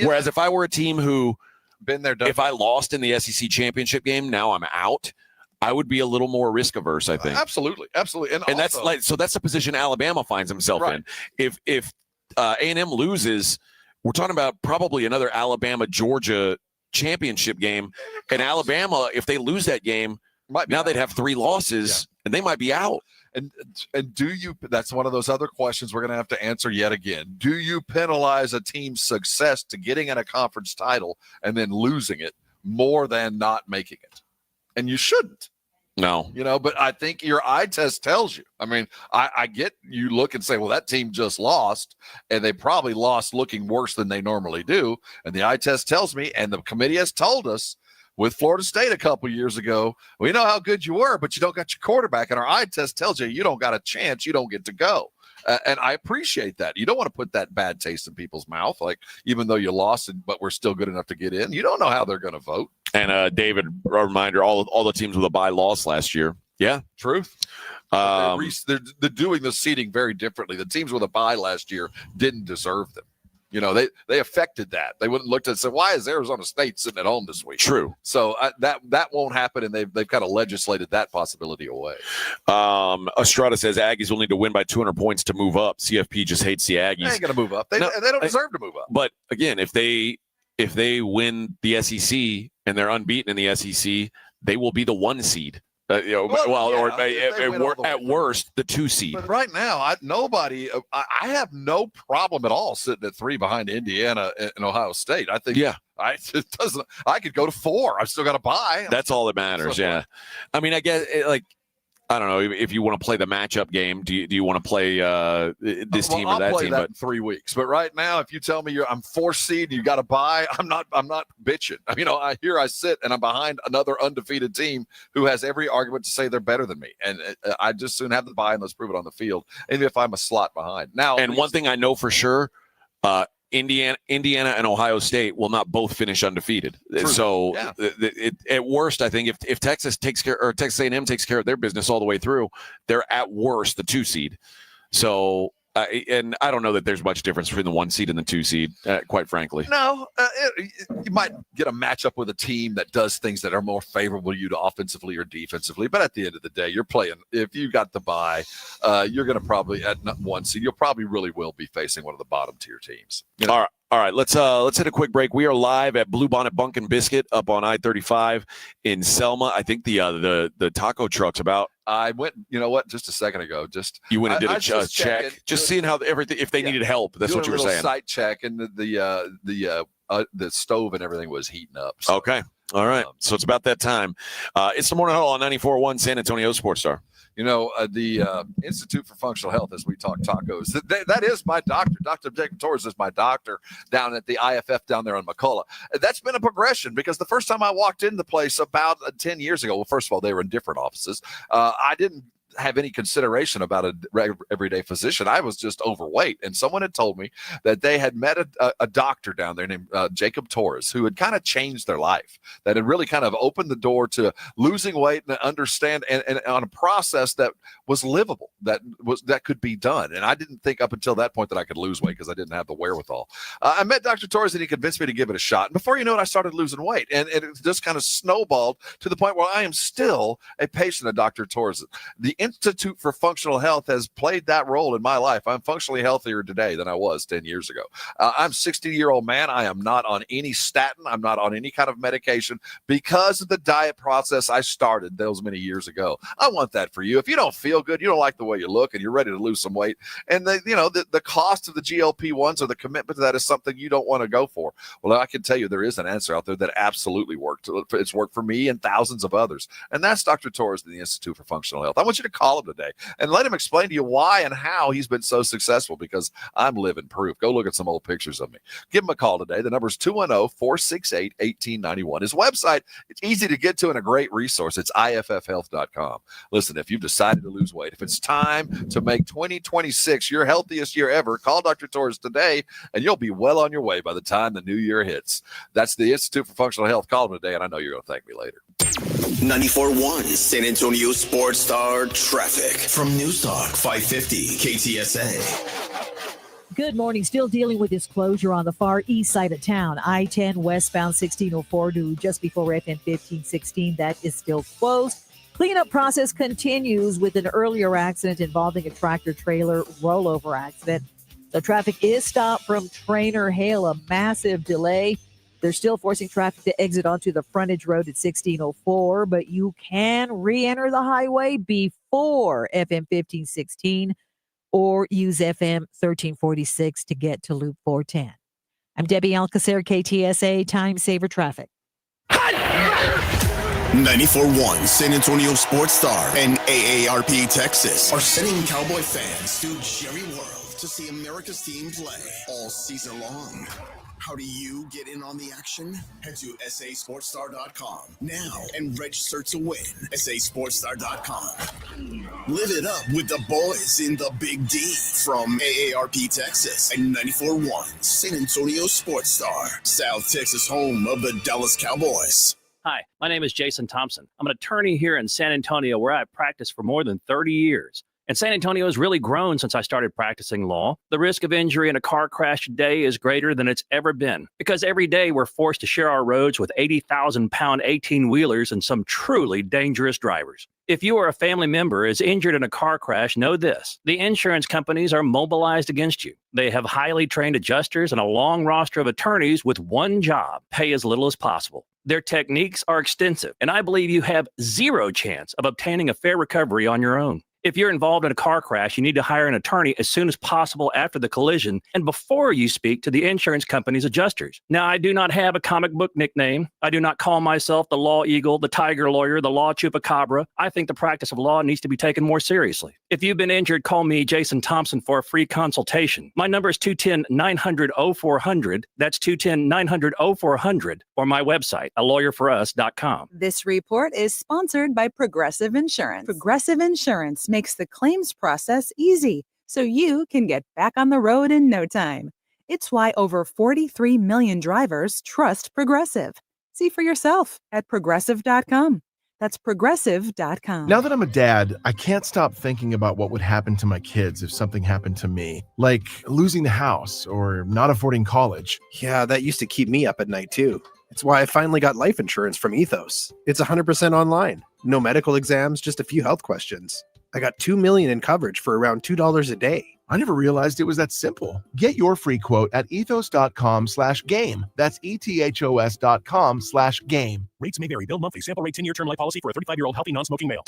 Whereas if I were a team who Been there, done if I lost in the SEC championship game, now I'm out. I would be a little more risk averse, I think. Absolutely. And also, that's the position Alabama finds himself in. If A&M loses, we're talking about probably another Alabama-Georgia championship game. And Alabama, if they lose that game, they'd have 3 losses, and they might be out. And that's one of those other questions we're going to have to answer yet again. Do you penalize a team's success to getting in a conference title and then losing it more than not making it? And you shouldn't. No. But I think your eye test tells you. I mean, I get you look and say, well, that team just lost, and they probably lost looking worse than they normally do. And the eye test tells me, and the committee has told us with Florida State a couple years ago, we know how good you were, but you don't got your quarterback. And our eye test tells you don't got a chance. You don't get to go. And I appreciate that. You don't want to put that bad taste in people's mouth. Like, even though you lost, but we're still good enough to get in. You don't know how they're going to vote. And David, a reminder, all the teams with a bye lost last year. Yeah. Truth. They're doing the seeding very differently. The teams with a bye last year didn't deserve them. They affected that. They wouldn't look at it and say, why is Arizona State sitting at home this week? True. So that won't happen, and they've kind of legislated that possibility away. Estrada says Aggies will need to win by 200 points to move up. CFP just hates the Aggies. They ain't going to move up. They don't deserve to move up. But again, if they win the SEC and they're unbeaten in the SEC, they will be the 1 seed. At worst, the 2 seed. But right now, I have no problem at all sitting at 3 behind Indiana and Ohio State. I think, I could go to 4. I've still got to buy. That's all that matters. Yeah. I mean, I guess I don't know if you want to play the matchup game. Do you want to play this team or that I'll play team? That in 3 weeks. But right now, if you tell me I'm 4 seed, you got to buy. I'm not bitching. I sit and I'm behind another undefeated team who has every argument to say they're better than me, and I just soon have the buy and let's prove it on the field. Even if I'm a slot behind now. And one thing I know for sure. Indiana and Ohio State will not both finish undefeated. True. So at worst, I think if Texas Texas A&M takes care of their business all the way through, they're at worst the 2 seed. So and I don't know that there's much difference between the 1 seed and the 2 seed, quite frankly. No, you might get a matchup with a team that does things that are more favorable to you offensively or defensively. But at the end of the day, you're playing. If you got the bye, you're going to probably at 1 seed. You'll probably really will be facing one of the bottom tier teams. All right. Let's hit a quick break. We are live at Blue Bonnet Bunk and Biscuit up on I-35 in Selma. I think the taco truck's about. I went, just a second ago. You went and did a check, just seeing how everything. If they needed help, that's what you were saying. Site check, and the stove and everything was heating up. So, okay, all right. So it's about that time. It's the Morning Huddle on 94.1 San Antonio Sports Star. The Institute for Functional Health, as we talk tacos, that is my doctor. Dr. Jacob Torres is my doctor down at the IFF down there in McCullough. That's been a progression because the first time I walked into the place about 10 years ago, well, first of all, they were in different offices. I didn't have any consideration about an everyday physician. I was just overweight. And someone had told me that they had met a doctor down there named Jacob Torres, who had kind of changed their life, that had really kind of opened the door to losing weight and understand and on a process that was livable, that could be done. And I didn't think up until that point that I could lose weight because I didn't have the wherewithal. I met Dr. Torres and he convinced me to give it a shot. And before you know it, I started losing weight. And it just kind of snowballed to the point where I am still a patient of Dr. Torres. The Institute for Functional Health has played that role in my life. I'm functionally healthier today than I was 10 years ago. I'm a 60-year-old man. I am not on any statin. I'm not on any kind of medication because of the diet process I started those many years ago. I want that for you. If you don't feel good, you don't like the way you look, and you're ready to lose some weight, and the cost of the GLP-1s or the commitment to that is something you don't want to go for. Well, I can tell you there is an answer out there that absolutely worked. It's worked for me and thousands of others, and that's Dr. Torres in the Institute for Functional Health. I want you to call him today and let him explain to you why and how he's been so successful, because I'm living proof. Go look at some old pictures of me. Give him a call today. The number is 210-468-1891. His website, it's easy to get to and a great resource. It's IFFhealth.com. Listen, if you've decided to lose weight, if it's time to make 2026 your healthiest year ever, call Dr. Torres today and you'll be well on your way by the time the new year hits. That's the Institute for Functional Health. Call him today, and I know you're going to thank me later. 94.1 San Antonio Sports Star traffic from News Talk 550 KTSA. Good morning. Still dealing with this closure on the far east side of town. I-10 westbound 1604 to just before FM 1516. That is still closed. Cleanup process continues with an earlier accident involving a tractor-trailer rollover accident. The traffic is stopped from Trainer Hale, a massive delay. They're still forcing traffic to exit onto the frontage road at 1604, but you can re-enter the highway before FM 1516 or use FM 1346 to get to Loop 410. I'm Debbie Alcacer, KTSA Time Saver Traffic. 94.1 San Antonio Sports Star and AARP Texas are sending Cowboy fans to Jerry World to see America's team play all season long. How do you get in on the action? Head to sasportstar.com now and register to win. sasportstar.com. Live it up with the boys in the Big D from AARP Texas and 94.1 San Antonio Sports Star, South Texas home of the Dallas Cowboys. Hi, my name is Jason Thompson. I'm an attorney here in San Antonio where I've practiced for more than 30 years. And San Antonio has really grown since I started practicing law. The risk of injury in a car crash today is greater than it's ever been because every day we're forced to share our roads with 80,000-pound 18-wheelers and some truly dangerous drivers. If you or a family member is injured in a car crash, know this. The insurance companies are mobilized against you. They have highly trained adjusters and a long roster of attorneys with one job: pay as little as possible. Their techniques are extensive, and I believe you have zero chance of obtaining a fair recovery on your own. If you're involved in a car crash, you need to hire an attorney as soon as possible after the collision and before you speak to the insurance company's adjusters. Now, I do not have a comic book nickname. I do not call myself the Law Eagle, the Tiger Lawyer, the Law Chupacabra. I think the practice of law needs to be taken more seriously. If you've been injured, call me, Jason Thompson, for a free consultation. My number is 210-900-0400. That's 210-900-0400, or my website, alawyerforus.com. This report is sponsored by Progressive Insurance. Progressive Insurance makes the claims process easy, so you can get back on the road in no time. It's why over 43 million drivers trust Progressive. See for yourself at progressive.com. That's progressive.com. Now that I'm a dad, I can't stop thinking about what would happen to my kids if something happened to me, like losing the house or not affording college. Yeah, that used to keep me up at night too. It's why I finally got life insurance from Ethos. It's 100% online. No medical exams, just a few health questions. I got $2 million in coverage for around $2 a day. I never realized it was that simple. Get your free quote at ethos.com/game. That's ethos.com/game. Rates may vary. Bill monthly. Sample rate 10-year term life policy for a 35-year-old healthy non-smoking male.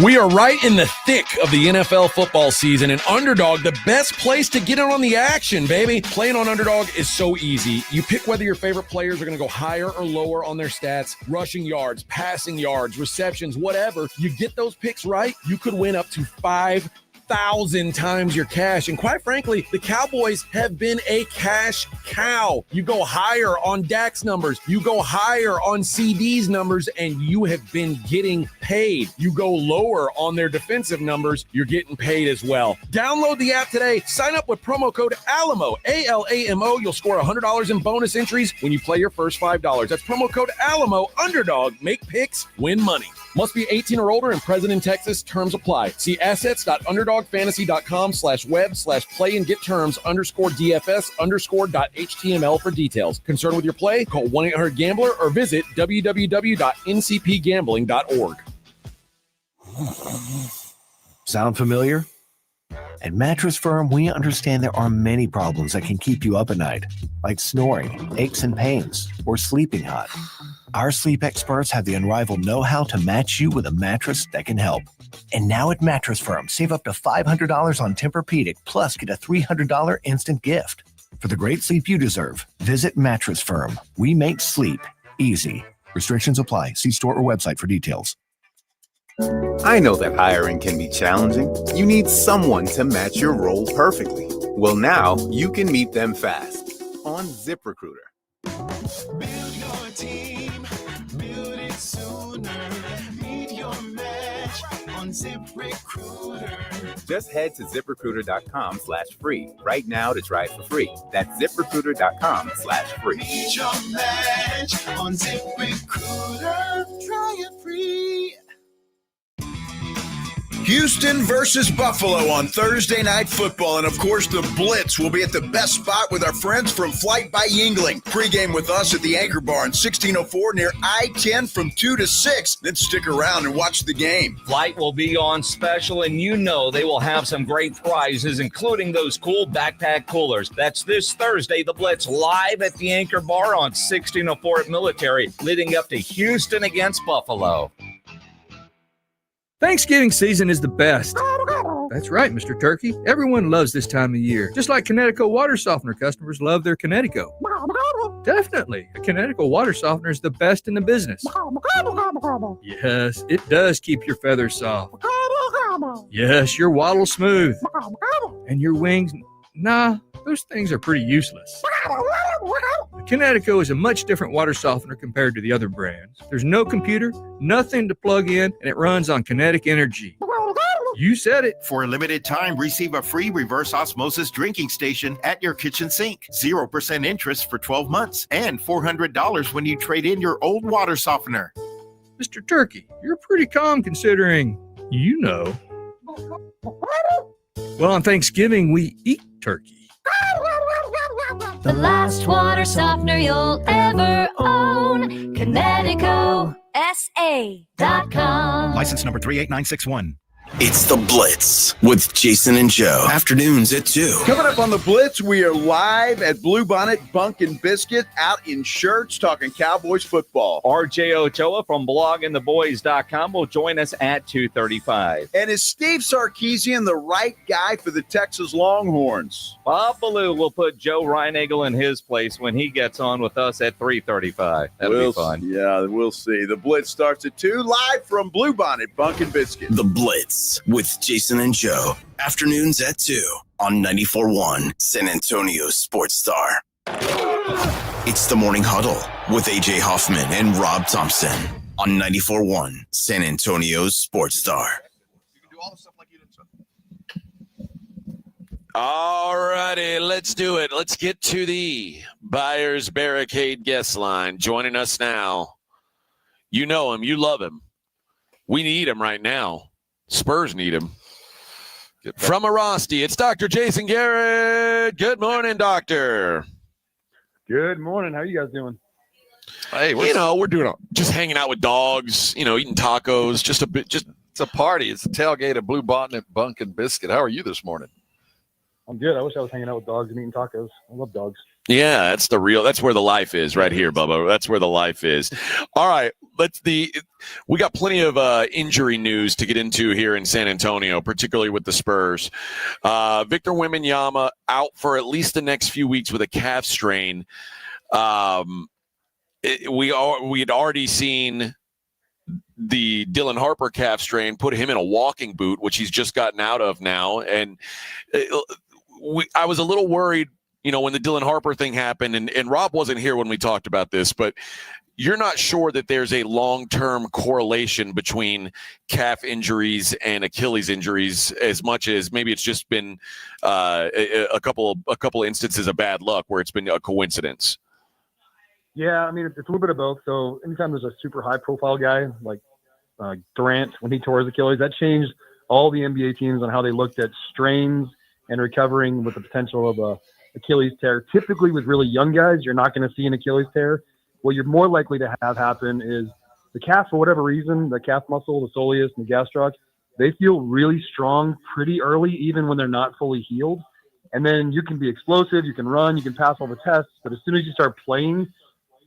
We are right in the thick of the NFL football season, and Underdog, the best place to get in on the action, baby. Playing on Underdog is so easy. You pick whether your favorite players are going to go higher or lower on their stats, rushing yards, passing yards, receptions, whatever. You get those picks right, you could win up to 5,000 times your cash. And quite frankly, the Cowboys have been a cash cow. You go higher on Dak's numbers, you go higher on CD's numbers, and you have been getting paid. You go lower on their defensive numbers, you're getting paid as well. Download the app today. Sign up with promo code ALAMO, ALAMO. You'll score $100 in bonus entries when you play your first $5. That's promo code ALAMO. Underdog. Make picks, win money. Must be 18 or older and present in Texas. Terms apply. See assets.underdogfantasy.com/web/play and get terms _DFS_.html for details. Concerned with your play? Call 1-800-GAMBLER or visit www.ncpgambling.org. Sound familiar? At Mattress Firm, we understand there are many problems that can keep you up at night, like snoring, aches and pains, or sleeping hot. Our sleep experts have the unrivaled know-how to match you with a mattress that can help. And now at Mattress Firm, save up to $500 on Tempur-Pedic, plus get a $300 instant gift. For the great sleep you deserve, visit Mattress Firm. We make sleep easy. Restrictions apply. See store or website for details. I know that hiring can be challenging. You need someone to match your role perfectly. Well, now you can meet them fast on ZipRecruiter. Build your team, build it sooner. Meet your match on ZipRecruiter. Just head to ZipRecruiter.com/free right now to try it for free. That's ZipRecruiter.com/free. Meet your match on ZipRecruiter. Try it free. Houston versus Buffalo on Thursday Night Football. And, of course, the Blitz will be at the best spot with our friends from Flight by Yingling. Pre-game with us at the Anchor Bar in 1604 near I-10 from 2 to 6. Then stick around and watch the game. Flight will be on special, and you know they will have some great prizes, including those cool backpack coolers. That's this Thursday, the Blitz live at the Anchor Bar on 1604 at Military, leading up to Houston against Buffalo. Thanksgiving season is the best. That's right, Mr. Turkey. Everyone loves this time of year. Just like Connecticut water softener customers love their Connecticut. Definitely. A Connecticut water softener is the best in the business. Yes, it does keep your feathers soft. Yes, your waddle smooth. And your wings, nah, those things are pretty useless. Connecticut is a much different water softener compared to the other brands. There's no computer, nothing to plug in, and it runs on kinetic energy. You said it. For a limited time, receive a free reverse osmosis drinking station at your kitchen sink. 0% interest for 12 months and $400 when you trade in your old water softener. Mr. Turkey, you're pretty calm considering, you know. Well, on Thanksgiving, we eat turkey. The last water softener you'll ever own. ConnecticutSA.com. License number 38961. It's the Blitz with Jason and Joe. Afternoons at 2. Coming up on the Blitz, we are live at Bluebonnet Bunk and Biscuit out in Shirts talking Cowboys football. RJ Ochoa from bloggingtheboys.com will join us at 2:35. And is Steve Sarkisian the right guy for the Texas Longhorns? Bob Ballou will put Joe Reinagle in his place when he gets on with us at 3:35. That'll be fun. Yeah, we'll see. The Blitz starts at 2, live from Bluebonnet Bunk and Biscuit. The Blitz with Jason and Joe. Afternoons at 2 on 94.1 San Antonio Sports Star. It's the Morning Huddle with AJ Hoffman and Rob Thompson on 94.1 San Antonio Sports Star. All righty, let's do it. Let's get to the Buyers Barricade guest line. Joining us now. You know him. You love him. We need him right now. Spurs need him. From Arasti, it's Dr. Jason Garrett. Good morning, Doctor. Good morning. How are you guys doing? Hey, we're doing just hanging out with dogs, eating tacos, just a bit. Just it's a party. It's a tailgate of Bluebonnet Bunk and Biscuit. How are you this morning? I'm good. I wish I was hanging out with dogs and eating tacos. I love dogs. Yeah, that's where the life is right here, Bubba. That's where the life is. All right, we got plenty of injury news to get into here in San Antonio, particularly with the Spurs. Victor Wembanyama out for at least the next few weeks with a calf strain. We had already seen the Dylan Harper calf strain put him in a walking boot, which he's just gotten out of now, and I was a little worried. When the Dylan Harper thing happened, and Rob wasn't here when we talked about this, but you're not sure that there's a long-term correlation between calf injuries and Achilles injuries as much as maybe it's just been a couple instances of bad luck where it's been a coincidence. Yeah, I mean, it's a little bit of both. So anytime there's a super high-profile guy like Durant, when he tore his Achilles, that changed all the NBA teams on how they looked at strains and recovering with the potential of a Achilles tear. Typically with really young guys, you're not going to see an Achilles tear. What you're more likely to have happen is the calf, for whatever reason, the calf muscle, the soleus and the gastroc, they feel really strong pretty early, even when they're not fully healed. And then you can be explosive, you can run, you can pass all the tests, but as soon as you start playing,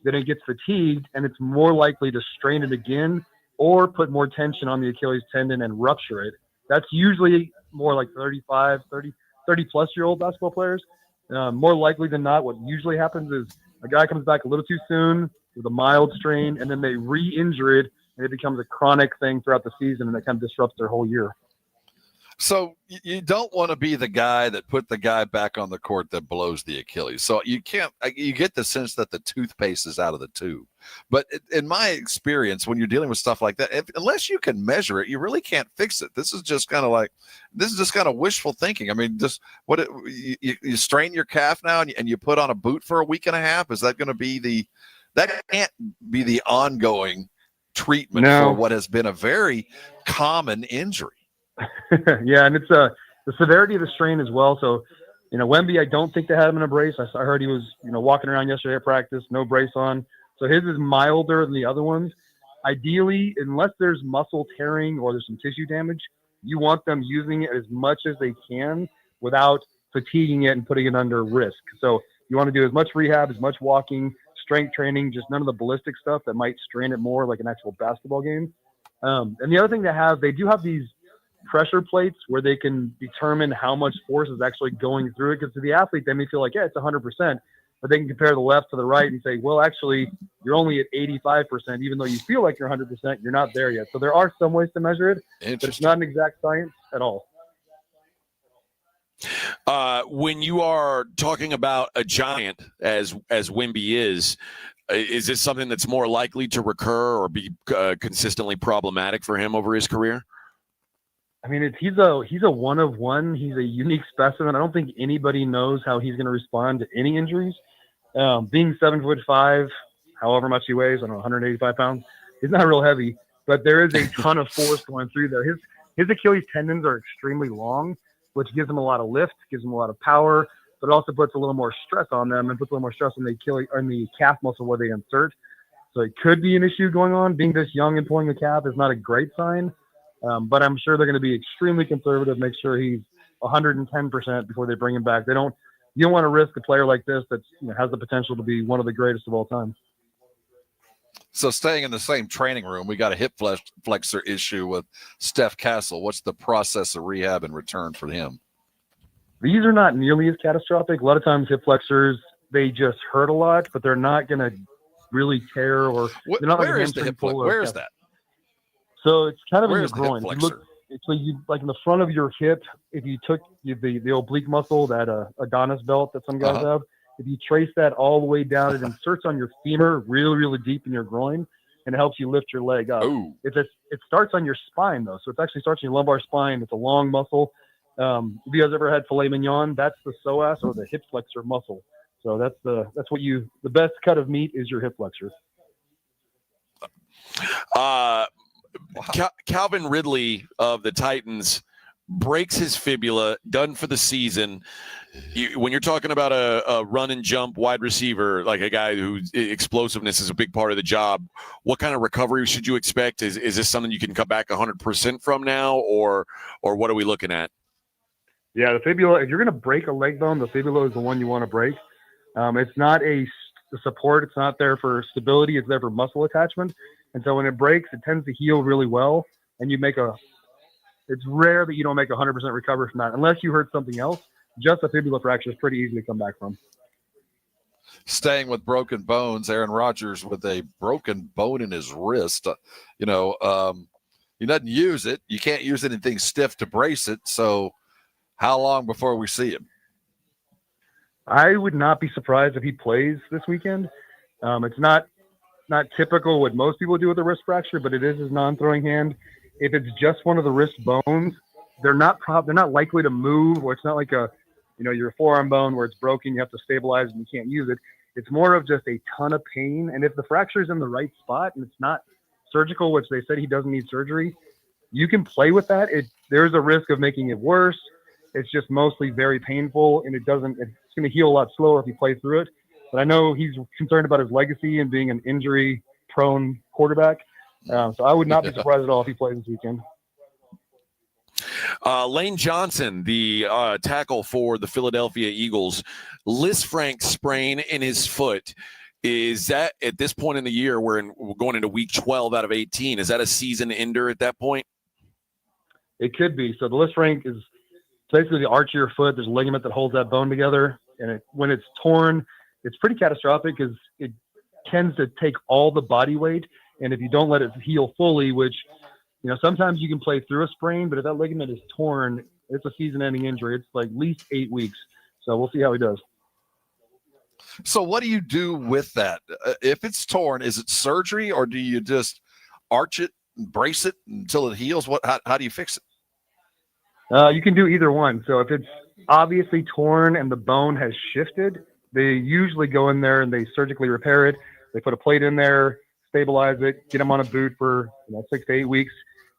then it gets fatigued and it's more likely to strain it again or put more tension on the Achilles tendon and rupture it. That's usually more like 30 plus year old basketball players. More likely than not, what usually happens is a guy comes back a little too soon with a mild strain, and then they re-injure it, and it becomes a chronic thing throughout the season, and that kind of disrupts their whole year. So you don't want to be the guy that put the guy back on the court that blows the Achilles. So you get the sense that the toothpaste is out of the tube. But in my experience, when you're dealing with stuff like that, unless you can measure it, you really can't fix it. This is just kind of wishful thinking. I mean, you strain your calf now and you put on a boot for a week and a half. Is that going to be that can't be the ongoing treatment for what has been a very common injury? Yeah, and it's the severity of the strain as well. So, Wemby, I don't think they had him in a brace. I heard he was, walking around yesterday at practice, no brace on. So his is milder than the other ones. Ideally, unless there's muscle tearing or there's some tissue damage, you want them using it as much as they can without fatiguing it and putting it under risk. So you want to do as much rehab, as much walking, strength training, just none of the ballistic stuff that might strain it more like an actual basketball game. And the other thing they do have these pressure plates where they can determine how much force is actually going through it. Because to the athlete, they may feel like, yeah, it's 100%, but they can compare the left to the right and say, well, actually, you're only at 85%, even though you feel like you're 100%, you're not there yet. So there are some ways to measure it, but it's not an exact science at all. When you are talking about a giant as Wemby is this something that's more likely to recur or be consistently problematic for him over his career? I mean, he's a one of one. He's a unique specimen. I don't think anybody knows how he's going to respond to any injuries. Being 7'5", however much he weighs, I don't know, 185 pounds, he's not real heavy, but there is a ton of force going through there. His Achilles tendons are extremely long, which gives him a lot of lift, gives him a lot of power, but it also puts a little more stress on them and puts a little more stress on the Achilles or the calf muscle where they insert. So it could be an issue going on. Being this young and pulling the calf is not a great sign. But I'm sure they're going to be extremely conservative, make sure he's 110% before they bring him back. You don't want to risk a player like this that has the potential to be one of the greatest of all time. So staying in the same training room, we got a hip flexor issue with Steph Castle. What's the process of rehab and return for him? These are not nearly as catastrophic. A lot of times hip flexors, they just hurt a lot, but they're not going to really tear or they're not where like is the hip flexor? Where is that? So it's kind of Where in your is the hip groin. flexor? You like in the front of your hip, if you took the oblique muscle, that Adonis belt that some guys have, if you trace that all the way down, it inserts on your femur really, really deep in your groin, and it helps you lift your leg up. It starts on your spine, though. So it actually starts in your lumbar spine. It's a long muscle. If you guys ever had filet mignon, that's the psoas or the hip flexor muscle. So that's the best cut of meat is your hip flexor. Calvin Ridley of the Titans breaks his fibula, done for the season. When you're talking about a run and jump wide receiver, like a guy whose explosiveness is a big part of the job, what kind of recovery should you expect? Is this something you can come back 100% from now, or what are we looking at? Yeah, the fibula, if you're going to break a leg bone, the fibula is the one you want to break. It's not a support. It's not there for stability. It's there for muscle attachment. And so when it breaks, it tends to heal really well. And it's rare that you don't make 100% recovery from that. Unless you hurt something else, just a fibula fracture is pretty easy to come back from. Staying with broken bones, Aaron Rodgers with a broken bone in his wrist. He doesn't use it. You can't use anything stiff to brace it. So how long before we see him? I would not be surprised if he plays this weekend. It's not typical what most people do with a wrist fracture, but it is his non-throwing hand. If it's just one of the wrist bones, they're not likely to move, or it's not like your forearm bone where it's broken, you have to stabilize and you can't use it. It's more of just a ton of pain. And if the fracture is in the right spot and it's not surgical, which they said he doesn't need surgery, you can play with that. There's a risk of making it worse. It's just mostly very painful, and it's going to heal a lot slower if you play through it. But I know he's concerned about his legacy and being an injury-prone quarterback. So I would not be surprised at all if he plays this weekend. Lane Johnson, the tackle for the Philadelphia Eagles, Lisfranc sprain in his foot. Is that at this point in the year, we're going into week 12 out of 18, is that a season ender at that point? It could be. So the Lisfranc is basically the arch of your foot. There's a ligament that holds that bone together. And when it's torn, it's pretty catastrophic because it tends to take all the body weight. And if you don't let it heal fully, which, sometimes you can play through a sprain, but if that ligament is torn, it's a season-ending injury. It's like at least 8 weeks. So we'll see how he does. So what do you do with that? If it's torn, is it surgery, or do you just arch it and brace it until it heals? How do you fix it? You can do either one. So if it's obviously torn and the bone has shifted, they usually go in there and they surgically repair it. They put a plate in there, stabilize it, get them on a boot for 6 to 8 weeks.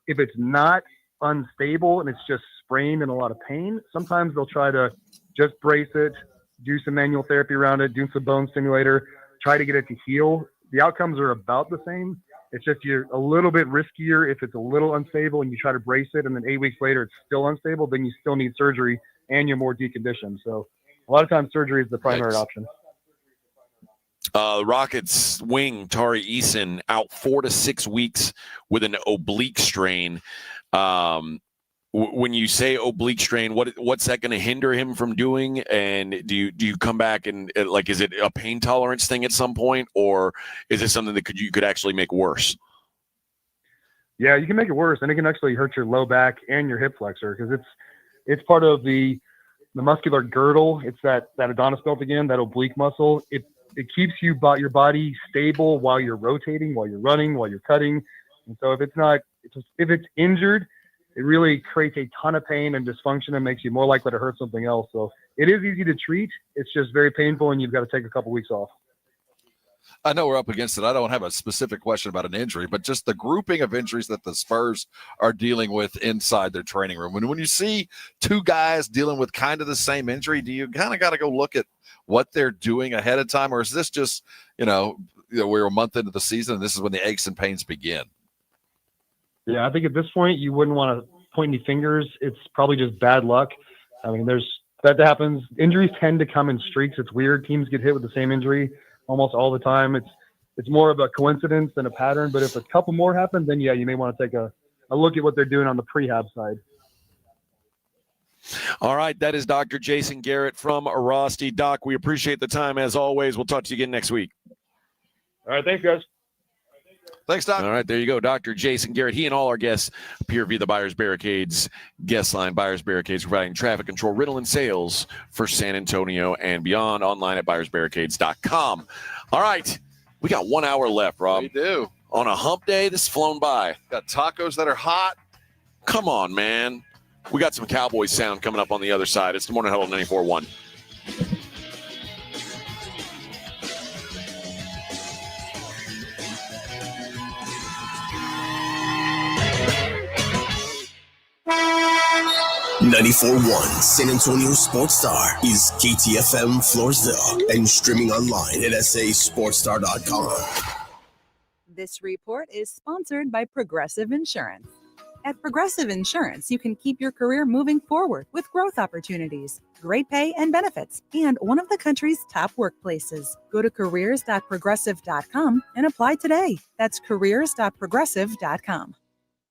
If it's not unstable and it's just sprained and a lot of pain, sometimes they'll try to just brace it, do some manual therapy around it, do some bone stimulator, try to get it to heal. The outcomes are about the same. It's just you're a little bit riskier if it's a little unstable and you try to brace it and then 8 weeks later it's still unstable, then you still need surgery and you're more deconditioned. So a lot of times surgery is the primary option. Rockets wing Tari Eason out 4 to 6 weeks with an oblique strain. When you say oblique strain, what's that going to hinder him from doing? And do you come back and like, is it a pain tolerance thing at some point, or is it something that you could actually make worse? Yeah, you can make it worse, and it can actually hurt your low back and your hip flexor because it's part of the muscular girdle. It's that Adonis belt again, that oblique muscle. It keeps your body stable while you're rotating, while you're running, while you're cutting. And so if it's injured, it really creates a ton of pain and dysfunction and makes you more likely to hurt something else. So it is easy to treat. It's just very painful, and you've got to take a couple weeks off. I know we're up against it. I don't have a specific question about an injury, but just the grouping of injuries that the Spurs are dealing with inside their training room. When you see two guys dealing with kind of the same injury, do you kind of got to go look at what they're doing ahead of time? Or is this just, we're a month into the season and this is when the aches and pains begin? Yeah, I think at this point you wouldn't want to point any fingers. It's probably just bad luck. I mean, that happens. Injuries tend to come in streaks. It's weird. Teams get hit with the same injury almost all the time. It's more of a coincidence than a pattern. But if a couple more happen, then yeah, you may want to take a look at what they're doing on the prehab side. All right, that is Dr. Jason Garrett from Rosti. Doc, we appreciate the time as always. We'll talk to you again next week. All right, thanks, guys. Thanks, Doc. All right, there you go. Dr. Jason Garrett. He and all our guests appear via the Buyers Barricades guest line. Buyers Barricades providing traffic control, rental, and sales for San Antonio and beyond. Online at buyersbarricades.com. All right, we got 1 hour left, Rob. We do. On a hump day, this has flown by. Got tacos that are hot. Come on, man. We got some Cowboys sound coming up on the other side. It's the Morning Huddle 94.1. .94.1 San Antonio Sports Star is KTFM Floresville and streaming online at sasportstar.com. This report is sponsored by Progressive Insurance. At Progressive Insurance, you can keep your career moving forward with growth opportunities, great pay and benefits, and one of the country's top workplaces. Go to careers.progressive.com and apply today. That's careers.progressive.com.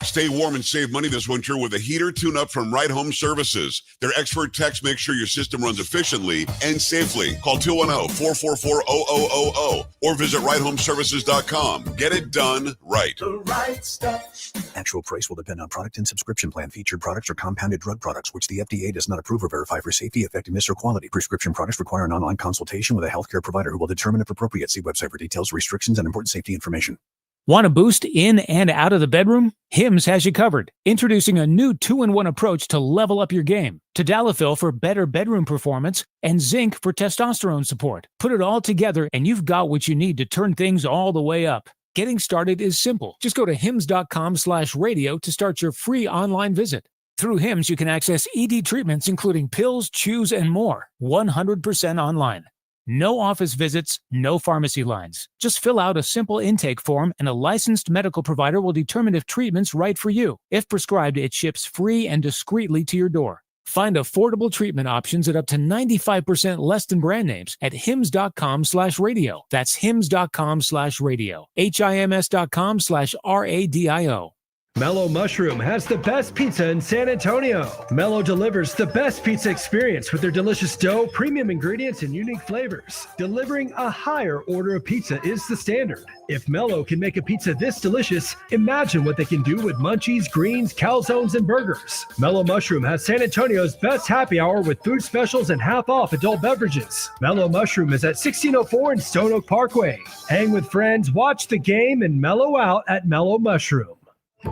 Stay warm and save money this winter with a heater tune-up from Right Home Services. Their expert techs make sure your system runs efficiently and safely. Call 210-444-0000 or visit righthomeservices.com. Get it done right. The right stuff. Actual price will depend on product and subscription plan. Featured products are compounded drug products, which the FDA does not approve or verify for safety, effectiveness, or quality. Prescription products require an online consultation with a healthcare provider who will determine if appropriate. See website for details, restrictions, and important safety information. Want a boost in and out of the bedroom? Hims has you covered. Introducing a new 2-in-1 approach to level up your game. Tadalafil for better bedroom performance and zinc for testosterone support. Put it all together and you've got what you need to turn things all the way up. Getting started is simple. Just go to hims.com/radio to start your free online visit. Through Hims, you can access ED treatments including pills, chews, and more. 100% online. No office visits, no pharmacy lines. Just fill out a simple intake form and a licensed medical provider will determine if treatment's right for you. If prescribed, it ships free and discreetly to your door. Find affordable treatment options at up to 95% less than brand names at hims.com/radio. That's hims.com/radio. HIMS.com/RADIO. Mellow Mushroom has the best pizza in San Antonio. Mellow delivers the best pizza experience with their delicious dough, premium ingredients, and unique flavors. Delivering a higher order of pizza is the standard. If Mellow can make a pizza this delicious, imagine what they can do with munchies, greens, calzones, and burgers. Mellow Mushroom has San Antonio's best happy hour with food specials and half-off adult beverages. Mellow Mushroom is at 1604 and Stone Oak Parkway. Hang with friends, watch the game, and mellow out at Mellow Mushroom.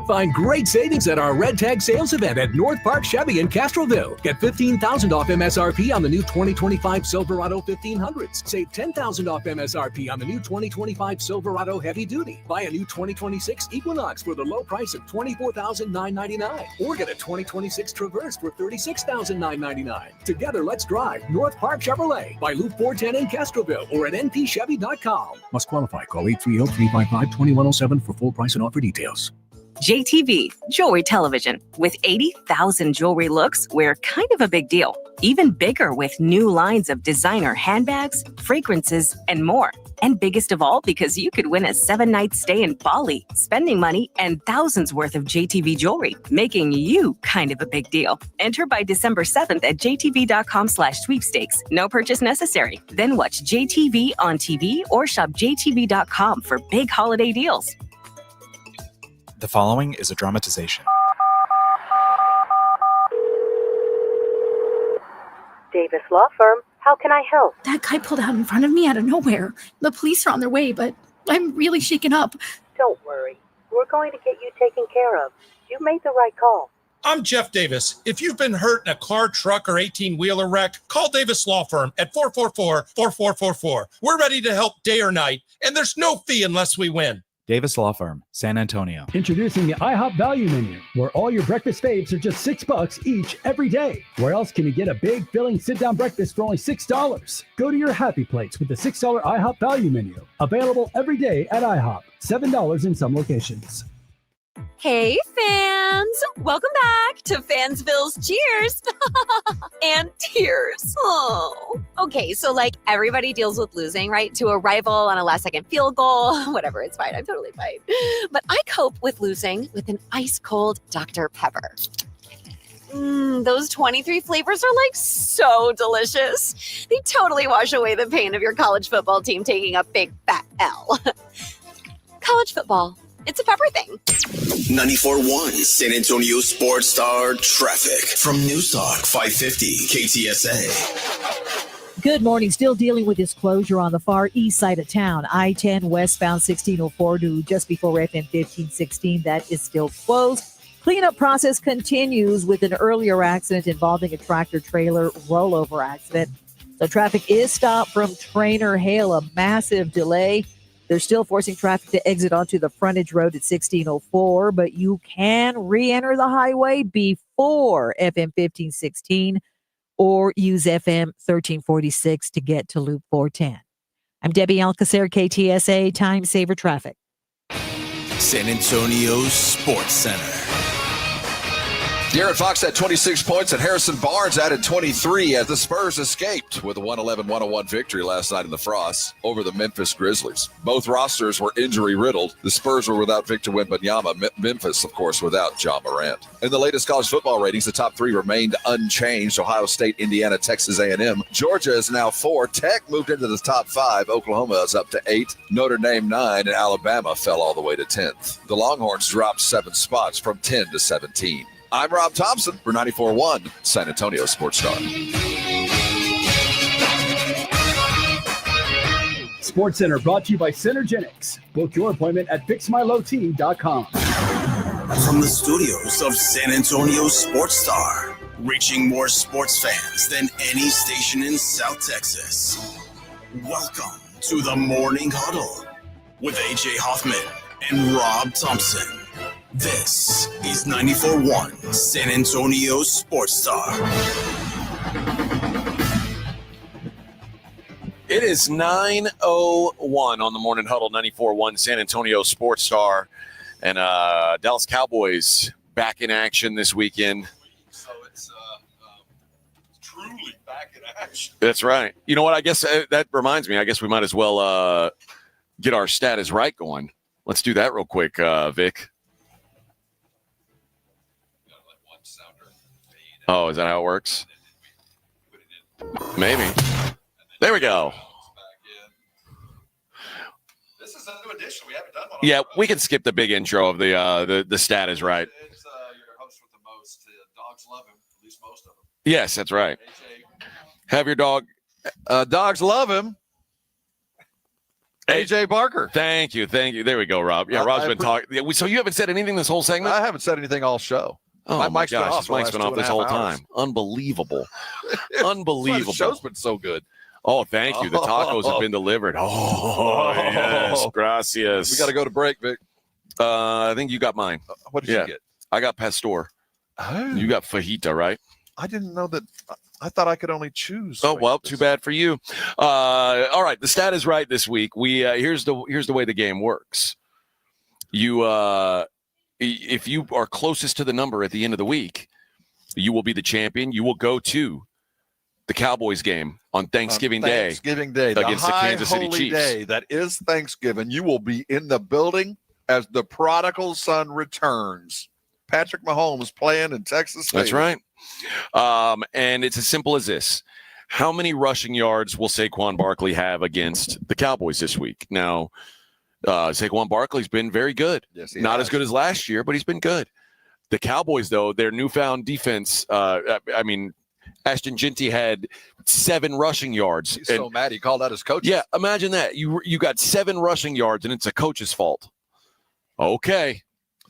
Find great savings at our Red Tag sales event at North Park Chevy in Castroville. Get $15,000 off MSRP on the new 2025 Silverado 1500s. Save $10,000 off MSRP on the new 2025 Silverado Heavy Duty. Buy a new 2026 Equinox for the low price of $24,999. Or get a 2026 Traverse for $36,999. Together, let's drive North Park Chevrolet by Loop 410 in Castroville or at npchevy.com. Must qualify. Call 830-355-2107 for full price and offer details. JTV, Jewelry Television. With 80,000 jewelry looks, we're kind of a big deal. Even bigger with new lines of designer handbags, fragrances, and more. And biggest of all, because you could win a 7-night stay in Bali, spending money and thousands worth of JTV jewelry, making you kind of a big deal. Enter by December 7th at jtv.com/sweepstakes. No purchase necessary. Then watch JTV on TV or shop jtv.com for big holiday deals. The following is a dramatization. Davis Law Firm. How can I help? That guy pulled out in front of me out of nowhere. The police are on their way, but I'm really shaken up. Don't worry. We're going to get you taken care of. You made the right call. I'm Jeff Davis. If you've been hurt in a car, truck, or 18-wheeler wreck, call Davis Law Firm at 444-4444. We're ready to help day or night, and there's no fee unless we win. Davis Law Firm, San Antonio. Introducing the IHOP Value Menu, where all your breakfast faves are just $6 each every day. Where else can you get a big, filling sit-down breakfast for only $6? Go to your happy plates with the $6 IHOP Value Menu. Available every day at IHOP. $7 in some locations. Hey, fans! Welcome back to Fansville's Cheers and Tears. Oh, okay. So, like, everybody deals with losing, right? To a rival on a last-second field goal. Whatever, it's fine. I'm totally fine. But I cope with losing with an ice-cold Dr. Pepper. Those 23 flavors are like so delicious. They totally wash away the pain of your college football team taking a big fat L. College football. It's a pepper thing. 94.1 San Antonio Sports Star traffic from Newstalk 550 KTSA. Good morning. Still dealing with this closure on the far east side of town. I-10 westbound 1604 to just before FM 1516. That is still closed. Cleanup process continues with an earlier accident involving a tractor-trailer rollover accident. So traffic is stopped from Trainer Hale, a massive delay. They're still forcing traffic to exit onto the frontage road at 1604, but you can re-enter the highway before FM 1516 or use FM 1346 to get to Loop 410. I'm Debbie Alcacer, KTSA Time Saver Traffic. San Antonio Sports Center. De'Aaron Fox had 26 points, and Harrison Barnes added 23 as the Spurs escaped with a 111-101 victory last night in the Frost over the Memphis Grizzlies. Both rosters were injury-riddled. The Spurs were without Victor Wembanyama. Memphis, of course, without Ja Morant. In the latest college football ratings, the top three remained unchanged. Ohio State, Indiana, Texas A&M. Georgia is now 4. Tech moved into the top 5. Oklahoma is up to 8. Notre Dame 9, and Alabama fell all the way to 10th. The Longhorns dropped 7 spots from 10 to 17. I'm Rob Thompson for 94.1 San Antonio Sports Star. Sports Center brought to you by Synergenics. Book your appointment at fixmylowt.com. From the studios of San Antonio Sports Star, reaching more sports fans than any station in South Texas. Welcome to the Morning Huddle with AJ Hoffman and Rob Thompson. This is 94.1 San Antonio Sports Star. It is 9:01 on the Morning Huddle, 94.1 San Antonio Sports Star. And Dallas Cowboys back in action this weekend. So it's truly back in action. That's right. You know what? I guess that reminds me. I guess we might as well get our status right going. Let's do that real quick, Vic. Oh, is that how it works? Maybe. There we go. This is a new edition. We haven't done one. Yeah, we can skip the big intro of the status, right? It's your host with the most. Dogs love him, at least most of them. Yes, that's right. Have your dog. Dogs love him. AJ Barker. Thank you. There we go, Rob. Yeah, Rob's been talking. Yeah, so you haven't said anything this whole segment? I haven't said anything all show. Oh my gosh, his mic's been off this whole time. Unbelievable. Unbelievable. The show's been so good. Oh, thank you. The tacos have been delivered. Oh, yes. Gracias. We got to go to break, Vic. I think you got mine. What did you get? I got pastor. Oh. You got fajita, right? I didn't know that. I thought I could only choose. Oh, well, too bad for you. All right, the stat is right this week. We here's the way the game works. You if you are closest to the number at the end of the week, you will be the champion. You will go to the Cowboys game on Thanksgiving Day. Thanksgiving Day against the Kansas City holy Chiefs. Day that is Thanksgiving. You will be in the building as the prodigal son returns. Patrick Mahomes playing in Texas State. That's right. And it's as simple as this. How many rushing yards will Saquon Barkley have against the Cowboys this week? Now, Saquon Barkley's been very good. Yes, Not as good as last year, but he's been good. The Cowboys, though, their newfound defense, Ashton Jeanty had 7 rushing yards. He's so mad he called out his coach. Yeah, imagine that. You got 7 rushing yards, and it's a coach's fault. Okay.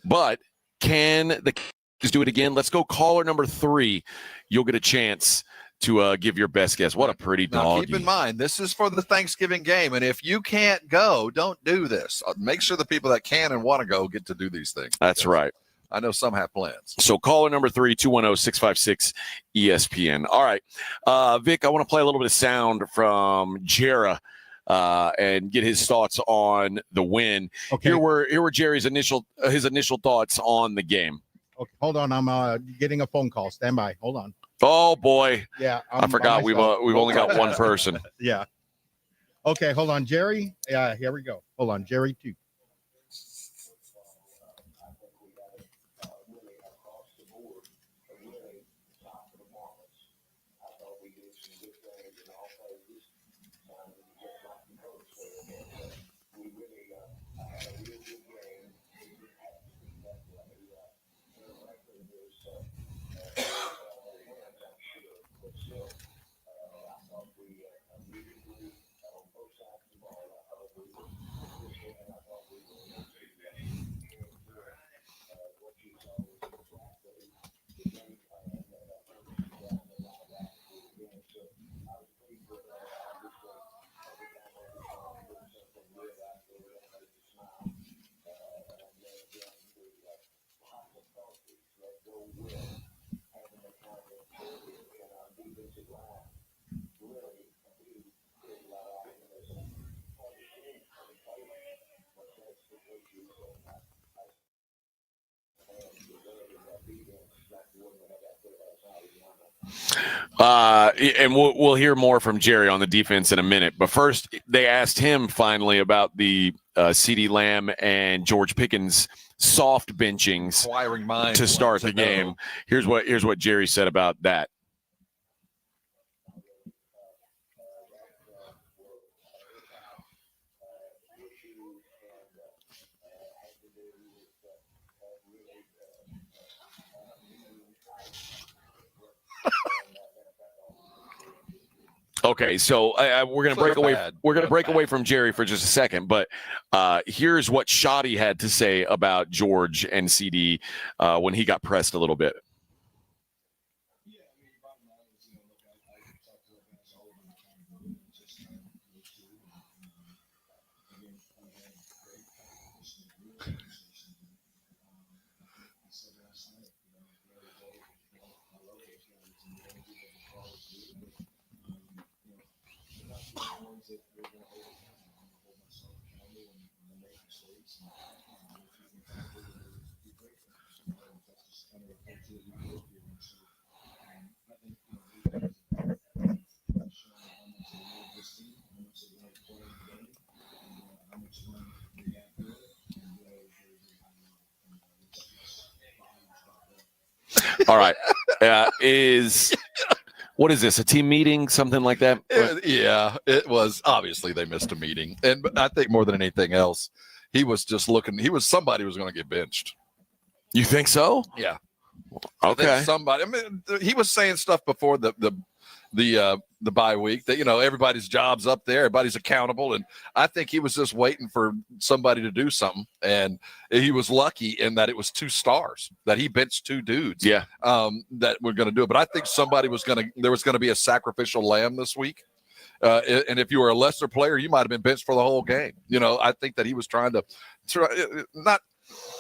But can the Cowboys do it again? Let's go caller number 3. You'll get a chance to give your best guess. What a pretty dog. Now, keep in mind, this is for the Thanksgiving game, and if you can't go, don't do this. Make sure the people that can and want to go get to do these things. That's right. I know some have plans. So caller number 3, 210-656-ESPN. All right. Vic, I want to play a little bit of sound from Jera and get his thoughts on the win. Okay. Here were Jerry's initial thoughts on the game. Okay, hold on. I'm getting a phone call. Stand by. Hold on. Oh boy. Yeah. I forgot we've only got one person. Yeah. Okay, hold on, Jerry. Yeah, here we go. Hold on, Jerry 2. And we'll hear more from Jerry on the defense in a minute. But first, they asked him finally about the CeeDee Lamb and George Pickens soft benchings Inquiring minds to start the game. know. Here's what Jerry said about that. Okay, so we're going to break away. We're going to break away from Jerry for just a second, but here's what Shoddy had to say about George and CD when he got pressed a little bit. All right. What is this, a team meeting, something like that? Yeah, it was. Obviously, they missed a meeting. And I think more than anything else, he was just looking. Somebody was going to get benched. You think so? Yeah. Okay. Somebody. I mean, he was saying stuff before the the bye week, that, everybody's job's up there, everybody's accountable. And I think he was just waiting for somebody to do something. And he was lucky in that it was 2 stars, that he benched 2 dudes. Yeah. That were going to do it. But I think there was going to be a sacrificial lamb this week. And if you were a lesser player, you might have been benched for the whole game. I think that he was trying to not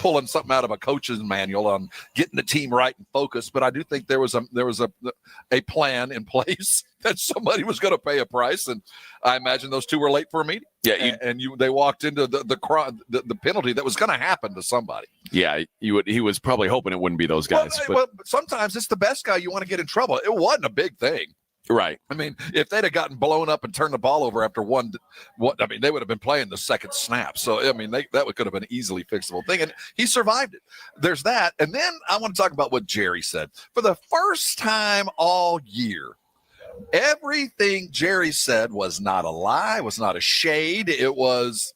pulling something out of a coach's manual on getting the team right and focused, but I do think there was a plan in place that somebody was going to pay a price, and I imagine those 2 were late for a meeting. Yeah, they walked into the penalty that was going to happen to somebody. Yeah, he was probably hoping it wouldn't be those guys. Well, sometimes it's the best guy you want to get in trouble. It wasn't a big thing. Right. I mean, if they'd have gotten blown up and turned the ball over after they would have been playing the second snap. So, I mean, that could have been an easily fixable thing. And he survived it. There's that. And then I want to talk about what Jerry said. For the first time all year, everything Jerry said was not a lie, was not a shade. It was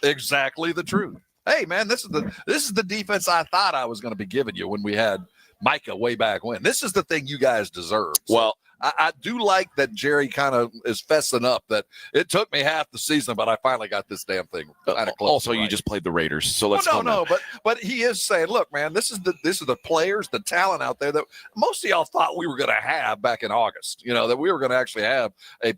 exactly the truth. Hey, man, this is the defense I thought I was going to be giving you when we had Micah way back when. This is the thing you guys deserve. So, well, I do like that Jerry kind of is fessing up that it took me half the season, but I finally got this damn thing kind of close. Also, you just played the Raiders, so let's but he is saying, look, man, this is the players, the talent out there that most of y'all thought we were going to have back in August. That we were going to actually have an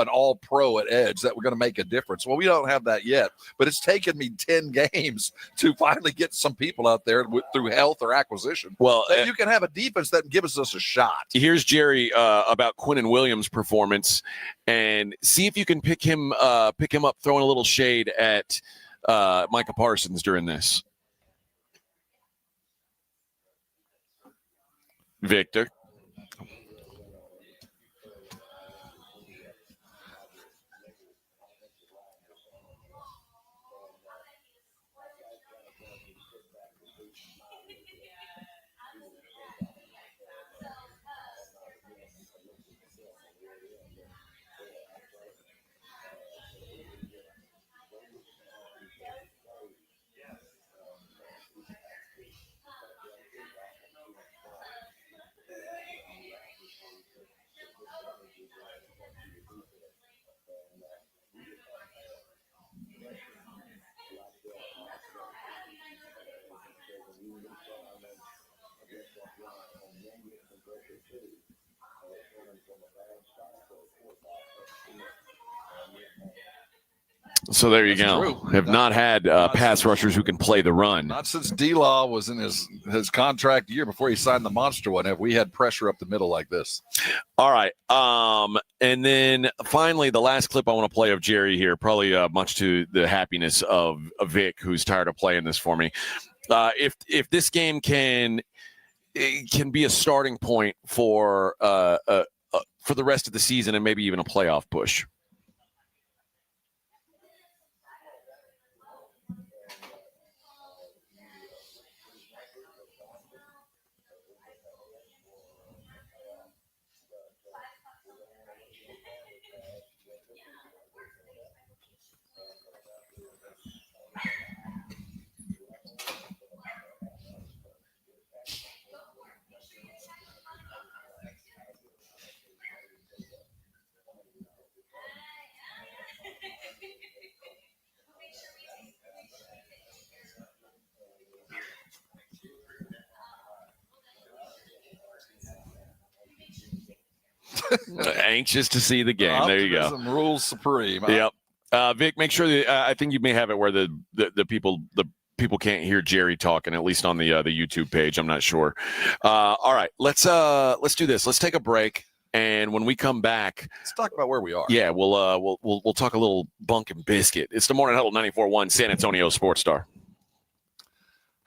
all pro at edge that were going to make a difference. Well, we don't have that yet, but it's taken me 10 games to finally get some people out there through health or acquisition. Well, you can have a defense that gives us a shot. Here's Jerry about Quinnen Williams' performance, and see if you can pick him up, throwing a little shade at Micah Parsons during this. Victor. So there you go. Have not had pass rushers who can play the run. Not since D-Law was in his contract year before he signed the monster one have we had pressure up the middle like this. All right. And then finally, the last clip I want to play of Jerry here, probably much to the happiness of Vic, who's tired of playing this for me. If this game can be a starting point for the rest of the season and maybe even a playoff push. Anxious to see the game. There you go. Optimism rules supreme. Yep. Vic, make sure that I think you may have it where the people can't hear Jerry talking, at least on the YouTube page. I'm not sure. All right, let's do this. Let's take a break, and when we come back, let's talk about where we are. Yeah, we'll talk a little bunk and biscuit. It's the Morning Huddle 94.1 San Antonio Sports Star.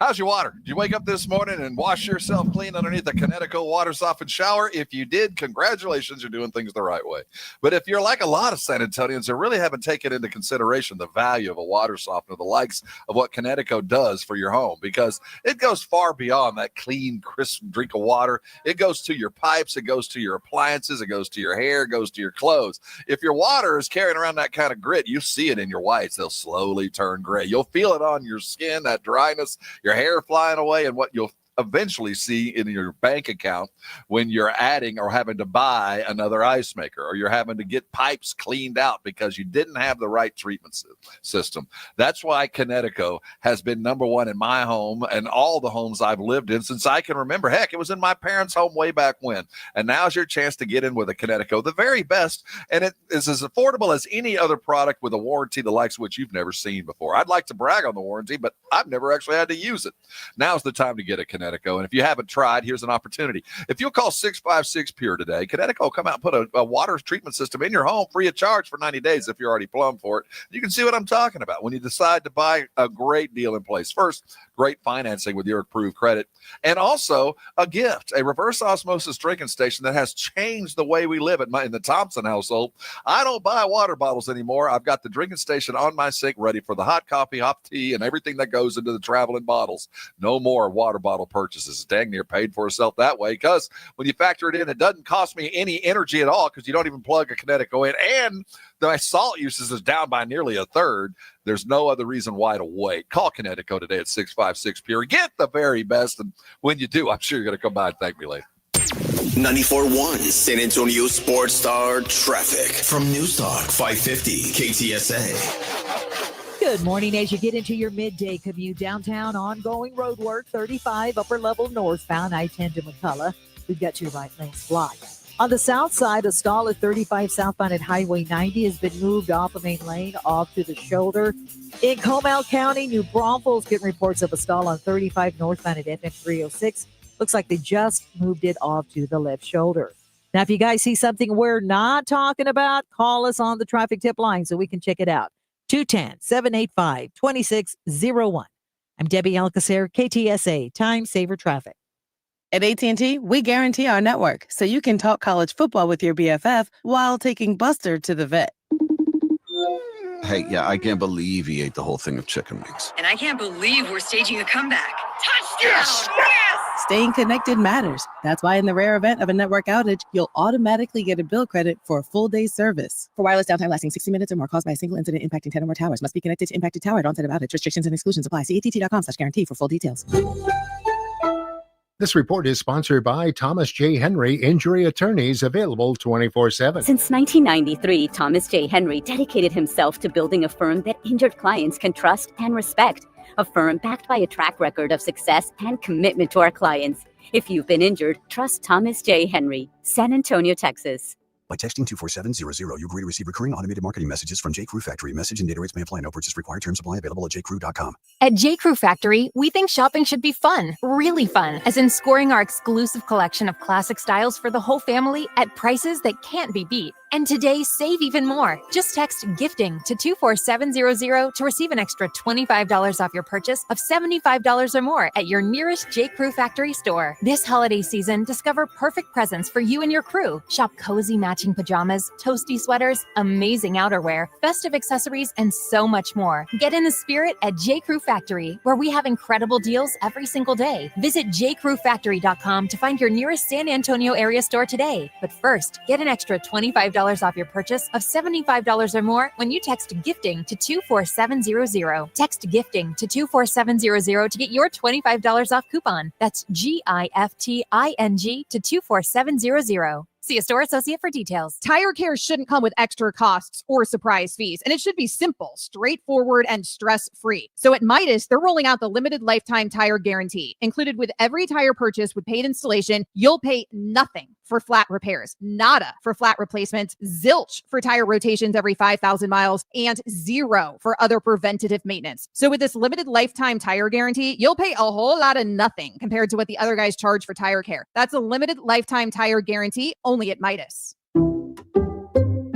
How's your water? Did you wake up this morning and wash yourself clean underneath the Connecticut water softened shower? If you did, congratulations, you're doing things the right way. But if you're like a lot of San Antonians who really haven't taken into consideration the value of a water softener, the likes of what Connecticut does for your home, because it goes far beyond that clean, crisp drink of water. It goes to your pipes, it goes to your appliances, it goes to your hair, it goes to your clothes. If your water is carrying around that kind of grit, you see it in your whites. They'll slowly turn gray. You'll feel it on your skin, that dryness, your hair flying away, and what you'll eventually see in your bank account when you're adding or having to buy another ice maker, or you're having to get pipes cleaned out because you didn't have the right treatment system. That's why Connecticut has been number one in my home and all the homes I've lived in since I can remember. Heck, it was in my parents' home way back when. And now's your chance to get in with a Connecticut, the very best. And it is as affordable as any other product with a warranty the likes of which you've never seen before. I'd like to brag on the warranty, but I've never actually had to use it. Now's the time to get a Connecticut. And if you haven't tried, here's an opportunity. If you'll call 656-PURE today, Connecticut will come out and put a water treatment system in your home free of charge for 90 days if you're already plumbed for it. You can see what I'm talking about when you decide to buy a great deal in place. First, great financing with your approved credit, and also a gift, a reverse osmosis drinking station that has changed the way we live in the Thompson household. I don't buy water bottles anymore. I've got the drinking station on my sink ready for the hot coffee, hot tea, and everything that goes into the traveling bottles. No more water bottle purchases. Dang near paid for itself that way, because when you factor it in, it doesn't cost me any energy at all because you don't even plug a Connecticut in, and my salt usage is down by nearly a third. There's no other reason why to wait. Call Connecticut today at 656-PURE. Get the very best, and when you do, I'm sure you're going to come by and thank me later. 94.1 San Antonio Sports Star traffic from News Talk 550 KTSA. Good morning. As you get into your midday commute downtown, ongoing road work, 35 upper level northbound, I-10 to McCullough. We've got two right lanes blocked. On the south side, a stall at 35 southbound at Highway 90 has been moved off of main lane off to the shoulder. In Comal County, New Braunfels getting reports of a stall on 35 northbound at FM 306. Looks like they just moved it off to the left shoulder. Now, if you guys see something we're not talking about, call us on the traffic tip line so we can check it out. 210-785-2601. I'm Debbie Alcacer, KTSA, Time Saver Traffic. At AT&T, we guarantee our network so you can talk college football with your BFF while taking Buster to the vet. Hey, yeah, I can't believe he ate the whole thing of chicken wings. And I can't believe we're staging a comeback. Touchdown! Yes! Staying connected matters. That's why in the rare event of a network outage, you'll automatically get a bill credit for a full day's service. For wireless downtime lasting 60 minutes or more caused by a single incident impacting 10 or more towers, must be connected to impacted tower at onset of outage. Restrictions and exclusions apply. See att.com/guarantee for full details. This report is sponsored by Thomas J. Henry Injury Attorneys, available 24/7. Since 1993, Thomas J. Henry dedicated himself to building a firm that injured clients can trust and respect. A firm backed by a track record of success and commitment to our clients. If you've been injured, trust Thomas J. Henry, San Antonio, Texas. By texting 24700, you agree to receive recurring automated marketing messages from J. Crew Factory. Message and data rates may apply. No purchase required. Terms apply. Available at jcrew.com. At J. Crew Factory, we think shopping should be fun, really fun, as in scoring our exclusive collection of classic styles for the whole family at prices that can't be beat. And today, save even more. Just text GIFTING to 24700 to receive an extra $25 off your purchase of $75 or more at your nearest J. Crew Factory store. This holiday season, discover perfect presents for you and your crew. Shop cozy matching pajamas, toasty sweaters, amazing outerwear, festive accessories, and so much more. Get in the spirit at J. Crew Factory, where we have incredible deals every single day. Visit jcrewfactory.com to find your nearest San Antonio area store today. But first, get an extra $25 off your purchase of $75 or more when you text GIFTING to 24700. Text GIFTING to 24700 to get your $25 off coupon. That's GIFTING to 24700. See a store associate for details. Tire care shouldn't come with extra costs or surprise fees, and it should be simple, straightforward, and stress-free. So at Midas, they're rolling out the limited lifetime tire guarantee. Included with every tire purchase with paid installation, you'll pay nothing for flat repairs, nada for flat replacements, zilch for tire rotations every 5,000 miles, and zero for other preventative maintenance. So with this limited lifetime tire guarantee, you'll pay a whole lot of nothing compared to what the other guys charge for tire care. That's a limited lifetime tire guarantee only at Midas.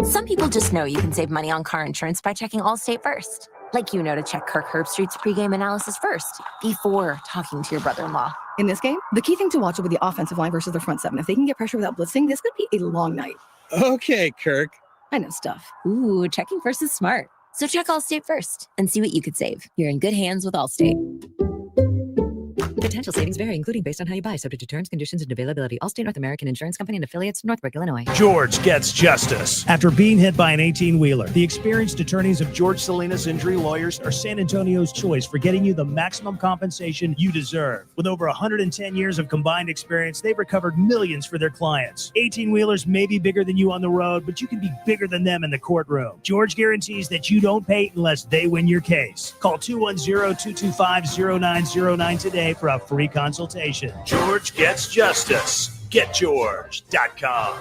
Some people just know you can save money on car insurance by checking Allstate first. Like you know to check Kirk Herbstreit's pregame analysis first, before talking to your brother-in-law. In this game, the key thing to watch will be the offensive line versus the front seven. If they can get pressure without blitzing, this could be a long night. Okay, Kirk. I know stuff. Ooh, checking first is smart. So check Allstate first and see what you could save. You're in good hands with Allstate. Potential savings vary, including based on how you buy, subject to terms, conditions, and availability. Allstate North American Insurance Company and affiliates, Northbrook, Illinois. George gets justice. After being hit by an 18-wheeler, the experienced attorneys of George Salinas Injury Lawyers are San Antonio's choice for getting you the maximum compensation you deserve. With over 110 years of combined experience, they've recovered millions for their clients. 18-wheelers may be bigger than you on the road, but you can be bigger than them in the courtroom. George guarantees that you don't pay unless they win your case. Call 210-225-0909 today for a free consultation. George gets justice. GetGeorge.com.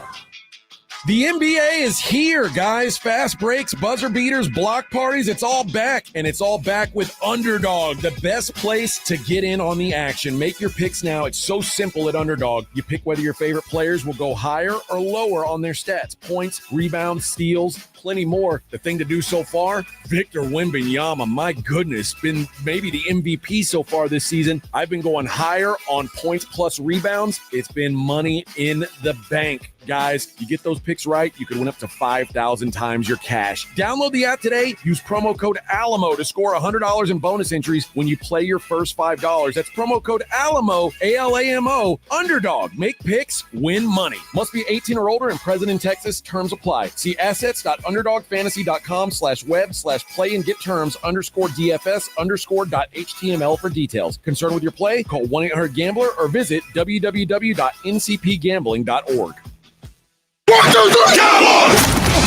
The NBA is here, guys. Fast breaks, buzzer beaters, block parties, it's all back. And it's all back with Underdog, the best place to get in on the action. Make your picks now. It's so simple at Underdog. You pick whether your favorite players will go higher or lower on their stats. Points, rebounds, steals, plenty more. The thing to do so far, Victor Wembanyama, my goodness, been maybe the MVP so far this season. I've been going higher on points plus rebounds. It's been money in the bank. Guys, you get those picks right, you could win up to 5,000 times your cash. Download the app today. Use promo code ALAMO to score $100 in bonus entries when you play your first $5. That's promo code ALAMO, ALAMO. Underdog. Make picks, win money. Must be 18 or older and present in Texas. Terms apply. See assets.underdogfantasy.com/web/play and get terms _DFS_.html for details. Concerned with your play? Call 1-800-GAMBLER or visit www.ncpgambling.org. 1, 2, 3, Cowboys!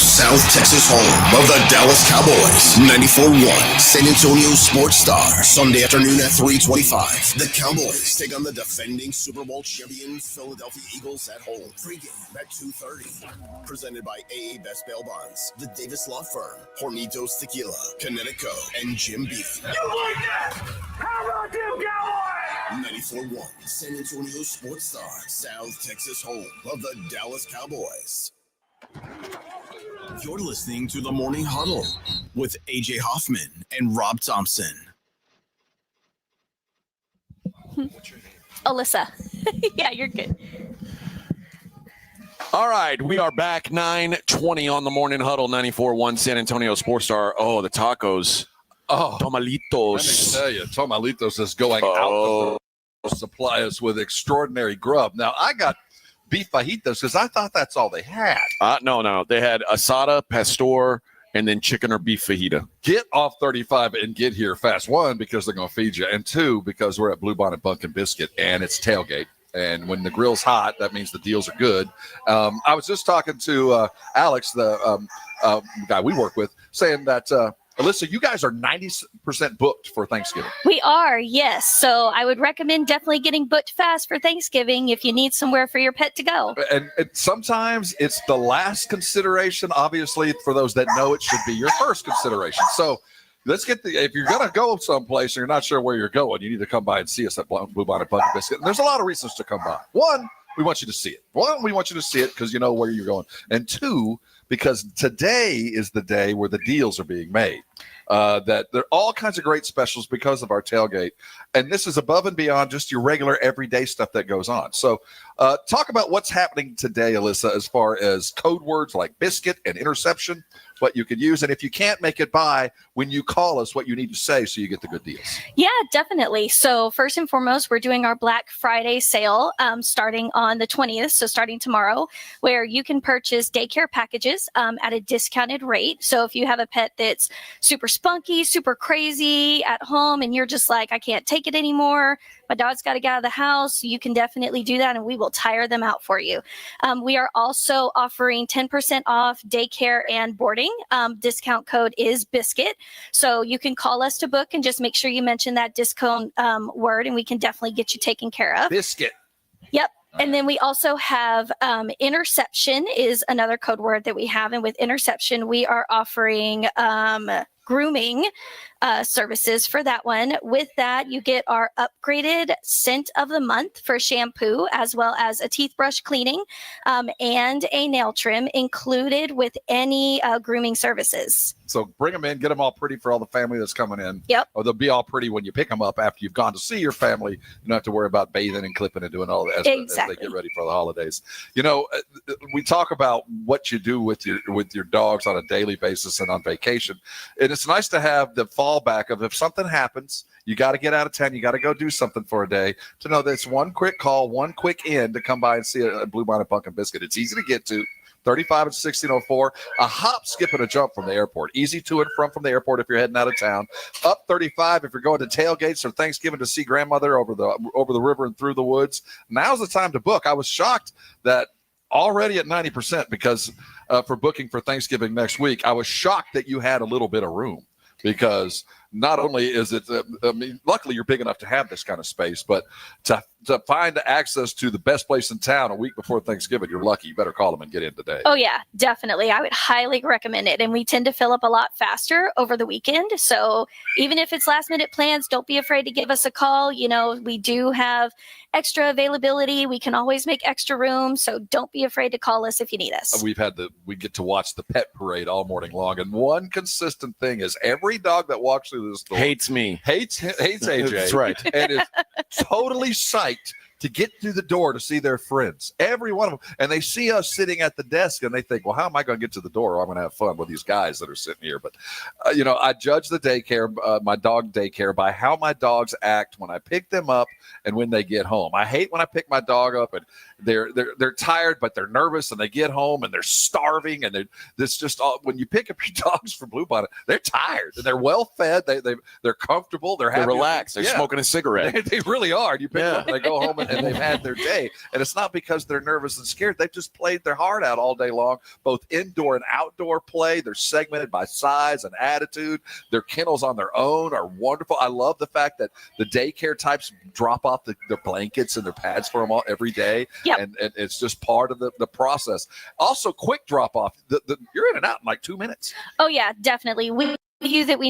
South Texas home of the Dallas Cowboys. 94-1, San Antonio Sports Star. Sunday afternoon at 3:25. The Cowboys take on the defending Super Bowl champion Philadelphia Eagles at home. Pre-game at 2:30. Presented by AA Best Bail Bonds, the Davis Law Firm, Hornitos Tequila, Connecticut, and Jim Beam. You like that? How about them Cowboys? 94-1, San Antonio Sports Star. South Texas home of the Dallas Cowboys. You're listening to the Morning Huddle with AJ Hoffman and Rob Thompson. Alyssa. Yeah, you're good. All right, we are back 9:20 on the Morning Huddle, 94.1 San Antonio Sports Star. Oh, the tacos. Oh, Tamalitos. Let me tell you, Tamalitos is going out to supply us with extraordinary grub. Now, I got beef fajitas because I thought that's all they had. No. They had asada, pastor, and then chicken or beef fajita. Get off 35 and get here fast. 1, because they're going to feed you. And 2, because we're at Blue Bonnet Pumpkin Biscuit and it's tailgate. And when the grill's hot, that means the deals are good. I was just talking to Alex, the guy we work with, saying that Alyssa, you guys are 90% booked for Thanksgiving. We are, yes. So I would recommend definitely getting booked fast for Thanksgiving if you need somewhere for your pet to go. And sometimes it's the last consideration. Obviously, for those that know, it should be your first consideration. So let's get if you're going to go someplace and you're not sure where you're going, you need to come by and see us at Blue Bonnet Pumpkin Biscuit. And there's a lot of reasons to come by. 1, we want you to see it. 1, we want you to see it because you know where you're going. And 2, because today is the day where the deals are being made. That there are all kinds of great specials because of our tailgate. And this is above and beyond just your regular everyday stuff that goes on. So talk about what's happening today, Alyssa, as far as code words like biscuit and interception, what you can use. And if you can't make it by, when you call us, what you need to say so you get the good deals. Yeah, definitely. So first and foremost, we're doing our Black Friday sale starting on the 20th, so starting tomorrow, where you can purchase daycare packages at a discounted rate. So if you have a pet that's super spunky, super crazy at home, and you're just like, I can't take it anymore, my dog's got to get out of the house, you can definitely do that, and we will tire them out for you. We are also offering 10% off daycare and boarding. Discount code is BISCUIT. So you can call us to book and just make sure you mention that discount word, and we can definitely get you taken care of. Biscuit. Yep. And then we also have interception is another code word that we have. And with interception, we are offering grooming services for that one. With that, you get our upgraded scent of the month for shampoo, as well as a teeth brush cleaning and a nail trim included with any grooming services. So bring them in, get them all pretty for all the family that's coming in. Yep. Or they'll be all pretty when you pick them up after you've gone to see your family. You don't have to worry about bathing and clipping and doing all that as they get ready for the holidays. You know, we talk about what you do with your dogs on a daily basis and on vacation. And it's nice to have the fall fallback of if something happens, you got to get out of town, you got to go do something for a day, to know that it's one quick call, one quick in to come by and see a Blue Bonnet Pumpkin Biscuit. It's easy to get to. 35 and 1604, a hop, skip, and a jump from the airport. Easy to and from the airport if you're heading out of town. Up 35 if you're going to tailgates or Thanksgiving to see grandmother over the river and through the woods. Now's the time to book. I was shocked that already at 90% because for booking for Thanksgiving next week, I was shocked that you had a little bit of room, because not only is it, luckily you're big enough to have this kind of space, but to find access to the best place in town a week before Thanksgiving, you're lucky. You better call them and get in today. Oh, yeah, definitely. I would highly recommend it. And we tend to fill up a lot faster over the weekend. So even if it's last minute plans, don't be afraid to give us a call. We do have extra availability. We can always make extra room. So don't be afraid to call us if you need us. We get to watch the pet parade all morning long. And one consistent thing is every dog that walks through this door hates me. Hates AJ. That's right. And is totally psyched to get through the door to see their friends. Every one of them. And they see us sitting at the desk and they think, well, how am I going to get to the door? I'm going to have fun with these guys that are sitting here. But, I judge the daycare, my dog daycare, by how my dogs act when I pick them up and when they get home. I hate when I pick my dog up and they're tired, but they're nervous, and they get home and they're starving. And when you pick up your dogs for Blue Bonnet, they're tired and they're well fed. They're comfortable. They're happy. They're relaxed. They're smoking a cigarette. They really are. And you pick them up and they go home and they've had their day. And it's not because they're nervous and scared. They've just played their heart out all day long, both indoor and outdoor play. They're segmented by size and attitude. Their kennels on their own are wonderful. I love the fact that the daycare types drop off their blankets and their pads for them all every day. Yep. And it's just part of the process. Also, quick drop off. You're in and out in like 2 minutes. Oh, yeah, definitely. We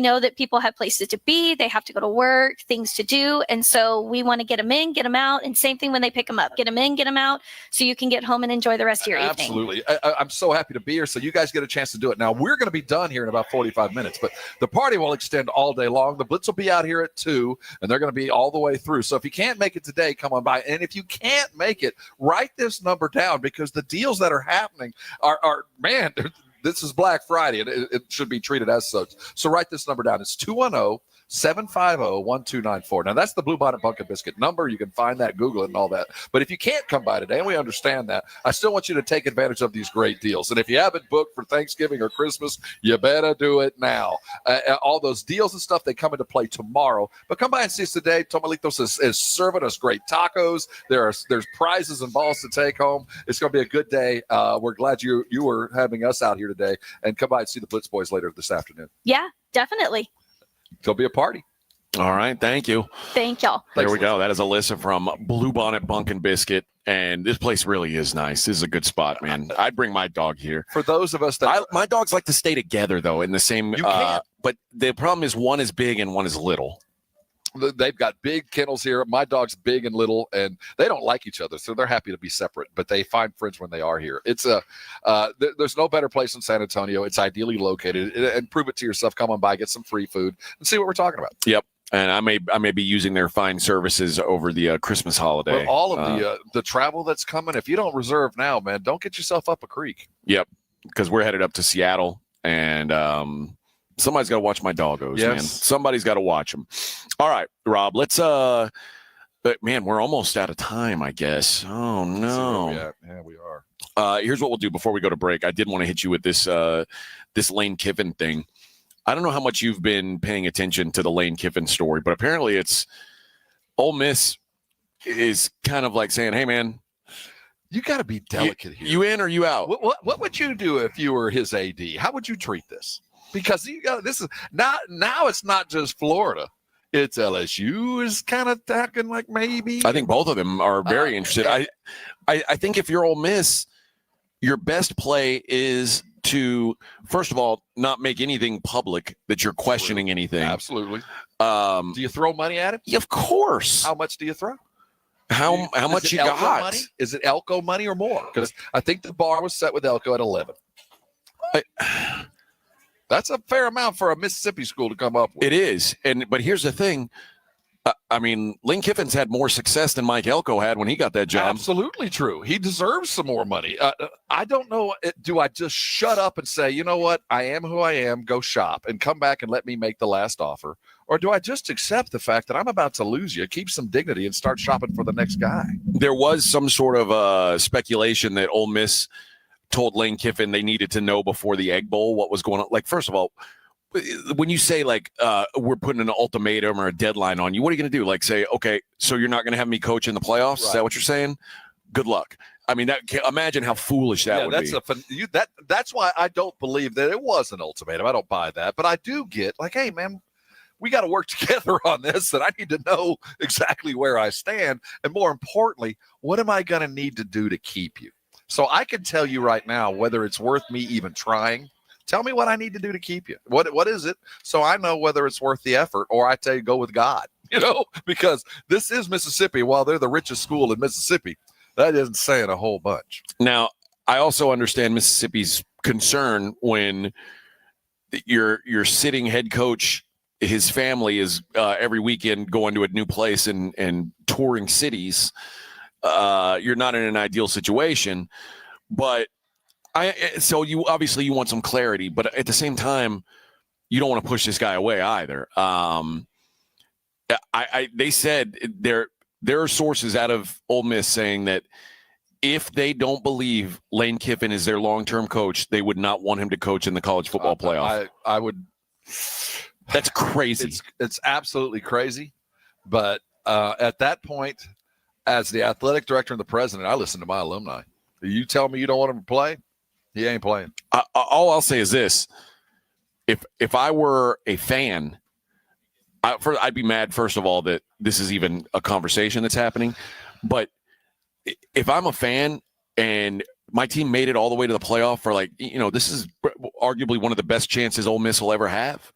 know that people have places to be, they have to go to work, things to do. And so we want to get them in, get them out. And same thing when they pick them up, get them in, get them out, so you can get home and enjoy the rest of your evening. Absolutely. I'm so happy to be here. So you guys get a chance to do it. Now, we're going to be done here in about 45 minutes, but the party will extend all day long. The Blitz will be out here at 2, and they're going to be all the way through. So if you can't make it today, come on by. And if you can't make it, write this number down, because the deals that are happening are man, this is Black Friday, and it should be treated as such. So write this number down. It's 210-750-1294. Now, that's the Blue Bonnet Pumpkin Biscuit number. You can find that, Google it, and all that. But if you can't come by today, and we understand that, I still want you to take advantage of these great deals. And if you haven't booked for Thanksgiving or Christmas, you better do it now. All those deals and stuff, they come into play tomorrow. But come by and see us today. Tomalitos is serving us great tacos. There's prizes and balls to take home. It's going to be a good day. We're glad you were having us out here today, and come by and see the Blitz Boys later this afternoon. Yeah, definitely. It'll be a party. All right. Thank you. Thank y'all. There we go. That is Alyssa from Blue Bonnet Pumpkin Biscuit. And this place really is nice. This is a good spot, man. I'd bring my dog here. For those of us that my dogs like to stay together, though, in the same. But the problem is one is big and one is little. They've got big kennels here. My dog's big and little, and they don't like each other, so they're happy to be separate. But they find friends when they are here. It's there's no better place in San Antonio. It's ideally located, and prove it to yourself. Come on by, get some free food, and see what we're talking about. Yep. And I may be using their fine services over the Christmas holiday. Well, all of the travel that's coming. If you don't reserve now, man, don't get yourself up a creek. Yep, because we're headed up to Seattle, and somebody's got to watch my doggos, man. Somebody's got to watch them. All right, Rob, let's man, we're almost out of time, I guess. Oh no. Yeah, we are. Here's what we'll do before we go to break. I did want to hit you with this Lane Kiffin thing. I don't know how much you've been paying attention to the Lane Kiffin story, but apparently it's Ole Miss is kind of like saying, hey man, you got to be delicate here. You in or you out? What would you do if you were his AD? How would you treat this? Because this is now it's not just Florida. It's LSU is kind of talking like maybe. I think both of them are very interested. I think if you're Ole Miss, your best play is to, first of all, not make anything public that you're questioning anything. Absolutely. Do you throw money at it? Yeah, of course. How much do you throw? How much you got? Money? Is it Elko money or more? Because I think the bar was set with Elko at 11. That's a fair amount for a Mississippi school to come up with. It is. But here's the thing. I mean, Lane Kiffin's had more success than Mike Elko had when he got that job. Absolutely true. He deserves some more money. I don't know. Do I just shut up and say, you know what? I am who I am. Go shop and come back and let me make the last offer. Or do I just accept the fact that I'm about to lose you, keep some dignity, and start shopping for the next guy? There was some sort of speculation that Ole Miss told Lane Kiffin they needed to know before the Egg Bowl what was going on. Like, first of all, when you say, like, we're putting an ultimatum or a deadline on you, what are you going to do? Like, say, okay, so you're not going to have me coach in the playoffs? Right. Is that what you're saying? Good luck. I mean, imagine how foolish that would be. That's why I don't believe that it was an ultimatum. I don't buy that. But I do get, like, hey, man, we got to work together on this, and I need to know exactly where I stand. And more importantly, what am I going to need to do to keep you? So I can tell you right now whether it's worth me even trying. Tell me what I need to do to keep you. What is it? So I know whether it's worth the effort, or I tell you go with God, because this is Mississippi. While they're the richest school in Mississippi, that isn't saying a whole bunch. Now, I also understand Mississippi's concern when your sitting head coach, his family is every weekend going to a new place and touring cities. You're not in an ideal situation, but so you obviously want some clarity, but at the same time, you don't want to push this guy away either. They said there are sources out of Ole Miss saying that if they don't believe Lane Kiffin is their long-term coach, they would not want him to coach in the college football playoff. I would. That's crazy. It's absolutely crazy. But at that point, as the athletic director and the president, I listen to my alumni. You tell me you don't want him to play, he ain't playing. All I'll say is this. If I were a fan, I'd be mad, first of all, that this is even a conversation that's happening. But if I'm a fan and my team made it all the way to the playoff for, like, this is arguably one of the best chances Ole Miss will ever have.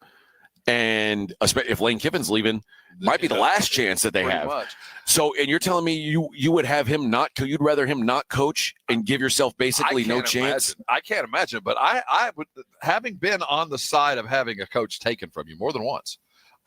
And if Lane Kiffin's leaving, might be the last chance that they have. Much. So, and you're telling me you would have him you'd rather him not coach and give yourself basically no chance? I can't imagine, but I would, having been on the side of having a coach taken from you more than once,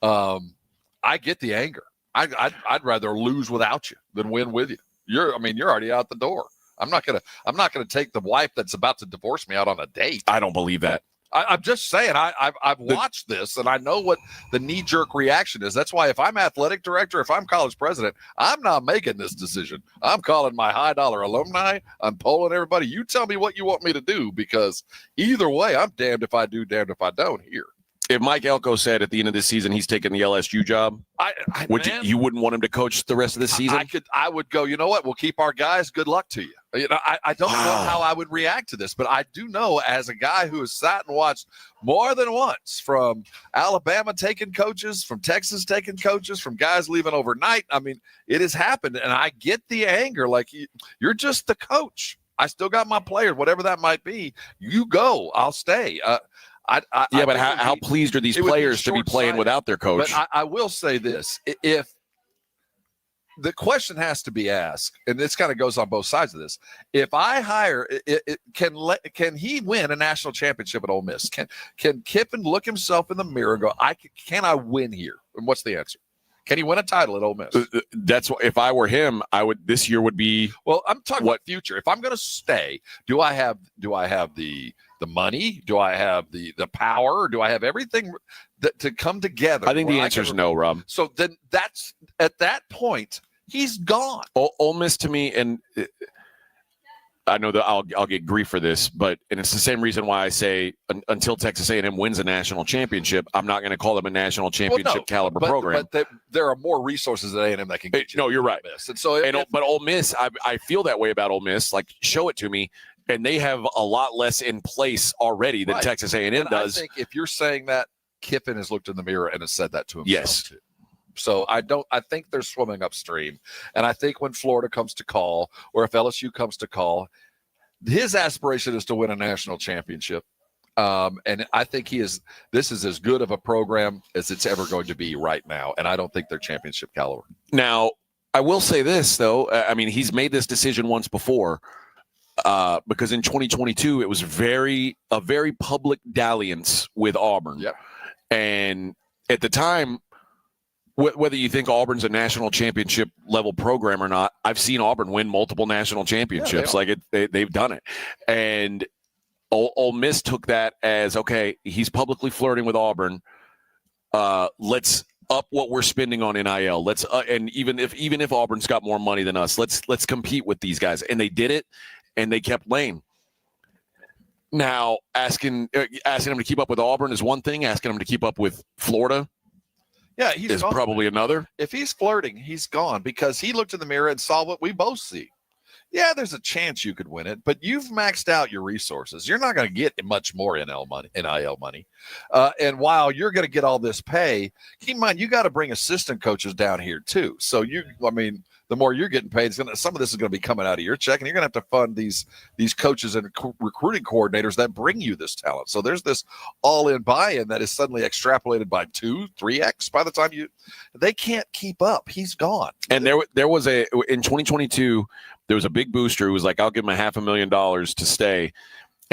I get the anger. I'd rather lose without you than win with you. You're already out the door. I'm not gonna take the wife that's about to divorce me out on a date. I don't believe that. I'm just saying, I've watched this, and I know what the knee-jerk reaction is. That's why if I'm athletic director, if I'm college president, I'm not making this decision. I'm calling my high-dollar alumni. I'm polling everybody. You tell me what you want me to do, because either way, I'm damned if I do, damned if I don't here. If Mike Elko said at the end of this season he's taking the LSU job, you wouldn't want him to coach the rest of the season? I would go, you know what? We'll keep our guys. Good luck to you. I don't know how I would react to this, but I do know, as a guy who has sat and watched more than once, from Alabama taking coaches, from Texas taking coaches, from guys leaving overnight. I mean, it has happened, and I get the anger. Like, you're just the coach. I still got my players, whatever that might be. You go, I'll stay. But how pleased are these players to be playing without their coach? But I will say this. If the question has to be asked, and this kind of goes on both sides of this, if I hire, can he win a national championship at Ole Miss? Can Kiffin look himself in the mirror and go, can I win here? And what's the answer? Can he win a title at Ole Miss? That's what, if I were him, this year would be. Well, I'm talking about future. If I'm going to stay, do I have the money? Do I have the power? Do I have everything to come together? I think the answer is no, Rob. So then that's, at that point, he's gone. Ole Miss, to me, and I know that I'll get grief for this, and it's the same reason why I say until Texas A&M wins a national championship, I'm not going to call them a national championship caliber program. But there are more resources at A&M that can get you. No, you're right. Miss. And so, but Ole Miss, I feel that way about Ole Miss. Like, show it to me. And they have a lot less in place already than Texas A&M does. I think if you're saying that, Kiffin has looked in the mirror and has said that to himself. Yes. Too. So I think they're swimming upstream. And I think when Florida comes to call, or if LSU comes to call, his aspiration is to win a national championship. And I think this is as good of a program as it's ever going to be right now. And I don't think they're championship caliber. Now, I will say this, though. I mean, he's made this decision once before. Because in 2022, it was a very public dalliance with Auburn. Yep. And at the time, whether you think Auburn's a national championship level program or not, I've seen Auburn win multiple national championships. They've done it. And Ole Miss took that as, okay, he's publicly flirting with Auburn. Let's up what we're spending on NIL. Let's and even if Auburn's got more money than us, let's compete with these guys. And they did it, and they kept Lane. Now, asking him to keep up with Auburn is one thing. Asking him to keep up with Florida, he's gone. Probably another. If he's flirting, he's gone because he looked in the mirror and saw what we both see. Yeah, there's a chance you could win it, but you've maxed out your resources. You're not going to get much more NIL money. And while you're going to get all this pay, keep in mind, you got to bring assistant coaches down here too. So the more you're getting paid, some of this is going to be coming out of your check, and you're going to have to fund these coaches and recruiting coordinators that bring you this talent. So there's this all-in buy-in that is suddenly extrapolated by 2-3x by the time they can't keep up. He's gone. And there was in 2022, there was a big booster who was like, I'll give him $500,000 to stay.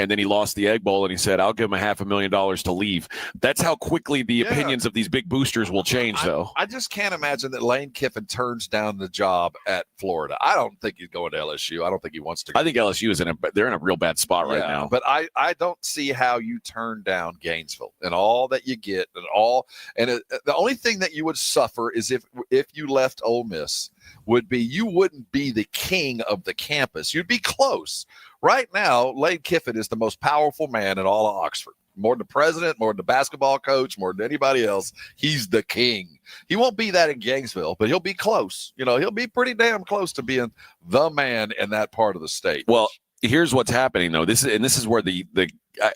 And then he lost the Egg Bowl, and he said, I'll give him $500,000 to leave. That's how quickly the opinions of these big boosters will change, though. I just can't imagine that Lane Kiffin turns down the job at Florida. I don't think he's going to LSU. I don't think he wants to go. I think LSU is they're in a real bad spot right now. But I don't see how you turn down Gainesville and all that you get the only thing that you would suffer is if you left Ole Miss would be you wouldn't be the king of the campus. You'd be close. Right now, Lane Kiffin is the most powerful man in all of Oxford. More than the president, more than the basketball coach, more than anybody else. He's the king. He won't be that in Gainesville, but he'll be close. He'll be pretty damn close to being the man in that part of the state. Well, here's what's happening, though. This is where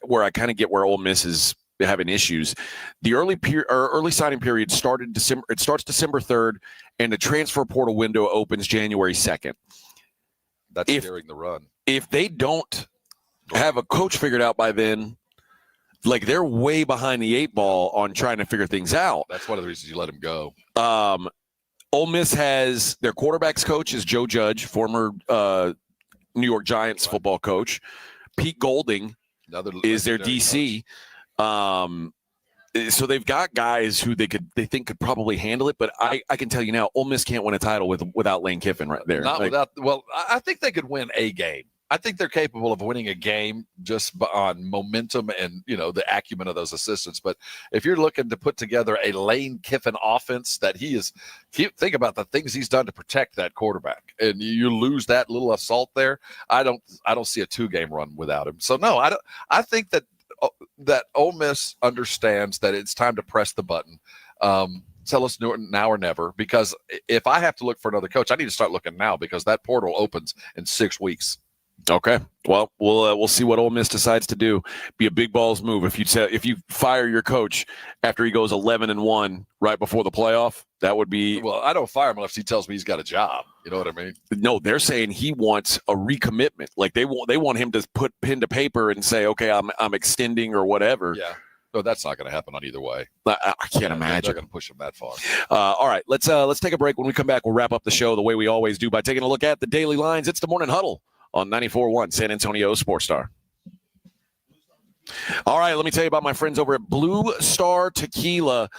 where I kind of get where Ole Miss is having issues. The early signing period started December. It starts December 3rd, and the transfer portal window opens January 2nd. That's during the run. If they don't have a coach figured out by then, they're way behind the 8 ball on trying to figure things out. That's one of the reasons you let him go. Ole Miss has their quarterbacks coach is Joe Judge, former New York Giants football coach. Pete Golding is their DC. So they've got guys who they think could probably handle it, but I can tell you now, Ole Miss can't win a title without Lane Kiffin right there. I think they could win a game. I think they're capable of winning a game just on momentum and the acumen of those assistants. But if you're looking to put together a Lane Kiffin offense think about the things he's done to protect that quarterback, and you lose that little assault there. I don't see a 2-game run without him. So no, I don't. I think that Ole Miss understands that it's time to press the button. Tell us now or never, because if I have to look for another coach, I need to start looking now because that portal opens in 6 weeks. Okay. Well, we'll see what Ole Miss decides to do. Be a big balls move if you fire your coach after he goes 11-1 right before the playoff. That would be. Well, I don't fire him unless he tells me he's got a job. You know what I mean? No, they're saying he wants a recommitment. They want him to put pen to paper and say, okay, I'm extending or whatever. Yeah. No, that's not going to happen on either way. I can't imagine. They're going to push him that far. All right, let's take a break. When we come back, we'll wrap up the show the way we always do by taking a look at the daily lines. It's the Morning Huddle on 94.1 San Antonio Sports Star. All right, let me tell you about my friends over at Blue Star Tequila.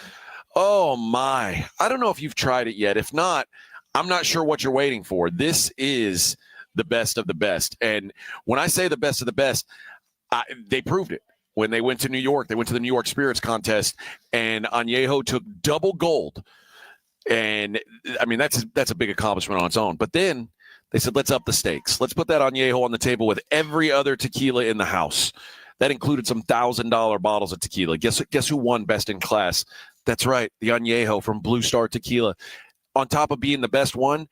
Oh, my. I don't know if you've tried it yet. If not, I'm not sure what you're waiting for. This is the best of the best. And when I say the best of the best, they proved it. When they went to New York, they went to the New York Spirits Contest, and Añejo took double gold. And, I mean, that's a big accomplishment on its own. But then they said, let's up the stakes. Let's put that Añejo on the table with every other tequila in the house. That included some $1,000 bottles of tequila. Guess who won best in class? That's right, the Añejo from Blue Star Tequila. On top of being the best one,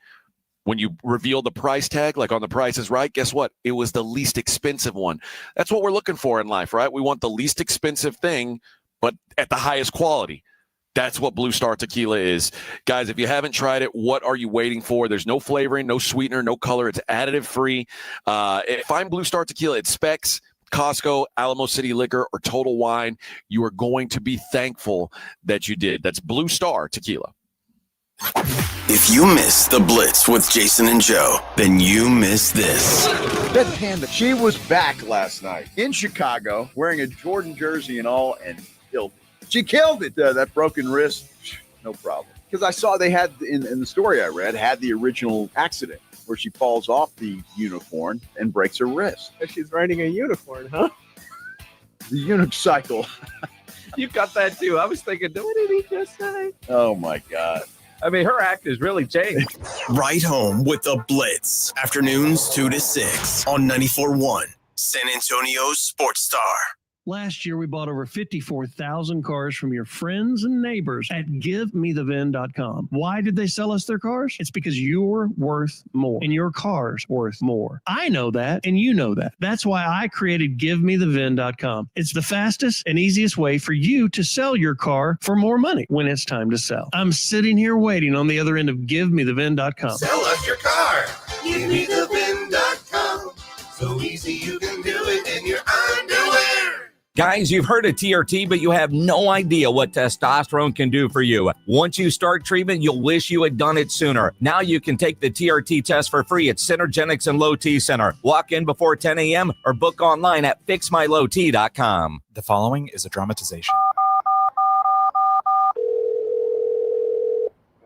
when you reveal the price tag, like on The Price is Right, guess what? It was the least expensive one. That's what we're looking for in life, right? We want the least expensive thing, but at the highest quality. That's what Blue Star Tequila is. Guys, if you haven't tried it, what are you waiting for? There's no flavoring, no sweetener, no color. It's additive-free. Find Blue Star Tequila at Specs, Costco, Alamo City Liquor, or Total Wine. You are going to be thankful that you did. That's Blue Star Tequila. If you miss the Blitz with Jason and Joe, then you miss this. That Panda, she was back last night in Chicago wearing a Jordan jersey and all, and killed it. She killed it. That broken wrist, no problem. Because I saw they had, in the story I read, had the original accident where she falls off the unicorn and breaks her wrist. She's riding a unicorn, huh? The unicycle. You got that too. I was thinking, what did he just say? Oh, my God. I mean, her act has really changed. Right home with the Blitz. Afternoons 2 to 6 on 94.1 San Antonio's Sports Star. Last year, we bought over 54,000 cars from your friends and neighbors at GiveMeTheVin.com. Why did they sell us their cars? It's because you're worth more and your car's worth more. I know that, and you know that. That's why I created GiveMeTheVin.com. It's the fastest and easiest way for you to sell your car for more money when it's time to sell. I'm sitting here waiting on the other end of GiveMeTheVin.com. Sell us your car. GiveMeTheVin.com. So easy you can do it in your underwear. Guys, you've heard of TRT, but you have no idea what testosterone can do for you. Once you start treatment, you'll wish you had done it sooner. Now you can take the TRT test for free at Synergenics and Low T Center. Walk in before 10 a.m. or book online at fixmylowt.com. The following is a dramatization.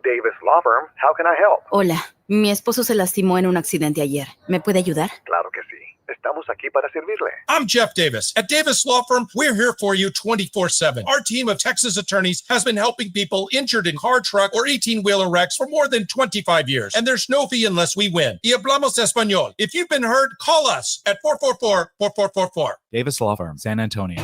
Davis Law Firm, how can I help? Hola, mi esposo se lastimó en un accidente ayer. ¿Me puede ayudar? Claro que sí. Estamos aquí para servirle. I'm Jeff Davis. At Davis Law Firm, we're here for you 24/7. Our team of Texas attorneys has been helping people injured in car, truck, or 18-wheeler wrecks for more than 25 years. And there's no fee unless we win. Y hablamos español. If you've been hurt, call us at 444-4444. Davis Law Firm, San Antonio.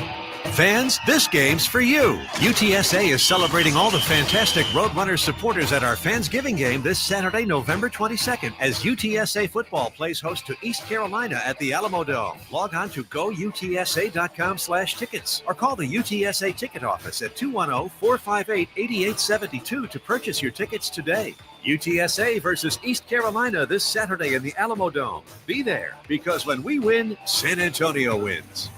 Fans, this game's for you. UTSA is celebrating all the fantastic Roadrunners supporters at our Fansgiving game this Saturday, November 22nd, as UTSA football plays host to East Carolina at the Alamo Dome. Log on to goutsa.com/tickets or call the UTSA ticket office at 210-458-8872 to purchase your tickets today. UTSA versus East Carolina this Saturday in the Alamo Dome. Be there, because when we win, San Antonio wins.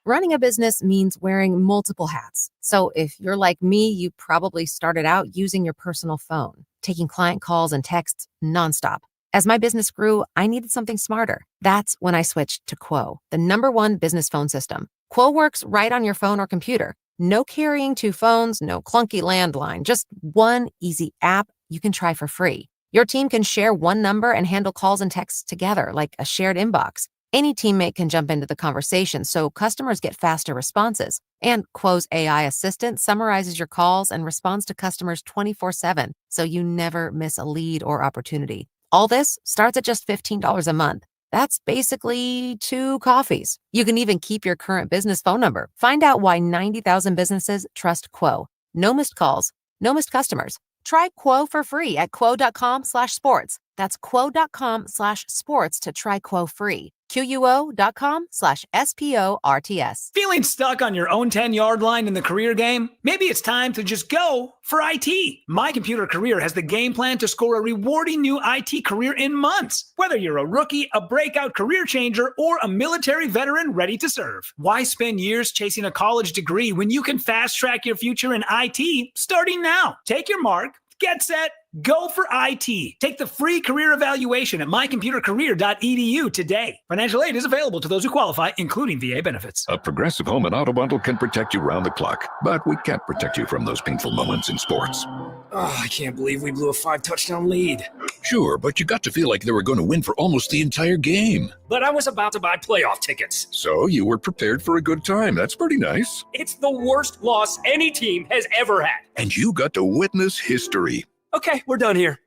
Running a business means wearing multiple hats. So if you're like me, you probably started out using your personal phone, taking client calls and texts nonstop. As my business grew, I needed something smarter. That's when I switched to Quo, the #1 business phone system. Quo works right on your phone or computer. No carrying 2 phones, no clunky landline, just one easy app you can try for free. Your team can share one number and handle calls and texts together like a shared inbox. Any teammate can jump into the conversation, so customers get faster responses. And Quo's AI assistant summarizes your calls and responds to customers 24/7, so you never miss a lead or opportunity. All this starts at just $15 a month. That's basically 2 coffees. You can even keep your current business phone number. Find out why 90,000 businesses trust Quo. No missed calls, no missed customers. Try Quo for free at quo.com/sports. That's quo.com/sports to try Quo free. QUO.com/SPORTS. Feeling stuck on your own 10-yard line in the career game? Maybe it's time to just go for IT. My Computer Career has the game plan to score a rewarding new IT career in months. Whether you're a rookie, a breakout career changer, or a military veteran ready to serve. Why spend years chasing a college degree when you can fast track your future in IT starting now? Take your mark, get set, go for IT. Take the free career evaluation at mycomputercareer.edu today. Financial aid is available to those who qualify, including VA benefits. A Progressive Home and Auto Bundle can protect you round the clock, but we can't protect you from those painful moments in sports. Oh, I can't believe we blew a 5-touchdown lead. Sure, but you got to feel like they were going to win for almost the entire game. But I was about to buy playoff tickets. So you were prepared for a good time. That's pretty nice. It's the worst loss any team has ever had. And you got to witness history. Okay, we're done here.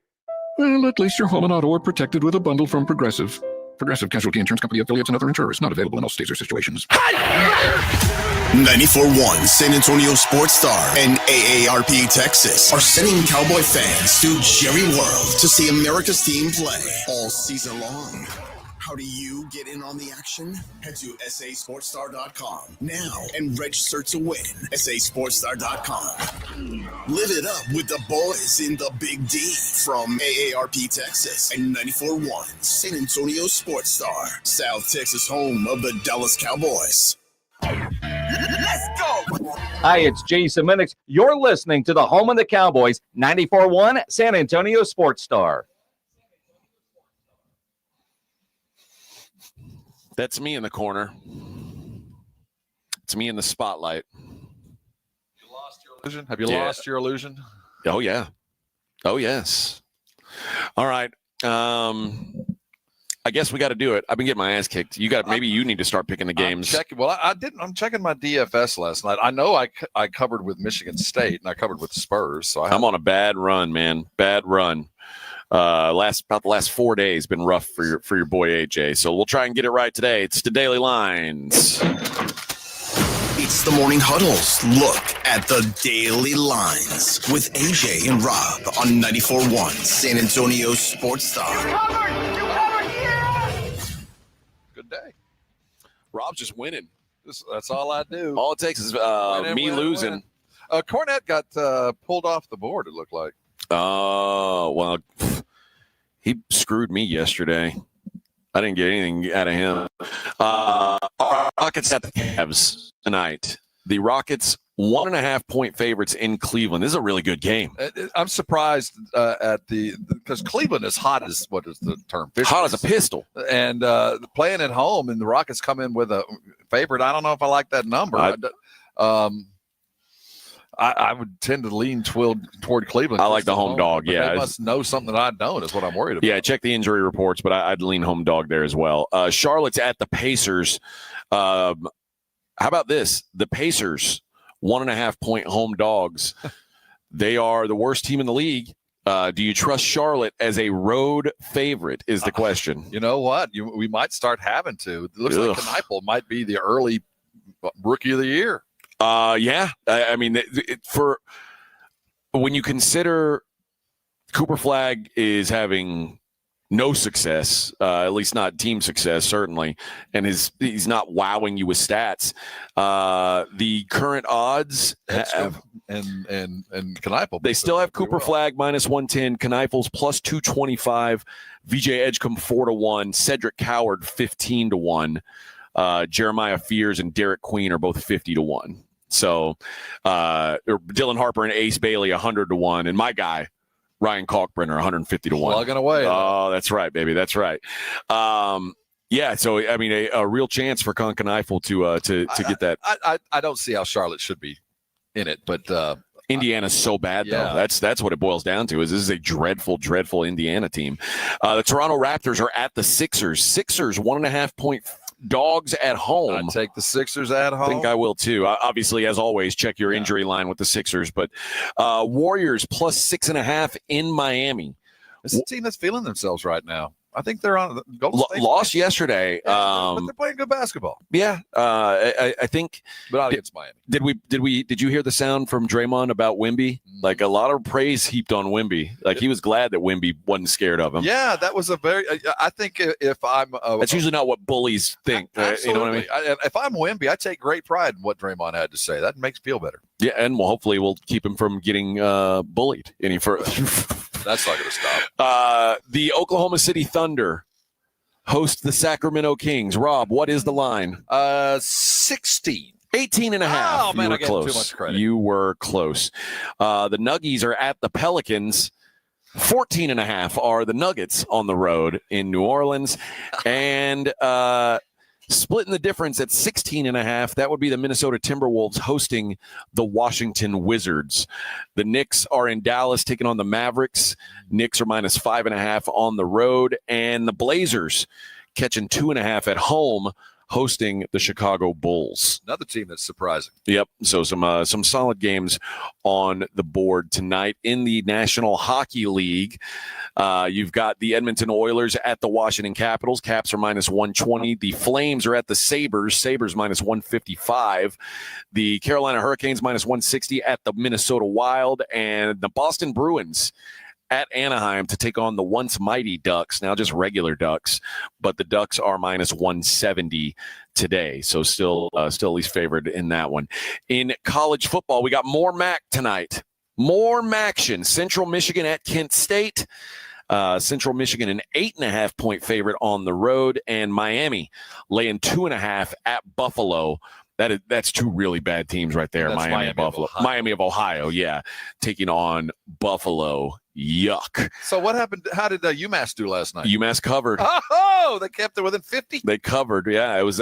Well, at least your home and auto are protected with a bundle from Progressive. Progressive Casualty Insurance Company affiliates and other insurers. Not available in all states or situations. 94.1 San Antonio Sports Star and AARP Texas are sending Cowboy fans to Jerry World to see America's team play all season long. How do you get in on the action? Head to sasportstar.com now and register to win. sasportstar.com. Live it up with the boys in the Big D from AARP Texas and 94.1 San Antonio Sports Star, South Texas home of the Dallas Cowboys. Let's go! Hi, it's Jason Minix. You're listening to the home of the Cowboys, 94.1 San Antonio Sports Star. That's me in the corner. It's me in the spotlight. Have you lost your illusion? Oh, yeah. Oh, yes. All right. I guess we got to do it. I've been getting my ass kicked. Maybe you need to start picking the games. I'm checking my DFS last night. I know I covered with Michigan State and I covered with the Spurs. So I'm on a bad run, man. Bad run. About the last 4 days been rough for your boy AJ. So we'll try and get it right today. It's the Daily Lines. It's the Morning Huddle's look at the daily lines with AJ and Rob on 94.1 San Antonio Sports Star. Good day. Rob's just winning. That's all I do. All it takes is me losing. Cornette got pulled off the board, it looked like. Oh, well, he screwed me yesterday. I didn't get anything out of him. Rockets at the Cavs tonight. The Rockets 1.5-point favorites in Cleveland. This is a really good game. I'm surprised because Cleveland is hot as what is the term? Hot as a pistol. And playing at home, and the Rockets come in with a favorite. I don't know if I like that number. I would tend to lean toward Cleveland. I like the home dog. Yeah, they must know something that I don't. Is what I'm worried about. Yeah, check the injury reports, but I'd lean home dog there as well. Charlotte's at the Pacers. How about this? The Pacers, 1.5-point home dogs. They are the worst team in the league. Do you trust Charlotte as a road favorite? Is the question. You know what? We might start having to. It looks like Kneipel might be the early rookie of the year. Yeah. I mean, for when you consider Cooper Flagg is having no success, at least not team success, certainly, and he's not wowing you with stats. The current odds have, and Kneipel. They still have Cooper Flagg -110, Kneipel's +225, VJ Edgecombe 4-1, Cedric Coward 15-1. Jeremiah Fears and Derek Queen are both 50-1. So Dylan Harper and Ace Bailey 100-1, and my guy Ryan Kalkbrenner 150-1. Plugging away. Oh, that's right, baby. That's right. Yeah. So I mean, a real chance for Conn Eiffel to get that. I don't see how Charlotte should be in it, but Indiana's so bad though. That's what it boils down to. Is this is a dreadful Indiana team. The Toronto Raptors are at the Sixers. Sixers 1.5-point dogs at home. I take the Sixers at home. I think I will too. Obviously, as always, check your injury line with the Sixers. But Warriors +6.5 in Miami. It's a team that's feeling themselves right now. I think they're on Golden State. Lost yesterday, but they're playing good basketball. Yeah, I think. But not against Miami. Did you hear the sound from Draymond about Wemby? Like a lot of praise heaped on Wemby. Like he was glad that Wemby wasn't scared of him. Yeah, that was a very. I think if I'm. That's usually not what bullies think. Absolutely. You know what I mean? If I'm Wemby, I take great pride in what Draymond had to say. That makes me feel better. Yeah, and hopefully we'll keep him from getting bullied any further. That's not going to stop. The Oklahoma City Thunder host the Sacramento Kings. Rob, what is the line? 16. 18.5. Oh, man, I gave too much credit. You were close. The Nuggies are at the Pelicans. 14.5 are the Nuggets on the road in New Orleans. And splitting the difference at 16.5, that would be the Minnesota Timberwolves hosting the Washington Wizards. The Knicks are in Dallas taking on the Mavericks. Knicks are -5.5 on the road. And the Blazers catching 2.5 at home, hosting the Chicago Bulls. Another team that's surprising. Yep. So some solid games on the board tonight in the National Hockey League. You've got the Edmonton Oilers at the Washington Capitals. Caps are -120. The Flames are at the Sabres. Sabres -155. The Carolina Hurricanes -160 at the Minnesota Wild. And the Boston Bruins at Anaheim to take on the once mighty Ducks, now just regular Ducks, but the Ducks are -170 today, so still at least favored in that one. In college football, we got more MAC tonight. More MACtion. Central Michigan at Kent State. Central Michigan an 8.5-point favorite on the road, and Miami laying 2.5 at Buffalo. That's two really bad teams right there. Miami and Buffalo. Miami of Ohio, yeah, taking on Buffalo. Yuck. So what happened? How did UMass do last night? UMass covered. Oh, they kept it within 50. They covered. Yeah, it was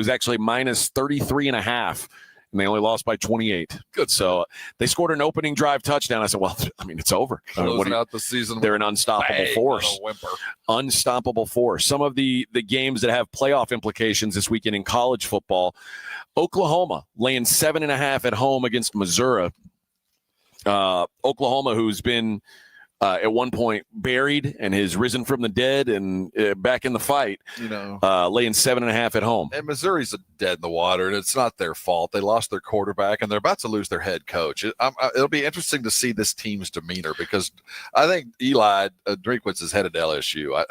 actually -33.5 and they only lost by 28. Good. So they scored an opening drive touchdown. I said, well, I mean, it's over. Closing out the season. They're an unstoppable force. Unstoppable force. Some of the games that have playoff implications this weekend in college football. Oklahoma laying 7.5 at home against Missouri. Oklahoma, who's been at one point buried and has risen from the dead and back in the fight, laying 7.5 at home. And Missouri's dead in the water, and it's not their fault. They lost their quarterback, and they're about to lose their head coach. It'll be interesting to see this team's demeanor, because I think Eli Drinkwitz is headed to LSU.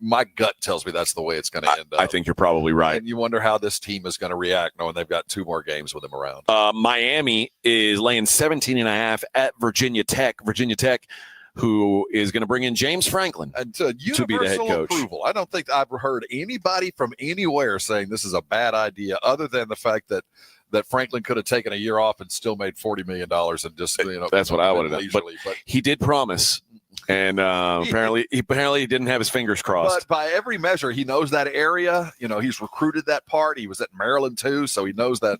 My gut tells me that's the way it's going to end up. I think you're probably right. And you wonder how this team is going to react knowing they've got 2 more games with him around. Miami is laying 17.5 at Virginia Tech. Virginia Tech, who is going to bring in James Franklin to be the head coach. Approval. I don't think I've heard anybody from anywhere saying this is a bad idea, other than the fact that Franklin could have taken a year off and still made $40 million and just that's what I would have done. But he did promise. And apparently he didn't have his fingers crossed. But by every measure, he knows that area. He's recruited that part. He was at Maryland too, so he knows that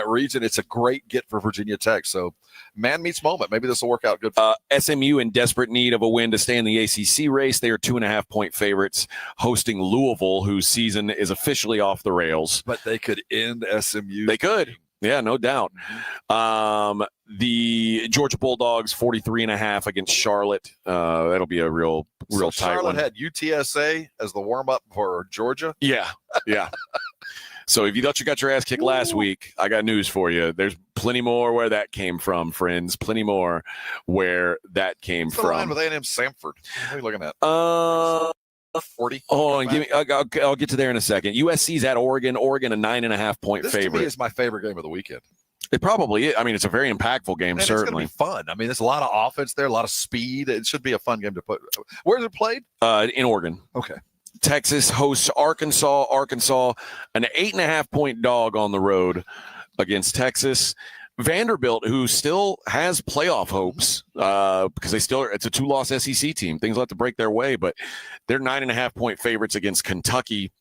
region. It's a great get for Virginia Tech. So man meets moment. Maybe this will work out good for SMU in desperate need of a win to stay in the ACC race. They are 2.5-point favorites, hosting Louisville, whose season is officially off the rails. But they could end SMU. They could. Yeah, no doubt. The Georgia Bulldogs 43.5 against Charlotte. That'll be a real tight Charlotte one. had UTSA as the warm up for Georgia. Yeah. So if you thought you got your ass kicked last week, I got news for you. There's plenty more where that came from, friends. Plenty more where that came What's the from. line with A&M Samford? What are you looking at? 40. Oh, and I'll get to there in a second. USC's at Oregon. Oregon a 9.5-point this favorite. To me is my favorite game of the weekend. It probably is. I mean, it's a very impactful game, and certainly. It's going to be fun. I mean, there's a lot of offense there, a lot of speed. It should be a fun game to put. Where's it played? In Oregon. Okay. Texas hosts Arkansas. Arkansas, an 8.5-point dog on the road against Texas. Vanderbilt, who still has playoff hopes because it's a 2-loss SEC team. Things will have to break their way, but they're 9.5-point favorites against Kentucky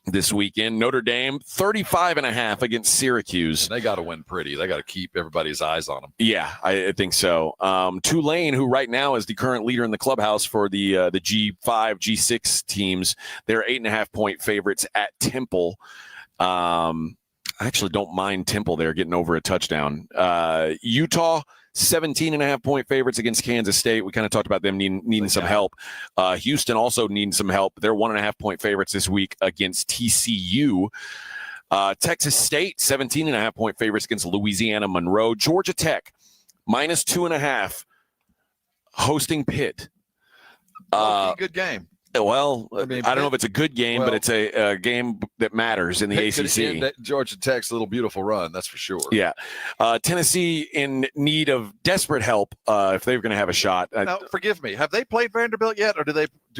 this weekend. Notre Dame 35.5 against Syracuse. They got to win pretty. They got to keep everybody's eyes on them. Yeah, I think so. Tulane, who right now is the current leader in the clubhouse for the G5, G6 teams, they're 8.5-point favorites at Temple. I actually don't mind Temple there getting over a touchdown. Utah, 17.5-point favorites against Kansas State. We kind of talked about them needing some help. Houston also needing some help. They're 1.5-point favorites this week against TCU. Texas State, 17.5-point favorites against Louisiana Monroe. Georgia Tech, -2.5, hosting Pitt. Good game. Well, I don't know if it's a good game, but it's a game that matters in the ACC. Georgia Tech's little beautiful run, that's for sure. Yeah. Tennessee in need of desperate help if they're going to have a shot. Now, forgive me. Have they played Vanderbilt yet, or do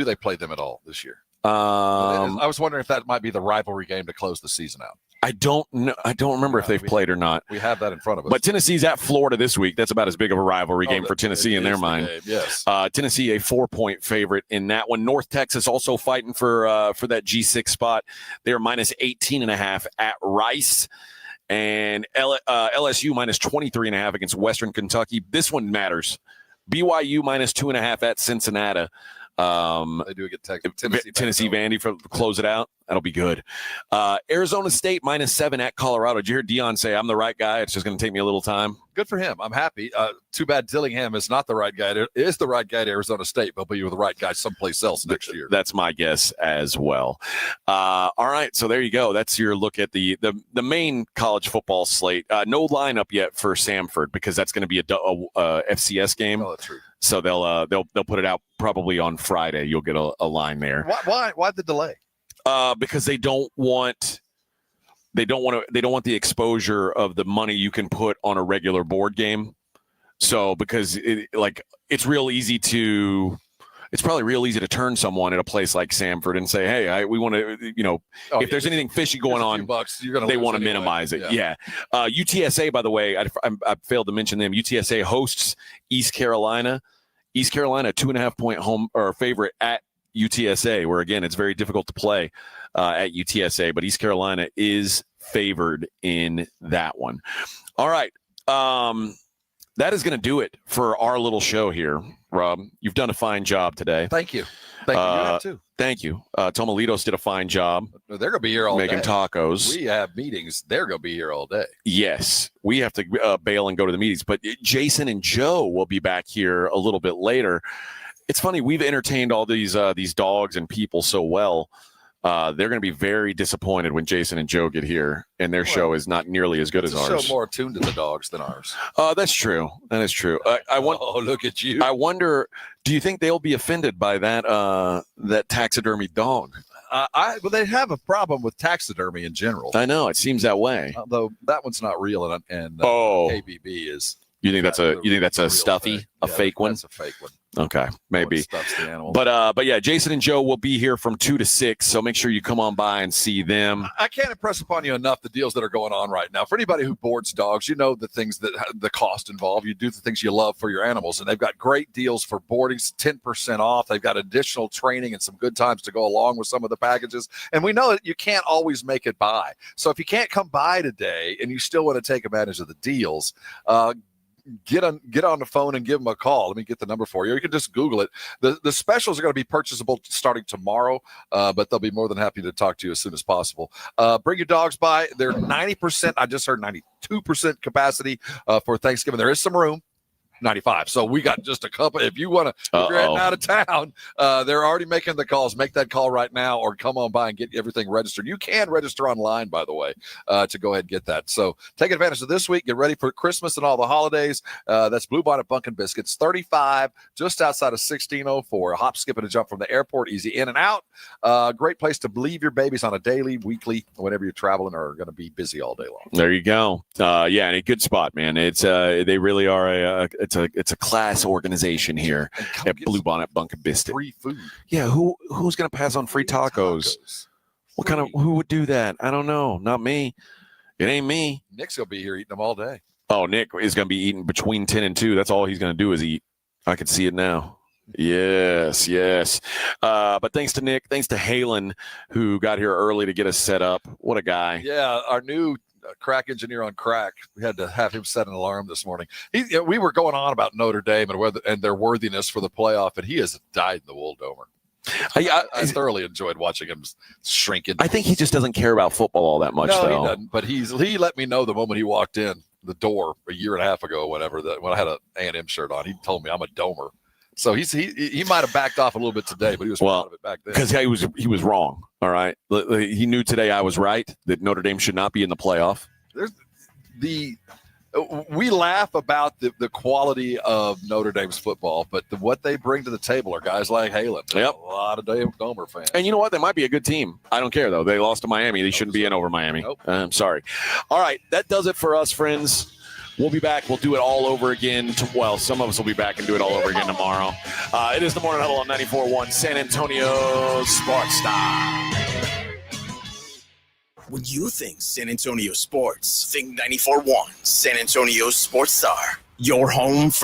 they play them at all this year? I was wondering if that might be the rivalry game to close the season out. I don't know. I don't remember if they've played or not. We have that in front of us. But Tennessee's at Florida this week. That's about as big of a rivalry game for Tennessee in their mind. Yes. Tennessee a 4-point favorite in that one. North Texas also fighting for that G6 spot. They're -18.5 at Rice. And LSU -23.5 against Western Kentucky. This one matters. BYU -2.5 at Cincinnati. They do get Tennessee Vandy for close it out. That'll be good. Arizona State -7 at Colorado. Did you hear Deion say, I'm the right guy? It's just going to take me a little time. Good for him. I'm happy. Too bad Dillingham is not the right guy. Is the right guy to Arizona State, but you're the right guy someplace else next year. That's my guess as well. All right, so there you go. That's your look at the main college football slate. No lineup yet for Samford because that's going to be a FCS game. Oh, that's true. So they'll put it out probably on Friday. You'll get a line there. Why the delay? Because they don't want the exposure of the money you can put on a regular board game. So because it's probably real easy to turn someone at a place like Samford and say, hey, we want to, if there's anything fishy going on, they want to minimize it. Yeah. UTSA, by the way, I failed to mention them. UTSA hosts East Carolina. East Carolina, 2.5-point home or favorite at UTSA, where again, it's very difficult to play at UTSA, but East Carolina is favored in that one. All right. That is going to do it for our little show here, Rob. You've done a fine job today. Thank you. Thank you. You have too. Thank you. Tomalitos did a fine job. They're going to be here all making day. Tacos. We have meetings. They're going to be here all day. Yes. We have to bail and go to the meetings. But Jason and Joe will be back here a little bit later. It's funny. We've entertained all these dogs and people so well. They're going to be very disappointed when Jason and Joe get here, and their show is not nearly as good as ours. Show more tuned to the dogs than ours. That's true. That is true. Oh, look at you! I wonder. Do you think they'll be offended by that taxidermy dog? Well, they have a problem with taxidermy in general. I know it seems that way. Although that one's not real, and KBB is. You think that's a stuffy, a fake one? That's a fake one. Okay, maybe. Stuffs the animal. But yeah, Jason and Joe will be here from 2 to 6. So make sure you come on by and see them. I can't impress upon you enough the deals that are going on right now. For anybody who boards dogs, you know the things that the cost involved. You do the things you love for your animals, and they've got great deals for boardings, 10% off. They've got additional training and some good times to go along with some of the packages. And we know that you can't always make it by. So if you can't come by today and you still want to take advantage of the deals, get on the phone and give them a call. Let me get the number for you. Or you can just Google it. The specials are going to be purchasable starting tomorrow, but they'll be more than happy to talk to you as soon as possible. Bring your dogs by. They're 90%. I just heard 92% capacity for Thanksgiving. There is some room. 95. So we got just a couple. If you want to, if you're heading out of town, they're already making the calls. Make that call right now or come on by and get everything registered. You can register online, by the way, to go ahead and get that. So take advantage of this week. Get ready for Christmas and all the holidays. That's Bluebonnet Bunkin' Biscuits, 35, just outside of 1604. A hop, skip, and a jump from the airport. Easy in and out. Great place to leave your babies on a daily, weekly, whenever you're traveling or are going to be busy all day long. There you go. Yeah, and a good spot, man. It's they really are it's a class organization here at Bluebonnet Bunkin' Biscuit. Free food. Yeah, who's going to pass on free tacos? What kind of who would do that? I don't know. Not me. It ain't me. Nick's going to be here eating them all day. Oh, Nick is going to be eating between 10 and 2. That's all he's going to do is eat. I can see it now. Yes. But thanks to Nick, thanks to Halen, who got here early to get us set up. What a guy. Yeah, our new crack engineer on crack. We had to have him set an alarm this morning. We were going on about Notre Dame and their worthiness for the playoff, and he has died in the wool domer. I thoroughly enjoyed watching him shrinking. I think he just doesn't care about football all that much, though. He doesn't. But he let me know the moment he walked in the door a year and a half ago, or whatever, that when I had an A&M shirt on, he told me I'm a domer. So he might have backed off a little bit today, but he was proud of it back then. Because he was wrong. All right, he knew today I was right that Notre Dame should not be in the playoff. We laugh about the quality of Notre Dame's football, but what they bring to the table are guys like Halen. Yep, a lot of Dave Gomer fans. And you know what? They might be a good team. I don't care though. They lost to Miami. They shouldn't be in over Miami. Nope. I'm sorry. All right, that does it for us, friends. We'll be back. We'll do it all over again. Well, some of us will be back and do it all over again tomorrow. It is the Morning Huddle on 94.1 San Antonio Sports Star. When you think San Antonio sports, think 94.1 San Antonio Sports Star. Your home for